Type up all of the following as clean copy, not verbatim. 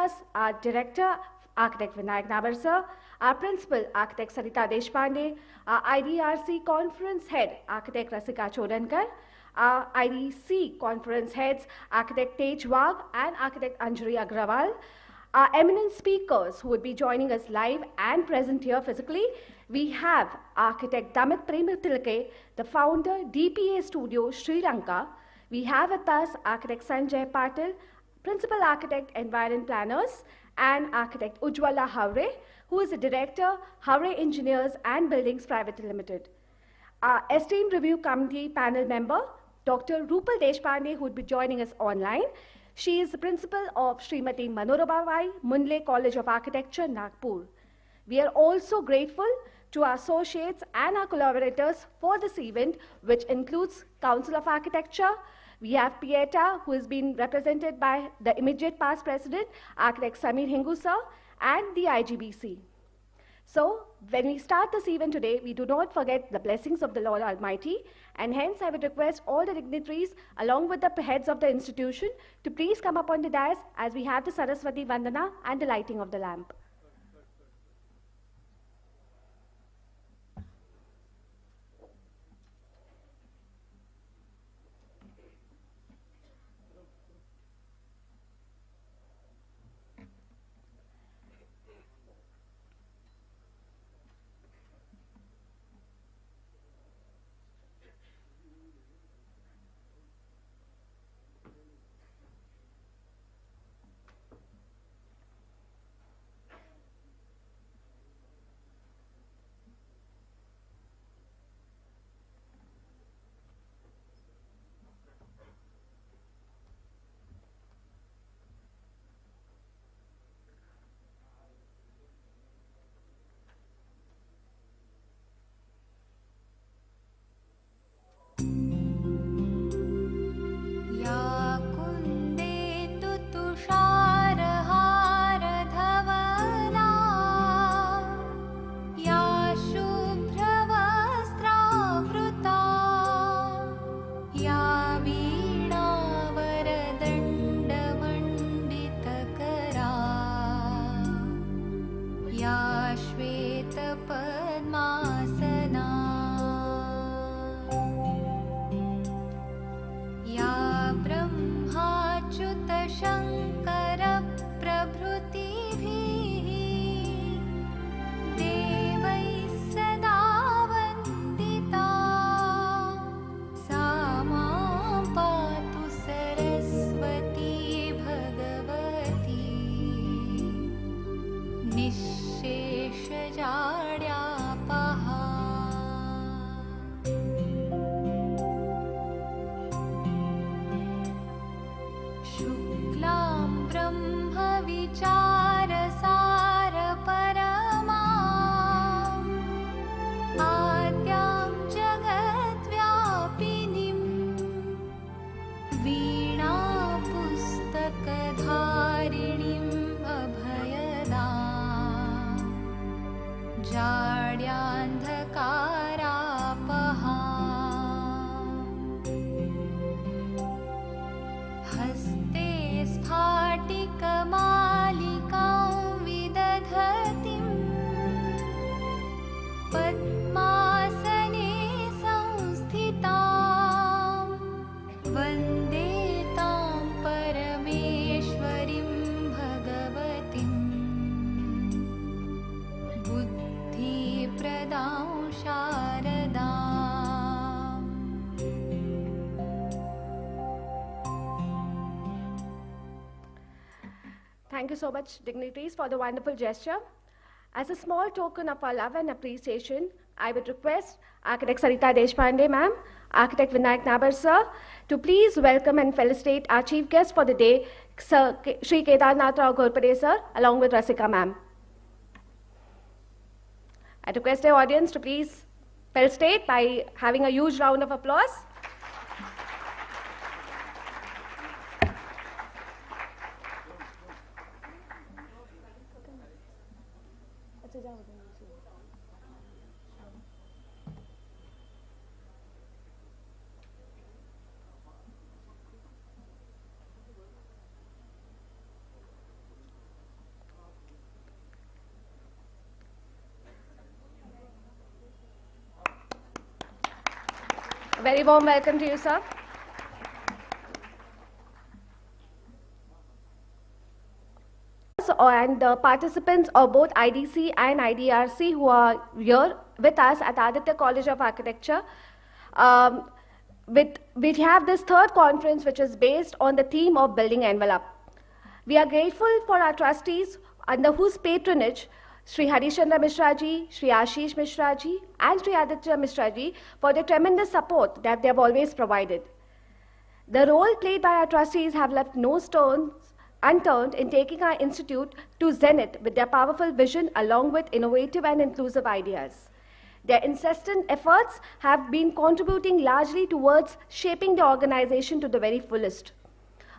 us our Director, Architect Vinayak Nabar sir, our Principal, Architect Sarita Deshpande, our IDRC Conference Head, Architect Rasika Chodankar, our IDC Conference Heads, Architect Tej Wagh and Architect Anjali Agrawal, our eminent speakers who would be joining us live and present here physically. We have Architect Damit Prematilake, the founder, DPA Studio, Sri Lanka. We have with us Architect Sanjay Patil, Principal Architect, Environment Planners, and Architect Ujwala Havre, who is the Director, Havre Engineers and Buildings Private Limited. Our esteemed review committee panel member, Dr. Rupal Deshpande, who would be joining us online. She is the principal of Srimati Manorama Bai, Munle College of Architecture, Nagpur. We are also grateful to our associates and our collaborators for this event, which includes Council of Architecture. We have Pieta, who has been represented by the immediate past president, Architect Samir Hingu sir, and the IGBC. So, when we start this event today, we do not forget the blessings of the Lord Almighty, and hence I would request all the dignitaries, along with the heads of the institution, to please come up on the dais as we have the Saraswati Vandana and the lighting of the lamp. Thank you so much, dignitaries, for the wonderful gesture. As a small token of our love and appreciation, I would request Architect Sarita Deshpande, ma'am, Architect Vinayak Nabar, sir, to please welcome and felicitate our chief guest for the day, Sir Shri Kedarnath Rao Ghorpade, sir, along with Rasika, ma'am. I request the audience to please felicitate by having a huge round of applause. Very warm welcome to you, sir. And the participants of both IDC and IDRC who are here with us at Idrc College of Architecture. We have this third conference which is based on the theme of building envelope. We are grateful for our trustees under whose patronage Sri Harishchandra Mishra ji, Sri Ashish Mishra ji and Sri Aditya Mishra ji for the tremendous support that they have always provided. The role played by our trustees have left no stones unturned in taking our institute to zenith with their powerful vision along with innovative and inclusive ideas. Their incessant efforts have been contributing largely towards shaping the organization to the very fullest.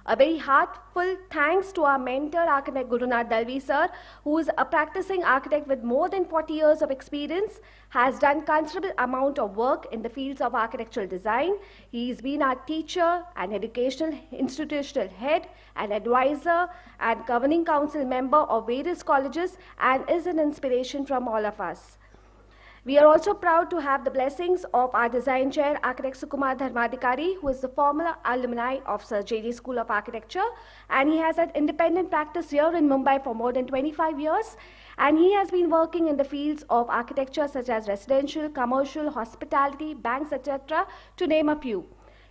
A very heartfelt thanks to our mentor, architect Gurunath Dalvi sir, who is a practicing architect with more than 40 years of experience, has done considerable amount of work in the fields of architectural design. He's been our teacher, an educational institutional head, an advisor, and governing council member of various colleges, and is an inspiration from all of us. We are also proud to have the blessings of our design chair, Architect Sukumar Dharmadikari, who is the former alumni of Sir J.J. School of Architecture, and he has had independent practice here in Mumbai for more than 25 years, and he has been working in the fields of architecture such as residential, commercial, hospitality, banks, etc., to name a few.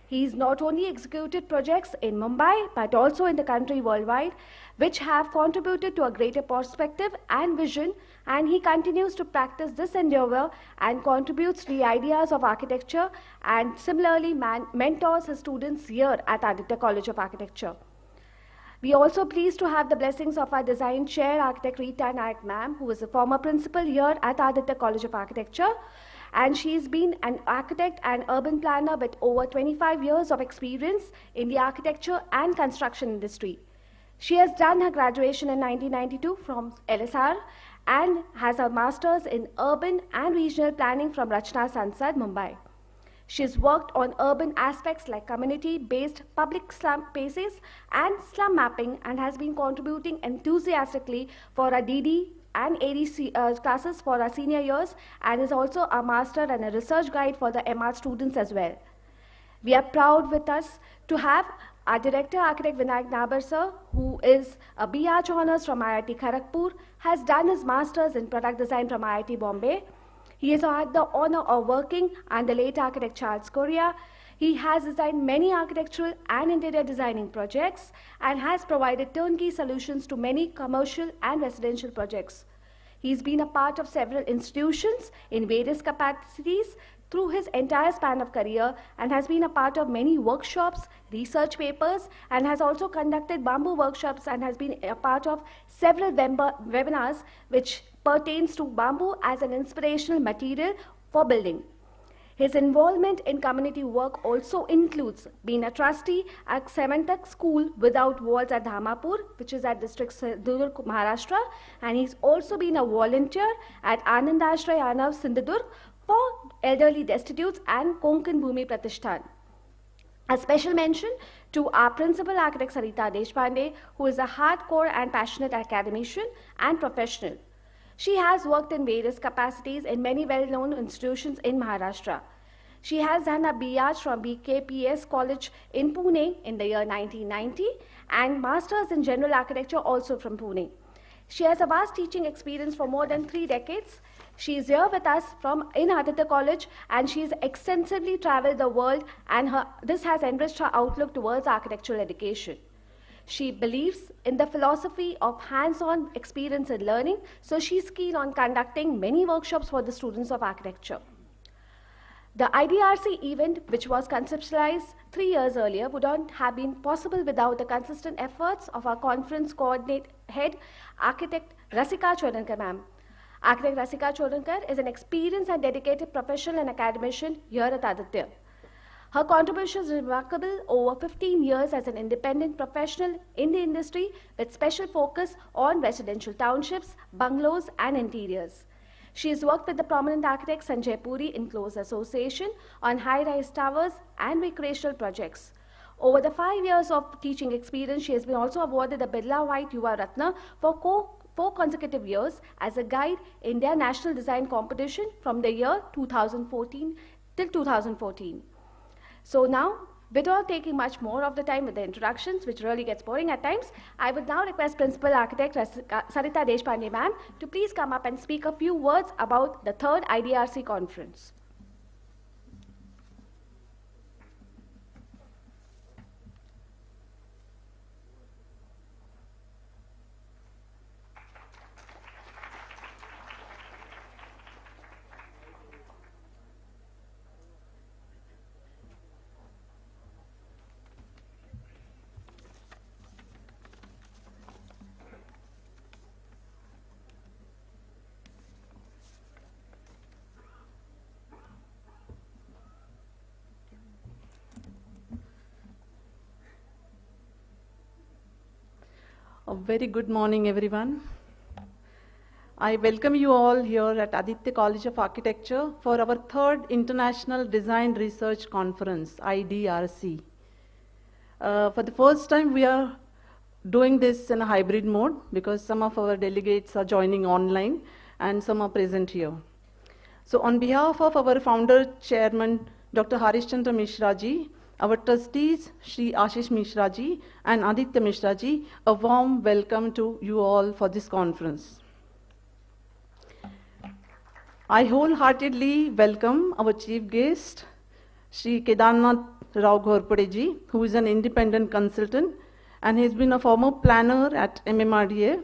He's not only executed projects in Mumbai, but also in the country worldwide, which have contributed to a greater perspective and vision, and he continues to practice this endeavor and contributes to the ideas of architecture and similarly mentors his students here at Idrc College of Architecture. We are also pleased to have the blessings of our design chair, Architect Rita Nayak ma'am, who is a former principal here at Idrc College of Architecture. And she's been an architect and urban planner with over 25 years of experience in the architecture and construction industry. She has done her graduation in 1992 from LSR and has a master's in urban and regional planning from Rachna Sansad, Mumbai. She's worked on urban aspects like community-based public slum spaces and slum mapping, and has been contributing enthusiastically for a DD and ADC classes for our senior years, and is also a master and a research guide for the MR students as well. We are proud with us to have our director, Architect Vinayak Nabar sir, who is a B.Arch Honours from IIT Kharagpur, has done his masters in product design from IIT Bombay. He has had the honor of working under late architect Charles Correa. He has designed many architectural and interior designing projects and has provided turnkey solutions to many commercial and residential projects. He's been a part of several institutions in various capacities through his entire span of career, and has been a part of many workshops, research papers, and has also conducted bamboo workshops and has been a part of several webinars which pertains to bamboo as an inspirational material for building. His involvement in community work also includes being a trustee at Semantak School Without Walls at Dhamapur, which is at district Sindhudurg, Maharashtra, and he's also been a volunteer at Anandashray Anav Sindhudurg for elderly destitutes and Konkan Bhumi Pratishthan. A special mention to our principal architect Sarita Deshpande, who is a hardcore and passionate academician and professional. She has worked in various capacities in many well-known institutions in Maharashtra. She has done a B.Arch from BKPS College in Pune in the year 1990 and Masters in General Architecture also from Pune. She has a vast teaching experience for more than 3 decades. She is here with us in Idrc College, and she has extensively traveled the world, and this has enriched her outlook towards architectural education. She believes in the philosophy of hands-on experience and learning, so she's keen on conducting many workshops for the students of architecture. The IDRC event, which was conceptualized 3 years earlier, would not have been possible without the consistent efforts of our conference coordinate head, Architect Rasika Chodankar ma'am. Architect Rasika Chodankar is an experienced and dedicated professional and academician here at Idrc. Her contribution is remarkable over 15 years as an independent professional in the industry with special focus on residential townships, bungalows and interiors. She has worked with the prominent architect Sanjay Puri in close association on high-rise towers and recreational projects. Over the 5 years of teaching experience, she has been also awarded the Birla White Yuva Ratna for 4 consecutive years as a guide in their national design competition from the year 2014 till 2014. So now, without taking much more of the time with the introductions, which really gets boring at times, I would now request Principal Architect Sarita Deshpande ma'am to please come up and speak a few words about the third IDRC conference. A very good morning, everyone. I welcome you all here at Idrc College of Architecture for our third International Design Research Conference, IDRC. For the first time, we are doing this in a hybrid mode because some of our delegates are joining online and some are present here. So on behalf of our founder chairman, Dr. Harish Chandra Mishra ji, our trustees, Shri Ashish Mishra ji and Aditya Mishra ji, a warm welcome to you all for this conference. I wholeheartedly welcome our chief guest, Shri Kedarnath Rao Ghorpade ji, who is an independent consultant and has been a former planner at MMRDA,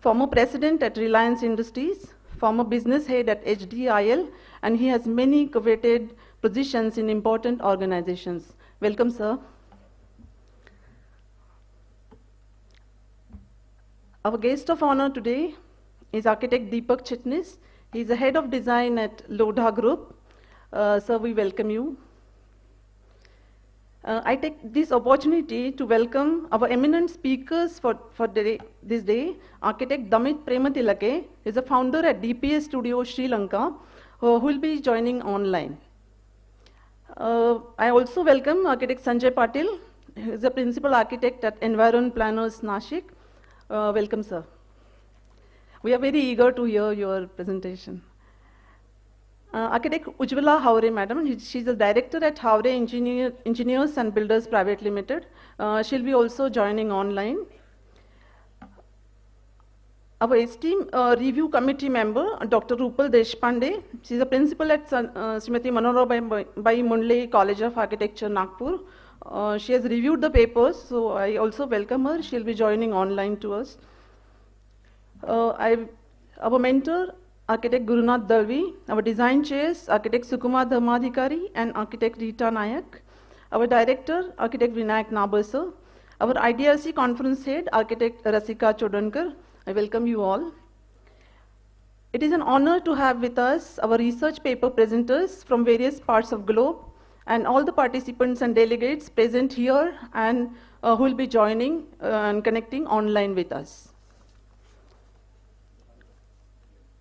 former president at Reliance Industries, former business head at HDIL, and he has many coveted positions in important organizations. Welcome, sir. Our guest of honor today is architect Deepak Chitnis. He is the head of design at Lodha Group. Sir, we welcome you. I take this opportunity to welcome our eminent speakers for this day. Architect Damit Prematilake is a founder at DPS Studio Sri Lanka, who will be joining online. I also welcome architect Sanjay Patil, who is a principal architect at Environ Planners Nashik. Welcome, sir. We are very eager to hear your presentation. Architect Ujjwala Haure, madam, she's the director at Haure Engineers and Builders Private Limited. She'll be also joining online. Our esteemed review committee member, Dr. Rupal Deshpande, she's a principal at Srimati Manohara Bai Mundle College of Architecture, Nagpur. She has reviewed the papers, so I also welcome her. She'll be joining online to us. Our mentor, Architect Gurunath Dalvi, our design chairs, Architect Sukumar Dhammadhikari and Architect Rita Nayak, our director, Architect Vinayak Nabasa, our IDRC conference head, Architect Rasika Chodankar. I welcome you all. It is an honor to have with us our research paper presenters from various parts of globe and all the participants and delegates present here and who will be joining and connecting online with us.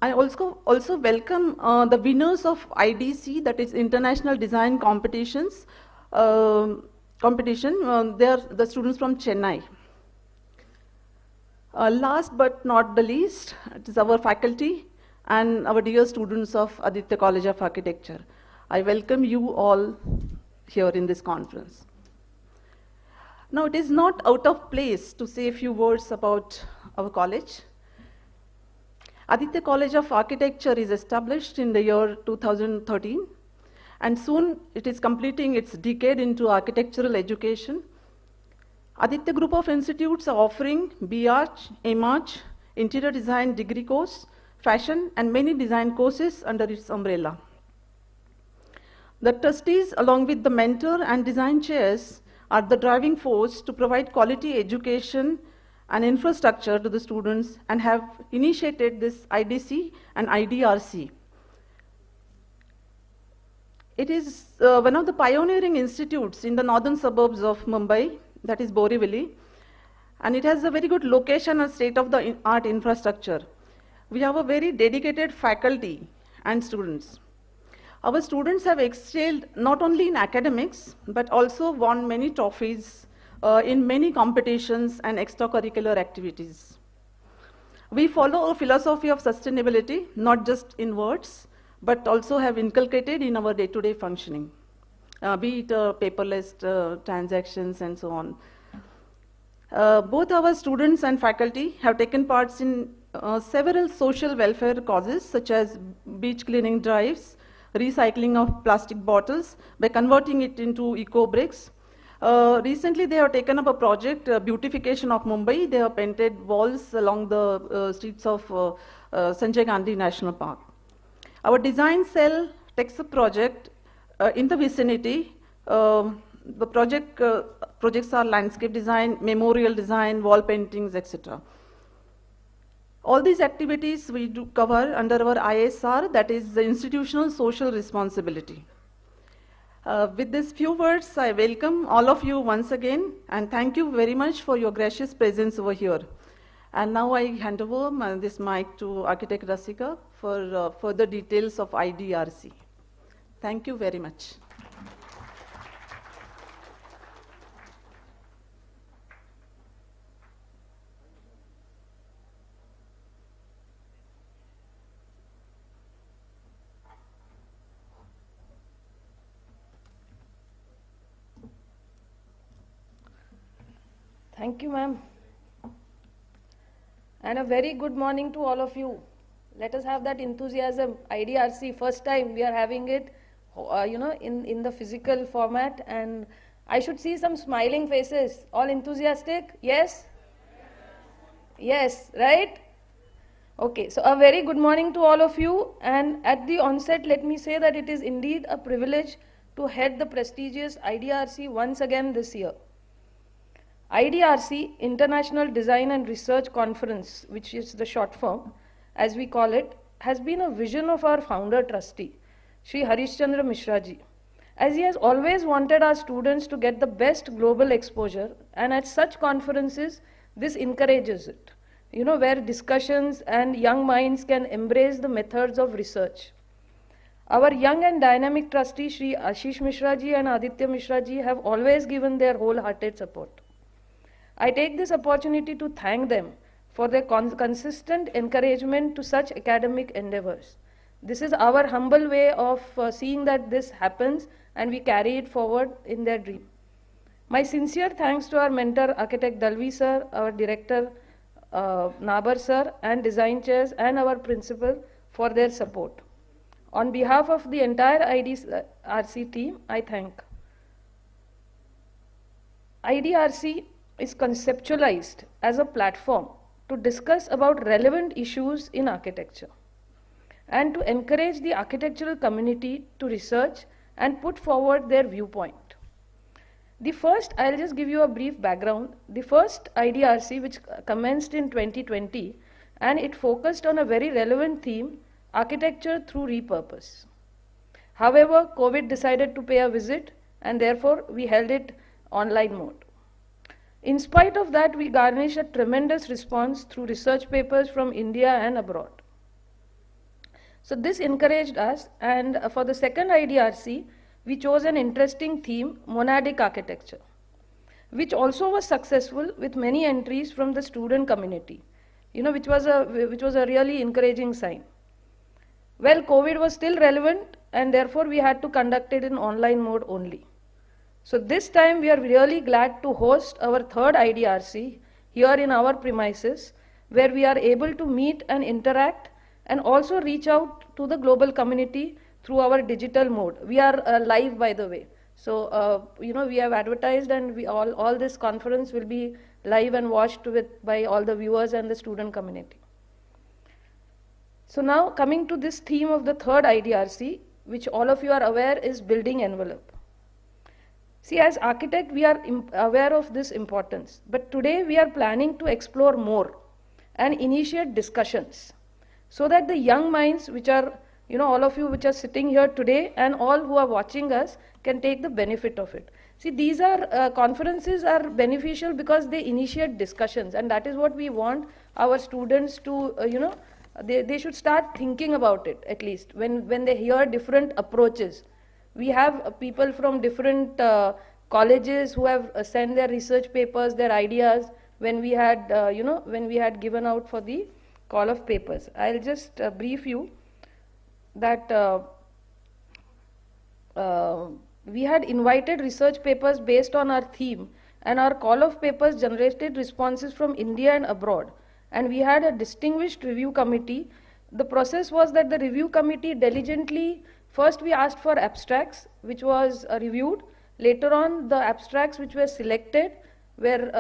I also welcome the winners of IDC, that is International Design Competitions, they are the students from Chennai. Last but not the least, it is our faculty and our dear students of Idrc College of Architecture. I welcome you all here in this conference. Now, it is not out of place to say a few words about our college. Idrc College of Architecture is established in the year 2013, and soon it is completing its decade into architectural education. Idrc Group of Institutes are offering BArch, MArch, Interior Design degree course, fashion, and many design courses under its umbrella. The trustees, along with the mentor and design chairs, are the driving force to provide quality education and infrastructure to the students and have initiated this IDC and IDRC. It is one of the pioneering institutes in the northern suburbs of Mumbai, that is Borivali, and it has a very good location and state-of-the-art infrastructure. We have a very dedicated faculty and students. Our students have excelled not only in academics, but also won many trophies in many competitions and extracurricular activities. We follow a philosophy of sustainability, not just in words, but also have inculcated in our day-to-day functioning. be it paperless transactions and so on. Both our students and faculty have taken parts in several social welfare causes such as beach cleaning drives, recycling of plastic bottles by converting it into eco bricks. Recently, they have taken up a project, beautification of Mumbai. They have painted walls along the streets of Sanjay Gandhi National Park. Our design cell takes a project in the vicinity. The projects are landscape design, memorial design, wall paintings, etc. All these activities we do cover under our ISR, that is the institutional social responsibility. With these few words, I welcome all of you once again and thank you very much for your gracious presence over here. And now I hand over this mic to Architect Rasika for further details of IDRC. Thank you very much. Thank you, ma'am. And a very good morning to all of you. Let us have that enthusiasm. IDRC, first time we are having it, in the physical format. And I should see some smiling faces. All enthusiastic? Yes? Yes, right? Okay, so a very good morning to all of you. And at the onset, let me say that it is indeed a privilege to head the prestigious IDRC once again this year. IDRC, International Design and Research Conference, which is the short form, as we call it, has been a vision of our founder trustee, Shri Harishchandra Mishra ji, as he has always wanted our students to get the best global exposure, and at such conferences, this encourages it, where discussions and young minds can embrace the methods of research. Our young and dynamic trustee, Shri Ashish Mishra ji and Aditya Mishra ji, have always given their wholehearted support. I take this opportunity to thank them for their consistent encouragement to such academic endeavors. This is our humble way of seeing that this happens and we carry it forward in their dream. My sincere thanks to our mentor, Architect Dalvi sir, our director, Nabar sir, and design chairs, and our principal for their support. On behalf of the entire IDRC team, I thank. IDRC is conceptualized as a platform to discuss about relevant issues in architecture and to encourage the architectural community to research and put forward their viewpoint. I'll just give you a brief background. The first IDRC, which commenced in 2020, and it focused on a very relevant theme, architecture through repurpose. However, COVID decided to pay a visit, and therefore we held it online mode. In spite of that, we garnished a tremendous response through research papers from India and abroad. So this encouraged us, and for the second IDRC, we chose an interesting theme, monadic architecture, which also was successful with many entries from the student community, which was a really encouraging sign. Well, COVID was still relevant, and therefore we had to conduct it in online mode only. So this time we are really glad to host our third IDRC here in our premises, where we are able to meet and interact and also reach out to the global community through our digital mode. We are live, by the way. So, we have advertised, and all this conference will be live and watched by all the viewers and the student community. So now coming to this theme of the third IDRC, which all of you are aware is building envelope. See, as architect, we are aware of this importance, but today we are planning to explore more and initiate discussions so that the young minds, which are, all of you which are sitting here today and all who are watching us, can take the benefit of it. See, these are conferences are beneficial because they initiate discussions, and that is what we want our students to, they should start thinking about it, at least when they hear different approaches. We have people from different colleges who have sent their research papers, their ideas, when we had, when we had given out for the call of papers. I'll just brief you that We had invited research papers based on our theme, and our call of papers generated responses from India and abroad. And we had a distinguished review committee. The process was that the review committee diligently, first we asked for abstracts, which was reviewed. Later on, the abstracts which were selected were,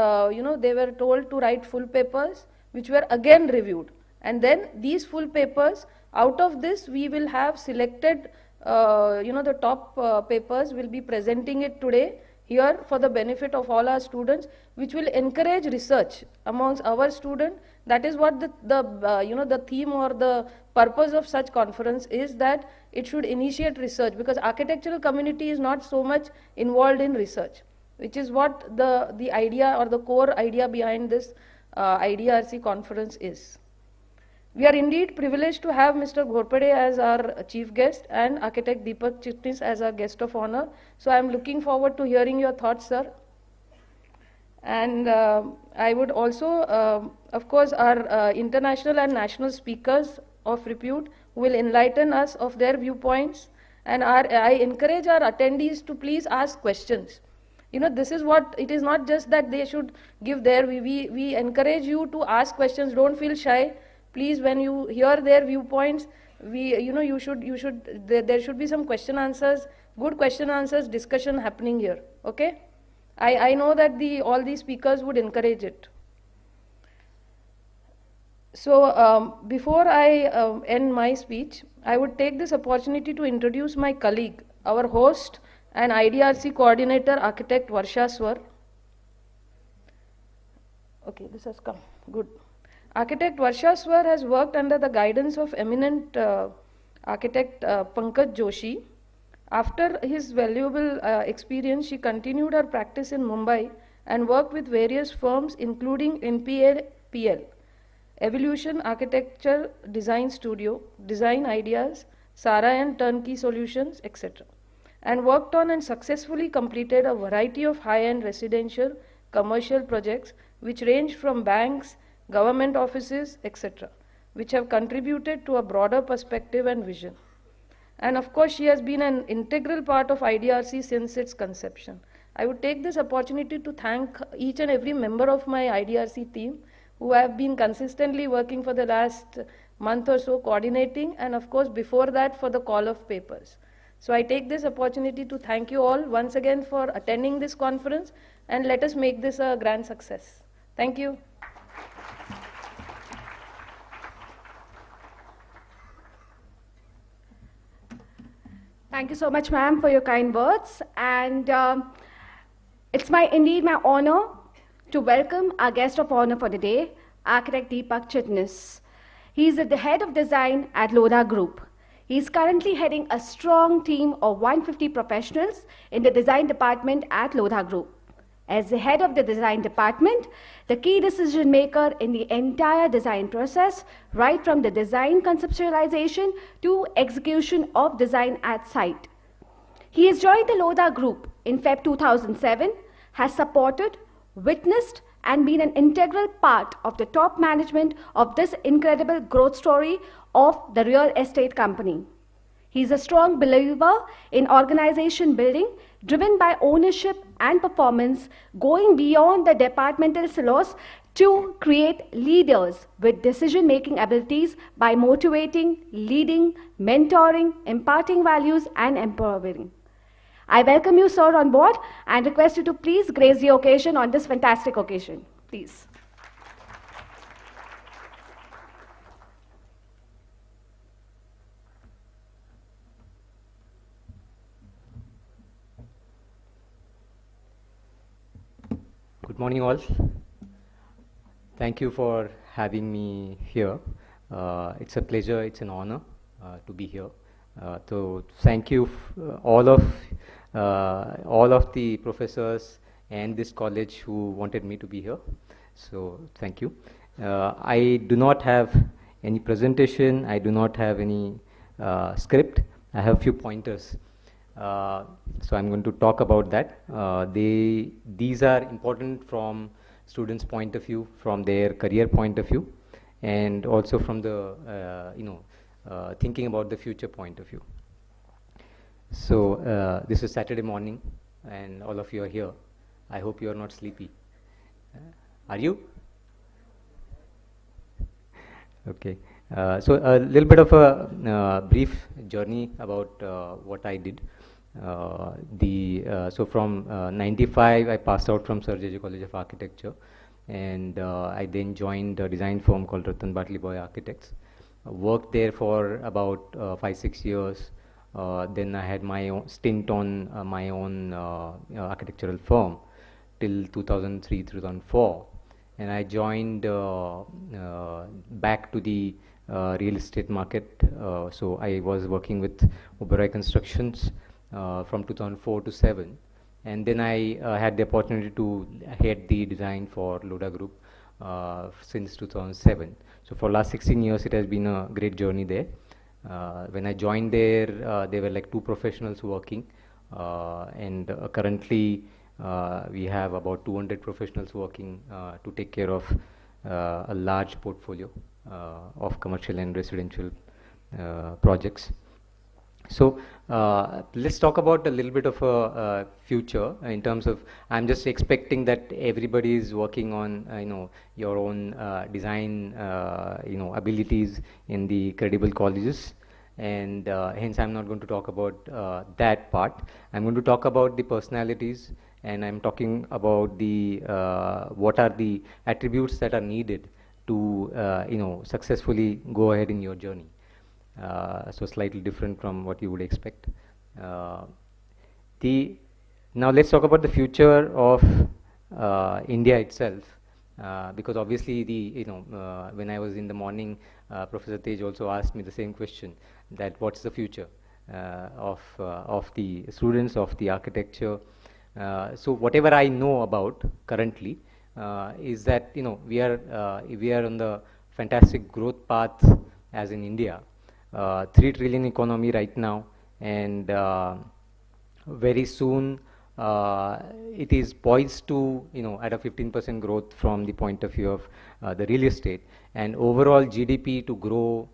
they were told to write full papers, which were again reviewed. And then these full papers, out of this, we will have selected, the top papers. Will be presenting it today here for the benefit of all our students, which will encourage research amongst our students. That is what the theme or the purpose of such conference is, that it should initiate research, because architectural community is not so much involved in research, which is what the idea or the core idea behind this IDRC conference is. We are indeed privileged to have Mr. Ghorpade as our chief guest and architect Deepak Chitnis as our guest of honor. So I am looking forward to hearing your thoughts, sir. And I would also, of course, our international and national speakers of repute who will enlighten us of their viewpoints. And I encourage our attendees to please ask questions. This is what, it is not just that they should give their, we encourage you to ask questions. Don't feel shy. Please, when you hear their viewpoints, there should be some question answers, good question answers discussion happening here. Okay? I know that all these speakers would encourage it. So before I end my speech, I would take this opportunity to introduce my colleague, our host and IDRC coordinator, architect Varsha Swar. Okay, this has come. Good. Architect Varsha Swar has worked under the guidance of eminent architect Pankaj Joshi. After his valuable experience, she continued her practice in Mumbai and worked with various firms including NPL, Evolution Architecture Design Studio, Design Ideas, Sarayan Turnkey Solutions, etc. And worked on and successfully completed a variety of high-end residential, commercial projects which ranged from banks, government offices, etc., which have contributed to a broader perspective and vision. And of course, she has been an integral part of IDRC since its conception. I would take this opportunity to thank each and every member of my IDRC team who have been consistently working for the last month or so, coordinating, and of course, before that, for the call of papers. So I take this opportunity to thank you all once again for attending this conference, and let us make this a grand success. Thank you. Thank you so much, ma'am, for your kind words. And it's indeed my honor to welcome our guest of honor for the day, architect Deepak Chitnis. He is the head of design at Lodha Group. He is currently heading a strong team of 150 professionals in the design department at Lodha Group. As the head of the design department, the key decision maker in the entire design process, right from the design conceptualization to execution of design at site. He has joined the Lodha Group in Feb 2007, has supported, witnessed, and been an integral part of the top management of this incredible growth story of the real estate company. He is a strong believer in organization building, driven by ownership and performance, going beyond the departmental silos to create leaders with decision-making abilities by motivating, leading, mentoring, imparting values, and empowering. I welcome you, sir, on board and request you to please grace the occasion on this fantastic occasion. Please. Good morning, all. Thank you for having me here. It's a pleasure, it's an honor to be here. So thank you all of the professors and this college who wanted me to be here. So thank you. I do not have any presentation. I do not have any script. I have a few pointers. So I'm going to talk about that. These are important from students' point of view, from their career point of view, and also from the thinking about the future point of view. So this is Saturday morning, and all of you are here. I hope you are not sleepy. Are you? Okay. So a little bit of a brief journey about what I did. So from 95, I passed out from Sir J.J. College of Architecture, and I then joined a design firm called Ratan Bartley Boy Architects. Worked there for about 5-6 years. Then I had my own stint on my own architectural firm till 2003-2004, and I joined back to the real estate market. So I was working with Oberoi Constructions from 2004 to 7, and then I had the opportunity to head the design for Loda Group since 2007. So for last 16 years, it has been a great journey there. When I joined there, there were like 2 professionals working, and currently we have about 200 professionals working to take care of a large portfolio of commercial and residential projects. So let's talk about a little bit of a future in terms of, I'm just expecting that everybody is working on your own design abilities in the credible colleges, and hence I'm not going to talk about that part. I'm going to talk about the personalities, and I'm talking about the what are the attributes that are needed to successfully go ahead in your journey. So slightly different from what you would expect. Uh, Now let's talk about the future of India itself, because obviously when I was in the morning, Professor Tej also asked me the same question, that what's the future of the students of the architecture. So whatever I know about currently is that we are on the fantastic growth path as in India. 3 trillion economy right now, and very soon it is poised to at a 15% growth from the point of view of the real estate, and overall GDP to grow,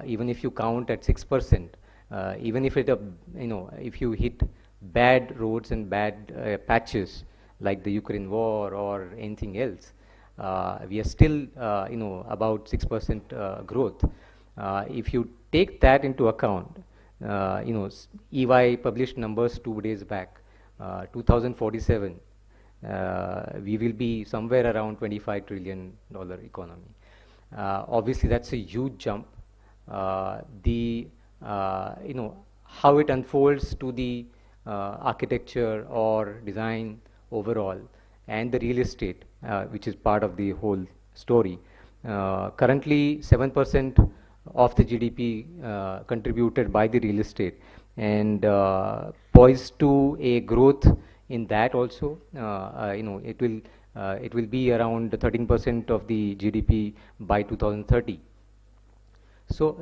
even if you count at 6%, even if if you hit bad roads and bad patches like the Ukraine war or anything else, we are still about 6% growth. If you take that into account, EY published numbers 2 days back. 2047, we will be somewhere around $25 trillion economy. Obviously, that's a huge jump. How it unfolds to the architecture or design overall, and the real estate, which is part of the whole story. Currently, 7% of the GDP contributed by the real estate, and poised to a growth in that also. It will be around 13% of the GDP by 2030. So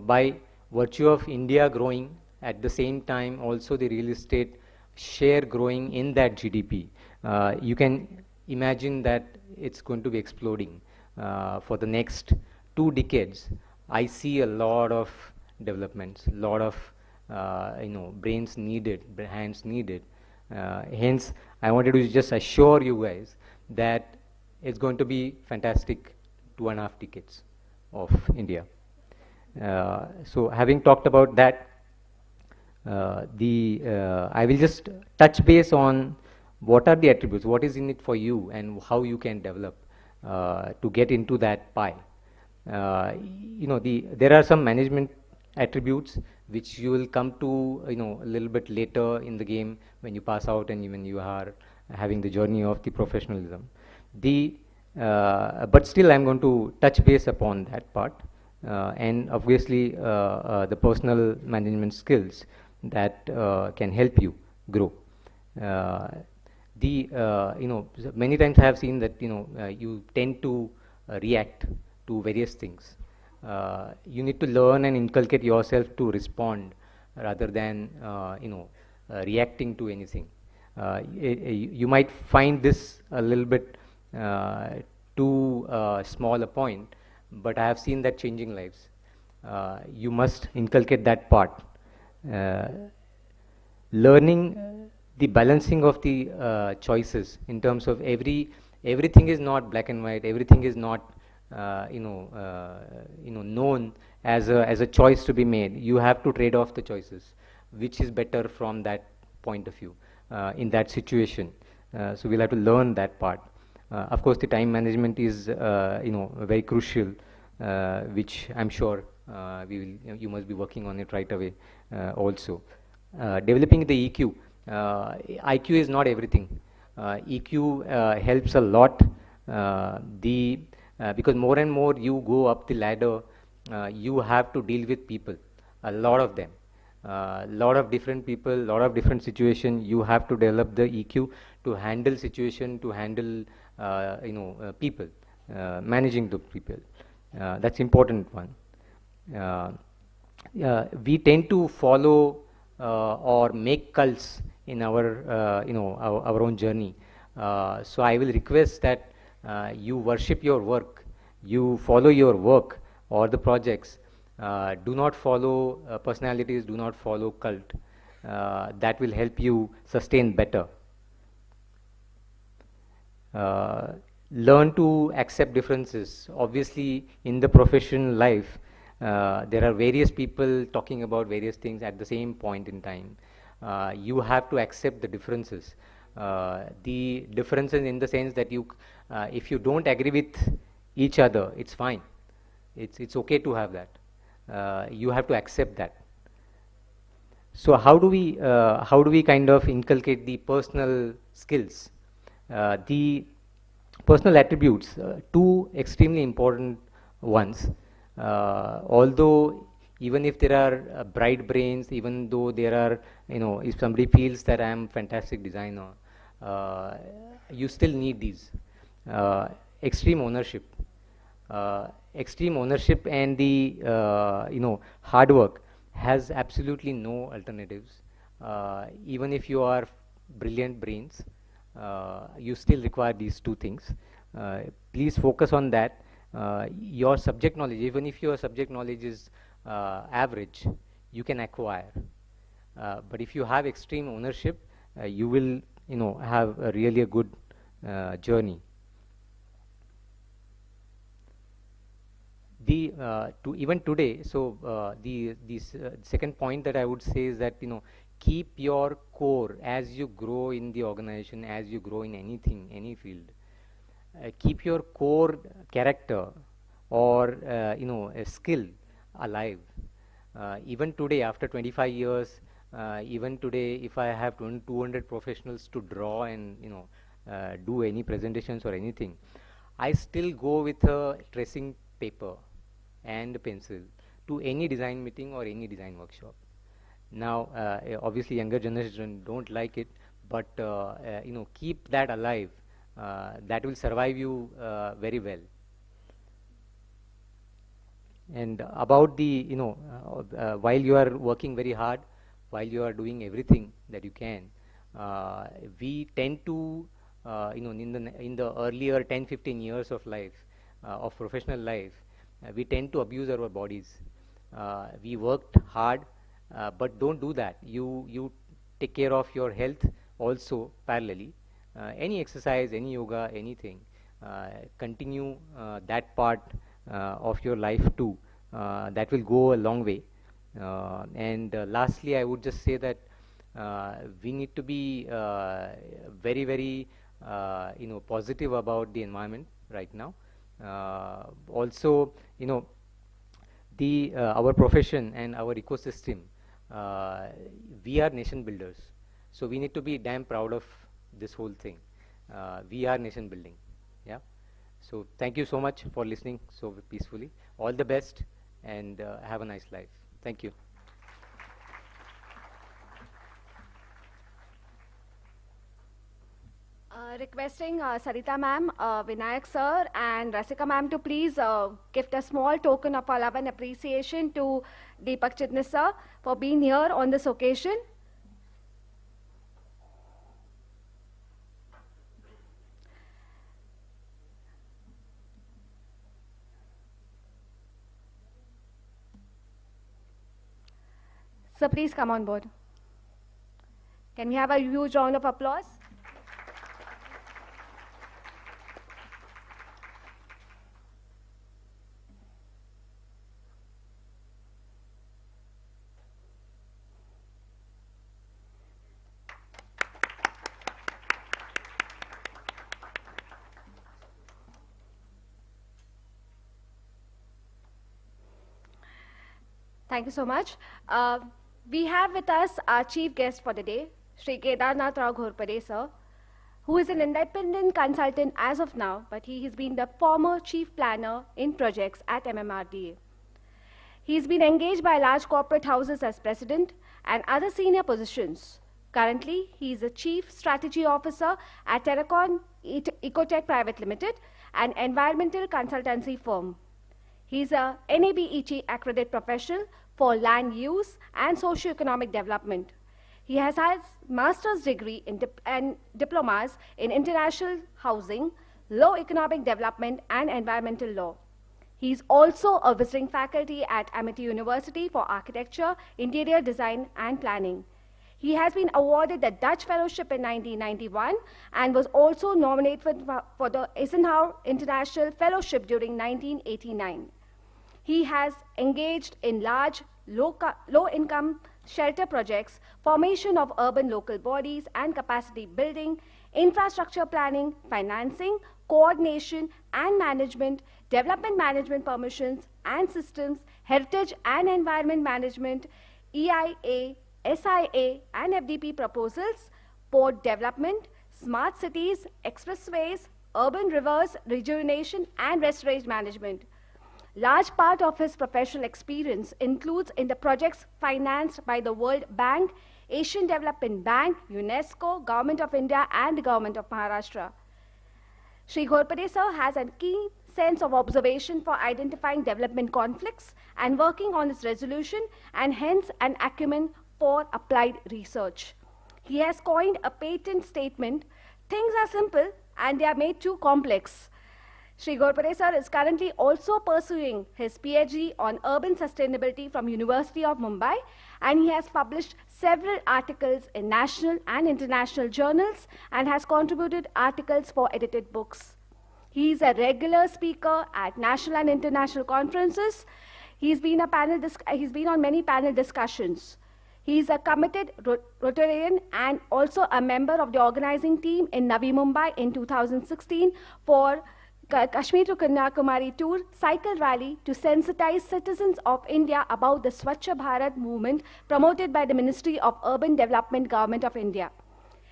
by virtue of India growing, at the same time also the real estate share growing in that GDP, you can imagine that it's going to be exploding for the next 2 decades. I see a lot of developments, a lot of brains needed, hands needed. Hence, I wanted to just assure you guys that it's going to be fantastic 2.5 decades of India. So having talked about that, I will just touch base on what are the attributes, what is in it for you, and how you can develop to get into that pie. There are some management attributes which you will come to a little bit later in the game when you pass out and when you are having the journey of the professionalism. But still I'm going to touch base upon that part, and obviously the personal management skills that can help you grow. Many times I have seen that you tend to react to various things. You need to learn and inculcate yourself to respond rather than reacting to anything. You might find this a little bit too small a point, but I have seen that changing lives. You must inculcate that part. uh, learning the balancing of the choices in terms of everything is not black and white, everything is not known as a choice to be made. You have to trade off the choices, which is better from that point of view in that situation. So we'll have to learn that part. Of course, the time management is very crucial, which I'm sure you must be working on it right away also. Developing the EQ. IQ is not everything. EQ helps a lot. Because more and more you go up the ladder, you have to deal with people, a lot of them, lot of different people, lot of different situation. You have to develop the EQ to handle situation, to handle people, managing the people. That's important one. We tend to follow or make cults in our own journey. So I will request that you worship your work, you follow your work or the projects. Do not follow personalities, do not follow cult. That will help you sustain better. Learn to accept differences. Obviously, in the professional life, there are various people talking about various things at the same point in time. You have to accept the differences. The differences in the sense that if you don't agree with each other, it's fine. It's okay to have that. You have to accept that. So how do we kind of inculcate the personal skills? The personal attributes, two extremely important ones. Although even if there are bright brains, even though there are, if somebody feels that I am fantastic designer, you still need these. Extreme ownership. Extreme ownership and the hard work has absolutely no alternatives. Even if you are brilliant brains, you still require these two things. Please focus on that. Your subject knowledge, even if your subject knowledge is average, you can acquire. But if you have extreme ownership, you will have really a good journey. Even today, so the second point that I would say is that keep your core as you grow in the organization, as you grow in anything, any field. Keep your core character or a skill alive. Even today, after 25 years, even today, if I have 200 professionals to draw and do any presentations or anything, I still go with a tracing paper and a pencil to any design meeting or any design workshop. Now, obviously, younger generation don't like it, but keep that alive. That will survive you very well. And about the while you are working very hard, while you are doing everything that you can, we tend to in the earlier 10-15 years of life, of professional life, we tend to abuse our bodies. We worked hard, but don't do that. You take care of your health also parallelly. Any exercise, any yoga, anything, continue that part of your life too. That will go a long way. And lastly, I would just say that we need to be very, very positive about the environment right now. Also, our profession and our ecosystem, we are nation builders. So we need to be damn proud of this whole thing. We are nation building. Yeah. So thank you so much for listening so peacefully. All the best and have a nice life. Thank you. Requesting Sarita ma'am, Vinayak sir and Rasika ma'am to please gift a small token of our love and appreciation to Deepak Chitnis sir for being here on this occasion. So please come on board. Can we have a huge round of applause? Thank you so much. We have with us our chief guest for the day, Shri Kedarnath Rao Ghorpade sir, who is an independent consultant as of now, but he has been the former chief planner in projects at MMRDA. He's been engaged by large corporate houses as president and other senior positions. Currently, he is a chief strategy officer at Terracon Ecotech Private Limited, an environmental consultancy firm. He's a NABET accredited professional for land use and socio-economic development. He has master's degree and diplomas in international housing, law, economic development, and environmental law. He is also a visiting faculty at Amity University for architecture, interior design, and planning. He has been awarded the Dutch Fellowship in 1991 and was also nominated for the Eisenhower International Fellowship during 1989. He has engaged in large, low-income shelter projects, formation of urban local bodies and capacity building, infrastructure planning, financing, coordination and management, development management permissions and systems, heritage and environment management, EIA, SIA and FDP proposals, port development, smart cities, expressways, urban rivers, rejuvenation and restoration management. Large part of his professional experience includes in the projects financed by the World Bank, Asian Development Bank, UNESCO, Government of India and the Government of Maharashtra. Shri Ghorpade sir has a keen sense of observation for identifying development conflicts and working on its resolution, and hence an acumen for applied research. He has coined a patent statement, "Things are simple and they are made too complex." Shri Ghorpade sir is currently also pursuing his PhD on urban sustainability from University of Mumbai, and he has published several articles in national and international journals and has contributed articles for edited books. He is a regular speaker at national and international conferences. He's been on many panel discussions. He is a committed Rotarian and also a member of the organizing team in Navi Mumbai in 2016 for Kashmir to Kanyakumari tour cycle rally to sensitize citizens of India about the Swachh Bharat movement promoted by the Ministry of Urban Development, Government of India.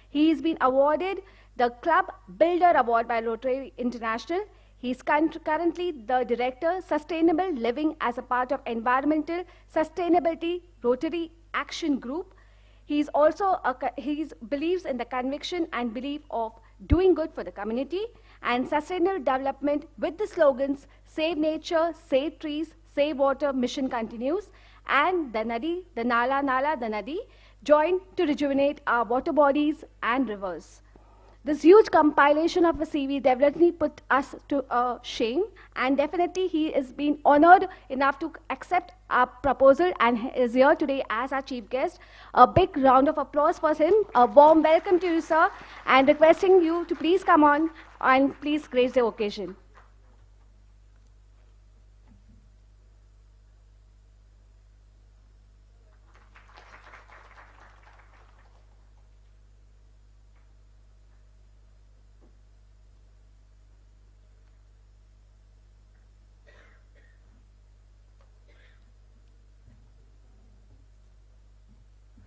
He has been awarded the Club Builder Award by Rotary International. He is currently the Director, Sustainable Living as a part of Environmental Sustainability Rotary Action Group. He believes in the conviction and belief of doing good for the community and sustainable development with the slogans "Save Nature, Save Trees, Save Water" mission continues, and the Nadi, the Nala, the Nadi, join to rejuvenate our water bodies and rivers. This huge compilation of a CV definitely put us to shame, and definitely he has been honored enough to accept our proposal and is here today as our chief guest. A big round of applause for him. A warm welcome to you, sir, and requesting you to please come on and please grace the occasion.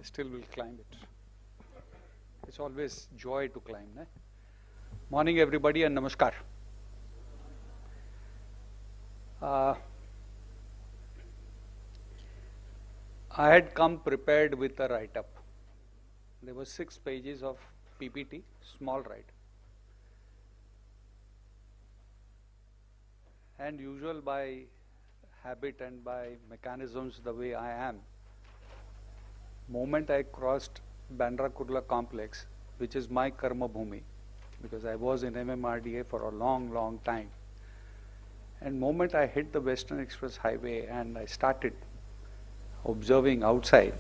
Still will climb it. It's always joy to climb. Ne? Morning everybody and namaskar. I had come prepared with a write-up. There were 6 pages of PPT, small write. And usual by habit and by mechanisms the way I am, moment I crossed Bandra Kurla complex, which is my karma bhumi, because I was in MMRDA for a long time, and moment I hit the Western Express Highway and I started observing outside,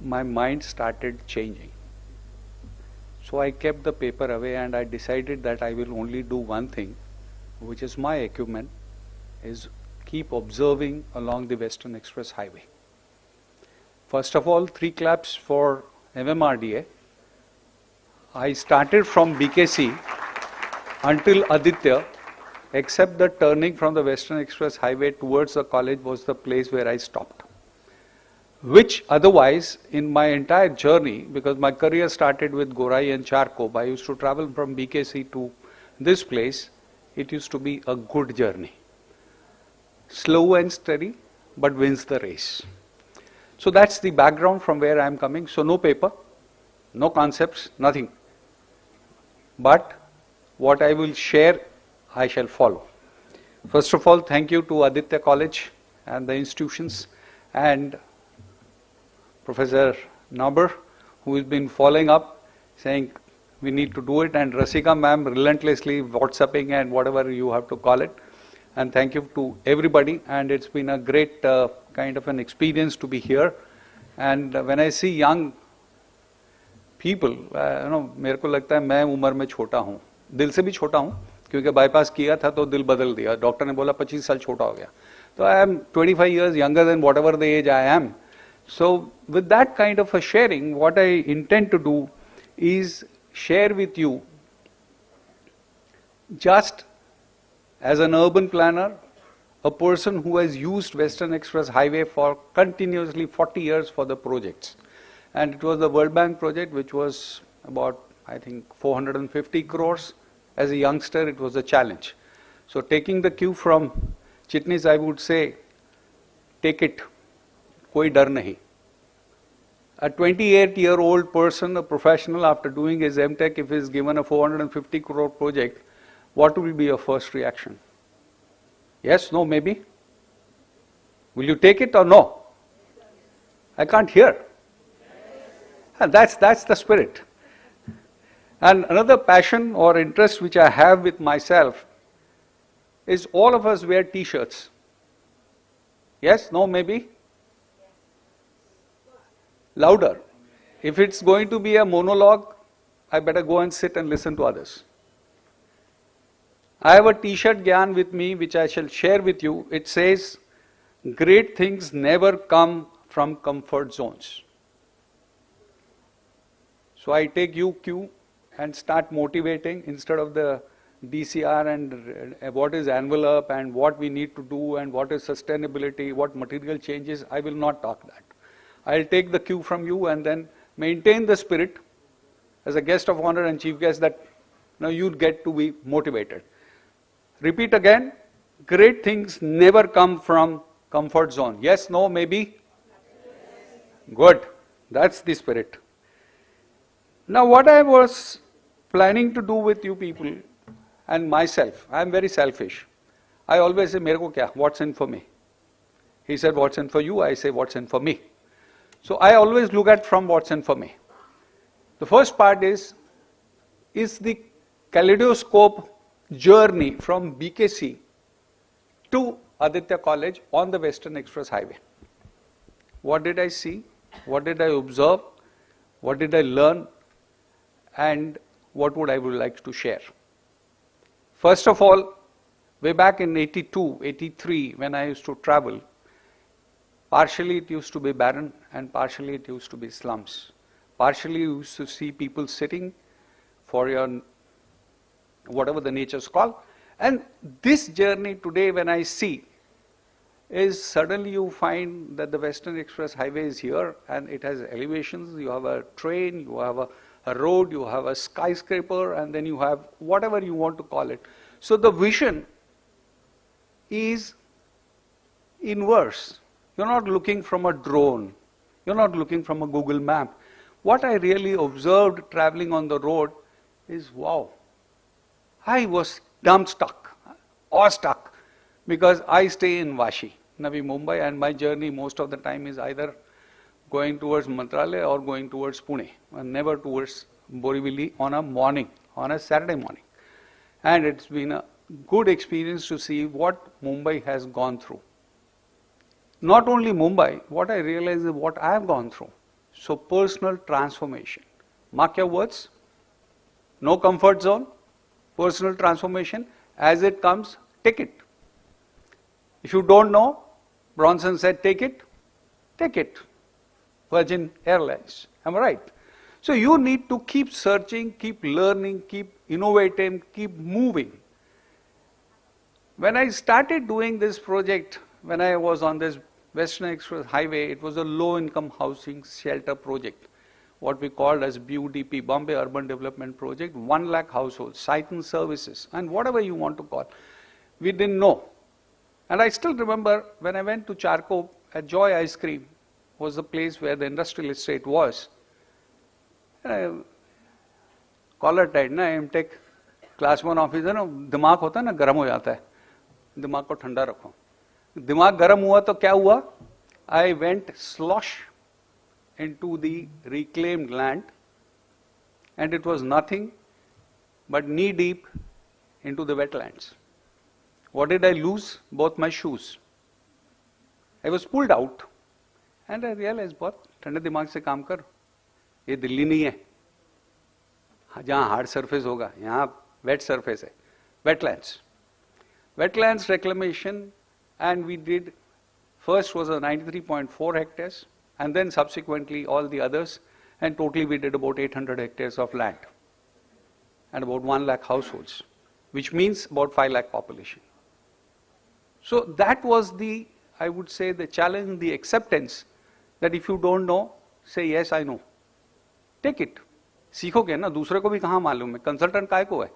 my mind started changing. So I kept the paper away and I decided that I will only do one thing, which is my acumen, is keep observing along the Western Express Highway. First of all, 3 claps for MMRDA. I started from BKC until Aditya, except the turning from the Western Express Highway towards the college was the place where I stopped. Which otherwise, in my entire journey, because my career started with Gorai and Charkop, I used to travel from BKC to this place, it used to be a good journey. Slow and steady, but wins the race. So that's the background from where I am coming. So no paper, no concepts, nothing. But what I will share, I shall follow. First of all, thank you to Idrc College and the institutions and Professor Naber, who has been following up, saying we need to do it, and Rasika ma'am relentlessly WhatsApping and whatever you have to call it. And thank you to everybody, and it's been a great kind of an experience to be here. And when I see young people, मेरे को लगता है मैं उम्र में छोटा हूँ, दिल से भी छोटा हूँ, क्योंकि बाईपास किया था तो दिल बदल दिया, डॉक्टर ने बोला 25 साल छोटा हो गया, तो I am 25 years younger than whatever the age I am. So with that kind of a sharing, what I intend to do is share with you, just as an urban planner, a person who has used Western Express Highway for continuously 40 years for the projects. And it was the World Bank project, which was about, I think, 450 crores. As a youngster, it was a challenge. So taking the cue from Chitnis, I would say, take it. Koi dar nahi. A 28-year-old person, a professional, after doing his MTech, if he is given a 450 crore project, what will be your first reaction? Yes, no, maybe? Will you take it or no? I can't hear. And that's the spirit. And another passion or interest which I have with myself is all of us wear t-shirts. Yes, no, maybe? Louder. If it's going to be a monologue, I better go and sit and listen to others. I have a t-shirt Gyan with me which I shall share with you. It says, great things never come from comfort zones. So I take you cue and start motivating instead of the DCR and what is envelope and what we need to do and what is sustainability, what material changes. I will not talk that. I'll take the cue from you and then maintain the spirit as a guest of honor and chief guest that now you get to be motivated. Repeat again, great things never come from comfort zone. Yes, no, maybe? Yes. Good. That's the spirit. Now what I was planning to do with you people and myself, I am very selfish. I always say, Mere ko kya? What's in for me? He said, what's in for you? I say, what's in for me? So I always look at from what's in for me. The first part is the kaleidoscope journey from BKC to Idrc College on the Western Express Highway. What did I see? What did I observe? What did I learn? And what would I would like to share? First of all, way back in 82, 83, when I used to travel, partially it used to be barren and partially it used to be slums. Partially you used to see people sitting for your whatever the nature's called. And this journey today when I see is suddenly you find that the Western Express Highway is here and it has elevations, you have a train, you have a road, you have a skyscraper, and then you have whatever you want to call it. So the vision is inverse. You're not looking from a drone. You're not looking from a Google map. What I really observed traveling on the road is, wow, I was dumbstruck, awestruck, because I stay in Vashi, Navi Mumbai, and my journey most of the time is either going towards Mantralaya or going towards Pune, and never towards Borivali on a morning, on a Saturday morning. And it's been a good experience to see what Mumbai has gone through. Not only Mumbai, what I realize is what I have gone through. So personal transformation. Mark your words. No comfort zone. Personal transformation. As it comes, take it. If you don't know, Bronson said, take it. Take it. Virgin Airlines. Am I right? So you need to keep searching, keep learning, keep innovating, keep moving. When I started doing this project, when I was on this Western Express Highway, it was a low-income housing shelter project, what we called as BUDP, Bombay Urban Development Project, 1 lakh households, site and services, and whatever you want to call. We didn't know. And I still remember when I went to Charco at Joy Ice Cream, was the place where the industrial estate was. Collar tight ना MTech class 1 office है ना, दिमाग होता है ना गर्म हो जाता है, दिमाग को ठंडा रखो. दिमाग गर्म हुआ तो क्या हुआ? I went slosh into the reclaimed land, and it was nothing but knee deep into the wetlands. What did I lose? Both my shoes. I was pulled out and I realized, बहुत ठंडे दिमाग से काम कर, ये दिल्ली नहीं है जहाँ हार्ड सरफेस होगा, यहाँ वेट सरफेस है. Wetlands reclamation, and we did, first was a 93.4 hectares, and then subsequently all the others, and totally we did about 800 hectares of land and about 1 lakh households, which means about 5 lakh population. So that was the, I would say, the challenge, the acceptance that if you don't know, say yes, I know. Take it. सीखोगे ना, दूसरे को भी कहाँ मालूम है, consultant काय को है?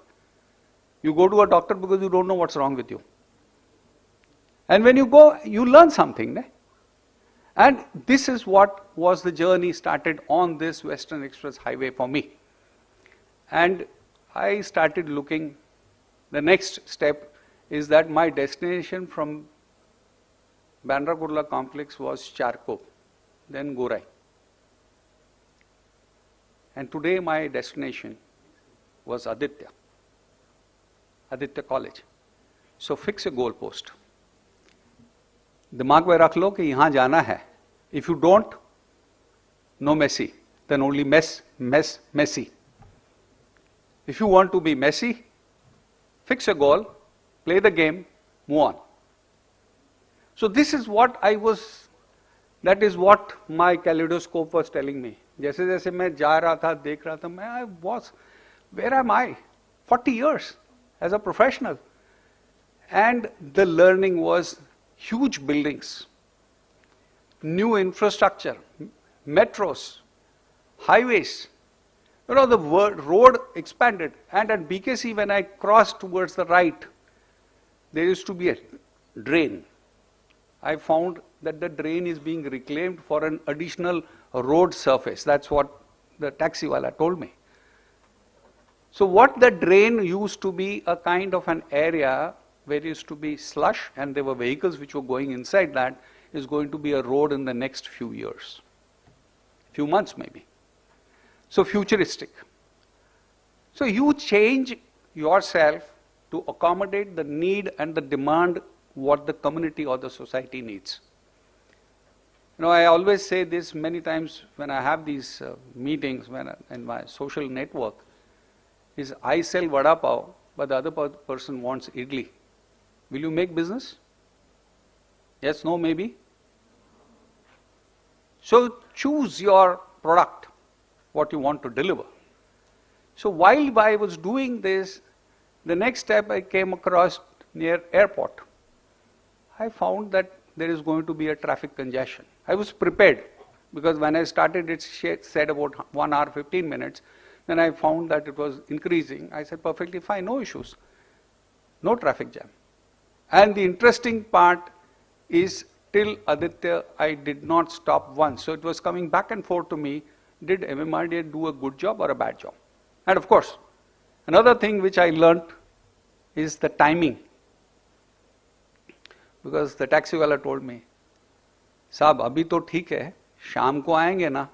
You go to a doctor because you don't know what's wrong with you. And when you go, you learn something. Ne? And this is what was the journey started on this Western Express Highway for me. And I started looking, the next step is that my destination from Bandra Kurla complex was Charco, then Gorai. And today my destination was Idrc College. So fix a goal post. दिमाग में रख लो कि यहाँ जाना है. If you don't, no messy, then only messy. If you want to be messy, fix a goal, play the game, move on. So this is what that is what my kaleidoscope was telling me. जैसे जैसे मैं जा रहा था, देख रहा था, where am I? 40 years as a professional. And the learning was huge buildings, new infrastructure, metros, highways. You know, the road expanded. And at BKC, when I crossed towards the right, there used to be a drain. I found that the drain is being reclaimed for an additional road surface. That's what the taxiwala told me. So what the drain used to be a kind of an area where it used to be slush and there were vehicles which were going inside that, is going to be a road in the next few years. Few months maybe. So futuristic. So you change yourself to accommodate the need and the demand what the community or the society needs. You know, I always say this many times when I have these meetings in my social network, is I sell vada pav, but the other person wants idli. Will you make business? Yes, no, maybe? So choose your product, what you want to deliver. So while I was doing this, the next step I came across near airport. I found that there is going to be a traffic congestion. I was prepared because when I started it said about 1 hour 15 minutes. Then I found that it was increasing. I said perfectly fine, no issues, no traffic jam. And the interesting part is till Aditya I did not stop once. So it was coming back and forth to me, did MMRDA do a good job or a bad job? And of course, another thing which I learnt is the timing. Because the taxiwala told me, साहब अभी तो ठीक है, शाम को आएंगे ना,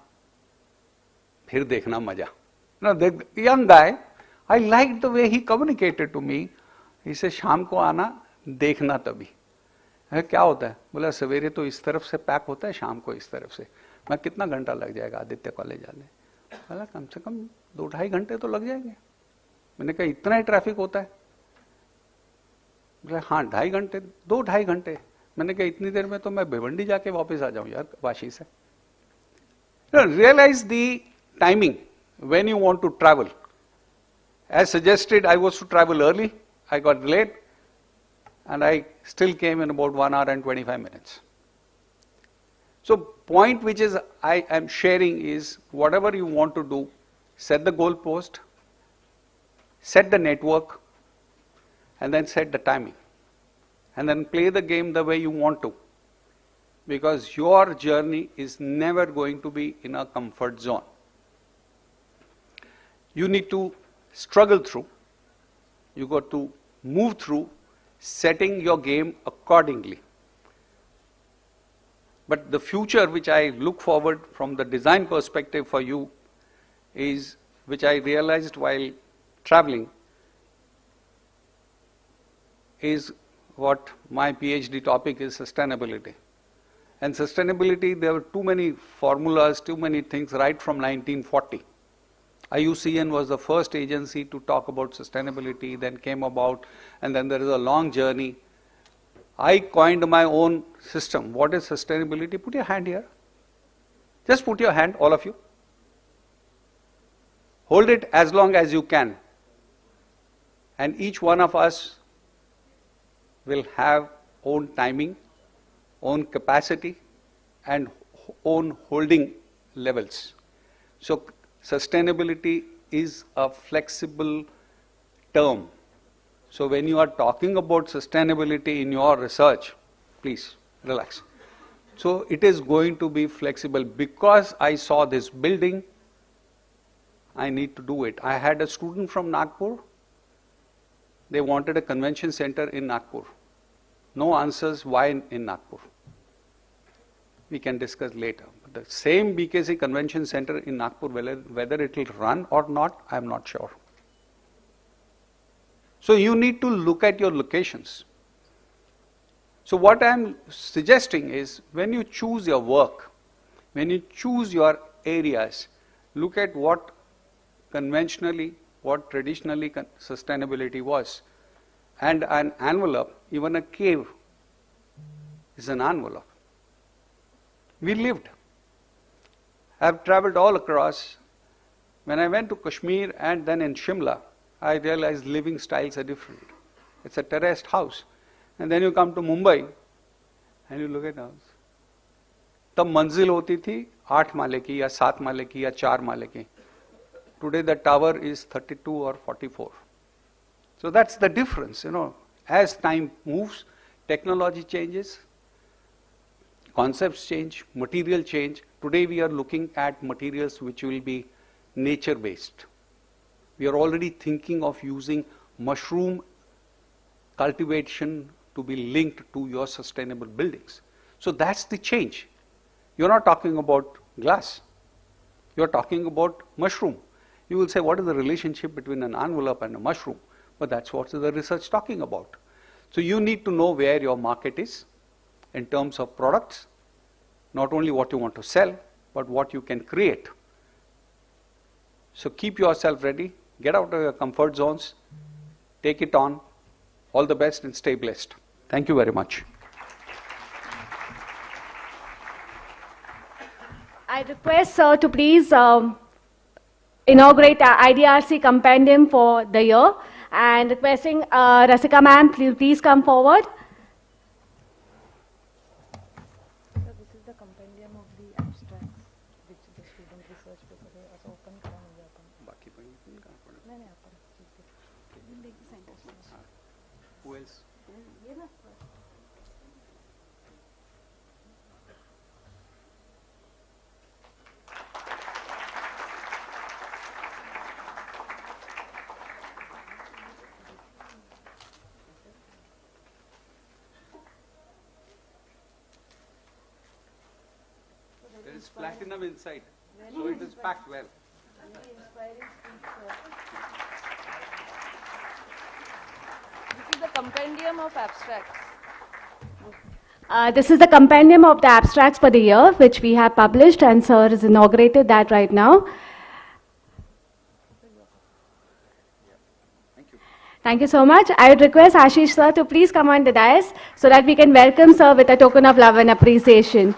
फिर देखना मजा. Now the young guy, I liked the way he communicated to me. He said, शाम को आना, देखना तभी. क्या होता है? बोला सवेरे तो इस तरफ से पैक होता है, शाम को इस तरफ से. मैं कितना घंटा लग जाएगा आदित्य कॉलेज जाने? बोला कम से कम 2-2.5 घंटे तो लग जाएंगे। मैंने कहा इतना ही ट्रैफिक होता है? बोले हाँ 2.5 घंटे, 2-2.5 घंटे। मैंने कहा इतनी देर में तो मैं भिवंडी जाके वापस आ जाऊं यार वाशी से। Realize the timing when you want to travel. As suggested, I was to travel early. I got late, and I still came in about 1 hour and 25 minutes. So, point which is I am sharing is whatever you want to do, set the goal post, set the network, and then set the timing, and then play the game the way you want to. Because your journey is never going to be in a comfort zone. You need to struggle through. You got to move through, setting your game accordingly. But the future which I look forward from the design perspective for you is, which I realized while traveling, is what my PhD topic is: sustainability. And sustainability, there were too many formulas, too many things right from 1940. IUCN was the first agency to talk about sustainability, then came about, and then there is a long journey. I coined my own system. What is sustainability? Put your hand here. Just put your hand, all of you. Hold it as long as you can. And each one of us will have own timing, own capacity, and own holding levels. So sustainability is a flexible term. So when you are talking about sustainability in your research, please relax. So it is going to be flexible. Because I saw this building, I need to do it. I had a student from Nagpur. They wanted a convention center in Nagpur. No answers why in Nagpur. We can discuss later. But the same BKC convention center in Nagpur, whether it will run or not, I am not sure. So you need to look at your locations. So what I am suggesting is, when you choose your work, when you choose your areas, look at what conventionally, what traditionally sustainability was. And an envelope, even a cave, is an envelope. We lived. I have traveled all across. When I went to Kashmir and then in Shimla, I realized living styles are different. It's a terraced house. And then you come to Mumbai and you look at the house. तब मंजिल होती थी 8 माले की या 7 माले की या 4 माले की. Today the tower is 32 or 44. So that's the difference, you know. As time moves, technology changes, concepts change, material change. Today we are looking at materials which will be nature-based. We are already thinking of using mushroom cultivation to be linked to your sustainable buildings. So that's the change. You're not talking about glass. You're talking about mushroom. You will say, what is the relationship between an envelope and a mushroom? But that's what the research talking about. So you need to know where your market is in terms of products, not only what you want to sell, but what you can create. So keep yourself ready, get out of your comfort zones, take it on. All the best and stay blessed. Thank you very much. I request sir to please inaugurate our IDRC compendium for the year, and requesting Rasika ma'am, please come forward. So this is the compendium of the abstracts which the student research paper है ऐसा open करा नहीं जाता. बाकी पढ़िए कहाँ पढ़े? नहीं नहीं अपन Who else? ये ना There is platinum inside, so it is packed well. This is the compendium of abstracts. This is the compendium of the abstracts for the year, which we have published, and sir has inaugurated that right now. Thank you so much. I would request Ashish sir to please come on the dais so that we can welcome sir with a token of love and appreciation.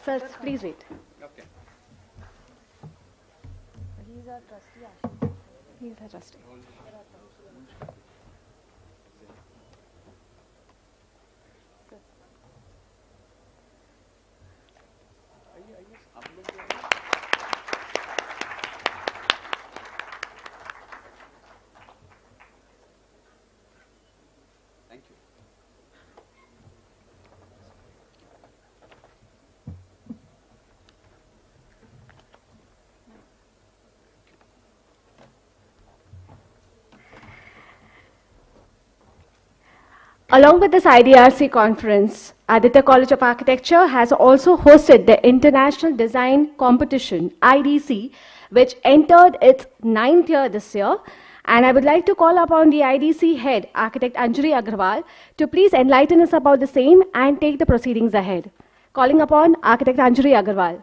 Sir, please wait. Okay. He's a trustee, Ashish. He's a trustee. Thank you. Along with this IDRC conference, Idrc College of Architecture has also hosted the International Design Competition, IDC, which entered its 9th year this year. And I would like to call upon the IDC head, Architect Anjali Agrawal, to please enlighten us about the same and take the proceedings ahead. Calling upon Architect Anjali Agrawal.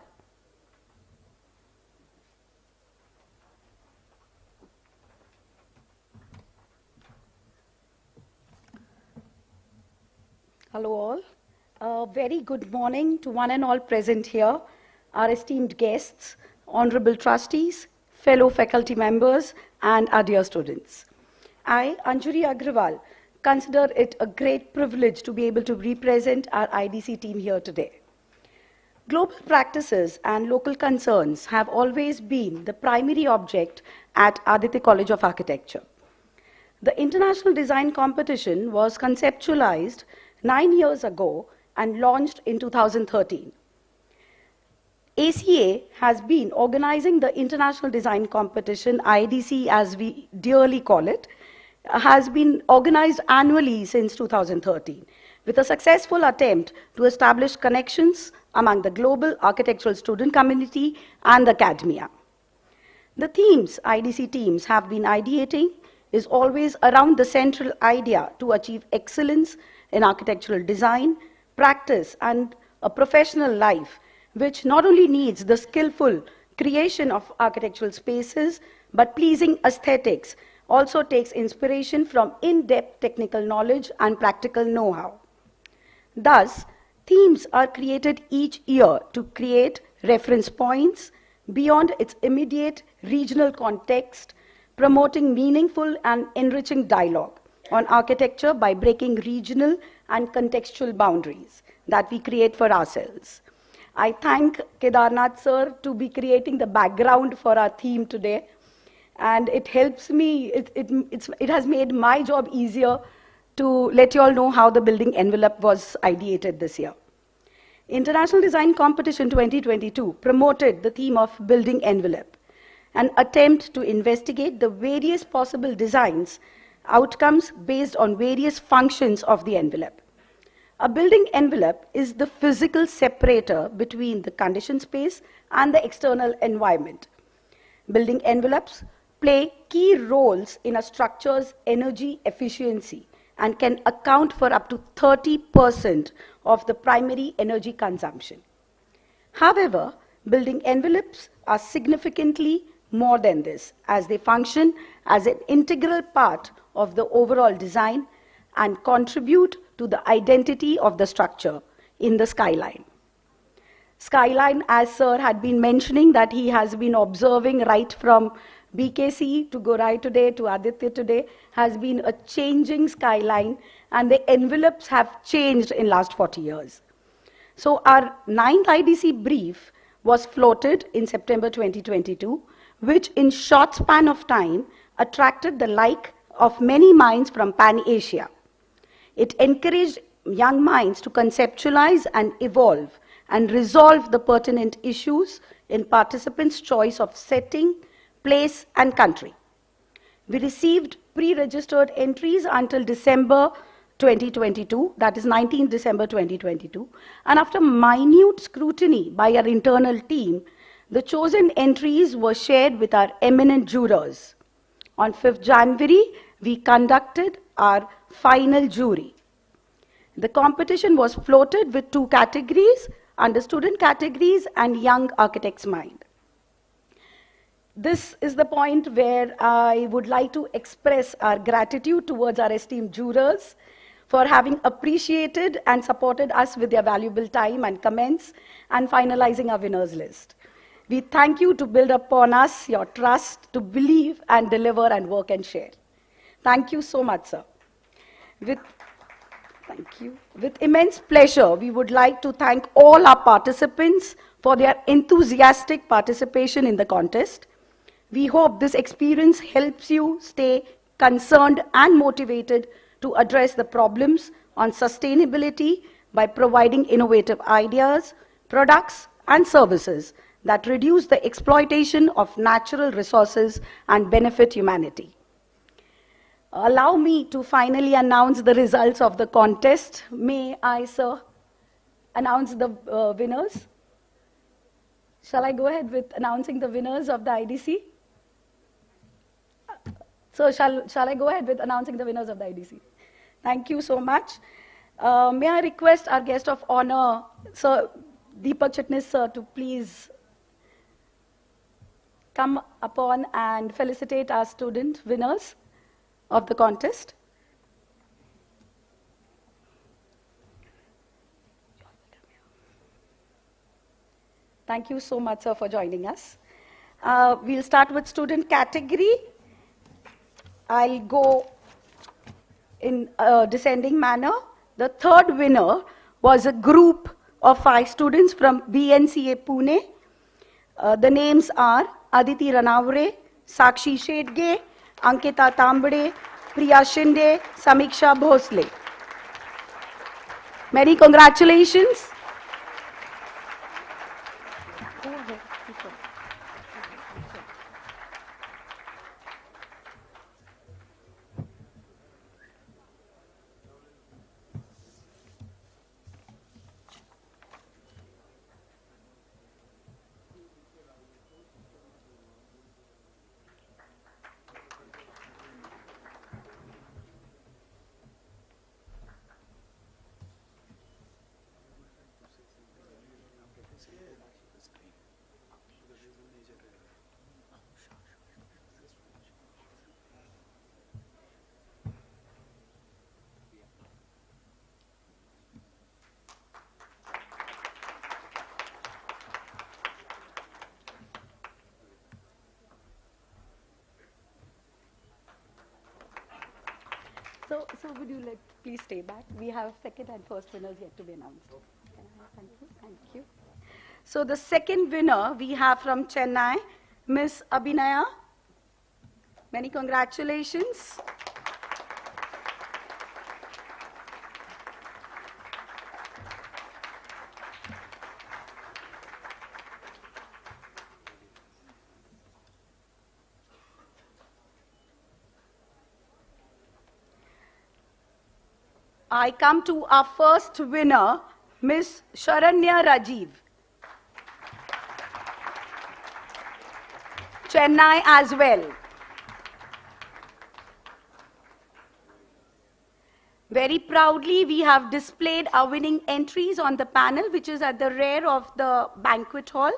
Hello all. A very good morning to one and all present here, our esteemed guests, honorable trustees, fellow faculty members, and our dear students. I, Anjali Agrawal, consider it a great privilege to be able to represent our IDC team here today. Global practices and local concerns have always been the primary object at Idrc College of Architecture. The International Design Competition was conceptualized 9 years ago and launched in 2013. ACA has been organizing the International Design Competition, IDC as we dearly call it, has been organized annually since 2013 with a successful attempt to establish connections among the global architectural student community and academia. The themes IDC teams have been ideating is always around the central idea to achieve excellence in architectural design, practice, and a professional life, which not only needs the skillful creation of architectural spaces, but pleasing aesthetics, also takes inspiration from in-depth technical knowledge and practical know-how. Thus, themes are created each year to create reference points beyond its immediate regional context, promoting meaningful and enriching dialogue on architecture by breaking regional and contextual boundaries that we create for ourselves. I thank Kedarnath sir to be creating the background for our theme today, and it helps me, it has made my job easier to let you all know how the building envelope was ideated this year. International Design Competition 2022 promoted the theme of building envelope, an attempt to investigate the various possible designs outcomes based on various functions of the envelope. A building envelope is the physical separator between the conditioned space and the external environment. Building envelopes play key roles in a structure's energy efficiency and can account for up to 30% of the primary energy consumption. However, building envelopes are significantly more than this, as they function as an integral part of the overall design and contribute to the identity of the structure in the skyline. Skyline, as sir had been mentioning, that he has been observing right from BKC to Gorai today to Aditya today, has been a changing skyline, and the envelopes have changed in last 40 years. So our 9th IDC brief was floated in September 2022, which in short span of time attracted the like of many minds from Pan-Asia. It encouraged young minds to conceptualize and evolve and resolve the pertinent issues in participants' choice of setting, place, and country. We received pre-registered entries until December 2022, that is 19th December 2022, and after minute scrutiny by our internal team, the chosen entries were shared with our eminent jurors. On 5th January, we conducted our final jury. The competition was floated with two categories, under student categories and young architect's mind. This is the point where I would like to express our gratitude towards our esteemed jurors for having appreciated and supported us with their valuable time and comments and finalizing our winners list. We thank you to build upon us your trust to believe and deliver and work and share. Thank you so much, sir. Thank you. With immense pleasure, we would like to thank all our participants for their enthusiastic participation in the contest. We hope this experience helps you stay concerned and motivated to address the problems on sustainability by providing innovative ideas, products, and services that reduce the exploitation of natural resources and benefit humanity. Allow me to finally announce the results of the contest. May I, sir, announce the winners? Shall I go ahead with announcing the winners of the IDC? So shall I go ahead with announcing the winners of the IDC? Thank you so much. May I request our guest of honor, Sir Deepak Chitnis, sir, to please come upon and felicitate our student winners of the contest. Thank you so much, sir, for joining us. We'll start with student category. I'll go in a descending manner. The third winner was a group of 5 students from BNCA Pune. The names are Aditi Ranavre, Sakshi Shedge, Ankita Tambade, Priya Shinde, Samiksha Bhosle. Many congratulations. So would you please stay back? We have second and first winners yet to be announced. Thank you. Thank you. So the second winner we have from Chennai, Miss Abhinaya. Many congratulations. I come to our first winner, Miss Sharanya Rajiv. Chennai as well. Very proudly, we have displayed our winning entries on the panel, which is at the rear of the banquet hall.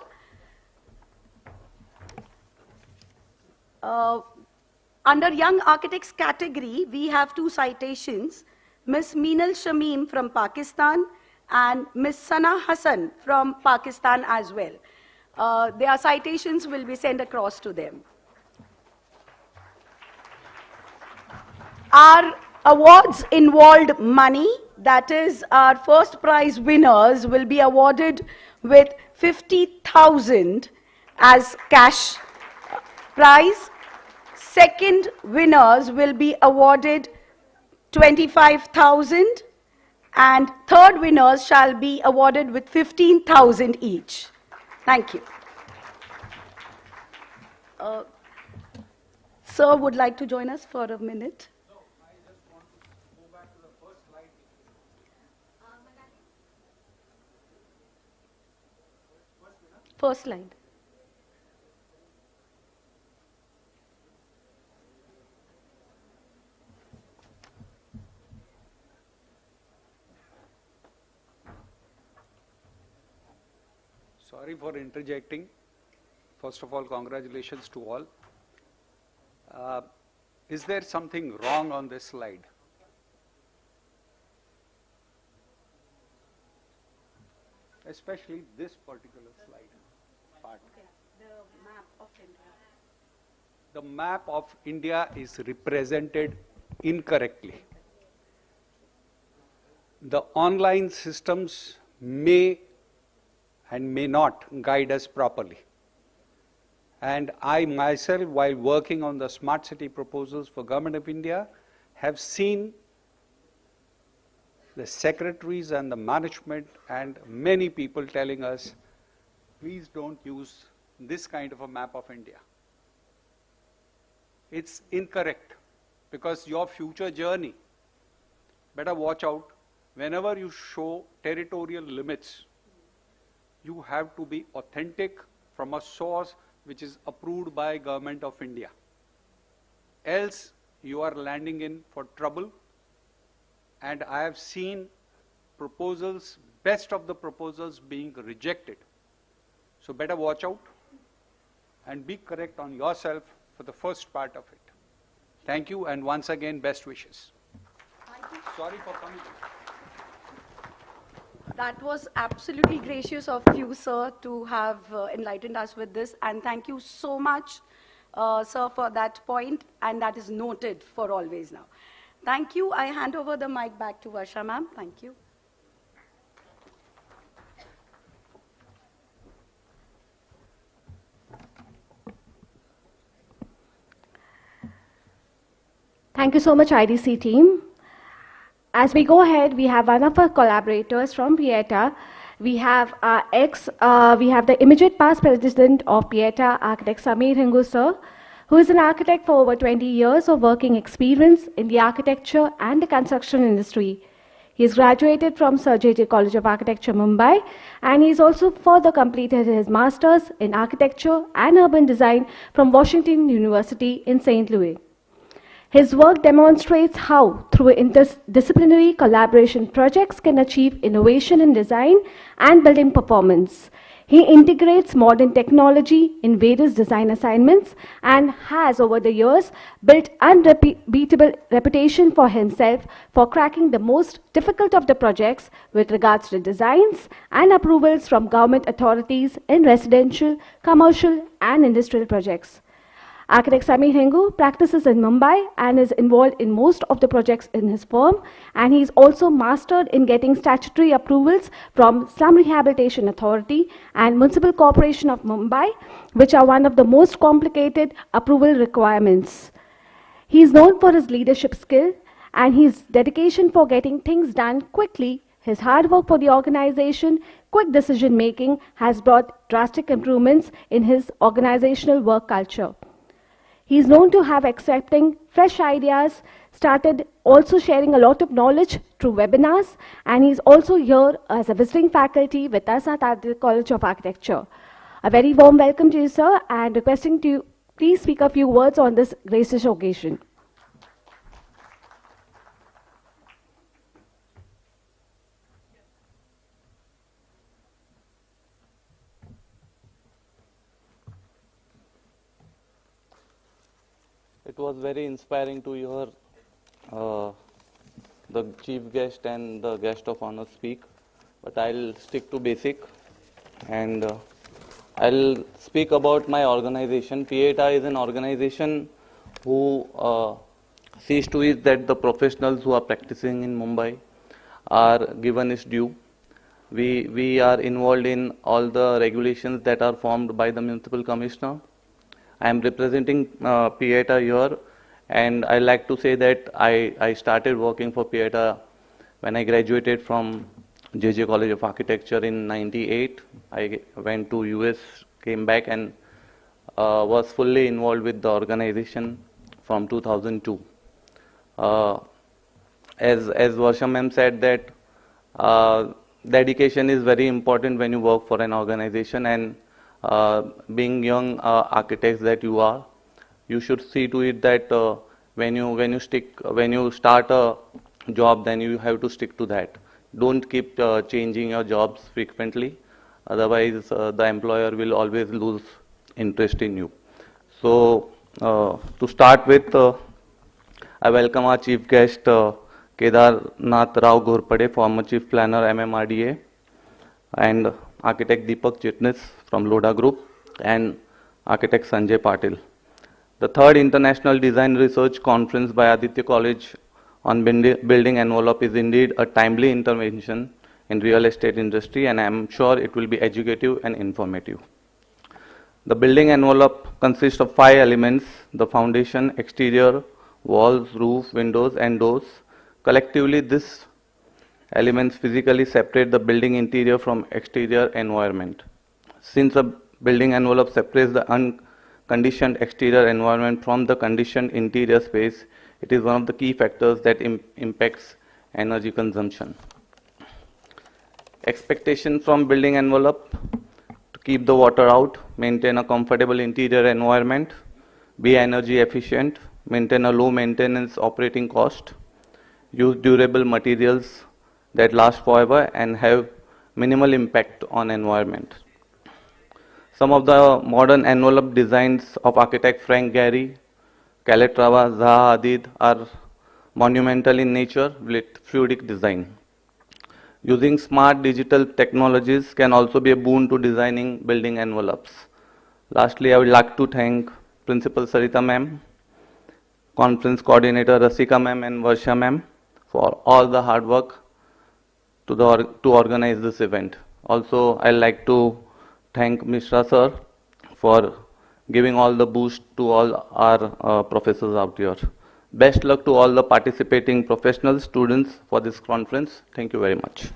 Under Young Architects category, we have 2 citations. Miss Meenal Shamim from Pakistan and Miss Sana Hassan from Pakistan as well. Their citations will be sent across to them. Our awards involved money. That is, our first prize winners will be awarded with 50,000 as cash prize. Second winners will be awarded 25,000 and third winners shall be awarded with 15,000 each. Thank you. Sir would like to join us for a minute. No, I just want to go back to the first slide. First slide. Sorry for interjecting. First of all, congratulations to all. Is there something wrong on this slide? Especially this particular slide part. Okay, the map of India. The map of India is represented incorrectly. The online systems may and may not guide us properly. And I myself, while working on the smart city proposals for Government of India, have seen the secretaries and the management and many people telling us, please don't use this kind of a map of India. It's incorrect, because your future journey, better watch out. Whenever you show territorial limits, you have to be authentic from a source which is approved by Government of India. Else you are landing in for trouble. And I have seen proposals, best of the proposals being rejected. So better watch out and be correct on yourself for the first part of it. Thank you, and once again, best wishes. Sorry for coming. That was absolutely gracious of you, sir, to have enlightened us with this. And thank you so much, sir, for that point. And that is noted for always now. Thank you. I hand over the mic back to Varsha, ma'am. Thank you. Thank you so much, IDC team. As we go ahead, we have one of our collaborators from Pieta. We have the immediate past president of Pieta, architect Sameer Hingu, sir, who is an architect for over 20 years of working experience in the architecture and the construction industry. He is graduated from Sir J.J. College of Architecture, Mumbai, and he has also further completed his master's in architecture and urban design from Washington University in St. Louis. His work demonstrates how, through interdisciplinary collaboration, projects can achieve innovation in design and building performance. He integrates modern technology in various design assignments and has, over the years, built unbeatable reputation for himself for cracking the most difficult of the projects with regards to designs and approvals from government authorities in residential, commercial, and industrial projects. Architect Sameer Hingu practices in Mumbai and is involved in most of the projects in his firm, and he is also mastered in getting statutory approvals from Slum Rehabilitation Authority and Municipal Corporation of Mumbai, which are one of the most complicated approval requirements. He is known for his leadership skill and his dedication for getting things done quickly. His hard work for the organization, quick decision making has brought drastic improvements in his organizational work culture. He is known to have accepting fresh ideas, started also sharing a lot of knowledge through webinars, and he's also here as a visiting faculty with us at Idrc College of Architecture. A very warm welcome to you, sir, and requesting to please speak a few words on this gracious occasion. It was very inspiring to hear the chief guest and the guest of honor speak, but I'll stick to basic and I'll speak about my organization. Pieta is an organization who sees to it that the professionals who are practicing in Mumbai are given its due. We are involved in all the regulations that are formed by the municipal commissioner. I am representing Pieta here, and I like to say that I started working for Pieta when I graduated from J.J. College of Architecture in '98. I went to US, came back, and was fully involved with the organization from 2002. As Varsha ma'am said that dedication is very important when you work for an organization, and being young architects that you are, you should see to it that when you start a job, then you have to stick to that. Don't keep changing your jobs frequently. Otherwise, the employer will always lose interest in you. So, to start with, I welcome our chief guest, Kedarnath Rao Ghorpade, former chief planner, MMRDA, and architect Deepak Chitnis from Lodha Group, and architect Sanjay Patil. The third International Design Research Conference by Idrc College on building envelope is indeed a timely intervention in real estate industry, and I am sure it will be educative and informative. The building envelope consists of 5 elements: the foundation, exterior, walls, roof, windows, and doors. Collectively, these elements physically separate the building interior from exterior environment. Since a building envelope separates the unconditioned exterior environment from the conditioned interior space, it is one of the key factors that impacts energy consumption. Expectations from building envelope: to keep the water out, maintain a comfortable interior environment, be energy efficient, maintain a low maintenance operating cost, use durable materials that last forever, and have minimal impact on environment. Some of the modern envelope designs of architect Frank Gehry, Calatrava, Zaha Hadid are monumental in nature with fluidic design. Using smart digital technologies can also be a boon to designing building envelopes. Lastly, I would like to thank Principal Sarita ma'am, Conference Coordinator Rasika ma'am, and Varsha ma'am for all the hard work to organize this event. Also, I'd like to thank Mishra sir for giving all the boost to all our professors out here. Best luck to all the participating professional students for this conference. Thank you very much.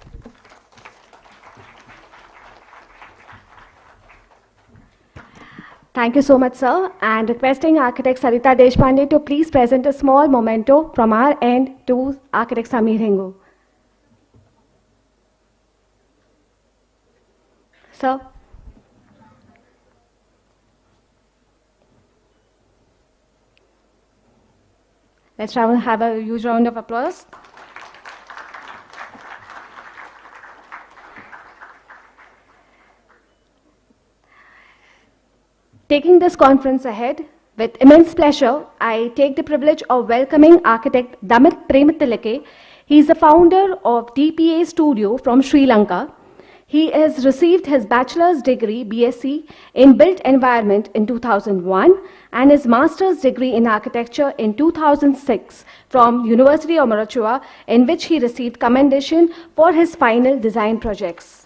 Thank you so much, sir. And requesting architect Sarita Deshpande to please present a small memento from our end to architect Samir Hingu. Sir. Let's have a huge round of applause. Taking this conference ahead, with immense pleasure, I take the privilege of welcoming architect Damit Prematilake. He is the founder of DPA Studio from Sri Lanka. He has received his bachelor's degree, BSc, in Built Environment in 2001 and his master's degree in architecture in 2006 from University of Moratuwa, in which he received commendation for his final design projects.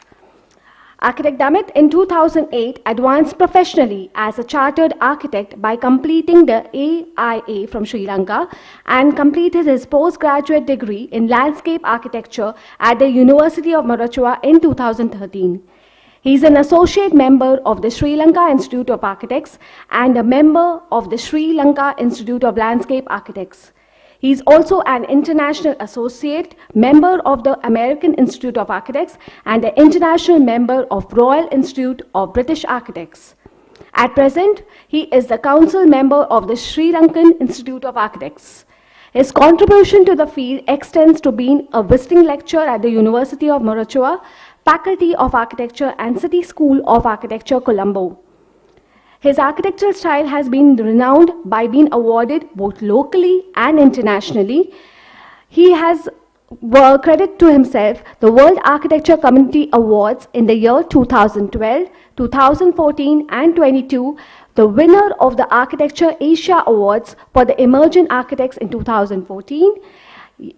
Architect Damit in 2008 advanced professionally as a chartered architect by completing the AIA from Sri Lanka and completed his postgraduate degree in landscape architecture at the University of Moratuwa in 2013. He is an associate member of the Sri Lanka Institute of Architects and a member of the Sri Lanka Institute of Landscape Architects. He is also an international associate member of the American Institute of Architects and an international member of Royal Institute of British Architects. At present, he is the council member of the Sri Lankan Institute of Architects. His contribution to the field extends to being a visiting lecturer at the University of Moratuwa, Faculty of Architecture and City School of Architecture, Colombo. His architectural style has been renowned by being awarded both locally and internationally. He has credit to himself the World Architecture Community Awards in the year 2012, 2014 and 22, the winner of the Architecture Asia Awards for the Emerging Architects in 2014,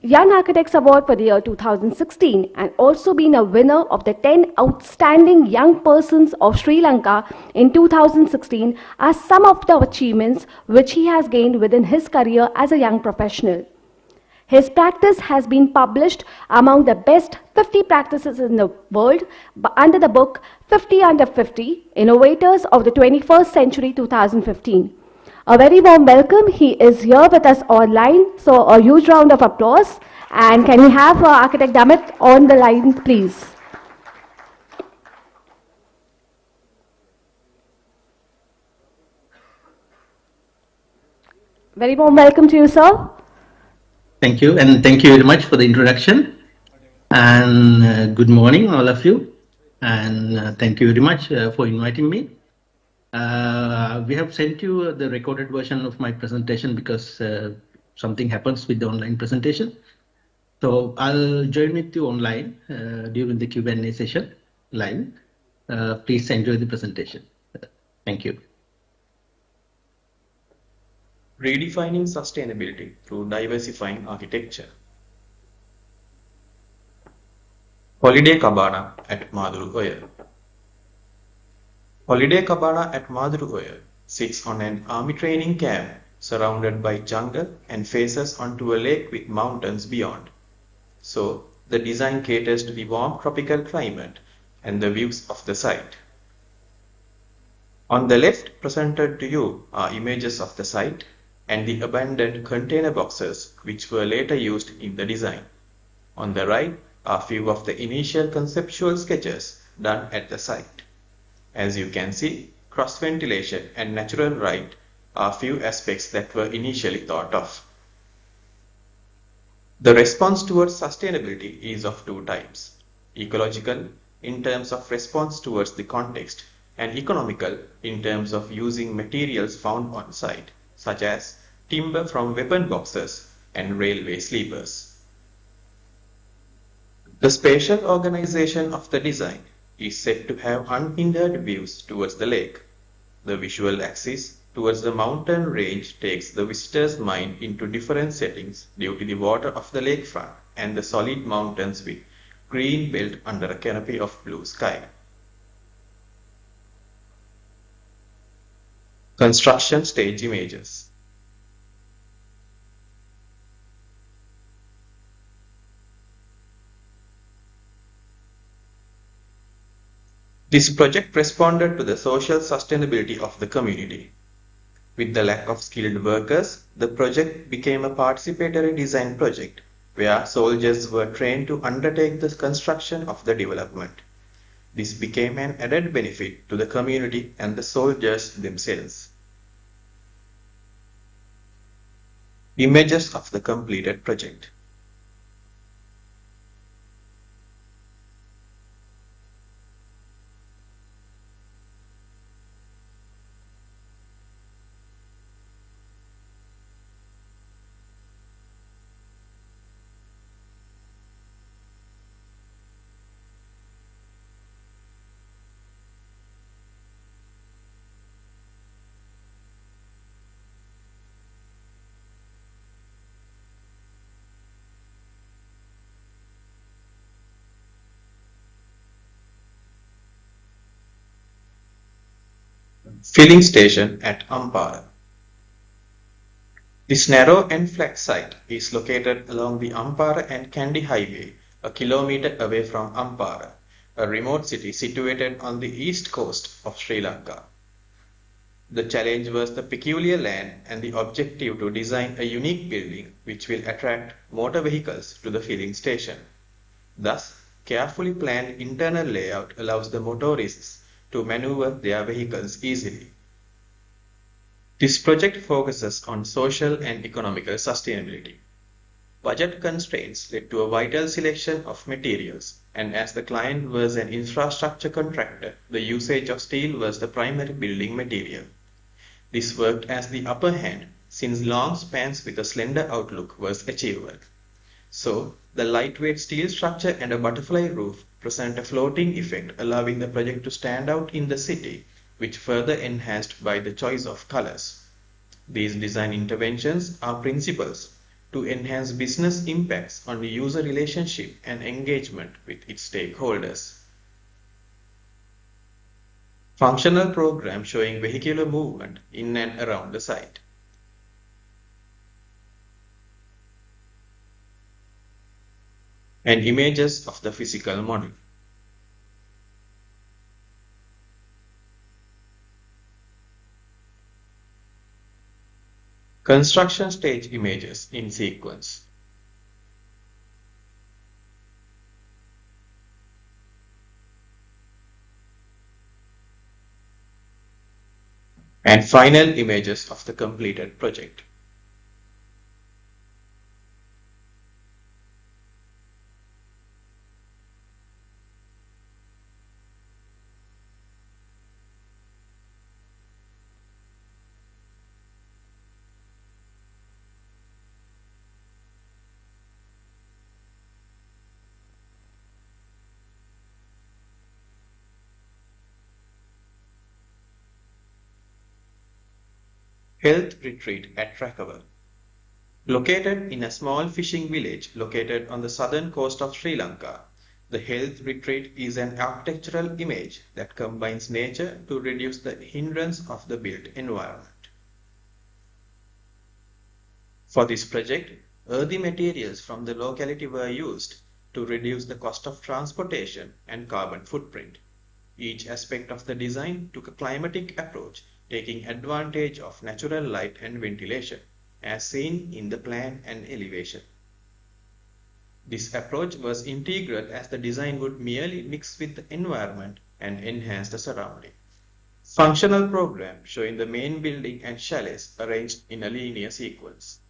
Young Architects Award for the year 2016, and also been a winner of the 10 Outstanding Young Persons of Sri Lanka in 2016 are some of the achievements which he has gained within his career as a young professional. His practice has been published among the best 50 practices in the world under the book 50 Under 50, Innovators of the 21st Century 2015. A very warm welcome. He is here with us online, so a huge round of applause. And can we have Architect Damit on the line, please? Very warm welcome to you, sir. Thank you, and thank you very much for the introduction. And good morning, all of you. and thank you very much for inviting me. We have sent you the recorded version of my presentation because something happens with the online presentation. So I'll join with you online during the Q&A session live. Please enjoy the presentation. Thank you. Redefining sustainability through diversifying architecture. Holiday Cabana at Maduru Oya. Holiday Cabana at Maduru Oya sits on an army training camp surrounded by jungle and faces onto a lake with mountains beyond. So, the design caters to the warm tropical climate and the views of the site. On the left presented to you are images of the site and the abandoned container boxes which were later used in the design. On the right are few of the initial conceptual sketches done at the site. As you can see, cross-ventilation and natural light are few aspects that were initially thought of. The response towards sustainability is of two types: ecological in terms of response towards the context, and economical in terms of using materials found on site, such as timber from weapon boxes and railway sleepers. The spatial organization of the design is said to have unhindered views towards the lake. The visual axis towards the mountain range takes the visitor's mind into different settings due to the water of the lakefront and the solid mountains with green belt under a canopy of blue sky. Construction stage images. This project responded to the social sustainability of the community. With the lack of skilled workers, the project became a participatory design project where soldiers were trained to undertake the construction of the development. This became an added benefit to the community and the soldiers themselves. Images of the completed project. Filling station at Ampara. This narrow and flat site is located along the Ampara and Kandy highway, a kilometer away from Ampara, a remote city situated on the east coast of Sri Lanka. The challenge was the peculiar land and the objective to design a unique building which will attract motor vehicles to the filling station. Thus, carefully planned internal layout allows the motorists to maneuver their vehicles easily. This project focuses on social and economical sustainability. Budget constraints led to a vital selection of materials, and as the client was an infrastructure contractor, the usage of steel was the primary building material. This worked as the upper hand, since long spans with a slender outlook was achievable. So, the lightweight steel structure and a butterfly roof present a floating effect, allowing the project to stand out in the city, which further enhanced by the choice of colors. These design interventions are principles to enhance business impacts on the user relationship and engagement with its stakeholders. Functional program showing vehicular movement in and around the site. And images of the physical model. Construction stage images in sequence. And final images of the completed project. Health Retreat at Rakava. Located in a small fishing village located on the southern coast of Sri Lanka, the Health Retreat is an architectural image that combines nature to reduce the hindrance of the built environment. For this project, earthy materials from the locality were used to reduce the cost of transportation and carbon footprint. Each aspect of the design took a climatic approach, taking advantage of natural light and ventilation, as seen in the plan and elevation. This approach was integral as the design would merely mix with the environment and enhance the surrounding. Functional program showing the main building and chalets arranged in a linear sequence.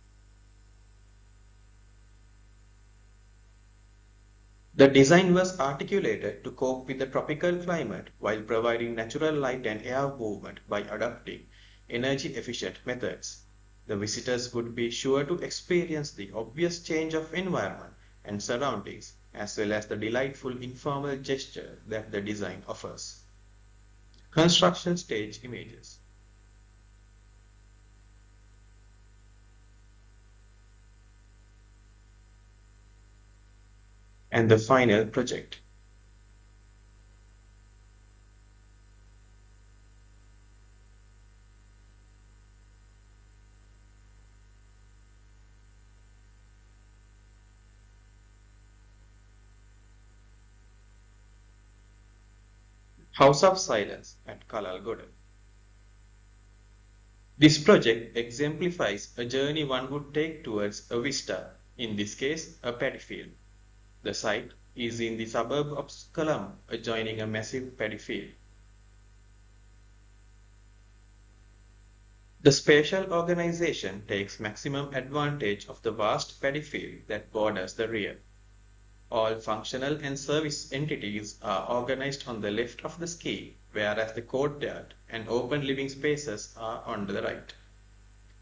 The design was articulated to cope with the tropical climate while providing natural light and air movement by adopting energy-efficient methods. The visitors would be sure to experience the obvious change of environment and surroundings, as well as the delightful informal gesture that the design offers. Construction stage images. And the final project. House of Silence at Kalalgoda. This project exemplifies a journey one would take towards a vista, in this case a paddy field. The site is in the suburb of Colombo, adjoining a massive paddy field. The spatial organization takes maximum advantage of the vast paddy field that borders the rear. All functional and service entities are organized on the left of the scheme, whereas the courtyard and open living spaces are on the right.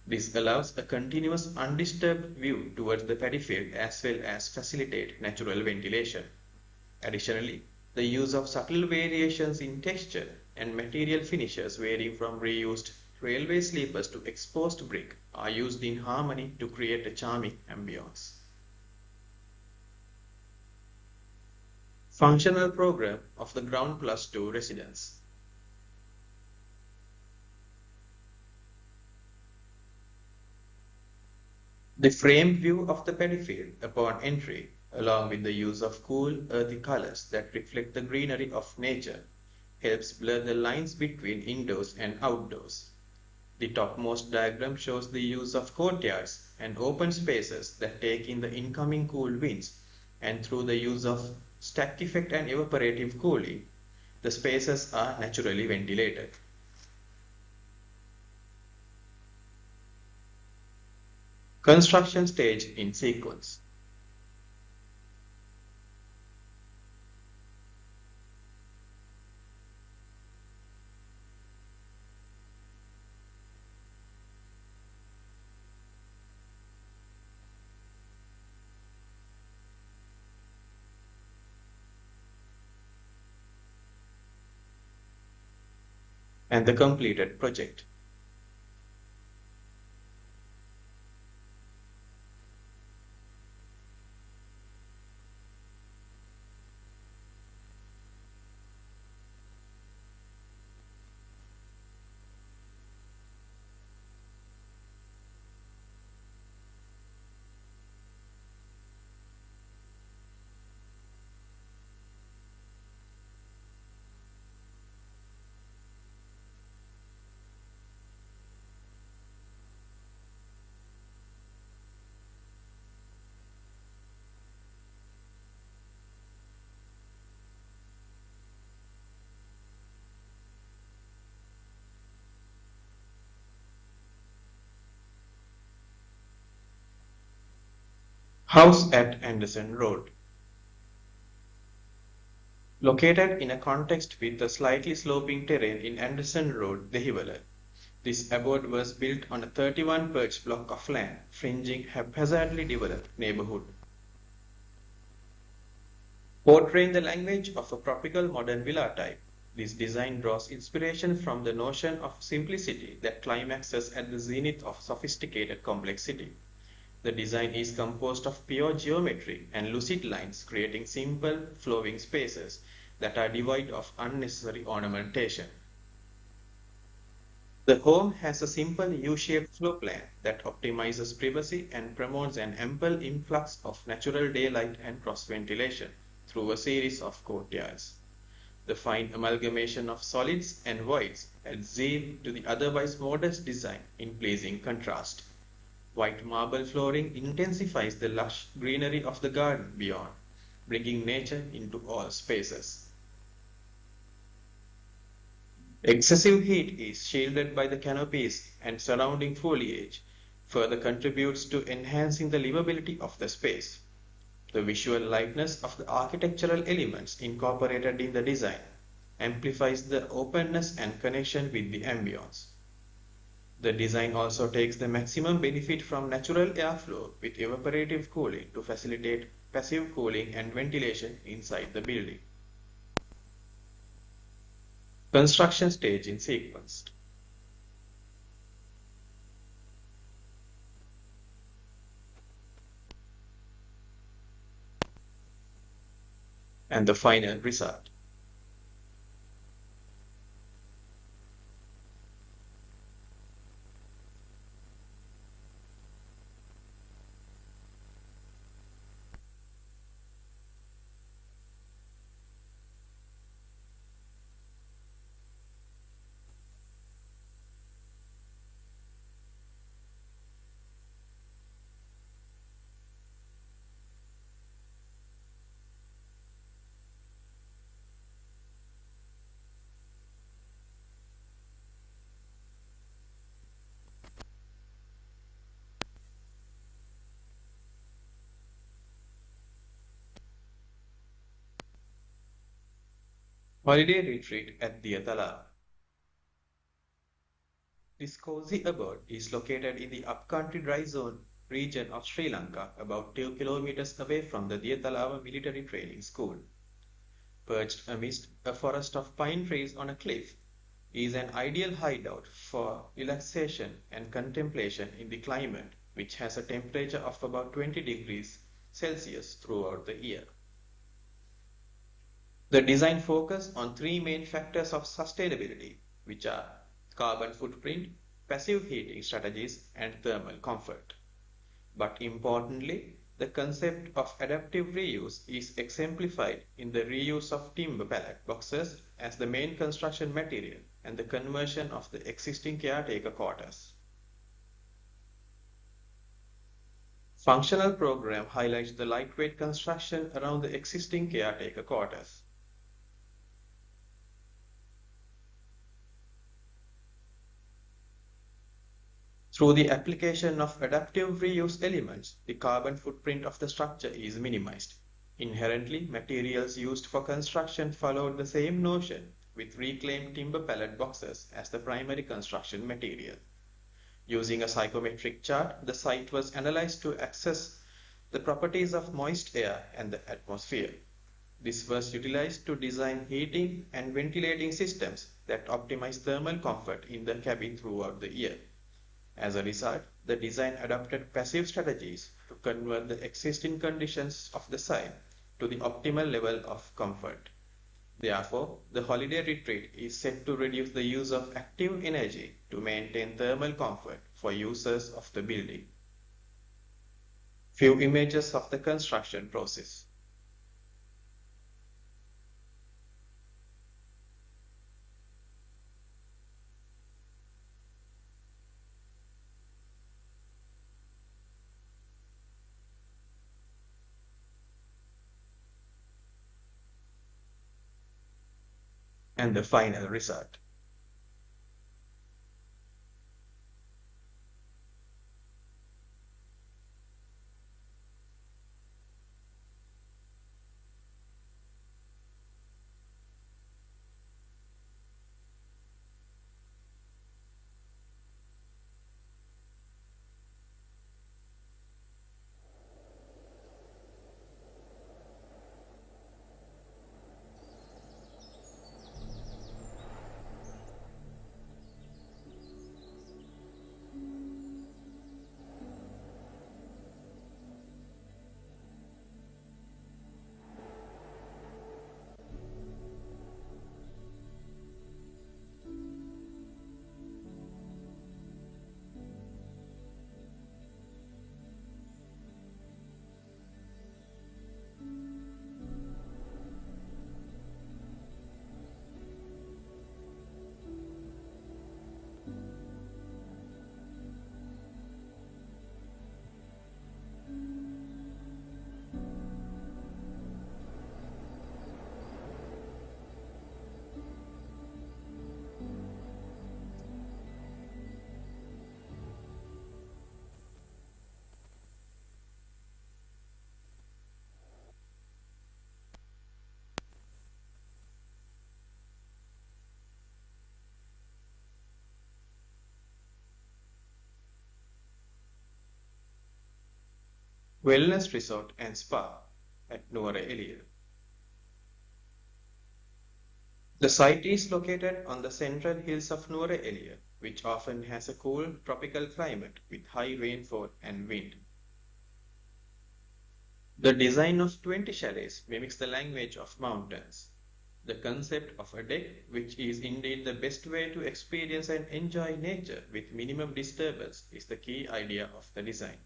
This allows a continuous undisturbed view towards the paddy field as well as facilitate natural ventilation. Additionally, the use of subtle variations in texture and material finishes varying from reused railway sleepers to exposed brick are used in harmony to create a charming ambience. Functional program of the ground plus 2 residence. The framed view of the paddy field upon entry, along with the use of cool, earthy colors that reflect the greenery of nature, helps blur the lines between indoors and outdoors. The topmost diagram shows the use of courtyards and open spaces that take in the incoming cool winds, and through the use of stack effect and evaporative cooling, the spaces are naturally ventilated. Construction stage in sequence. And the completed project. House at Anderson Road. Located in a context with a slightly sloping terrain in Anderson Road, Dehiwala, this abode was built on a 31 perch block of land fringing haphazardly developed neighborhood. Portraying the language of a tropical modern villa type, This design draws inspiration from the notion of simplicity that climaxes at the zenith of sophisticated complexity. The design is composed of pure geometry and lucid lines, creating simple, flowing spaces that are devoid of unnecessary ornamentation. The home has a simple U-shaped floor plan that optimizes privacy and promotes an ample influx of natural daylight and cross-ventilation through a series of courtyards. The fine amalgamation of solids and voids adds zeal to the otherwise modest design in pleasing contrast. White marble flooring intensifies the lush greenery of the garden beyond, bringing nature into all spaces. Excessive heat is shielded by the canopies and surrounding foliage, further contributes to enhancing the livability of the space. The visual lightness of the architectural elements incorporated in the design amplifies the openness and connection with the ambience. The design also takes the maximum benefit from natural airflow with evaporative cooling to facilitate passive cooling and ventilation inside the building. Construction stage in sequence. And the final result. Holiday retreat at Diatala. This cozy abode is located in the upcountry dry zone region of Sri Lanka, about 2 kilometers away from the Diatalava military training school. Perched amidst a forest of pine trees on a cliff, is an ideal hideout for relaxation and contemplation in the climate, which has a temperature of about 20 degrees Celsius throughout the year. The design focuses on three main factors of sustainability, which are carbon footprint, passive heating strategies, and thermal comfort. But importantly, the concept of adaptive reuse is exemplified in the reuse of timber pallet boxes as the main construction material and the conversion of the existing caretaker quarters. Functional program highlights the lightweight construction around the existing caretaker quarters. Through the application of adaptive reuse elements, the carbon footprint of the structure is minimized. Inherently, materials used for construction followed the same notion, with reclaimed timber pallet boxes as the primary construction material. Using a psychometric chart, the site was analyzed to assess the properties of moist air and the atmosphere. This was utilized to design heating and ventilating systems that optimize thermal comfort in the cabin throughout the year. As a result, the design adopted passive strategies to convert the existing conditions of the site to the optimal level of comfort. Therefore, the holiday retreat is set to reduce the use of active energy to maintain thermal comfort for users of the building. Few images of the construction process. And the final result. Wellness Resort and Spa at Nuwara Eliya. The site is located on the central hills of Nuwara Eliya, which often has a cool tropical climate with high rainfall and wind. The design of 20 chalets mimics the language of mountains. The concept of a deck, which is indeed the best way to experience and enjoy nature with minimum disturbance, is the key idea of the design.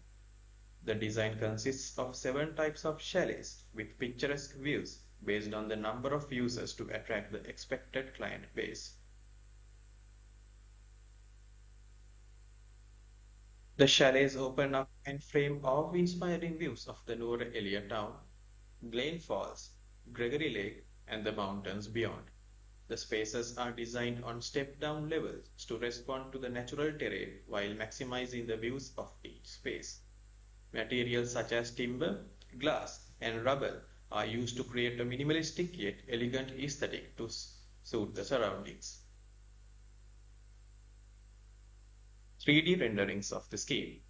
The design consists of 7 types of chalets with picturesque views based on the number of users to attract the expected client base. The chalets open up and frame awe-inspiring views of the Nuwara Eliya town, Glane Falls, Gregory Lake, and the mountains beyond. The spaces are designed on step-down levels to respond to the natural terrain while maximizing the views of each space. Materials such as timber, glass, and rubber are used to create a minimalistic yet elegant aesthetic to suit the surroundings. 3D renderings of the scheme.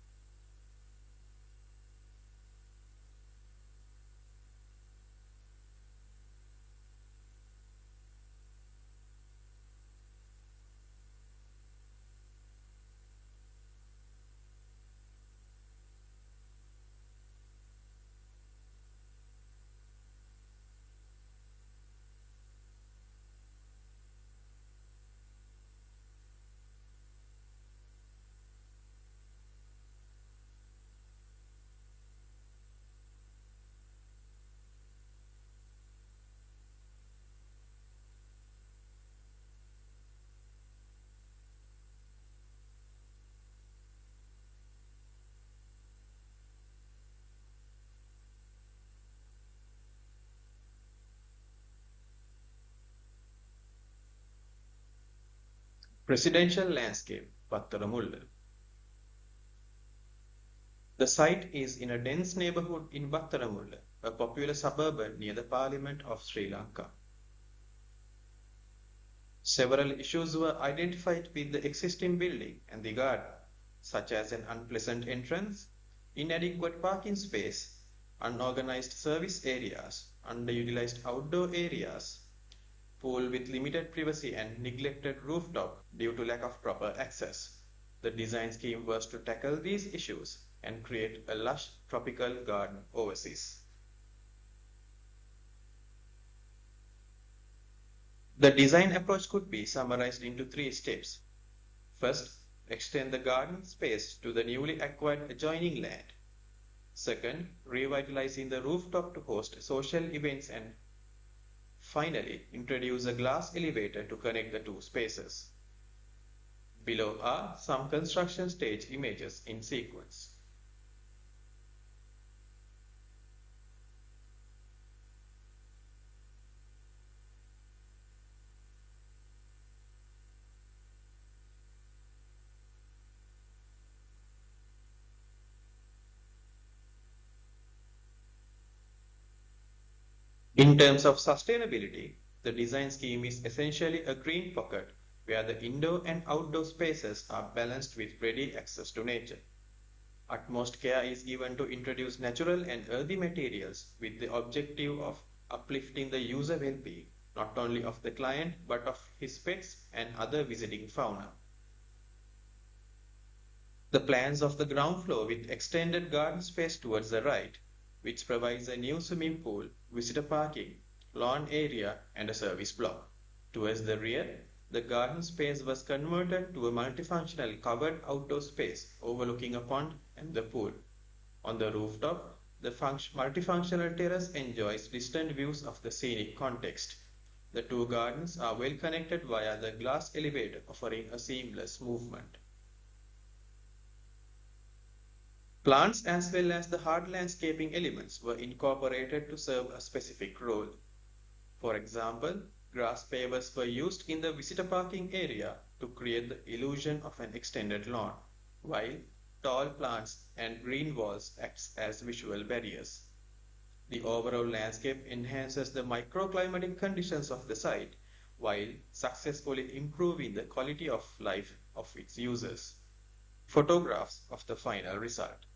Residential landscape, Battaramulla. The site is in a dense neighborhood in Battaramulla, a popular suburb near the Parliament of Sri Lanka. Several issues were identified with the existing building and the garden, such as an unpleasant entrance, inadequate parking space, unorganized service areas, underutilized outdoor areas, pool with limited privacy and neglected rooftop due to lack of proper access. The design scheme was to tackle these issues and create a lush tropical garden oasis. The design approach could be summarized into 3 steps. First, extend the garden space to the newly acquired adjoining land. Second, revitalizing the rooftop to host social events, and finally, introduce a glass elevator to connect the 2 spaces. Below are some construction stage images in sequence. In terms of sustainability, the design scheme is essentially a green pocket where the indoor and outdoor spaces are balanced with ready access to nature. Utmost care is given to introduce natural and earthy materials with the objective of uplifting the user well-being, not only of the client but of his pets and other visiting fauna. The plans of the ground floor with extended garden space towards the right, which provides a new swimming pool, visitor parking, lawn area, and a service block. Towards the rear, the garden space was converted to a multifunctional covered outdoor space overlooking a pond and the pool. On the rooftop, the multifunctional terrace enjoys distant views of the scenic context. The 2 gardens are well connected via the glass elevator, offering a seamless movement. Plants as well as the hard landscaping elements were incorporated to serve a specific role. For example, grass pavers were used in the visitor parking area to create the illusion of an extended lawn, while tall plants and green walls act as visual barriers. The overall landscape enhances the microclimatic conditions of the site while successfully improving the quality of life of its users. Photographs of the final result.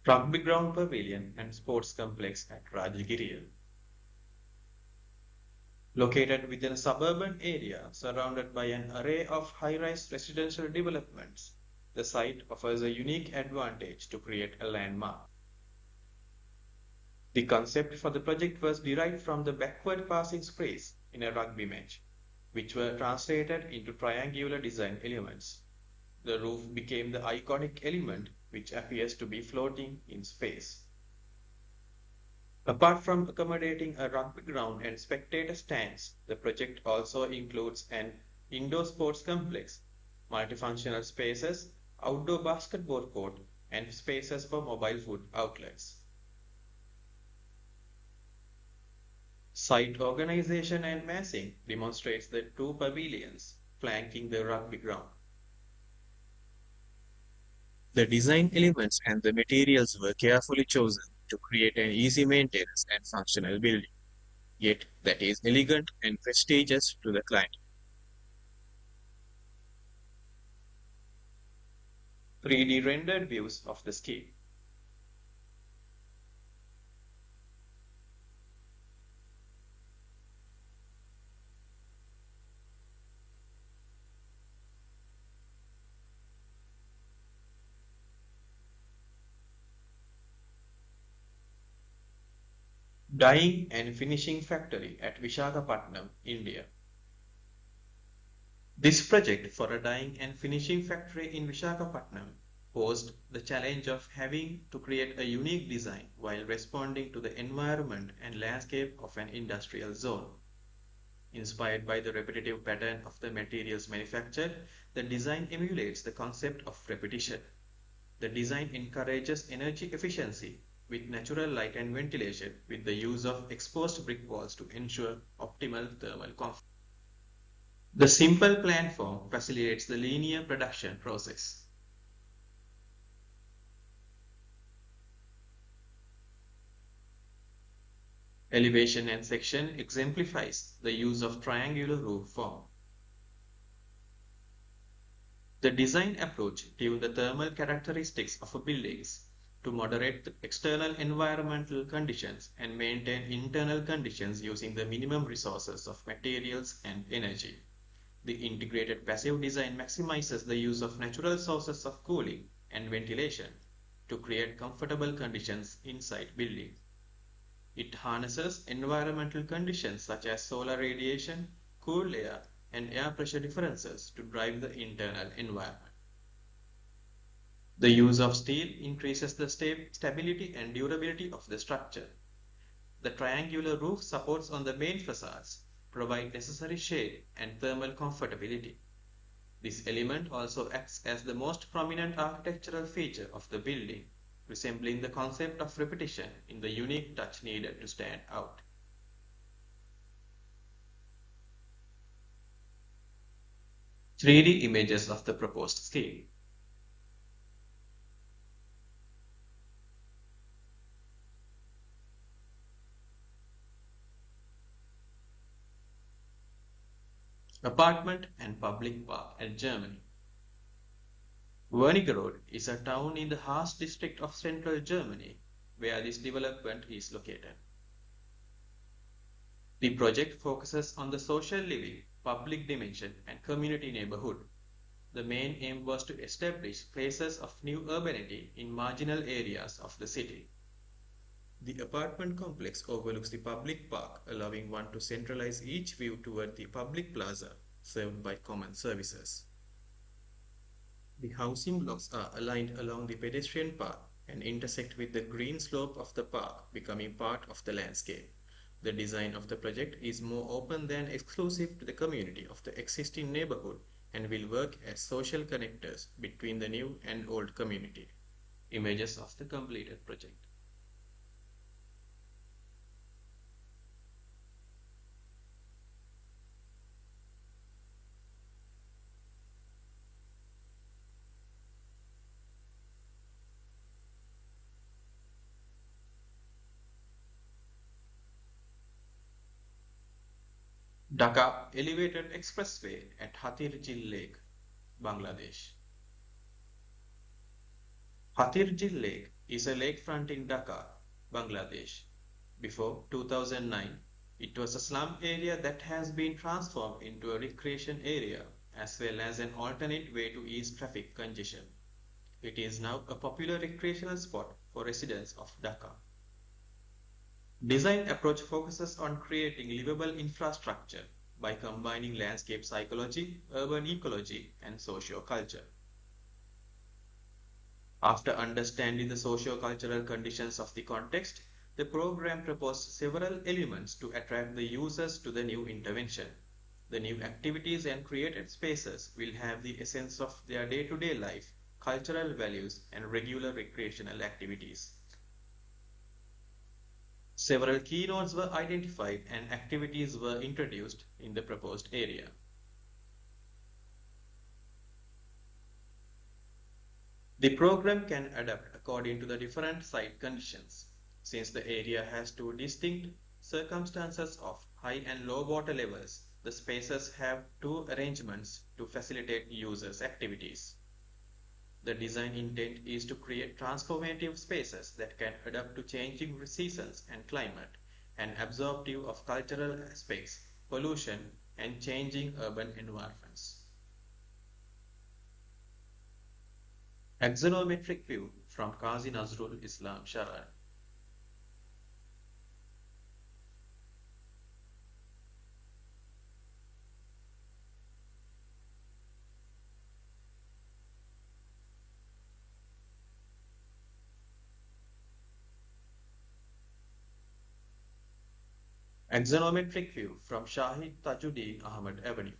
Rugby Ground Pavilion and Sports Complex at Rajagiriya. Located within a suburban area surrounded by an array of high-rise residential developments, the site offers a unique advantage to create a landmark. The concept for the project was derived from the backward passing sprays in a rugby match, which were translated into triangular design elements. The roof became the iconic element which appears to be floating in space. Apart from accommodating a rugby ground and spectator stands, the project also includes an indoor sports complex, multifunctional spaces, outdoor basketball court, and spaces for mobile food outlets. Site organization and massing demonstrates the two pavilions flanking the rugby ground. The design elements and the materials were carefully chosen to create an easy maintenance and functional building, yet that is elegant and prestigious to the client. 3D rendered views of the scheme. Dyeing and Finishing Factory at Visakhapatnam, India. This project for a dyeing and finishing factory in Visakhapatnam posed the challenge of having to create a unique design while responding to the environment and landscape of an industrial zone. Inspired by the repetitive pattern of the materials manufactured, the design emulates the concept of repetition. The design encourages energy efficiency with natural light and ventilation with the use of exposed brick walls to ensure optimal thermal comfort. The simple plan form facilitates the linear production process. Elevation and section exemplifies the use of triangular roof form. The design approach gives the thermal characteristics of a buildings to moderate the external environmental conditions and maintain internal conditions using the minimum resources of materials and energy. The integrated passive design maximizes the use of natural sources of cooling and ventilation to create comfortable conditions inside buildings. It harnesses environmental conditions such as solar radiation, cool air, and air pressure differences to drive the internal environment. The use of steel increases the stability and durability of the structure. The triangular roof supports on the main facades provide necessary shade and thermal comfortability. This element also acts as the most prominent architectural feature of the building, resembling the concept of repetition in the unique touch needed to stand out. "3D images of the proposed scheme. Apartment and public park at Germany. Wernigerode is a town in the Harz district of central Germany where this development is located. The project focuses on the social living, public dimension, and community neighborhood. The main aim was to establish places of new urbanity in marginal areas of the city. The apartment complex overlooks the public park, allowing one to centralize each view toward the public plaza, served by common services. The housing blocks are aligned along the pedestrian path and intersect with the green slope of the park, becoming part of the landscape. The design of the project is more open than exclusive to the community of the existing neighborhood and will work as social connectors between the new and old community. Images of the completed project. Dhaka Elevated Expressway at Hathirjil Lake, Bangladesh. Hathirjil Lake is a lakefront in Dhaka, Bangladesh. Before 2009, it was a slum area that has been transformed into a recreation area as well as an alternate way to ease traffic congestion. It is now a popular recreational spot for residents of Dhaka. Design approach focuses on creating livable infrastructure by combining landscape psychology, urban ecology, and socio-culture. After understanding the socio-cultural conditions of the context, the program proposed several elements to attract the users to the new intervention. The new activities and created spaces will have the essence of their day-to-day life, cultural values, and regular recreational activities. Several key nodes were identified and activities were introduced in the proposed area. The program can adapt according to the different site conditions. Since the area has two distinct circumstances of high and low water levels, the spaces have two arrangements to facilitate users' activities. The design intent is to create transformative spaces that can adapt to changing seasons and climate, and absorptive of cultural aspects, pollution, and changing urban environments. Axonometric view from Qazi Nazrul Islam Sharan. Axonometric view from Shahid Tajuddin Ahmad Avenue.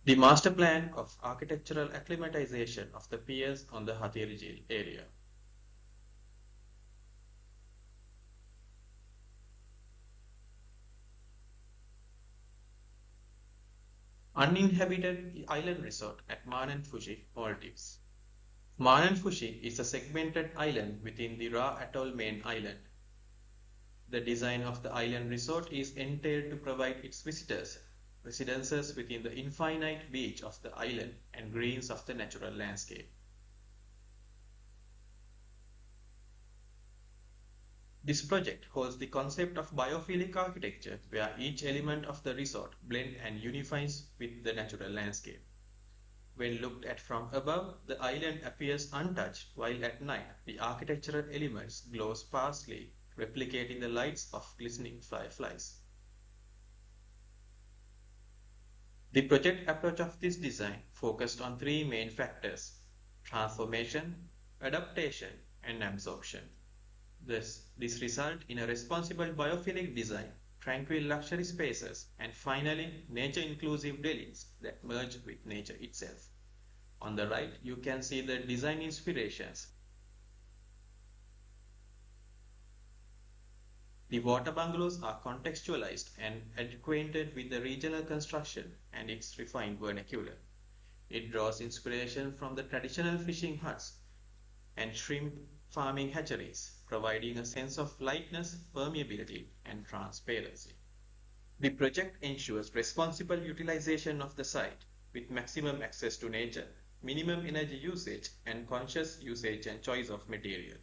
The master plan of architectural acclimatization of the piers on the Hathirjil area. Uninhabited island resort at Mananfushi, Maldives. Mananfushi is a segmented island within the Ra Atoll main island. The design of the island resort is entailed to provide its visitors residences within the infinite beach of the island and greens of the natural landscape. This project holds the concept of biophilic architecture where each element of the resort blends and unifies with the natural landscape. When looked at from above, the island appears untouched, while at night the architectural elements glow sparsely, replicating the lights of glistening fireflies. The project approach of this design focused on three main factors: transformation, adaptation, and absorption. Thus, this results in a responsible biophilic design, tranquil luxury spaces, and finally, nature-inclusive dwellings that merge with nature itself. On the right, you can see the design inspirations. The water bungalows are contextualized and acquainted with the regional construction and its refined vernacular. It draws inspiration from the traditional fishing huts and shrimp farming hatcheries, providing a sense of lightness, permeability, and transparency. The project ensures responsible utilization of the site with maximum access to nature, minimum energy usage, and conscious usage and choice of material.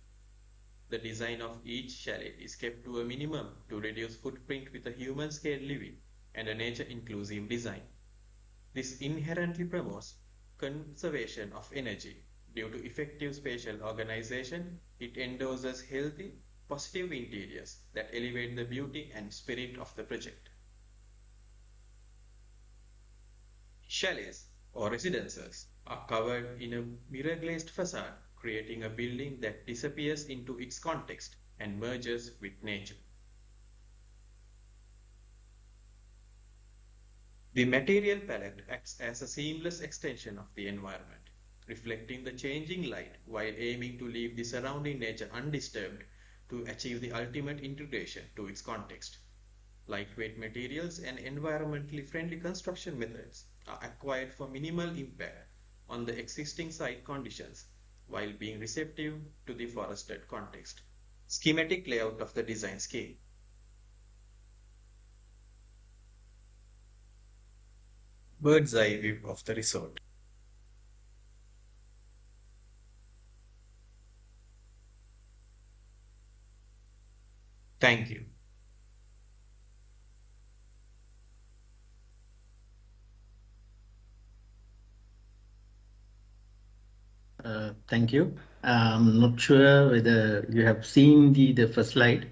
The design of each chalet is kept to a minimum to reduce footprint with a human-scale living and a nature-inclusive design. This inherently promotes conservation of energy. Due to effective spatial organization, it endorses healthy, positive interiors that elevate the beauty and spirit of the project. Chalets or residences are covered in a mirror-glazed facade, creating a building that disappears into its context and merges with nature. The material palette acts as a seamless extension of the environment, reflecting the changing light while aiming to leave the surrounding nature undisturbed to achieve the ultimate integration to its context. Lightweight materials and environmentally friendly construction methods are acquired for minimal impact on the existing site conditions while being receptive to the forested context. Schematic layout of the design scheme. Bird's eye view of the resort. Thank you. Thank you. I'm not sure whether you have seen the first slide.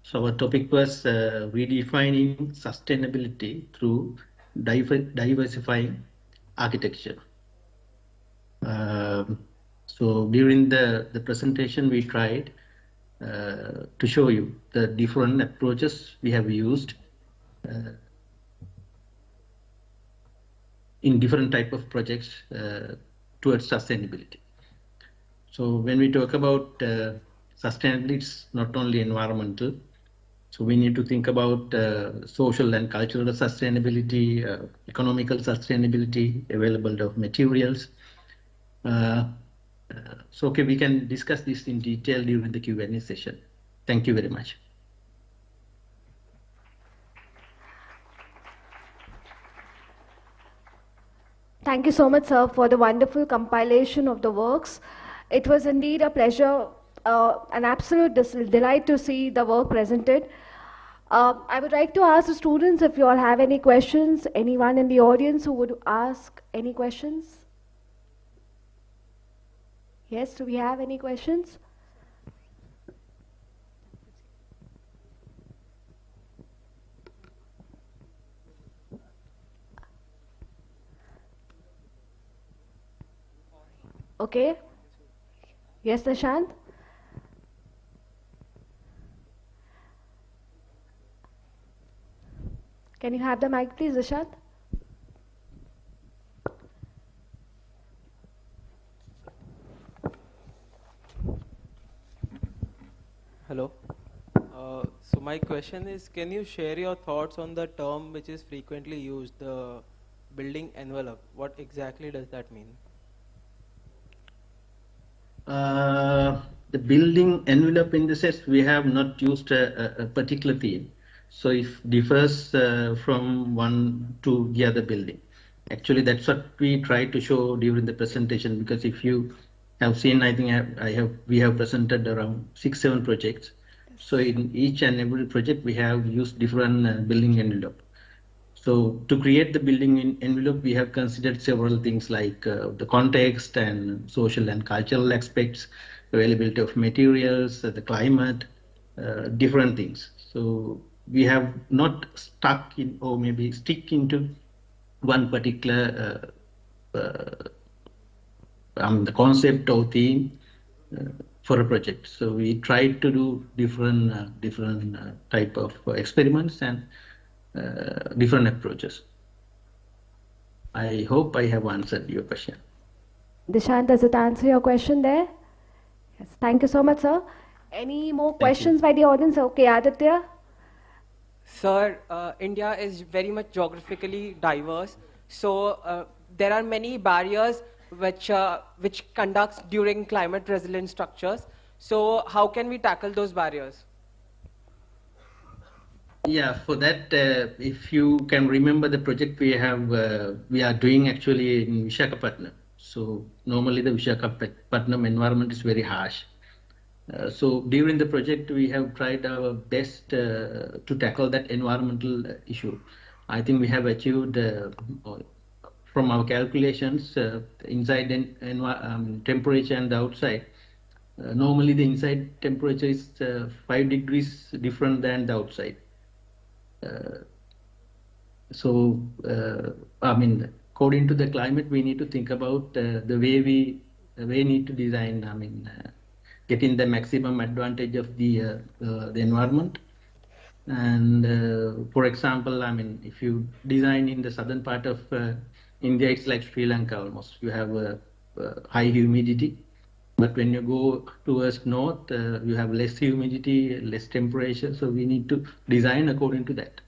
So our topic was redefining sustainability through diversifying architecture. So during the presentation, we tried to show you the different approaches we have used in different type of projects towards sustainability. So when we talk about sustainability, it's not only environmental. So we need to think about social and cultural sustainability, economical sustainability, availability of materials. So okay, we can discuss this in detail during the Q&A session. Thank you very much. Thank you so much, sir, for the wonderful compilation of the works. It was indeed a pleasure, an absolute delight to see the work presented. I would like to ask the students if you all have any questions, anyone in the audience who would ask any questions? Yes, do we have any questions? Okay. Yes, Nishant? Can you have the mic, please, Nishant? Hello. So my question is, can you share your thoughts on the term which is frequently used, the building envelope? What exactly does that mean? The building envelope, in the sense we have not used a particular theme, so it differs from one to the other building. Actually, that's what we try to show during the presentation, because if you have seen, I think we have presented around 6-7 projects. So in each and every project we have used different building envelope. So to create the building envelope, we have considered several things like the context and social and cultural aspects, availability of materials, the climate, different things. So we have not stuck in, or maybe stick into one particular the concept or theme for a project. So we tried to do different type of experiments and different approaches. I hope I have answered your question. Dishant, does it answer your question there? Yes, thank you so much, sir. Any more questions by the audience? Okay, Aditya. Sir, India is very much geographically diverse. So there are many barriers which conducts during climate resilient structures. So how can we tackle those barriers? Yeah, for that, if you can remember the project we have, we are doing actually in Visakhapatnam. So normally the Visakhapatnam environment is very harsh. So during the project, we have tried our best to tackle that environmental issue. I think we have achieved, from our calculations, inside temperature and the outside. Normally the inside temperature is 5 degrees different than the outside. So, I mean, according to the climate, we need to think about the way we need to design. I mean, getting the maximum advantage of the environment. And for example, I mean, if you design in the southern part of India, it's like Sri Lanka almost. You have high humidity. But when you go towards north, you have less humidity, less temperature. So we need to design according to that.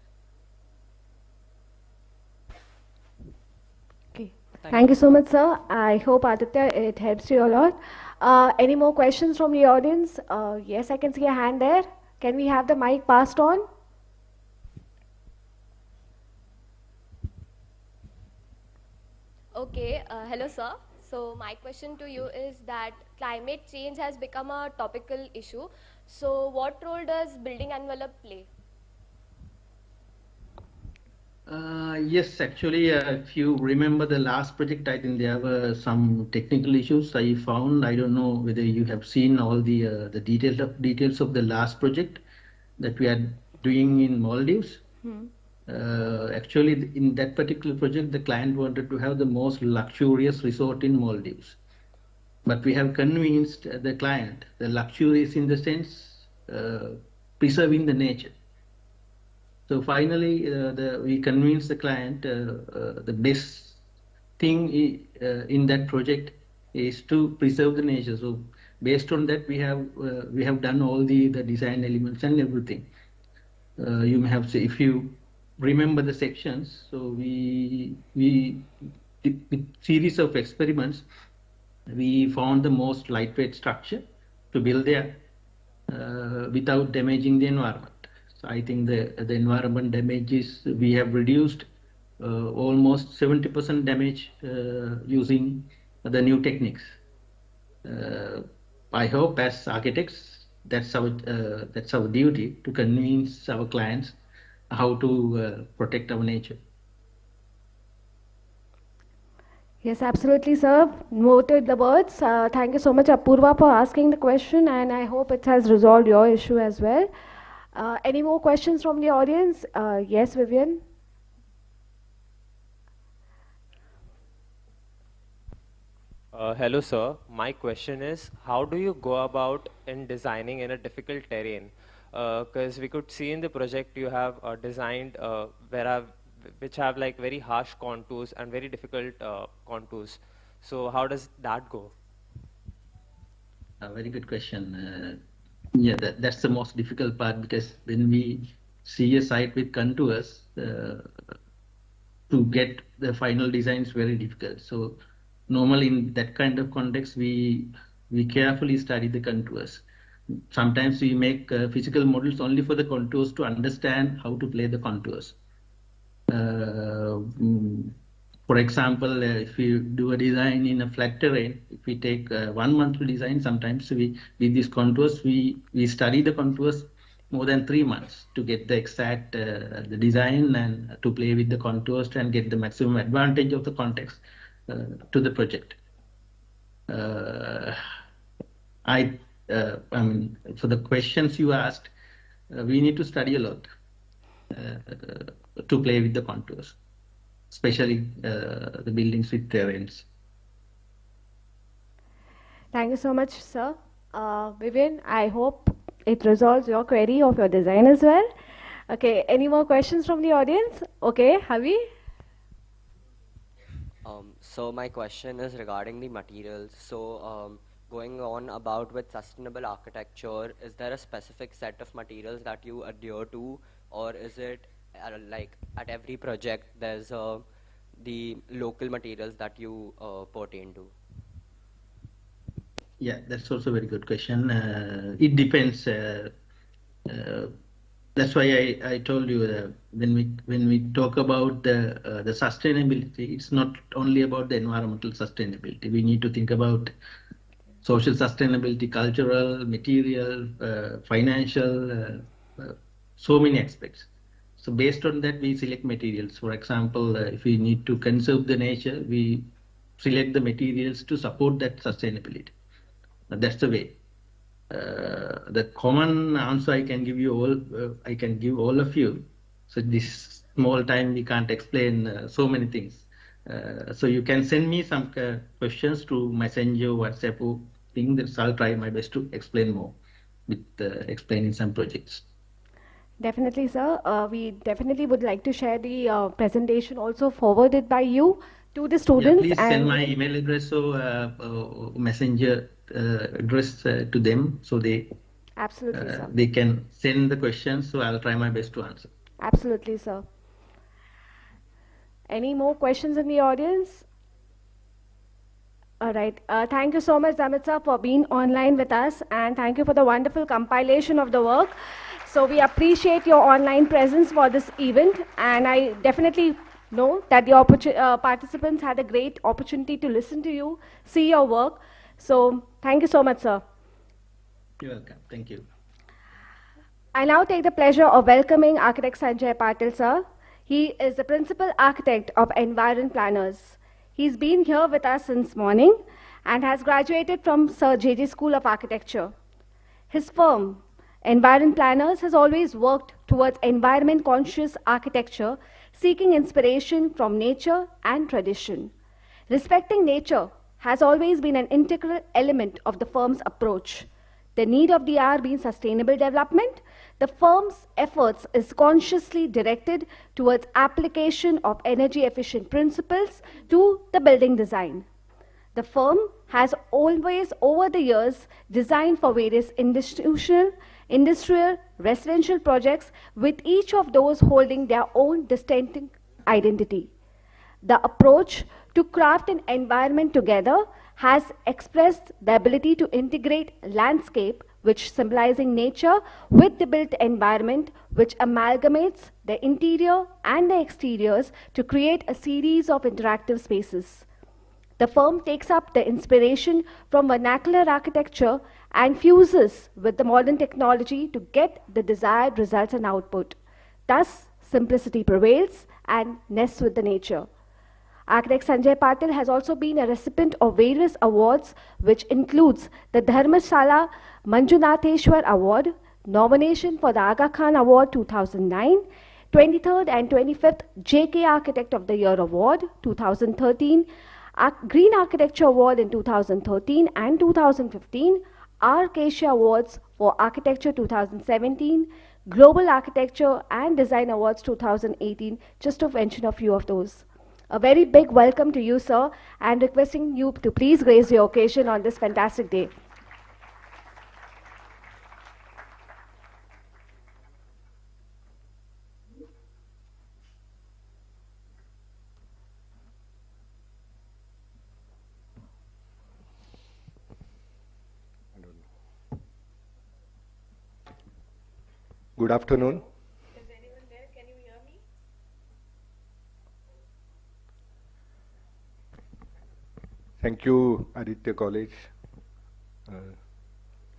Okay. Thank you so much, sir. I hope, Aditya, it helps you a lot. Any more questions from the audience? Yes, I can see a hand there. Can we have the mic passed on? Okay, hello sir. So my question to you is that climate change has become a topical issue. So what role does building envelope play? Yes, actually, if you remember the last project, I think there were some technical issues I found. I don't know whether you have seen all the details of the last project that we are doing in Maldives. Actually, in that particular project, the client wanted to have the most luxurious resort in Maldives. But we have convinced the client, the luxurious in the sense, preserving the nature. So finally, we convinced the client the best thing in that project is to preserve the nature. So based on that, we have done all the design elements and everything. You may have said, if you remember the sections, so we with series of experiments, we found the most lightweight structure to build there without damaging the environment. So I think the environment damages we have reduced almost 70% damage using the new techniques. I hope as architects that's our duty to convince our clients how to protect our nature. Yes, absolutely, sir. Noted the words. Thank you so much, Apurva, for asking the question, and I hope it has resolved your issue as well. Any more questions from the audience? Yes, Vivian. Hello, sir. My question is, how do you go about in designing in a difficult terrain? Because we could see in the project you have designed which have like very harsh contours and very difficult contours. So how does that go? A very good question. Yeah, that's the most difficult part, because when we see a site with contours, to get the final design is very difficult. So normally in that kind of context, we carefully study the contours. Sometimes we make physical models only for the contours to understand how to play the contours. For example, if you do a design in a flat terrain, if we take 1 month to design, sometimes with these contours, we study the contours more than 3 months to get the exact the design and to play with the contours and get the maximum advantage of the context to the project. I mean, for the questions you asked, we need to study a lot to play with the contours, especially the buildings with terrains. Thank you so much, sir. Vivian, I hope it resolves your query of your design as well. Okay, any more questions from the audience? Okay, Havi? So my question is regarding the materials. So going on about with sustainable architecture, is there a specific set of materials that you adhere to, or is it like at every project there's the local materials that you pertain to? Yeah, that's also a very good question. It depends. Uh, that's why I told you when we talk about the sustainability, it's not only about the environmental sustainability. We need to think about social sustainability, cultural, material, financial, so many aspects. So based on that, we select materials. For example, if we need to conserve the nature, we select the materials to support that sustainability. That's the way. The common answer I can give you I can give all of you. So this small time we can't explain so many things. So you can send me some questions to Messenger, WhatsApp, or thing that I'll try my best to explain more with explaining some projects. Definitely, sir. We definitely would like to share the presentation also forwarded by you to the students. Yeah, please send my email address or messenger address to them so absolutely, sir. they can send the questions. So I'll try my best to answer. Absolutely, sir. Any more questions in the audience? All right. Thank you so much, Damit sir, for being online with us, and thank you for the wonderful compilation of the work. So we appreciate your online presence for this event, and I definitely know that the participants had a great opportunity to listen to you, see your work. So thank you so much, sir. You're welcome. Thank you. I now take the pleasure of welcoming Architect Sanjay Patil, sir. He is the Principal Architect of Environ Planners. He's been here with us since morning and has graduated from Sir J.J. School of Architecture. His firm, Environ Planners, has always worked towards environment-conscious architecture, seeking inspiration from nature and tradition. Respecting nature has always been an integral element of the firm's approach. The need of the hour being sustainable development, the firm's efforts is consciously directed towards application of energy-efficient principles to the building design. The firm has always, over the years, designed for various institutional, industrial, residential projects, with each of those holding their own distinct identity. The approach to craft an environment together has expressed the ability to integrate landscape, which symbolizing nature, with the built environment, which amalgamates the interior and the exteriors to create a series of interactive spaces. The firm takes up the inspiration from vernacular architecture and fuses with the modern technology to get the desired results and output. Thus, simplicity prevails and nests with the nature. Architect Sanjay Patil has also been a recipient of various awards, which includes the Dharmashala Manjunatheshwar Award, nomination for the Aga Khan Award 2009, 23rd and 25th JK Architect of the Year Award 2013, Green Architecture Award in 2013 and 2015, Arc Asia Awards for Architecture 2017, Global Architecture and Design Awards 2018, just to mention a few of those. A very big welcome to you, sir, and requesting you to please grace the occasion on this fantastic day. Good afternoon. Is anyone there? Can you hear me? Thank you, Idrc College,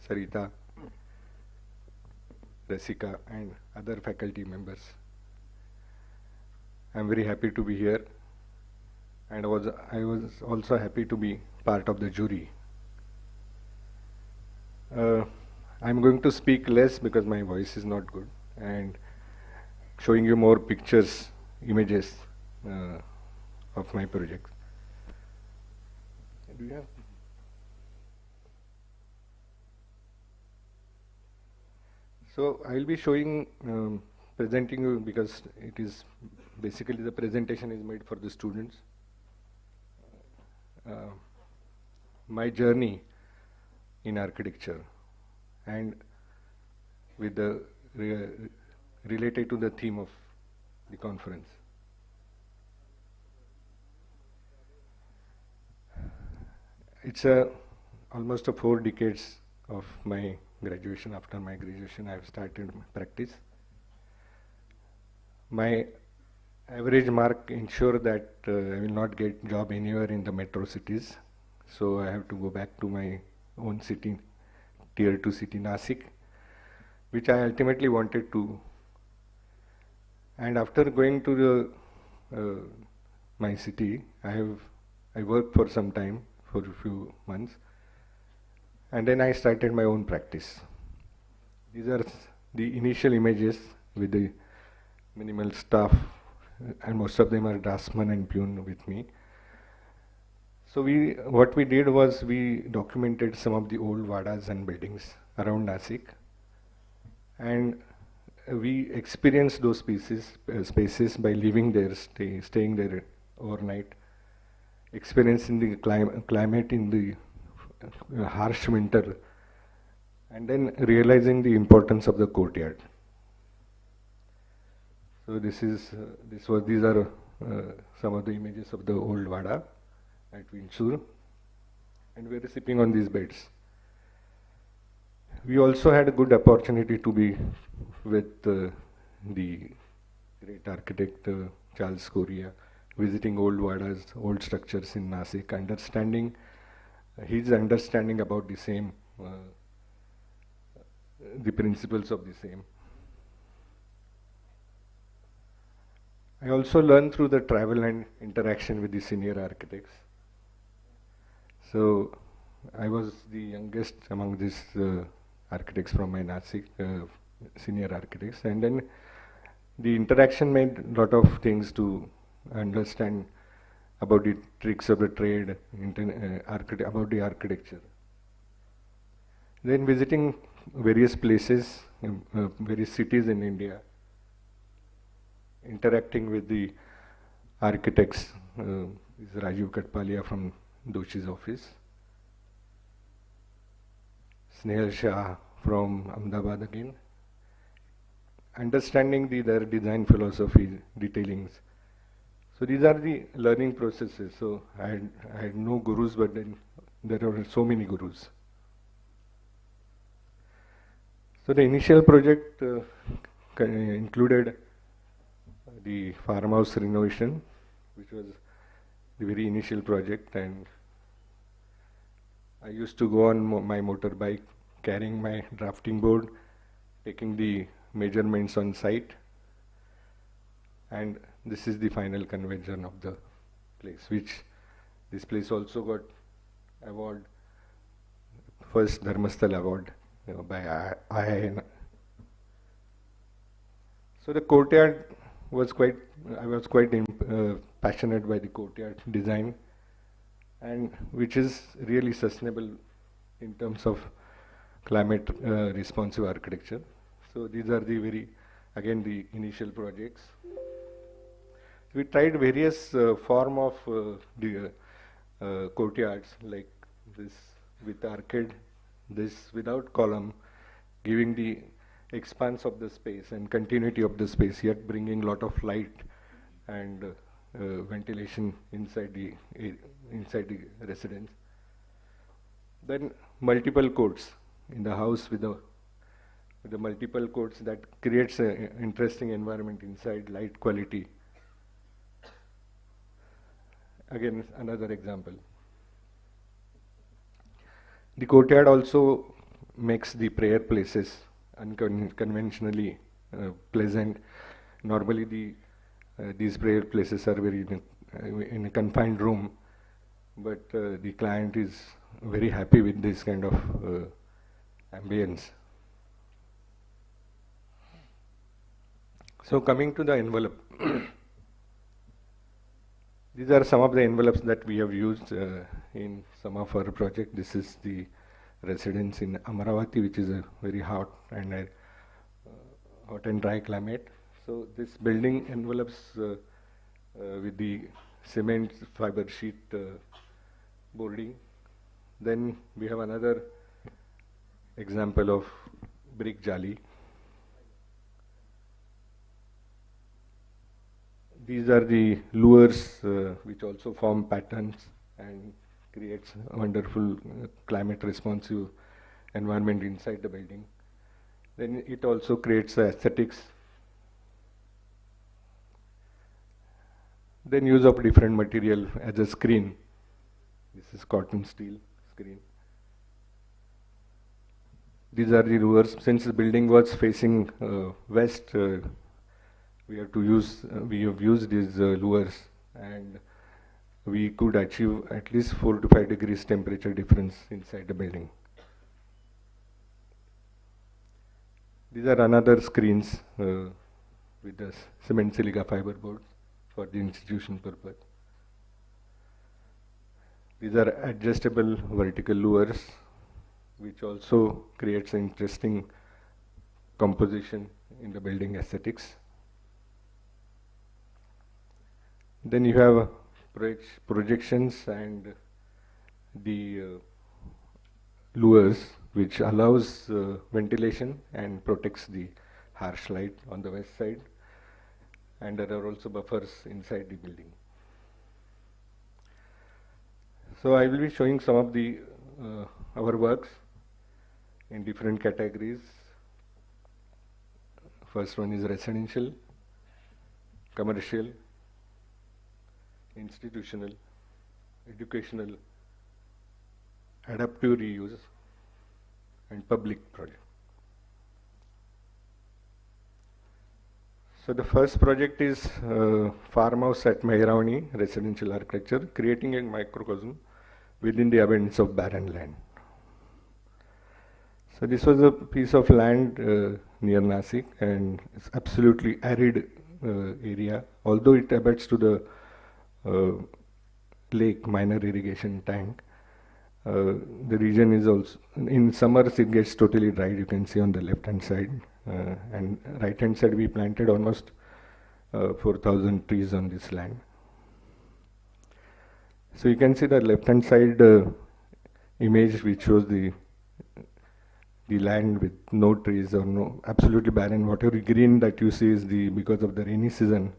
Sarita, Rasika, and other faculty members. I'm very happy to be here, and I was also happy to be part of the jury. I'm going to speak less because my voice is not good, and showing you more pictures, images of my project. Do you have? So I'll be showing, presenting you, because it is basically the presentation is made for the students. My journey in architecture, and with the related to the theme of the conference. it's almost 4 decades of my graduation. After my graduation, I have started practice. My average mark ensure that I will not get job anywhere in the metro cities. So I have to go back to my own city, tier 2 city, Nasik, which I ultimately wanted to. And after going to the my city, I worked for some time, for a few months, and then I started my own practice. These are the initial images with the minimal staff, and most of them are draftsmen and peon with me. So what we did was we documented some of the old vadas and buildings around Nasik, and we experienced those spaces by living there, staying there overnight, experiencing the climate in the harsh winter, and then realizing the importance of the courtyard. So these are some of the images of the old Vada at Winchur, and we are sleeping on these beds. We also had a good opportunity to be with the great architect Charles Correa, visiting old Vadas, old structures in Nasik, understanding his understanding about the same, the principles of the same. I also learned through the travel and interaction with the senior architects. So I was the youngest among these architects from my Nasik, senior architects, and then the interaction made a lot of things to understand about the tricks of the trade, about the architecture. Then visiting various places, various cities in India, interacting with the architects, is Rajiv Katpalia from Doshi's office, Snehal Shah from Ahmedabad again, understanding their design philosophy, detailings. So these are the learning processes. So I had no gurus, but then there are so many gurus. So the initial project included the farmhouse renovation, which was the very initial project, and I used to go on my motorbike, carrying my drafting board, taking the measurements on site, and this is the final conversion of the place, which this place also got award, first Dharmasthal award by IIN. So the courtyard was I was quite passionate by the courtyard design, and which is really sustainable in terms of climate responsive architecture. So these are the again the initial projects. We tried various form of the courtyards, like this with arcade, this without column, giving the expanse of the space and continuity of the space, yet bringing a lot of light and ventilation inside the residence. Then multiple courts in the house with the multiple courts that creates an interesting environment inside, light quality. Again, another example. The courtyard also makes the prayer places unconventionally pleasant. Normally these prayer places are very in a confined room, but the client is very happy with this kind of ambience. So coming to the envelope, these are some of the envelopes that we have used in some of our projects. This is the residence in Amaravati, which is a very hot and dry climate. So this building envelopes with the cement fiber sheet boarding. Then we have another example of brick jali. These are the lures which also form patterns and creates a wonderful climate responsive environment inside the building. Then it also creates aesthetics. Then use of different material as a screen. This is cotton steel screen. These are the luvers. Since the building was facing west, we have used these luvers, and we could achieve at least 4 to 5 degrees temperature difference inside the building. These are another screens with the cement silica fiber boards for the institution purpose. These are adjustable vertical luvers, which also creates an interesting composition in the building aesthetics. Then you have projections and the luvers, which allows ventilation and protects the harsh light on the west side. And there are also buffers inside the building. So I will be showing some of the our works in different categories. First one is residential, commercial, institutional, educational, adaptive reuse, and public project. So the first project is farmhouse at Mehravani, residential architecture, creating a microcosm within the abundance of barren land. So this was a piece of land near Nasik, and it's absolutely arid area. Although it abuts to the lake, minor irrigation tank, the region is also, in summers it gets totally dried, you can see on the left hand side. And right hand side we planted almost 4,000 trees on this land. So you can see the left hand side image, which shows the land with no trees or no, absolutely barren. Whatever green that you see is because of the rainy season.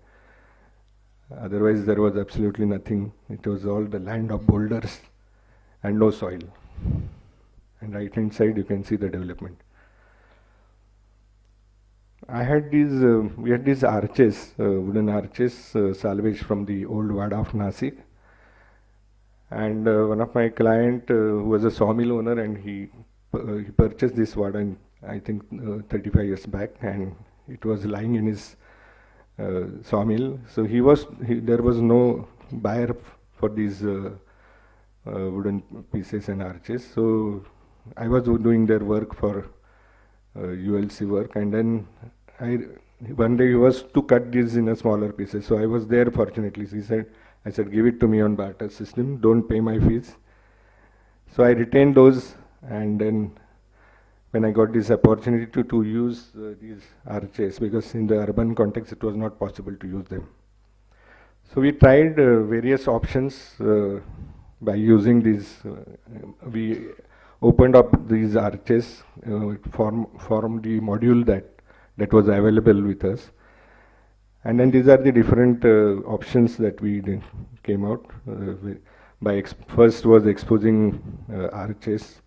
Otherwise there was absolutely nothing. It was all the land of boulders and no soil. And right hand side you can see the development. I had these, we had these arches, wooden arches, salvaged from the old Wada of Nasik. And one of my client who was a sawmill owner, and he purchased this Wada in, I think 35 years back, and it was lying in his sawmill. So there was no buyer for these wooden pieces and arches. So I was doing their work for ULC work, and then one day he was to cut these in a smaller pieces. So I was there fortunately. So I said, give it to me on barter system, don't pay my fees. So I retained those, and then when I got this opportunity to use these arches, because in the urban context it was not possible to use them. So we tried various options by using these. We opened up these arches, formed the module that was available with us. And then these are the different options that we came out. First was exposing arches.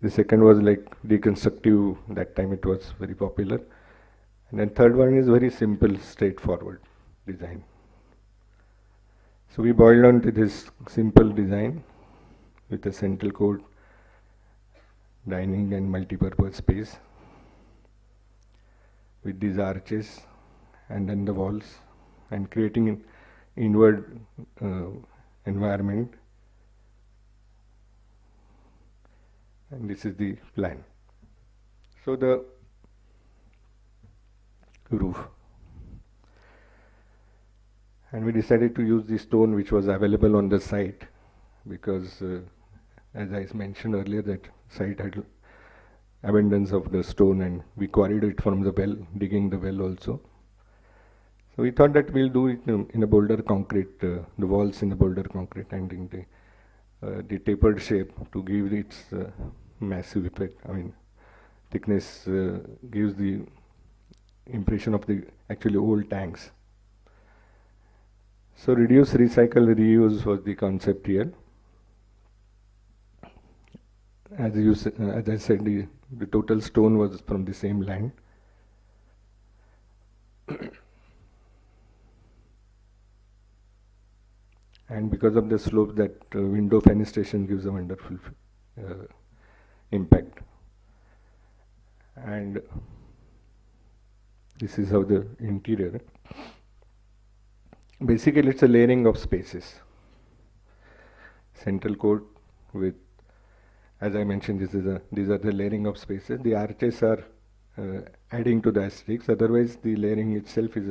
The second was like deconstructive, that time it was very popular. And then third one is very simple, straightforward design. So we boiled on to this simple design with a central court, dining and multi-purpose space with these arches, and then the walls, and creating an inward environment. And this is the plan. So the roof. And we decided to use the stone which was available on the site, because as I mentioned earlier, that site had abundance of the stone, and we quarried it from the well, digging the well also. So we thought that we'll do it in a boulder concrete, the walls in the boulder concrete, and in the tapered shape to give its massive effect. I mean, thickness gives the impression of the actually old tanks. So reduce, recycle, reuse was the concept here. as I said, the total stone was from the same land. And because of the slope, that window fenestration gives a wonderful impact. And this is how the interior. Basically, it's a layering of spaces. Central court with, as I mentioned, these are the layering of spaces. The arches are adding to the aesthetics. Otherwise, the layering itself is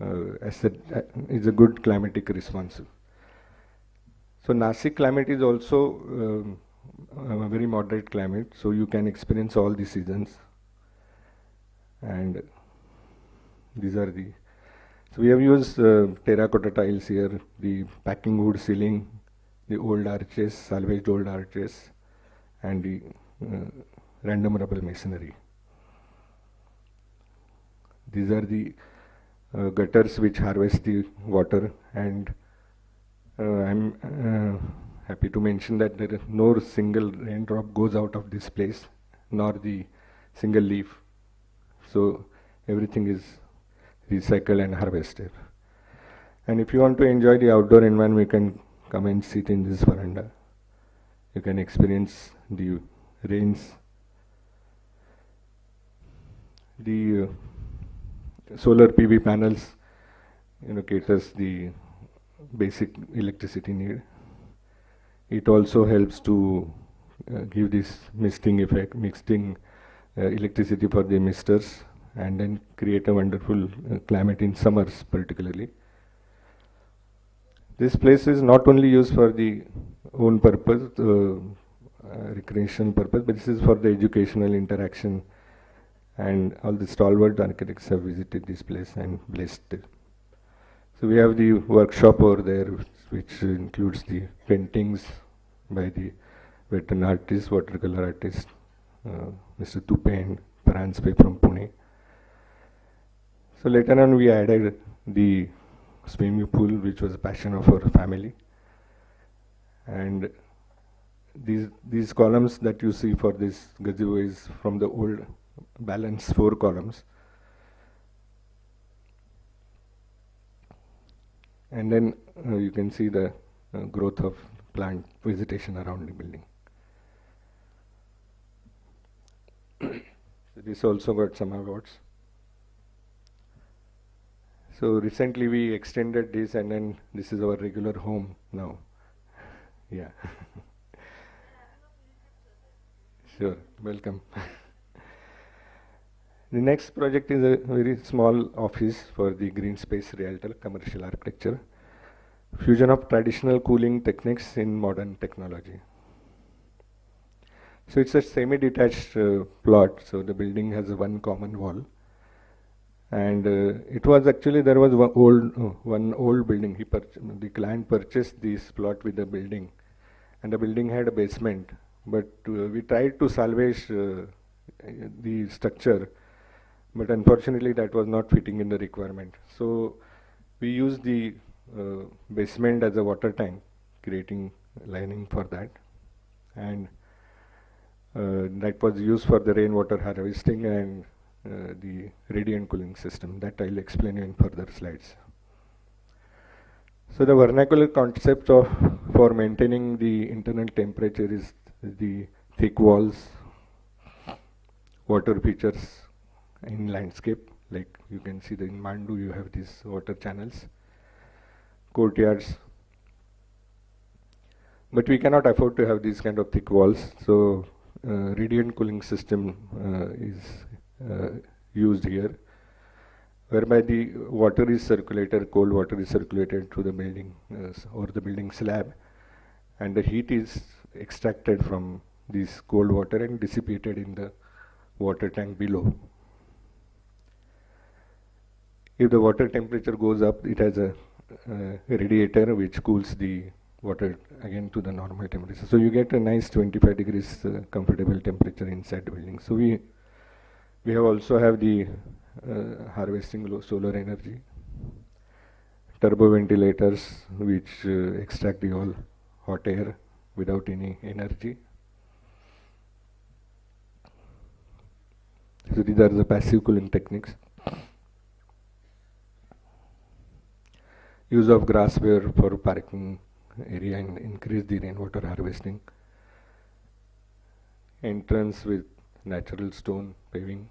a good climatic response. So Nasik climate is also a very moderate climate, so you can experience all the seasons. And these are the, so we have used terracotta tiles here, the packing wood ceiling, the old arches, salvaged old arches, and the random rubble masonry. These are the gutters which harvest the water, and I'm happy to mention that there is no single raindrop goes out of this place, nor the single leaf. So everything is recycled and harvested. And if you want to enjoy the outdoor environment, you can come and sit in this veranda. You can experience the rains. The solar PV panels, caters the basic electricity need. It also helps to give this misting effect, mixing electricity for the misters, and then create a wonderful climate in summers particularly. This place is not only used for the own purpose, recreational purpose, but this is for the educational interaction, and all the stalwart architects have visited this place and blessed it. So we have the workshop over there, which includes the paintings by the veteran artist, watercolor artist, Mr. Tupe and Paranspe from Pune. So later on we added the swimming pool, which was a passion of our family. And these columns that you see for this gazebo is from the old balance 4 columns. And then you can see the growth of plant vegetation around the building. So this also got some awards. So recently we extended this, and then this is our regular home now. Yeah. Sure, welcome. The next project is a very small office for the Green Space Realtor Commercial Architecture. Fusion of traditional cooling techniques in modern technology. So it's a semi-detached plot, so the building has one common wall. And it was actually, there was one old building. The client purchased this plot with the building, and the building had a basement. But we tried to salvage the structure, but unfortunately that was not fitting in the requirement. So we used the basement as a water tank, creating lining for that, and that was used for the rainwater harvesting and the radiant cooling system. That I'll explain in further slides. So the vernacular concept for maintaining the internal temperature is the thick walls, water features in landscape, like you can see in Mandu you have these water channels, courtyards. But we cannot afford to have these kind of thick walls, so radiant cooling system is used here, whereby the water is circulated, cold water is circulated through the building or the building slab, and the heat is extracted from this cold water and dissipated in the water tank below. If the water temperature goes up, it has a radiator which cools the water again to the normal temperature. So you get a nice 25 degrees comfortable temperature inside the building. So we have also have the harvesting solar energy, turbo ventilators which extract the all hot air without any energy. So these are the passive cooling techniques. Use of grassware for parking area and increase the rainwater harvesting. Entrance with natural stone paving.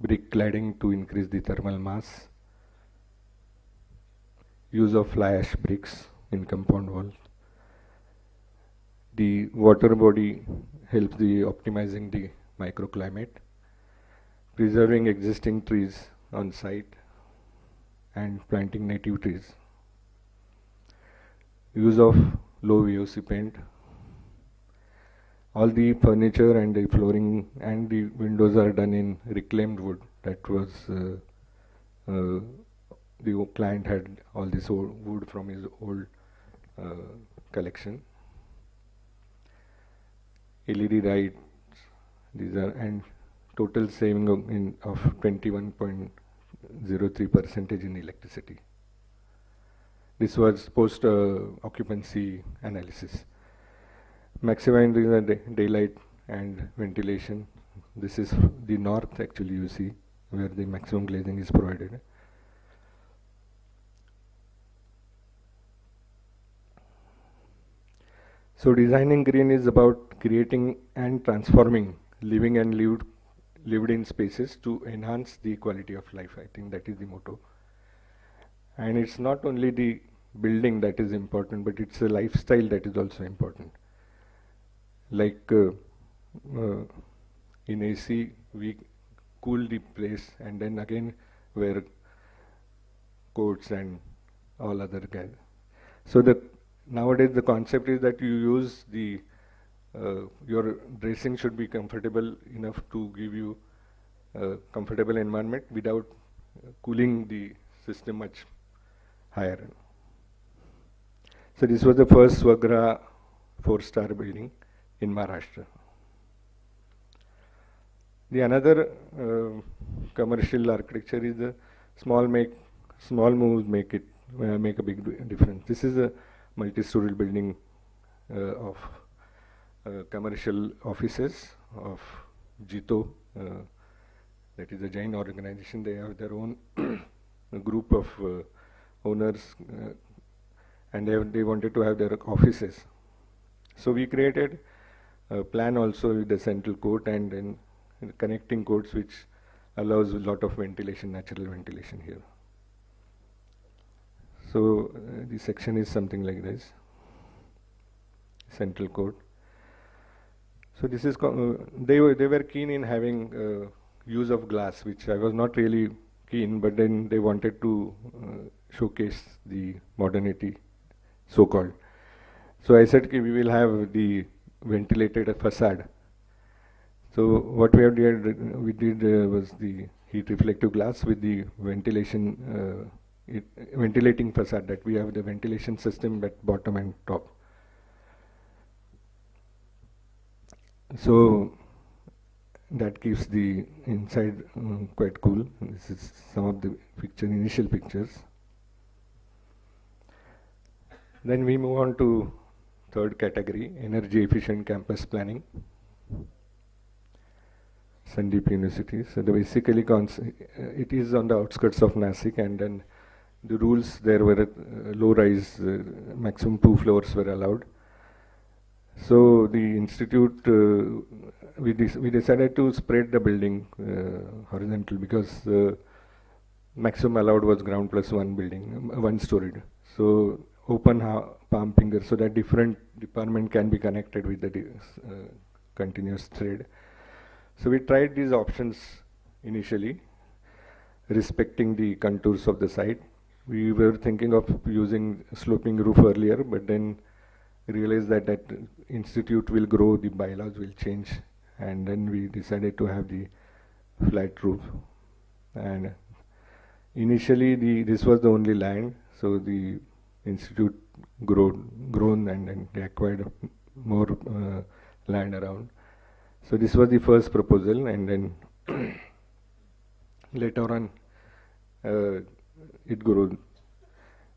Brick cladding to increase the thermal mass. Use of fly ash bricks in compound walls. The water body helps the optimizing the microclimate. Preserving existing trees on site and planting native trees. Use of low VOC paint. All the furniture and the flooring and the windows are done in reclaimed wood. That was the client had all this old wood from his old collection. LED lights, these are, and total saving of 21.03% in electricity. This was post occupancy analysis. Maximizing the daylight and ventilation. This is the north actually you see where the maximum glazing is provided. So designing green is about creating and transforming living and lived in spaces to enhance the quality of life. I think that is the motto. And it's not only the building that is important, but it's a lifestyle that is also important. Like in AC, we cool the place and then again wear coats and all other guys. So nowadays the concept is that you use the your dressing should be comfortable enough to give you a comfortable environment without cooling the system much higher. So this was the first Swagra 4-star building in Maharashtra. The another commercial architecture is the small moves make a big difference. This is a multi-story building of commercial offices of Jito, that is a Jain organization. They have their own group of owners and they wanted to have their offices. So we created a plan also with the central court and then connecting courts which allows a lot of ventilation, natural ventilation here. So the section is something like this, central court. So this is, they were keen in having use of glass, which I was not really keen, but then they wanted to showcase the modernity, so-called. So I said, we will have the ventilated facade. So what we did was the heat reflective glass with the ventilation, ventilating facade, that we have the ventilation system at bottom and top. So that keeps the inside quite cool. This is some of the initial pictures. Then we move on to third category, energy efficient campus planning. Sandeep University. So basically it is on the outskirts of Nasik, and then the rules there were low rise, maximum 2 floors were allowed. So the institute, we decided to spread the building horizontal because maximum allowed was ground plus 1 building, 1-storied. So open palm finger so that different department can be connected with the continuous thread. So we tried these options initially, respecting the contours of the site. We were thinking of using sloping roof earlier, but then realized that institute will grow, the bylaws will change, and then we decided to have the flat roof. And initially this was the only land, so the institute grown and then they acquired more land around. So this was the first proposal, and then later on it grew.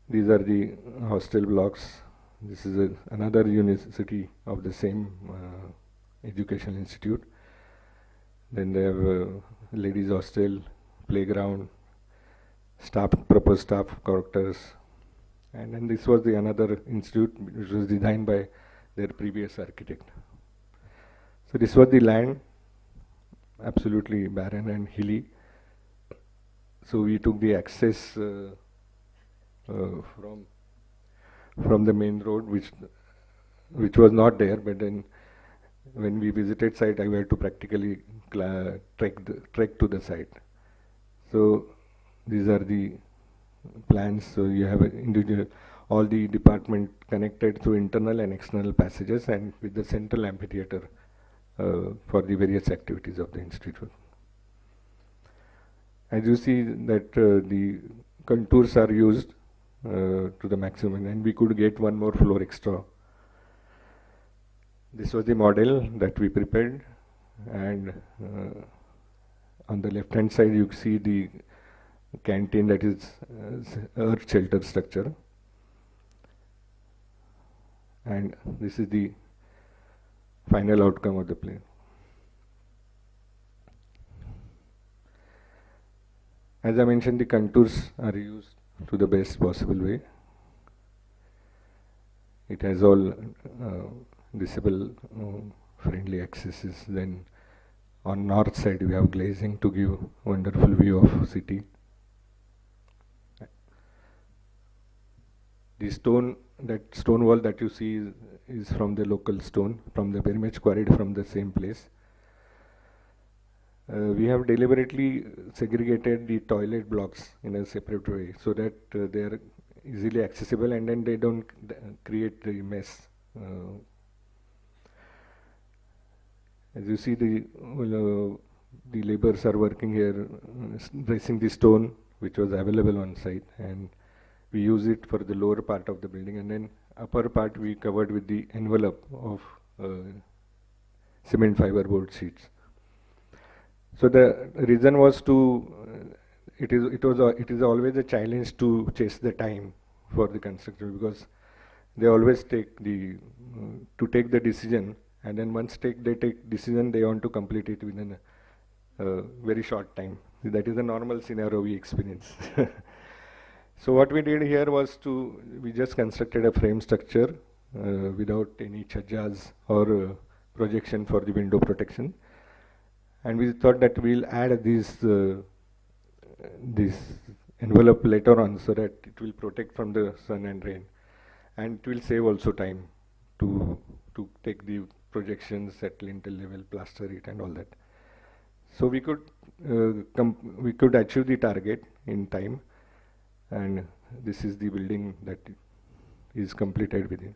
These are the hostel blocks. This is another university of the same educational institute. Then they have ladies hostel, playground, proposed staff quarters. And then this was the another institute which was designed by their previous architect. So this was the land, absolutely barren and hilly. So we took the access from the main road, which was not there, but then when we visited site, I had to practically trek to the site. So these are the plans. So you have all the department connected through internal and external passages, and with the central amphitheater for the various activities of the institute. As you see that the contours are used to the maximum, and we could get one more floor extra. This was the model that we prepared, and on the left hand side you see the canteen, that is earth shelter structure, and this is the final outcome of the play. As I mentioned, the contours are used to the best possible way. It has all visible friendly accesses. Then on north side we have glazing to give wonderful view of city. The stone wall that you see is from the local stone, very much quarried from the same place. We have deliberately segregated the toilet blocks in a separate way so that they are easily accessible, and then they don't create the mess. As you see, the laborers are working here, dressing the stone which was available on site, and we use it for the lower part of the building, and then upper part we covered with the envelope of cement fiber board sheets. So the reason was to it is always a challenge to chase the time for the construction, because they always take the decision, and then once they take decision, they want to complete it within a very short time. That is a normal scenario we experience. So what we did here was we just constructed a frame structure without any chhajjas or projection for the window protection, and we thought that we'll add this envelope later on so that it will protect from the sun and rain, and it will save also time to take the projections at lintel level, plaster it, and all that. So we could achieve the target in time, and this is the building that is completed within.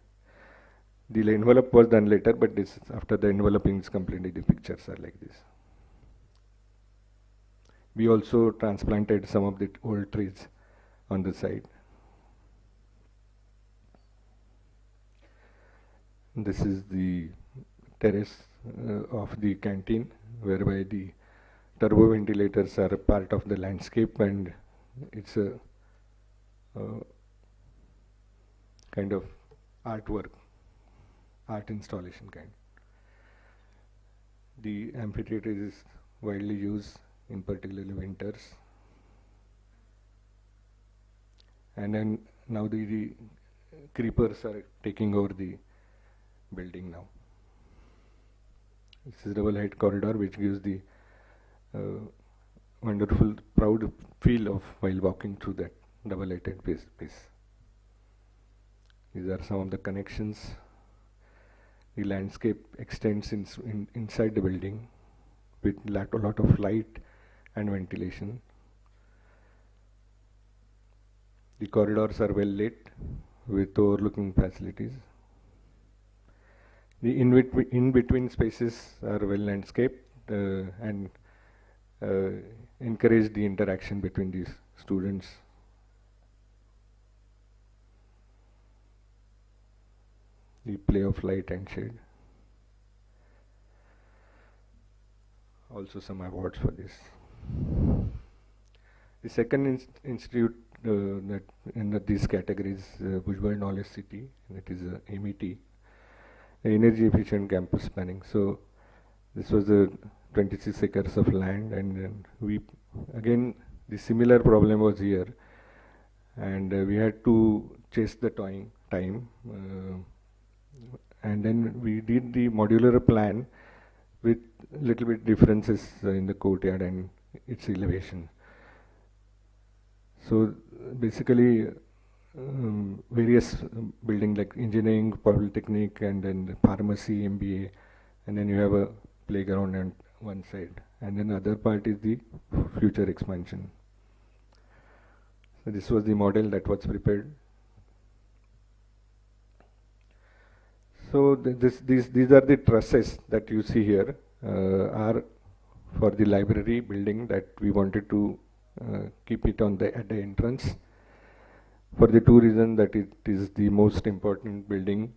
The envelope was done later, but this after the enveloping is completed, the pictures are like this. We also transplanted some of the old trees on the side. This is the terrace of the canteen, whereby the turbo ventilators are a part of the landscape, and it's a kind of artwork, art installation kind. The amphitheater is widely used in particularly winters, and then now the creepers are taking over the building now. This is double height corridor which gives the wonderful proud feel of while walking through that double heighted space. These are some of the connections. The landscape extends inside the building with a lot of light and ventilation. The corridors are well lit with overlooking facilities. The in-between spaces are well landscaped and encourage the interaction between these students. The play of light and shade. Also some awards for this. The second institute that in these categories, Bhujbal Knowledge City, that is MET, Energy Efficient Campus Planning. So This was the 26 acres of land, and then we, again, the similar problem was here, and we had to chase the time, and then we did the modular plan with little bit differences in the courtyard and its elevation. So basically, various buildings like engineering, polytechnic, and then the pharmacy, MBA, and then you have a playground on one side, and then other part is the future expansion. So this was the model that was prepared. So these are the trusses that you see here are for the library building that we wanted to keep it on at the entrance, for the two reasons that it is the most important building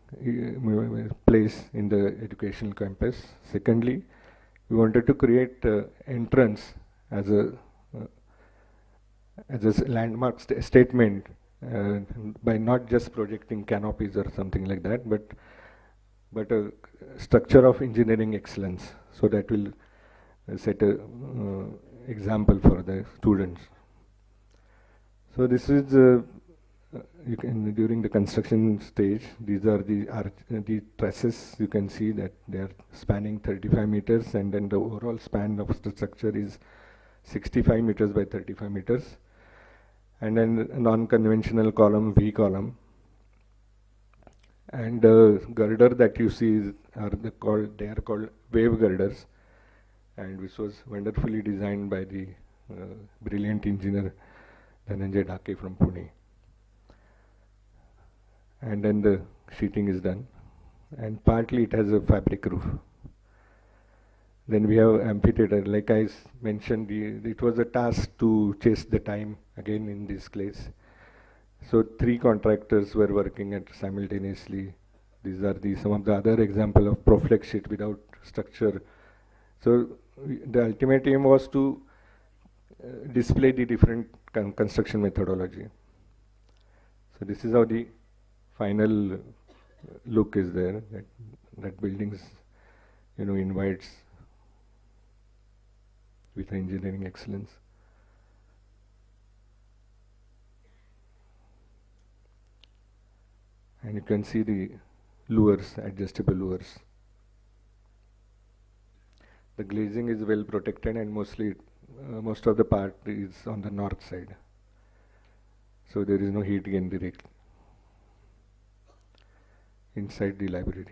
place in the educational campus. Secondly, we wanted to create entrance as a landmark statement by not just projecting canopies or something like that, but a structure of engineering excellence. So that will set a example for the students. So this is you can, during the construction stage, these are the trusses. You can see that they are spanning 35 meters, and then the overall span of the structure is 65 meters by 35 meters. And then a non-conventional column, V column. And the girder that you see they are called wave girders, and which was wonderfully designed by the brilliant engineer Dhananjay Dhake from Pune. And then the sheeting is done, and partly it has a fabric roof. Then we have amphitheater. Like I mentioned, it was a task to chase the time again in this place. So 3 contractors were working at simultaneously. These are some of the other example of Proflex sheet without structure. So the ultimate aim was to display the different construction methodology. So this is how the final look is there. That buildings, invites with engineering excellence. And you can see the lures, adjustable lures. The glazing is well protected, and mostly most of the part is on the north side. So there is no heat gain directly inside the library.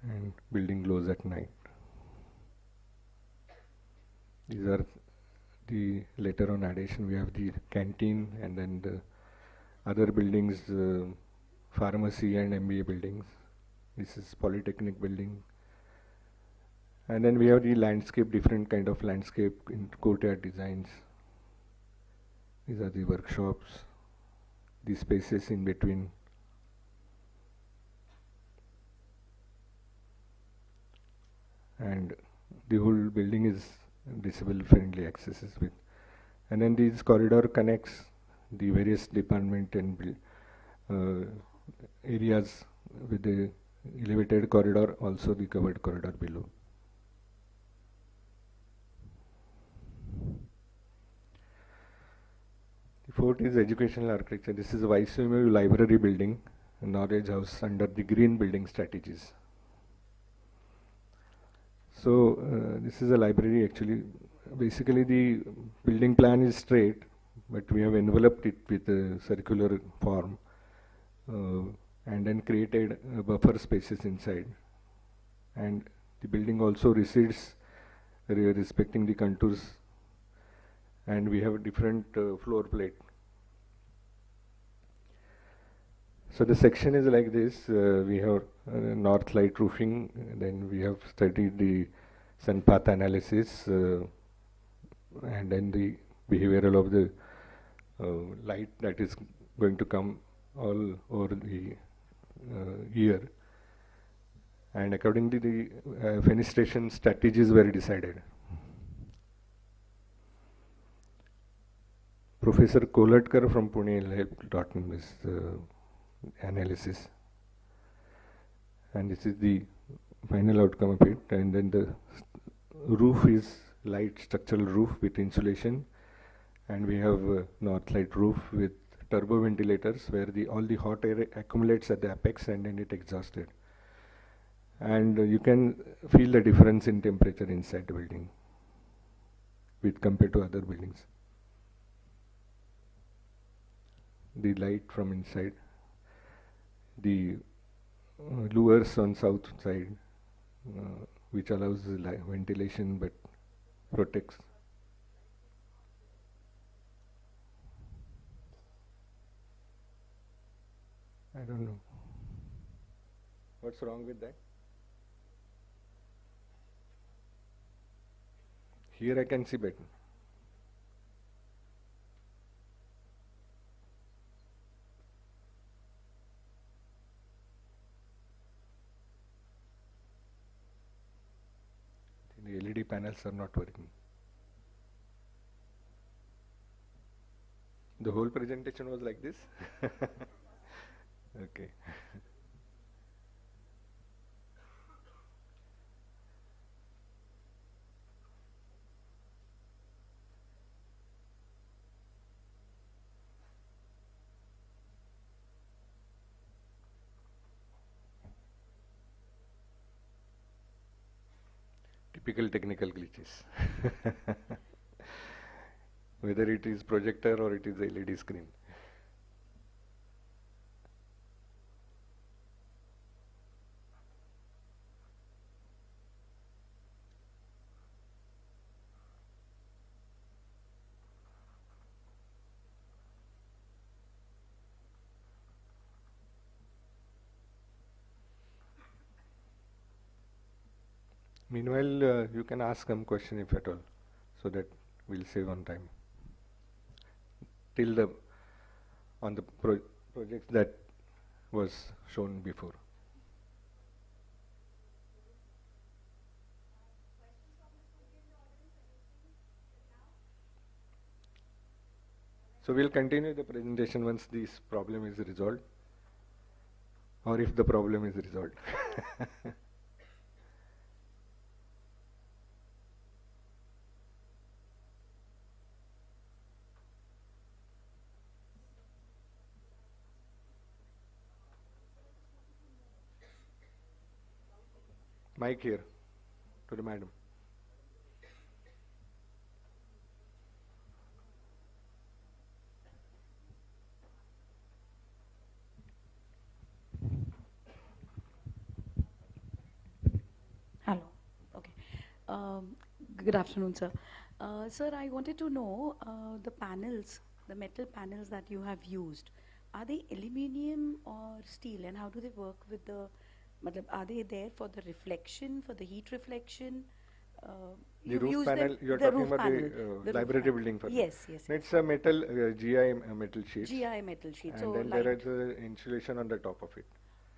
And building glows at night. These are the later on addition. We have the canteen, and then the other buildings, pharmacy and MBA buildings. This is polytechnic building. And then we have the landscape, different kind of landscape in courtyard designs. These are the workshops, the spaces in between. And the whole building is disable friendly accesses with. And then this corridor connects the various department and areas with the elevated corridor, also the covered corridor below. The fourth is educational architecture. This is a Vaisyamev library building, a knowledge house under the green building strategies. So this is a library actually. Basically the building plan is straight, but we have enveloped it with a circular form and then created buffer spaces inside. And the building also recedes respecting the contours, and we have a different floor plate. So the section is like this. We have north light roofing, then we have studied the sun path analysis, and then the behavioral of the light that is going to come all over the year. And accordingly the fenestration strategies were decided. Professor Kolatkar from Pune helped in this analysis. And this is the final outcome of it. And then the roof is light structural roof with insulation. And we have north light roof with turbo ventilators where all the hot air accumulates at the apex and then it exhausted. And you can feel the difference in temperature inside the building with compared to other buildings. The light from inside, the louvers on south side, which allows ventilation but protects. I don't know. What's wrong with that? Here I can see better. The LED panels are not working. The whole presentation was like this? Okay. Typical technical glitches. Whether it is projector or it is LED screen. Meanwhile, you can ask some question if at all, so that we'll save on time. Till on the projects that was shown before. So we'll continue the presentation once this problem is resolved, or if the problem is resolved. Mic here to the madam. Hello. Okay. Good afternoon, sir. Sir, I wanted to know the panels, the metal panels that you have used, are they aluminium or steel, and how do they work with the are they there for the reflection, for the heat reflection? The roof panel, you are talking about the library building for yes, yes. It's a metal, GI metal sheet. GI metal sheet. And so then there is insulation on the top of it.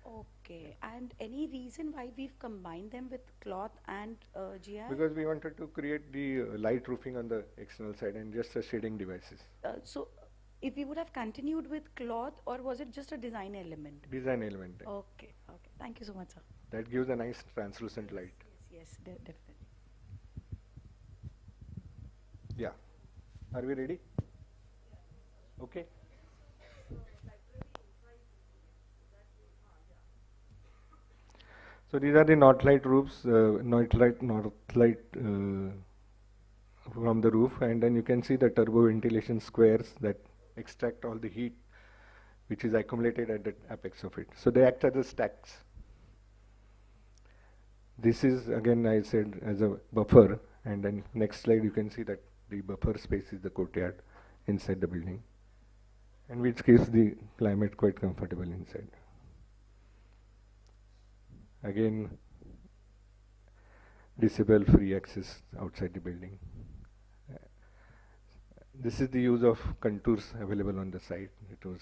Okay. And any reason why we've combined them with cloth and GI? Because we wanted to create the light roofing on the external side and just shading devices. So if we would have continued with cloth, or was it just a design element? Design element. Okay. Okay. Thank you so much, sir. That gives a nice translucent light. Yes, definitely. Yeah. Are we ready? Okay. So these are the north light roofs, north light from the roof, and then you can see the turbo ventilation squares that extract all the heat which is accumulated at the apex of it. So they act as the stacks. This is again, I said, as a buffer, and then next slide you can see that the buffer space is the courtyard inside the building, and which keeps the climate quite comfortable inside. Again, decibel free access outside the building. This is the use of contours available on the site. It was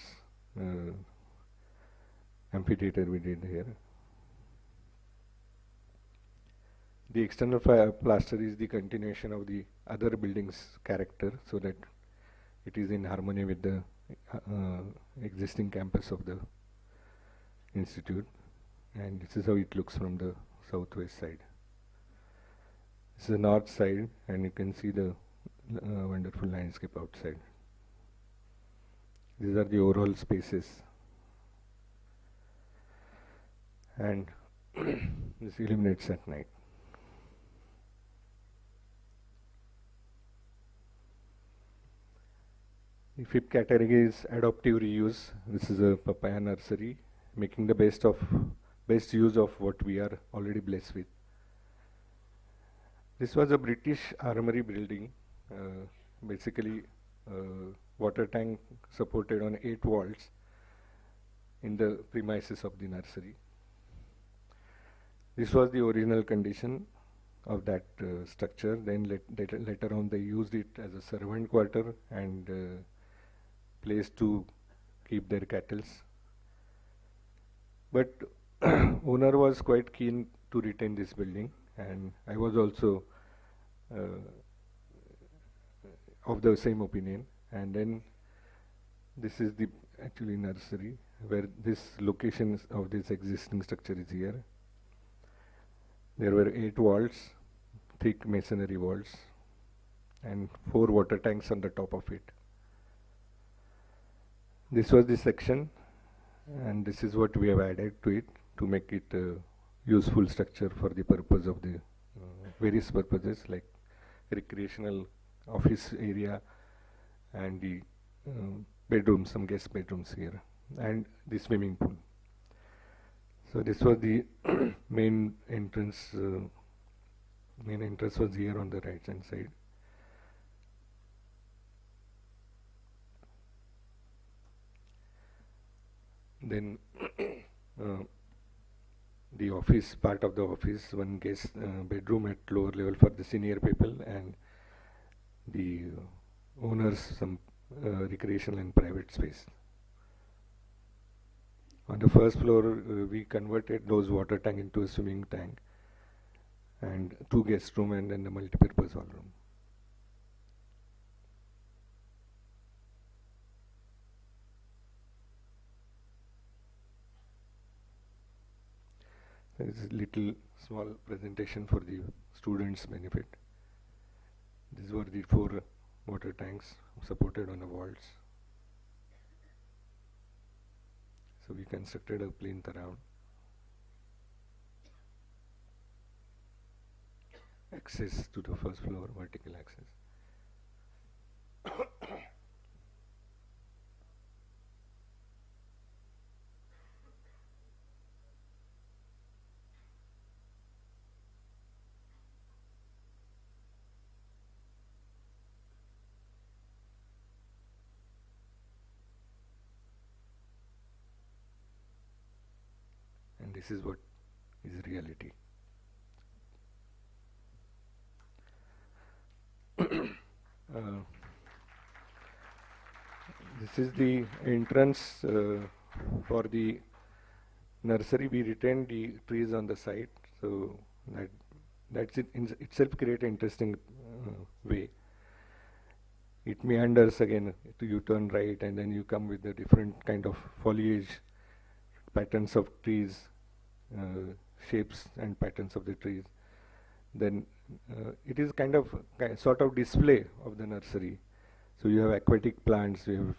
amphitheater we did here. The external plaster is the continuation of the other building's character, so that it is in harmony with the existing campus of the institute, and this is how it looks from the southwest side. This is the north side, and you can see the wonderful landscape outside. These are the overall spaces, and this illuminates at night. The fifth category is adaptive reuse. This is a papaya nursery, making the best use of what we are already blessed with. This was a British armory building, basically water tank supported on 8 walls in the premises of the nursery. This was the original condition of that structure. Then later on they used it as a servant quarter and place to keep their cattle. But owner was quite keen to retain this building, and I was also of the same opinion. And then this is the actually nursery where this location of this existing structure is here. There were 8 walls, thick masonry walls, and 4 water tanks on the top of it. This was the section, and this is what we have added to it to make it a useful structure for the purpose of the various purposes like recreational office area and the bedrooms, some guest bedrooms here, and the swimming pool. So this was the main entrance. Main entrance was here on the right hand side. Then the office, part of the office, one guest bedroom at lower level for the senior people, and the owners some recreational and private space. On the first floor, we converted those water tank into a swimming tank, and 2 guest room, and then the multi-purpose hall room. There is a little small presentation for the students' benefit. These were the 4 water tanks supported on the walls. So we constructed a plinth around. Access to the first floor, vertical access. And this is what is reality. This is the entrance for the nursery. We retained the trees on the site, so that's it in itself create an interesting way. It meanders again. You turn right, and then you come with the different kind of foliage, patterns of trees, shapes and patterns of the trees. Then it is kind of sort of display of the nursery. So you have aquatic plants, you have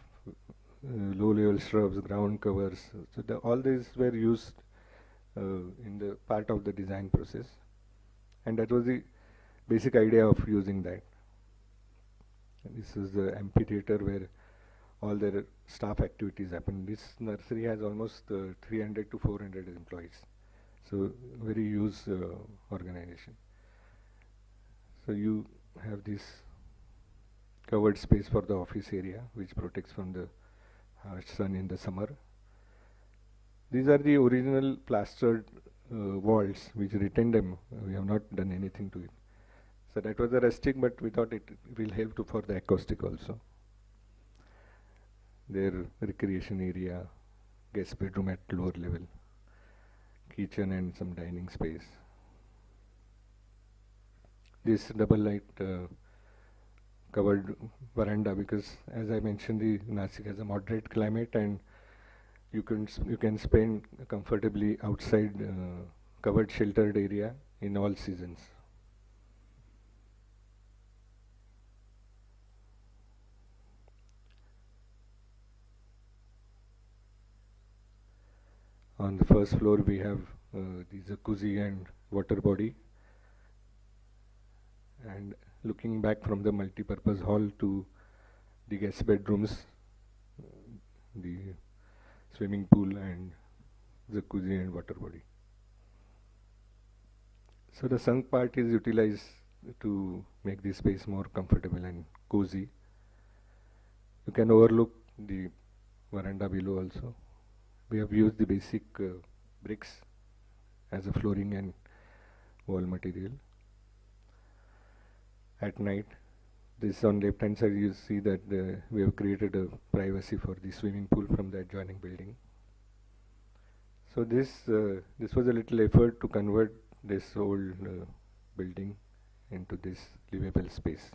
low-level shrubs, ground covers. So all these were used in the part of the design process, and that was the basic idea of using that. And this is the amphitheater where all their staff activities happen. This nursery has almost 300 to 400 employees, so very huge organization. So you have this covered space for the office area, which protects from the harsh sun in the summer. These are the original plastered walls, which retain them. We have not done anything to it. So that was a rustic, but we thought it will help for the acoustic also. Their recreation area, guest bedroom at lower level, kitchen and some dining space. This double light covered veranda, because as I mentioned, the Nasik has a moderate climate, and you can spend comfortably outside covered sheltered area in all seasons. On the first floor we have the jacuzzi and water body, and looking back from the multi-purpose hall to the guest bedrooms, the swimming pool and jacuzzi and water body. So the sunk part is utilized to make the space more comfortable and cozy. You can overlook the veranda below also. We have used the basic bricks as a flooring and wall material. At night, this on left hand side, you see that we have created a privacy for the swimming pool from the adjoining building. So this was a little effort to convert this old building into this livable space.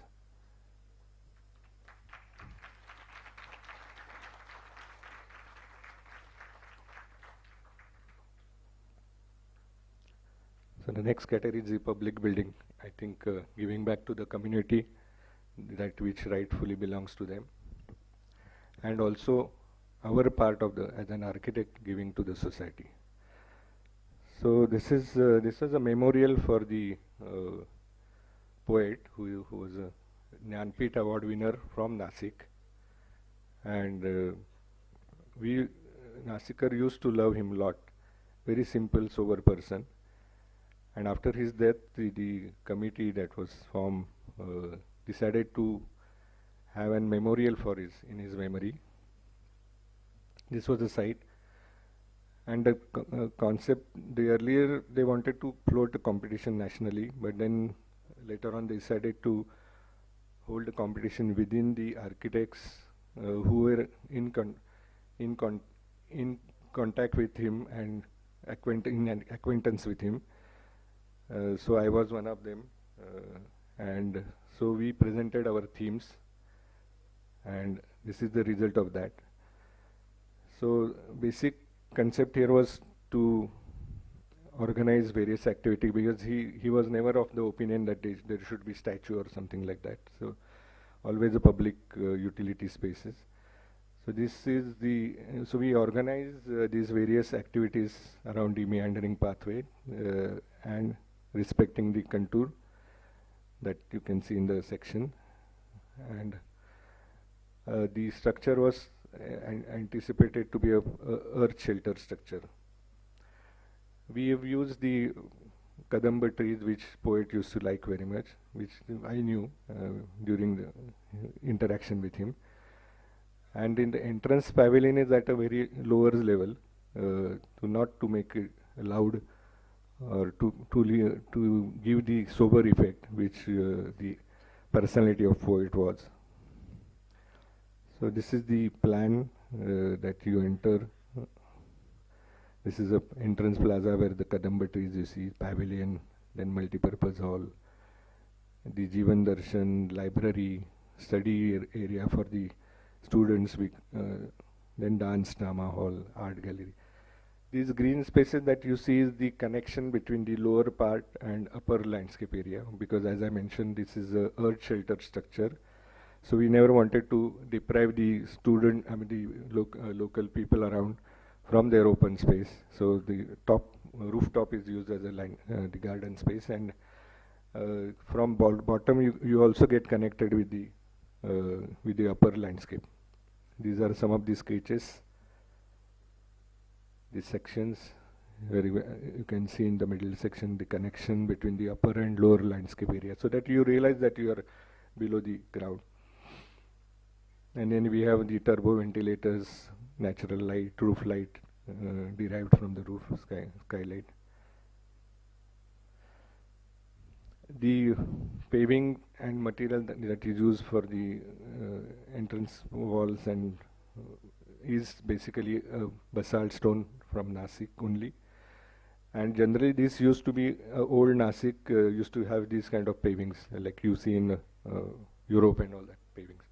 So the next category is the public building. I think giving back to the community that which rightfully belongs to them, and also our part of the, as an architect, giving to the society. So this was a memorial for the poet who was a Jnanpith Award winner from Nasik, and we Nasikar used to love him a lot. Very simple, sober person. And after his death, the committee that was formed decided to have a memorial in his memory. This was the site. And the concept, earlier they wanted to float a competition nationally, but then later on they decided to hold a competition within the architects who were in contact with him and acquaintance with him. So I was one of them, and so we presented our themes, and this is the result of that. So basic concept here was to organize various activities, because he was never of the opinion that there should be statue or something like that. So always a public utility spaces. So this is so we organize these various activities around the meandering pathway and respecting the contour that you can see in the section. And the structure was anticipated to be a earth shelter structure. We have used the kadamba trees, which poet used to like very much, which I knew during the interaction with him. And in the entrance pavilion is at a very lower level, not to make it loud or to give the sober effect which the personality of poet was. So this is the plan that you enter. This is a entrance plaza where the kadamba trees you see, pavilion, then multi-purpose hall, the Jivan Darshan library, study area for the students, then dance drama hall, art gallery. These green spaces that you see is the connection between the lower part and upper landscape area, because as I mentioned, this is a earth shelter structure. So we never wanted to deprive the local people around from their open space. So the rooftop is used as a the garden space, and from bottom you also get connected with the upper landscape. These are some of the sketches. These sections, where you can see in the middle section the connection between the upper and lower landscape area, so that you realize that you are below the ground. And then we have the turbo ventilators, natural light, roof light derived from the roof skylight. The paving and material that is used for the entrance walls and is basically a basalt stone from Nasik only. And generally this used to be old Nasik used to have these kind of pavings like you see in Europe and all that pavings.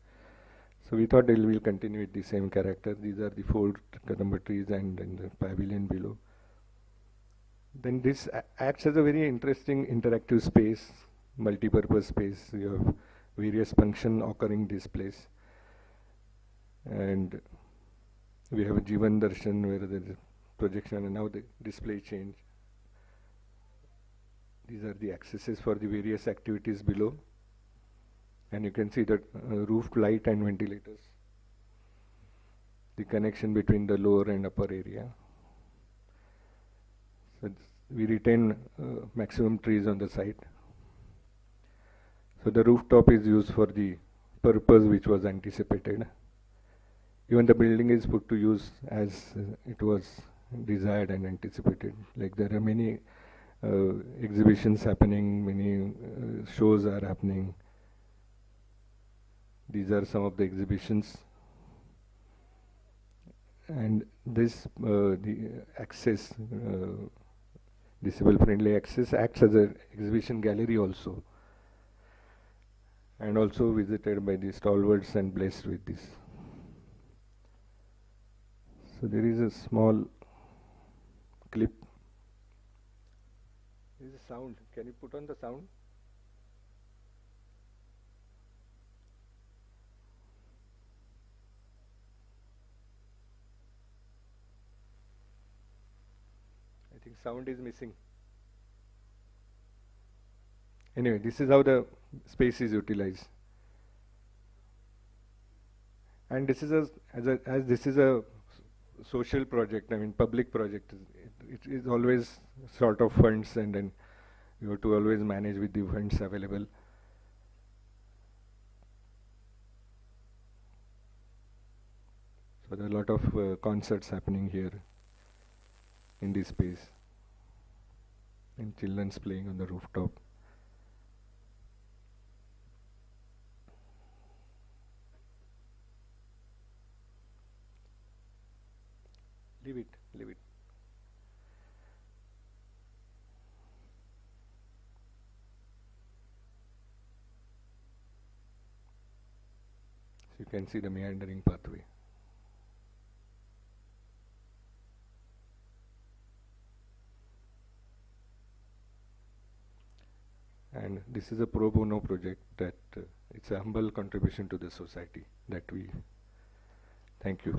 So we thought we'll continue with the same character. These are the 4 cucumber trees and the pavilion below. Then this acts as a very interesting interactive space, multi-purpose space. You have various functions occurring in this place. And we have a Jivan Darshan where there is projection and now the display change. These are the accesses for the various activities below. And you can see that roof light and ventilators. The connection between the lower and upper area. So we retain maximum trees on the site. So the rooftop is used for the purpose which was anticipated. Even the building is put to use as it was desired and anticipated. Like there are many exhibitions happening, many shows are happening. These are some of the exhibitions. And this, the access, disable friendly access acts as an exhibition gallery also. And also visited by the stalwarts and blessed with this. So there is a small clip. There is a sound. Can you put on the sound? I think sound is missing. Anyway, this is how the space is utilized. And this is as this is a social project, I mean public project, it is always sort of funds, and then you have to always manage with the funds available. So there are a lot of concerts happening here in this space, and children's playing on the rooftop. Leave it, leave it. So you can see the meandering pathway. And this is a pro bono project that it's a humble contribution to the society that we thank you.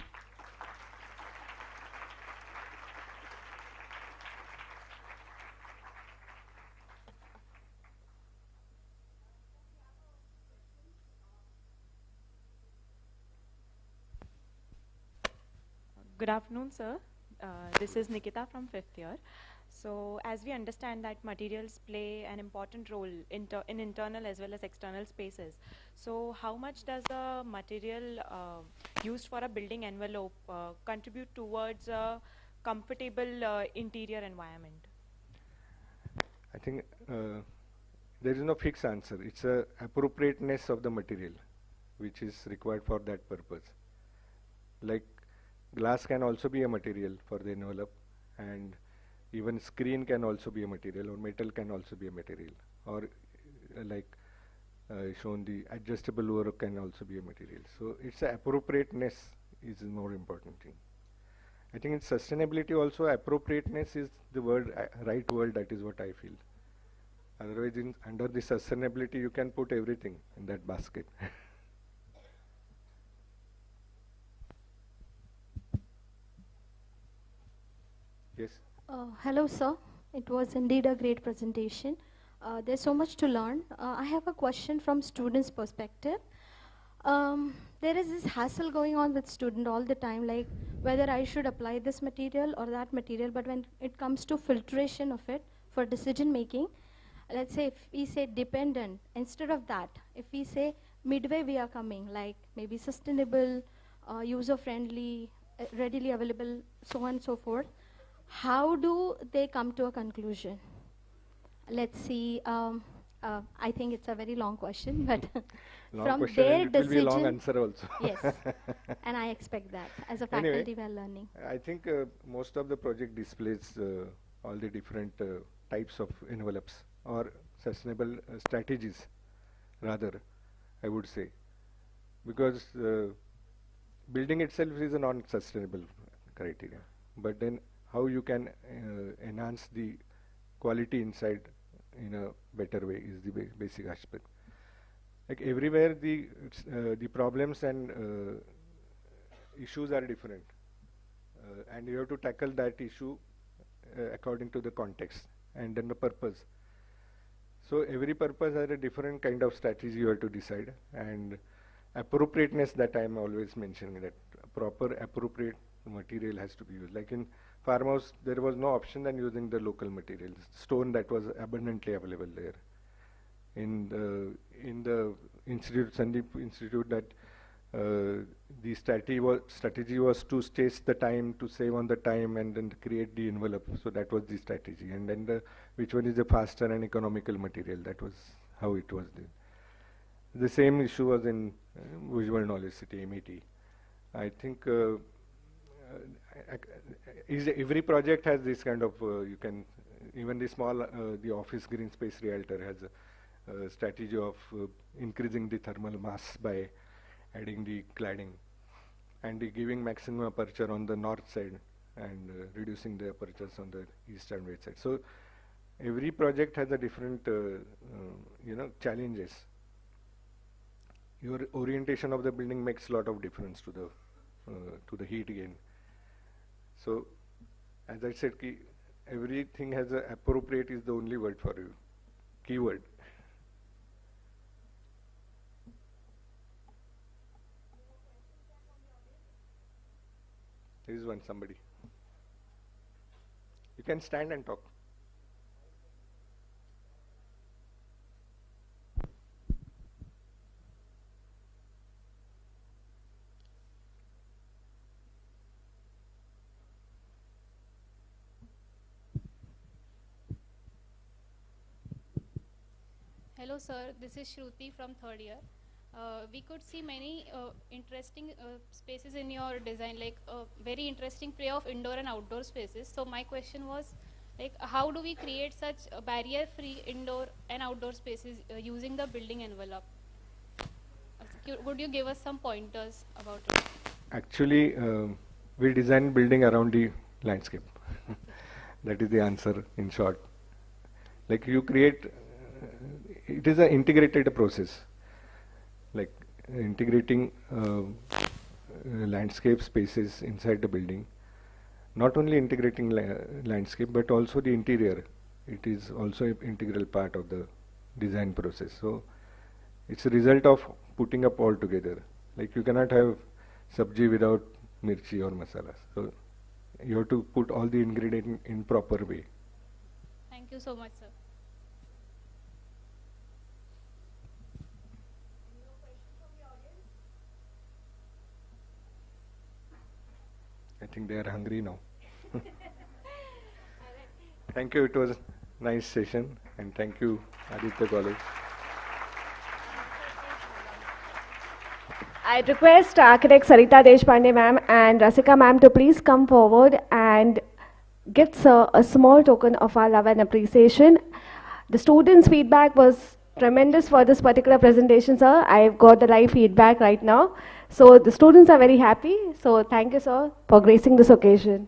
Good afternoon, sir. This is Nikita from 5th year. So as we understand that materials play an important role in internal as well as external spaces. So how much does the material used for a building envelope contribute towards a comfortable interior environment? I think there is no fixed answer. It's a appropriateness of the material which is required for that purpose. Like glass can also be a material for the envelope, and even screen can also be a material, or metal can also be a material, or like shown the adjustable work can also be a material. So it's appropriateness is the more important thing. I think in sustainability also appropriateness is the word, right word, that is what I feel. Otherwise under the sustainability you can put everything in that basket. Yes. Hello, sir. It was indeed a great presentation. There's so much to learn. I have a question from students' perspective. There is this hassle going on with student all the time, like whether I should apply this material or that material, but when it comes to filtration of it for decision making, let's say if we say dependent, instead of that, if we say midway we are coming, like maybe sustainable, user-friendly, readily available, so on and so forth, how do they come to a conclusion? Let's see. I think it's a very long question, but from their decision, it will be a long answer also. Yes, and I expect that as a faculty anyway, we are learning. I think most of the project displays all the different types of envelopes or sustainable strategies rather I would say, because building itself is a non-sustainable criteria, but then how you can enhance the quality inside in a better way is the basic aspect. Like everywhere, the problems and issues are different, and you have to tackle that issue according to the context and then the purpose. So every purpose has a different kind of strategy you have to decide, and appropriateness that I am always mentioning, that proper appropriate material has to be used. Like in farmhouse, there was no option than using the local materials, stone that was abundantly available there. In the institute, Sandeep Institute, that the strategy was to stage the time, to save on the time, and then create the envelope. So that was the strategy. And then which one is the faster and economical material? That was how it was done. The same issue was in visual knowledge city, MET. I think every project has this kind of, you can, even the small, the office green space realtor has a strategy of increasing the thermal mass by adding the cladding and giving maximum aperture on the north side and reducing the apertures on the east and west side. So every project has a different challenges. Your orientation of the building makes a lot of difference to the heat gain. So as I said, everything has a appropriate is the only word for you, keyword. There is one, somebody. You can stand and talk. Hello sir, this is Shruti from third year. We could see many interesting spaces in your design, like very interesting play of indoor and outdoor spaces. So my question was, like, how do we create such barrier-free indoor and outdoor spaces using the building envelope? Would you give us some pointers about it? Actually, we design building around the landscape. That is the answer in short. Like you create, it is an integrated process. Like integrating landscape spaces inside the building. Not only integrating landscape, but also the interior. It is also an integral part of the design process. So it's a result of putting up all together. Like you cannot have sabji without mirchi or masala. So you have to put all the ingredients in proper way. Thank you so much, sir. I think they are hungry now. Thank you. It was a nice session, and thank you, Idrc College. I request architect Sarita Deshpande ma'am and Rasika ma'am to please come forward and give sir a small token of our love and appreciation. The students' feedback was tremendous for this particular presentation, sir. I've got the live feedback right now. So the students are very happy. So thank you, sir, for gracing this occasion.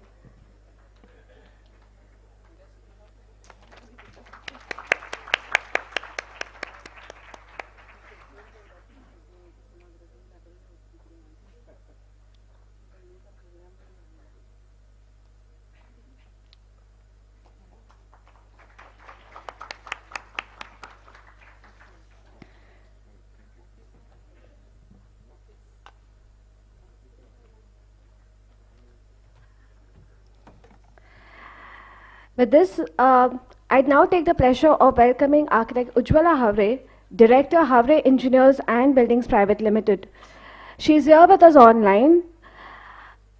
With this, I'd now take the pleasure of welcoming architect Ujjwala Havre, Director, Havre Engineers and Buildings Private Limited. She is here with us online.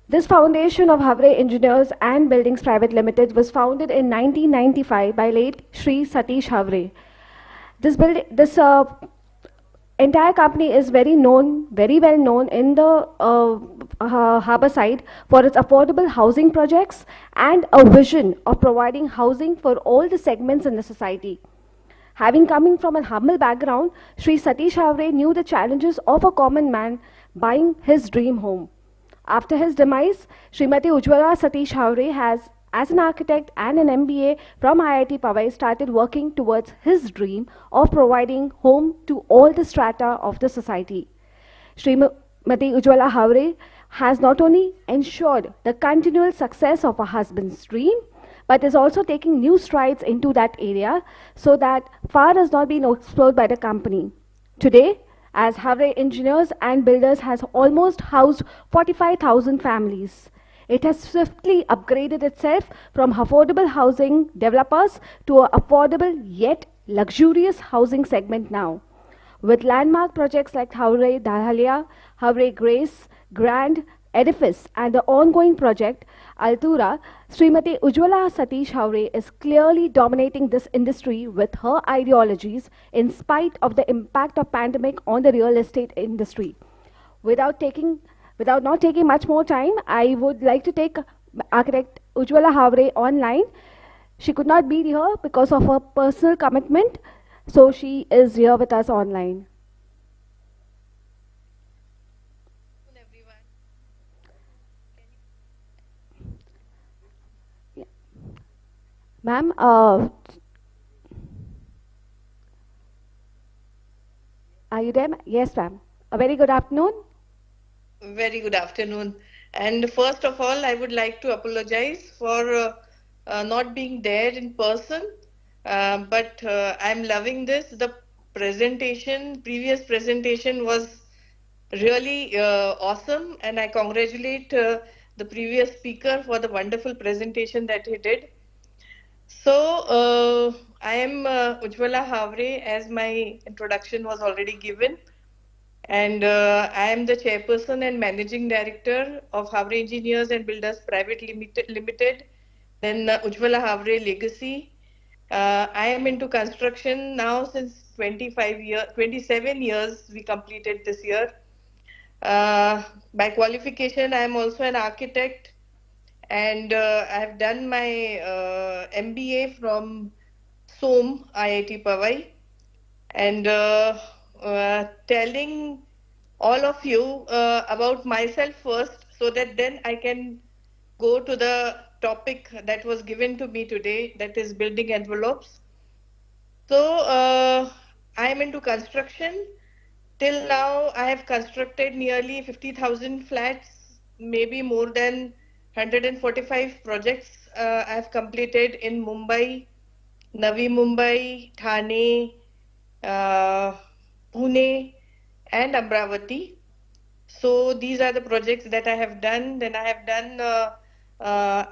This foundation of Havre Engineers and Buildings Private Limited was founded in 1995 by late Shri Satish Havre. This entire company is very well known in the harbour side for its affordable housing projects and a vision of providing housing for all the segments in the society. Having coming from a humble background, Sri Satish Havre knew the challenges of a common man buying his dream home. After his demise, Srimati Ujjwala Satish Havre has, as an architect and an MBA from IIT Powai, started working towards his dream of providing home to all the strata of the society. Srimati Ujjwala Havre has not only ensured the continual success of her husband's dream, but is also taking new strides into that area so that far has not been explored by the company. Today, as Havre Engineers and Builders has almost housed 45,000 families. It has swiftly upgraded itself from affordable housing developers to an affordable yet luxurious housing segment now. With landmark projects like Havre Dahalia, Havre Grace, Grand, Edifice, and the ongoing project Altura, Srimati Ujjwala Satish Havre is clearly dominating this industry with her ideologies in spite of the impact of pandemic on the real estate industry. Without not taking much more time, I would like to take architect Ujjwala Havre online. She could not be here because of her personal commitment, so she is here with us online. Ma'am, are you there? Yes, ma'am. A very good afternoon. Very good afternoon. And first of all, I would like to apologize for not being there in person, but I'm loving this. The previous presentation was really awesome, and I congratulate the previous speaker for the wonderful presentation that he did. So, I am Ujjwala Havre, as my introduction was already given. And I am the chairperson and managing director of Havre Engineers and Builders Private Limited, then Ujjwala Havre Legacy. I am into construction now since 27 years we completed this year. By qualification, I am also an architect, and I have done my MBA from SOM, IIT Powai. And telling all of you about myself first, so that then I can go to the topic that was given to me today, that is building envelopes. So I am into construction. Till now, I have constructed nearly 50,000 flats, maybe more than 145 projects I have completed in Mumbai, Navi Mumbai, Thane, Pune, and Amravati. So these are the projects that I have done. Then I have done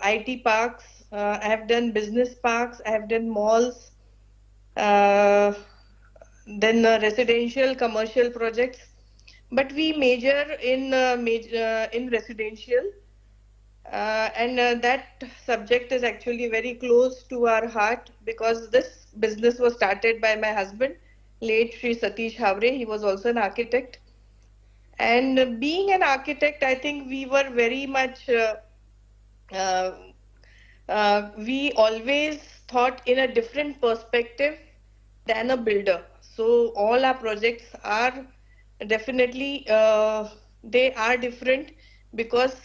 IT parks, I have done business parks, I have done malls, then residential, commercial projects. But we major in residential, and that subject is actually very close to our heart, because this business was started by my husband, late Sri Satish Havre. He was also an architect. And being an architect, I think we were very much, we always thought in a different perspective than a builder. So all our projects are definitely, they are different, because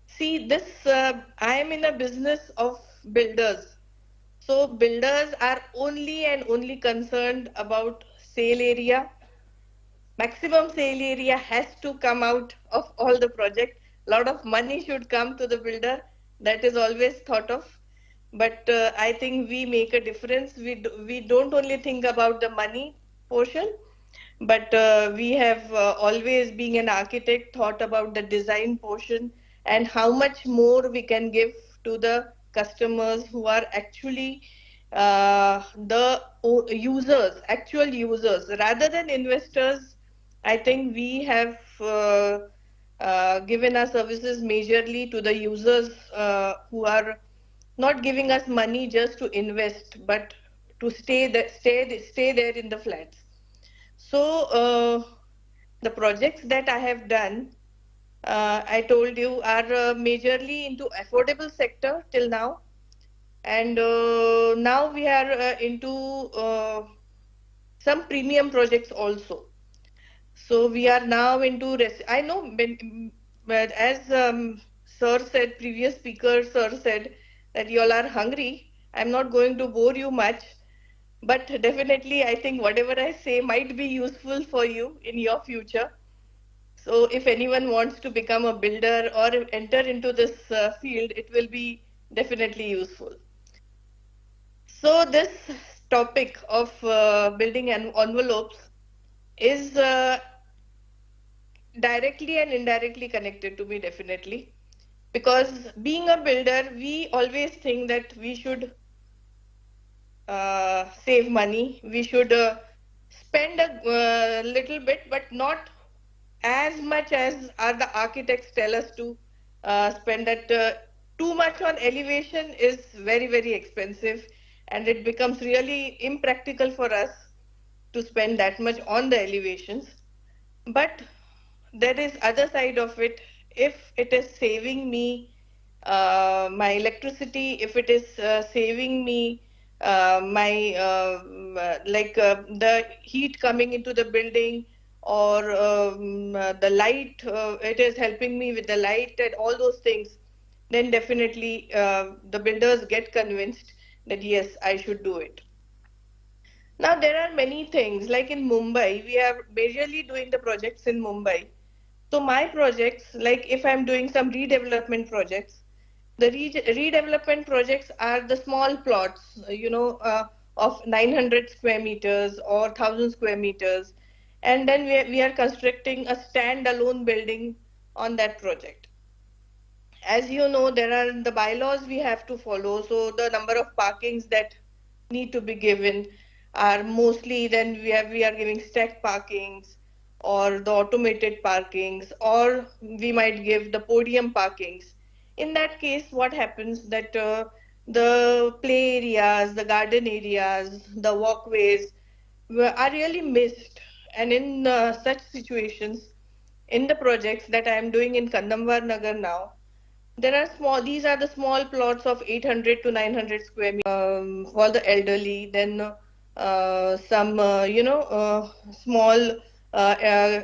see this, I am in a business of builders. So builders are only and only concerned about sale area. Maximum sale area has to come out of all the project. Lot of money should come to the builder. That is always thought of. But I think we make a difference. We don't only think about the money portion, but we have always, being an architect, thought about the design portion and how much more we can give to the customers who are actually the users, actual users, rather than investors. I think we have given our services majorly to the users who are not giving us money just to invest, but to stay there in the flats. So the projects that I have done, I told you, are majorly into affordable sector till now. And now we are into some premium projects also. So we are now into, I know, but as Sir said, previous speaker Sir said that you all are hungry. I'm not going to bore you much, but definitely I think whatever I say might be useful for you in your future. So if anyone wants to become a builder or enter into this field, it will be definitely useful. So this topic of building envelopes is directly and indirectly connected to me, definitely, because being a builder, we always think that we should save money, we should spend a little bit, but not as much as are the architects tell us to spend. That too much on elevation is very, very expensive, and it becomes really impractical for us to spend that much on the elevations. But there is other side of it. If it is saving me my electricity, if it is saving me my the heat coming into the building, or the light, it is helping me with the light and all those things, then definitely the builders get convinced that yes, I should do it. Now there are many things, like in Mumbai, we are majorly doing the projects in Mumbai. So my projects, like if I'm doing some redevelopment projects, the redevelopment projects are the small plots, of 900 square meters or 1000 square meters. And then we are constructing a standalone building on that project. As you know, there are the bylaws we have to follow. So the number of parkings that need to be given are mostly, then we are giving stack parkings or the automated parkings, or we might give the podium parkings. In that case, what happens that the play areas, the garden areas, the walkways are really missed. And in such situations, in the projects that I am doing in Kandamwar Nagar now, these are the small plots of 800 to 900 square meters for the elderly. Then some, small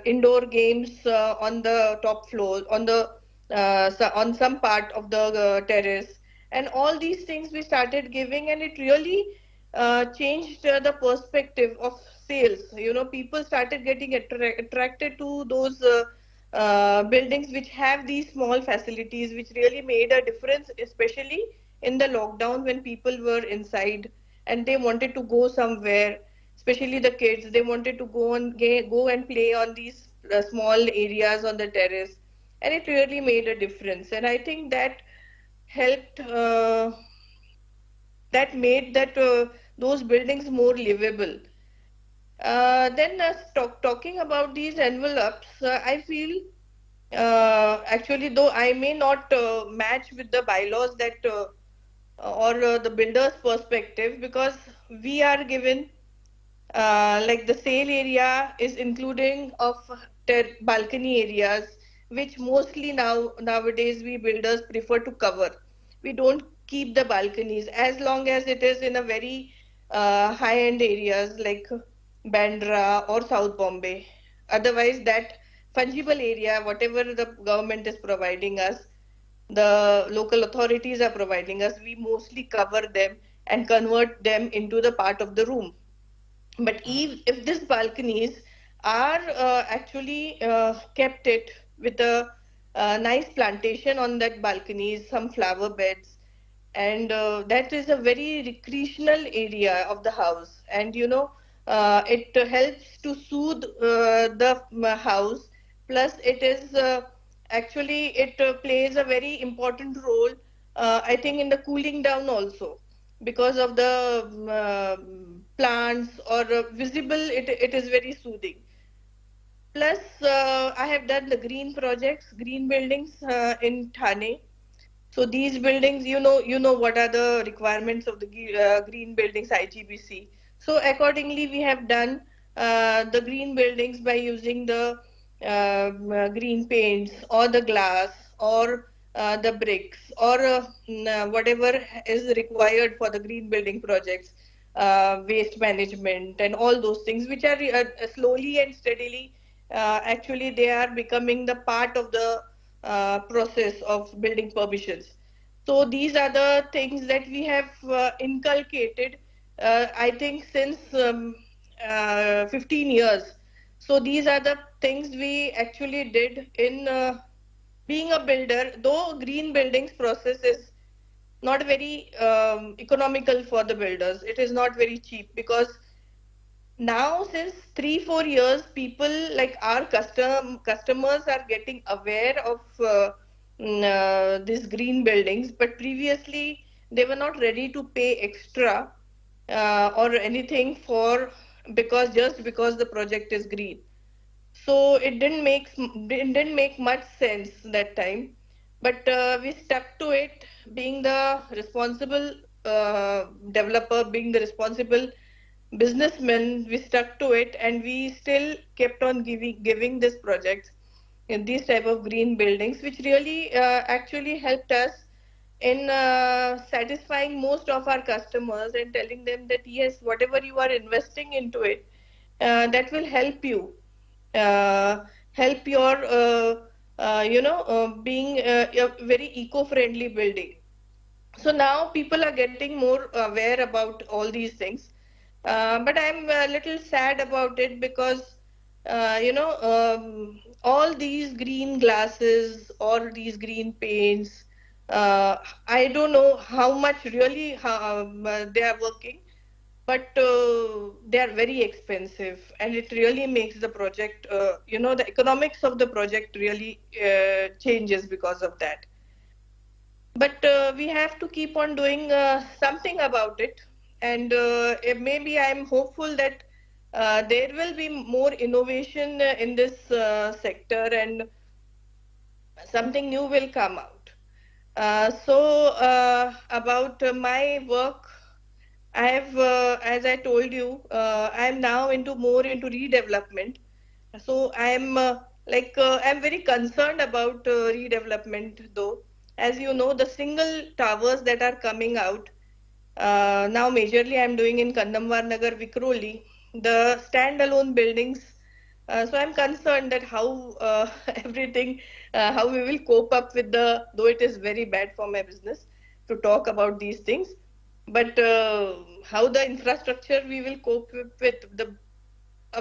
indoor games on the top floor, on some part of the terrace. And all these things we started giving, and it really changed the perspective of sales. People started getting attracted to those buildings which have these small facilities, which really made a difference, especially in the lockdown when people were inside and they wanted to go somewhere, especially the kids. They wanted to go and play on these small areas on the terrace, and it really made a difference. And I think that helped. That made those buildings more livable. Then talking about these envelopes, I feel actually, though I may not match with the bylaws that or the builder's perspective, because we are given like the sale area is including of balcony areas, which mostly nowadays we builders prefer to cover. We don't keep the balconies as long as it is in a very high-end areas like Bandra or South Bombay. Otherwise, that fungible area, whatever the government is providing us, the local authorities are providing us, we mostly cover them and convert them into the part of the room. But if these balconies are actually kept it with a nice plantation on that balconies, some flower beds, and that is a very recreational area of the house. And it helps to soothe the house. Plus, it is actually it plays a very important role, I think, in the cooling down also, because of the plants or visible, it is very soothing. Plus, I have done the green projects, green buildings in Thane. So these buildings, you know what are the requirements of the green buildings, IGBC. So accordingly, we have done the green buildings by using the green paints or the glass or the bricks or whatever is required for the green building projects, waste management and all those things which are slowly and steadily actually they are becoming the part of the process of building permissions. So these are the things that we have inculcated, I think, since 15 years. So these are the things we actually did in being a builder, though green buildings process is not very economical for the builders. It is not very cheap because now since 3-4 years people like our customers are getting aware of these green buildings, but previously they were not ready to pay extra or anything for because the project is green. So it didn't make much sense that time, but we stuck to it, being the responsible developer, being the responsible businessmen. We stuck to it, and we still kept on giving this projects in these type of green buildings, which really actually helped us in satisfying most of our customers and telling them that yes, whatever you are investing into it, that will help your being a very eco-friendly building. So now people are getting more aware about all these things, but I'm a little sad about it because all these green glasses or these green paints, I don't know how much really they are working, but they are very expensive, and it really makes the project, the economics of the project really changes because of that. But we have to keep on doing something about it, and maybe I'm hopeful that there will be more innovation in this sector, and something new will come out. About my work, I have, as I told you, I am now more into redevelopment. So I'm very concerned about redevelopment, though. As you know, the single towers that are coming out now, majorly I'm doing in Kandamwar Nagar, Vikroli, the standalone buildings. So I'm concerned that how how we will cope up with though it is very bad for my business to talk about these things, but how the infrastructure we will cope with the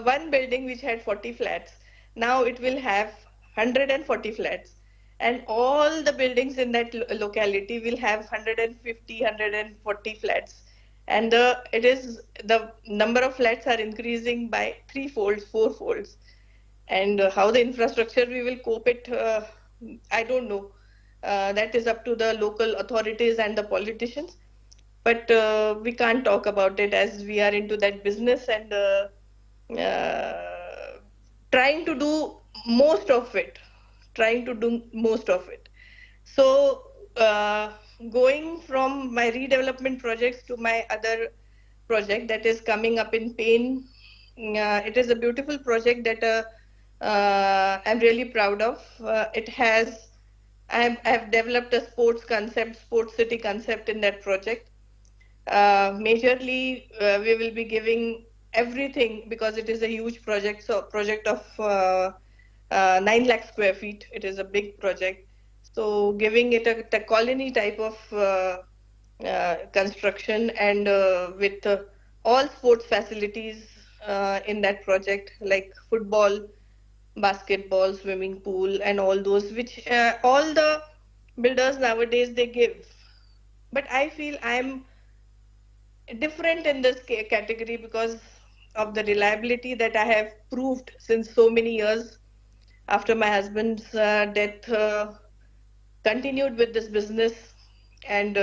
one building which had 40 flats, now it will have 140 flats, and all the buildings in that locality will have 150, 140 flats, and the number of flats are increasing by 3 folds, 4 folds, and how the infrastructure we will cope it, I don't know. That is up to the local authorities and the politicians, but we can't talk about it as we are into that business, and trying to do most of it, So going from my redevelopment projects to my other project that is coming up in Pain, it is a beautiful project that I'm really proud of. I've developed a sports city concept in that project. Majorly, we will be giving everything because it is a huge project. So, project of 9 lakh square feet. It is a big project. So, giving it a colony type of construction, and with all sports facilities in that project, like football, basketball, swimming pool, and all those, which all the builders nowadays they give. But I feel I'm different in this category because of the reliability that I have proved since so many years. After my husband's death, continued with this business, and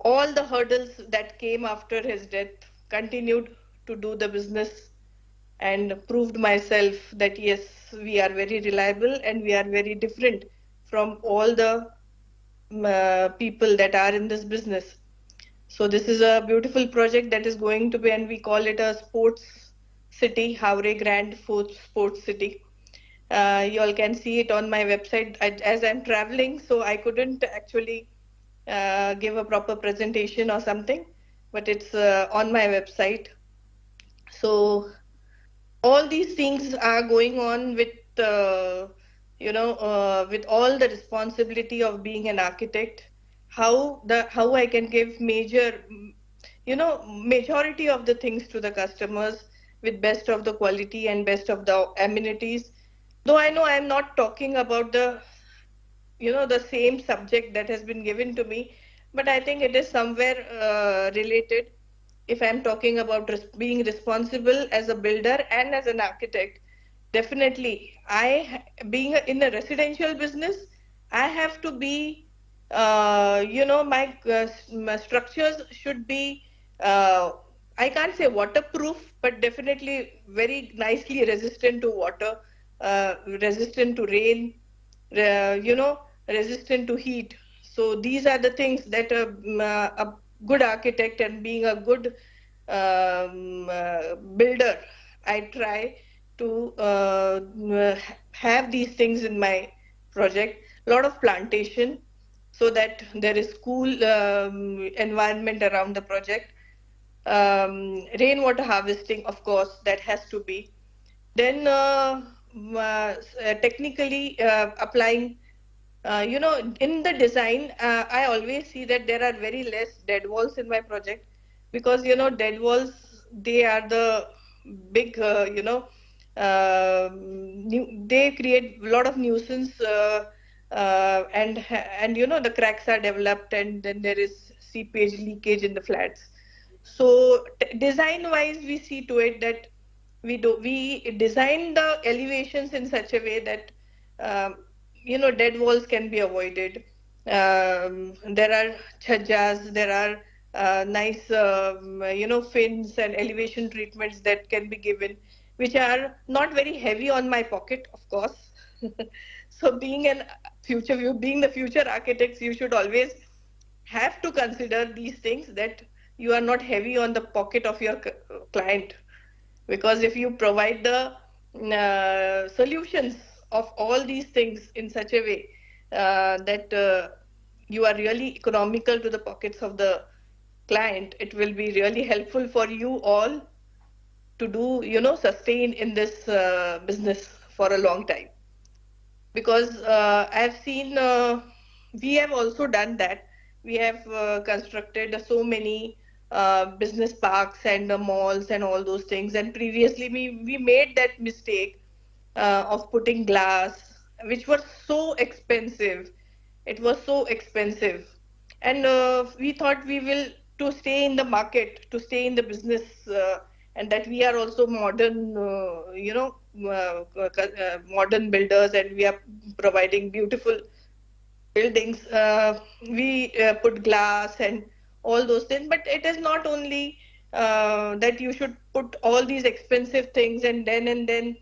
all the hurdles that came after his death, continued to do the business, and proved myself that yes, we are very reliable and we are very different from all the people that are in this business. So this is a beautiful project that is going to be, and we call it a sports city, Havre Grand Sports City. You all can see it on my website as I'm traveling, so I couldn't actually give a proper presentation or something, but it's on my website. So all these things are going on with with all the responsibility of being an architect. How I can give majority of the things to the customers with best of the quality and best of the amenities. Though I know I'm not talking about the same subject that has been given to me, but I think it is somewhere related. If I'm talking about being responsible as a builder and as an architect, definitely being in a residential business, I have to be my structures should be I can't say waterproof, but definitely very nicely resistant to water, resistant to rain, resistant to heat. So these are the things that a good architect and being a good builder, I try to have these things in my project. A lot of plantation, so that there is cool environment around the project. Rainwater harvesting, of course, that has to be. Then technically applying, in the design, I always see that there are very less dead walls in my project, because dead walls, they are the big they create a lot of nuisance, and the cracks are developed, and then there is seepage leakage in the flats. So design wise, we see to it that we design the elevations in such a way that dead walls can be avoided. There are chhajjas, there are nice fins and elevation treatments that can be given, which are not very heavy on my pocket, of course. So being the future architects, you should always have to consider these things, that you are not heavy on the pocket of your client, because if you provide the solutions of all these things in such a way that you are really economical to the pockets of the client, it will be really helpful for you all to do, sustain in this business for a long time. Because I've seen, we have also done that. We have constructed so many business parks and malls and all those things. And previously we made that mistake of putting glass, which was so expensive. It was so expensive. And we thought we will, to stay in the market, to stay in the business, and that we are also modern, modern builders, and we are providing beautiful buildings. We put glass and all those things, but it is not only that you should put all these expensive things and then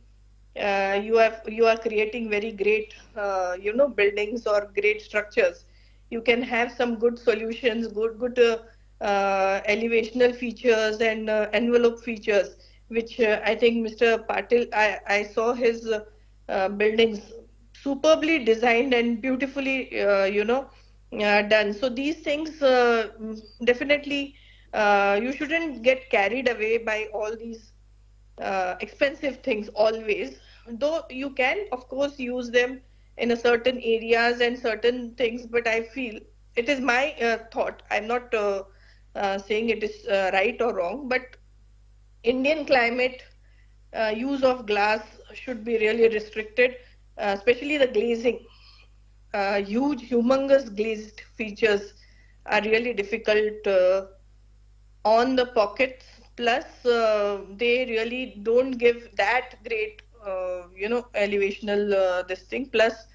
you are creating very great buildings or great structures. You can have some good solutions, good elevational features and envelope features, which I think Mr. Patil, I saw his buildings superbly designed and beautifully done. So these things definitely you shouldn't get carried away by all these expensive things always, though you can of course use them in a certain areas and certain things, but I feel, it is my thought, I'm not saying it is right or wrong, but Indian climate, use of glass should be really restricted, especially the glazing. Huge, humongous glazed features are really difficult on the pockets. Plus, they really don't give that great, elevational this thing. Plus,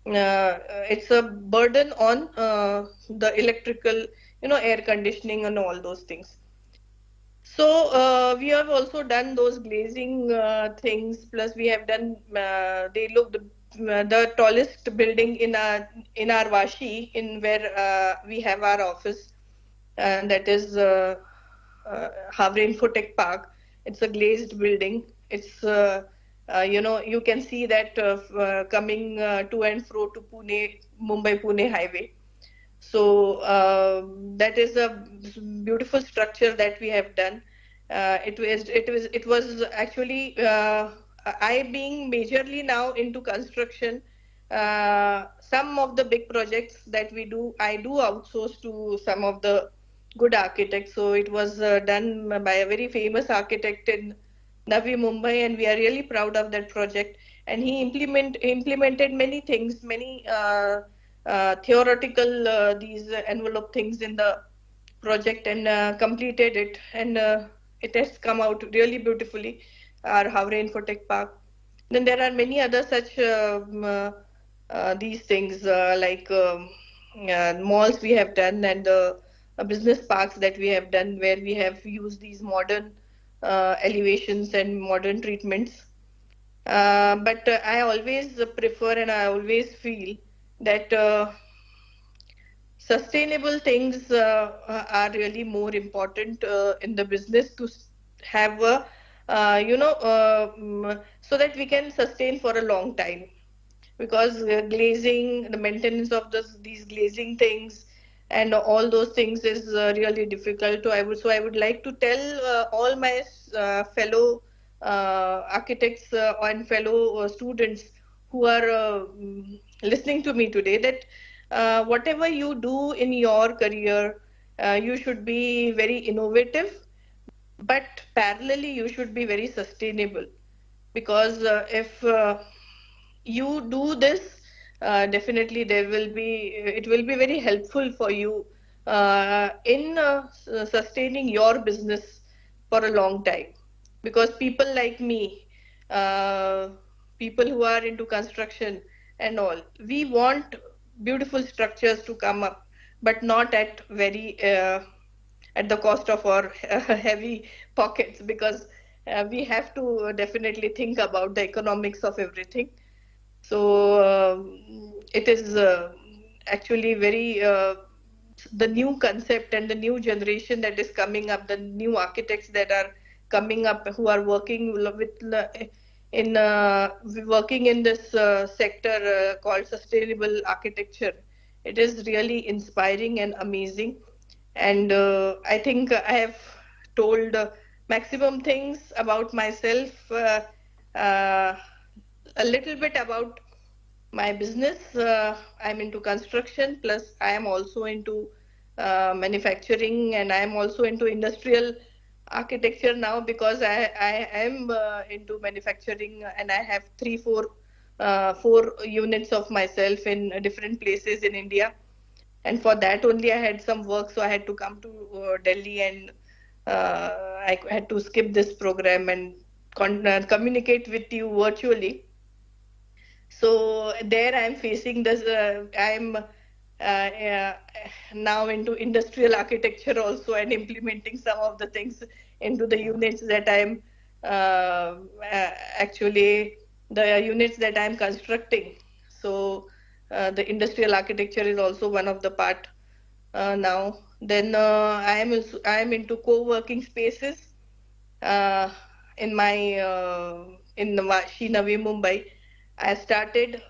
it's a burden on the electrical, air conditioning and all those things. So we have also done those glazing things. Plus, we have done. They look the tallest building in our Vashi, in where we have our office, and that is Havre Infotech Park. It's a glazed building. It's You can see that coming to and fro to Pune, Mumbai-Pune highway. So that is a beautiful structure that we have done. It was actually I being majorly now into construction. Some of the big projects that we do, I do outsource to some of the good architects. So it was done by a very famous architect in Navi Mumbai, and we are really proud of that project. And he implemented many things, many theoretical these envelope things in the project, and completed it, and it has come out really beautifully. Our Havre Infotech Park. Then there are many other such these things like malls we have done, and business parks that we have done, where we have used these modern elevations and modern treatments. But I always prefer, and I always feel that sustainable things are really more important in the business, to have a so that we can sustain for a long time. Because glazing, the maintenance of these glazing things and all those things is really difficult. So I would like to tell all my fellow architects and fellow students who are listening to me today, that whatever you do in your career, you should be very innovative, but parallelly you should be very sustainable. Because if you do this, definitely it will be very helpful for you in sustaining your business for a long time. Because people like me, uh, people who are into construction and all, we want beautiful structures to come up, but not at the cost of our heavy pockets. Because we have to definitely think about the economics of everything. So it is actually very the new concept and the new generation that is coming up, the new architects that are coming up, who are working working in this sector called sustainable architecture. It is really inspiring and amazing. And I think I have told maximum things about myself. Uh, a little bit about my business. I'm into construction, plus I am also into manufacturing, and I am also into industrial architecture now, because I am into manufacturing, and I have four units of myself in different places in India. And for that only I had some work, so I had to come to Delhi, and I had to skip this program and communicate with you virtually. So there I'm facing this, I'm now into industrial architecture also, and implementing some of the things into the units that I'm actually the units that I'm constructing. So the industrial architecture is also one of the part now. Then I am into co-working spaces uh, in my in Navi Mumbai. I started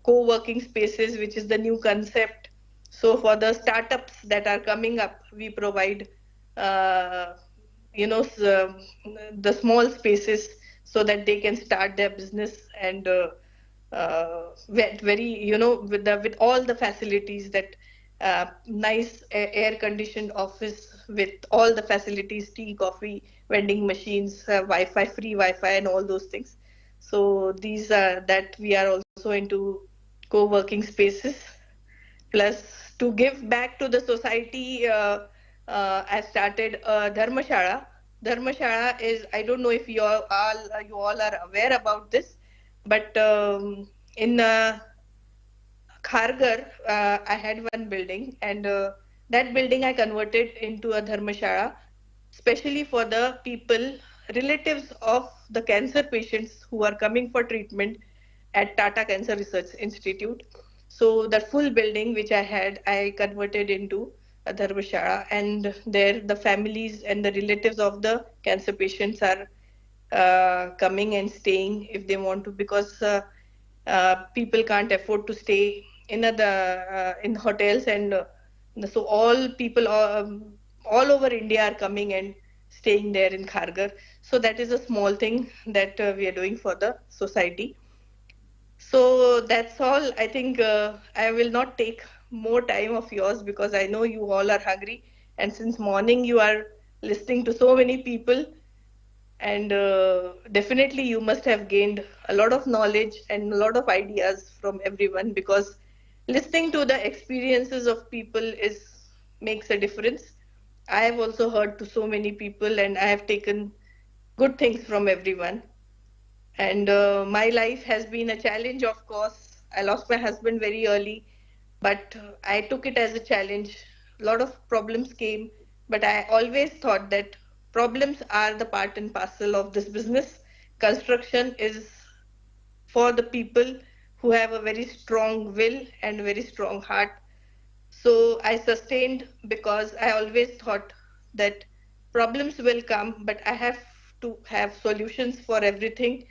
co-working spaces, which is the new concept. So for the startups that are coming up, we provide uh, the small spaces, so that they can start their business, and very with all the facilities, that nice air conditioned office with all the facilities, tea, coffee, vending machines, Wi-Fi, free Wi-Fi, and all those things. So these are that we are also into co-working spaces. Plus, to give back to the society, I started Dharmashala. Dharmashala is, I don't know if you all are aware about this, but in Khargar, I had one building, and that building I converted into a Dharmashala, especially for the people, relatives of the cancer patients who are coming for treatment at Tata Cancer Research Institute. So the full building which I had, I converted into a Dharmashala, and there the families and the relatives of the cancer patients are coming and staying if they want to, because people can't afford to stay in hotels, and so all people all over India are coming and staying there in Kharghar. So that is a small thing that we are doing for the society. So that's all. I think I will not take more time of yours because I know you all are hungry, and since morning you are listening to so many people, and definitely you must have gained a lot of knowledge and a lot of ideas from everyone, because listening to the experiences of people is makes a difference. I have also heard to so many people, and I have taken good things from everyone. And my life has been a challenge, of course. I lost my husband very early, but I took it as a challenge. A lot of problems came, but I always thought that problems are the part and parcel of this business. Construction is for the people who have a very strong will and very strong heart. So I sustained because I always thought that problems will come, but I have to have solutions for everything.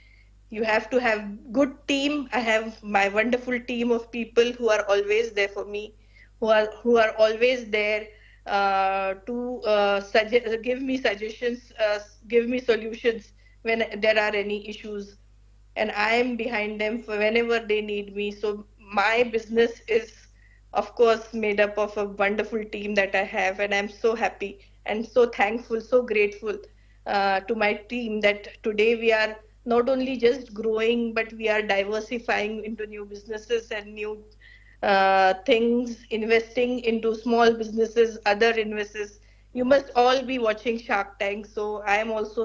You have to have good team. I have my wonderful team of people who are always there for me, who are always there to give me suggestions, give me solutions when there are any issues, and I am behind them for whenever they need me. So my business is, of course, made up of a wonderful team that I have, and I'm so happy and so thankful, so grateful to my team that today we are not only just growing, but we are diversifying into new businesses and new things, investing into small businesses, other investors. You must all be watching Shark Tank. So I am also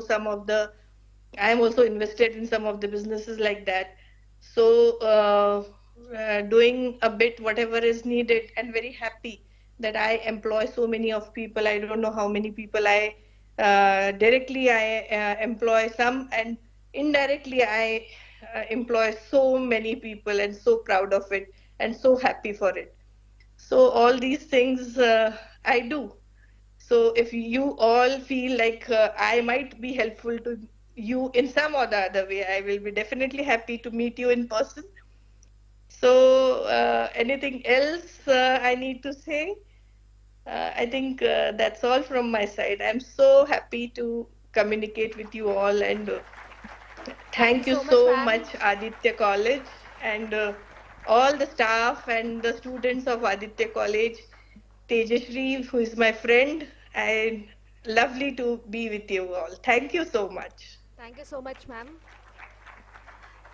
invested in some of the businesses like that. So doing a bit whatever is needed, and very happy that I employ so many of people. I don't know how many people I directly I employ some, and indirectly I employ so many people, and so proud of it and so happy for it. So all these things I do. So if you all feel like I might be helpful to you in some or the other way, I will be definitely happy to meet you in person. So anything else I need to say? I think that's all from my side. I'm so happy to communicate with you all, and thank you so much, so ma'am. much, Aditya College, and all the staff and the students of Aditya College. Tejashri, who is my friend, and lovely to be with you all. Thank you so much. Thank you so much, ma'am.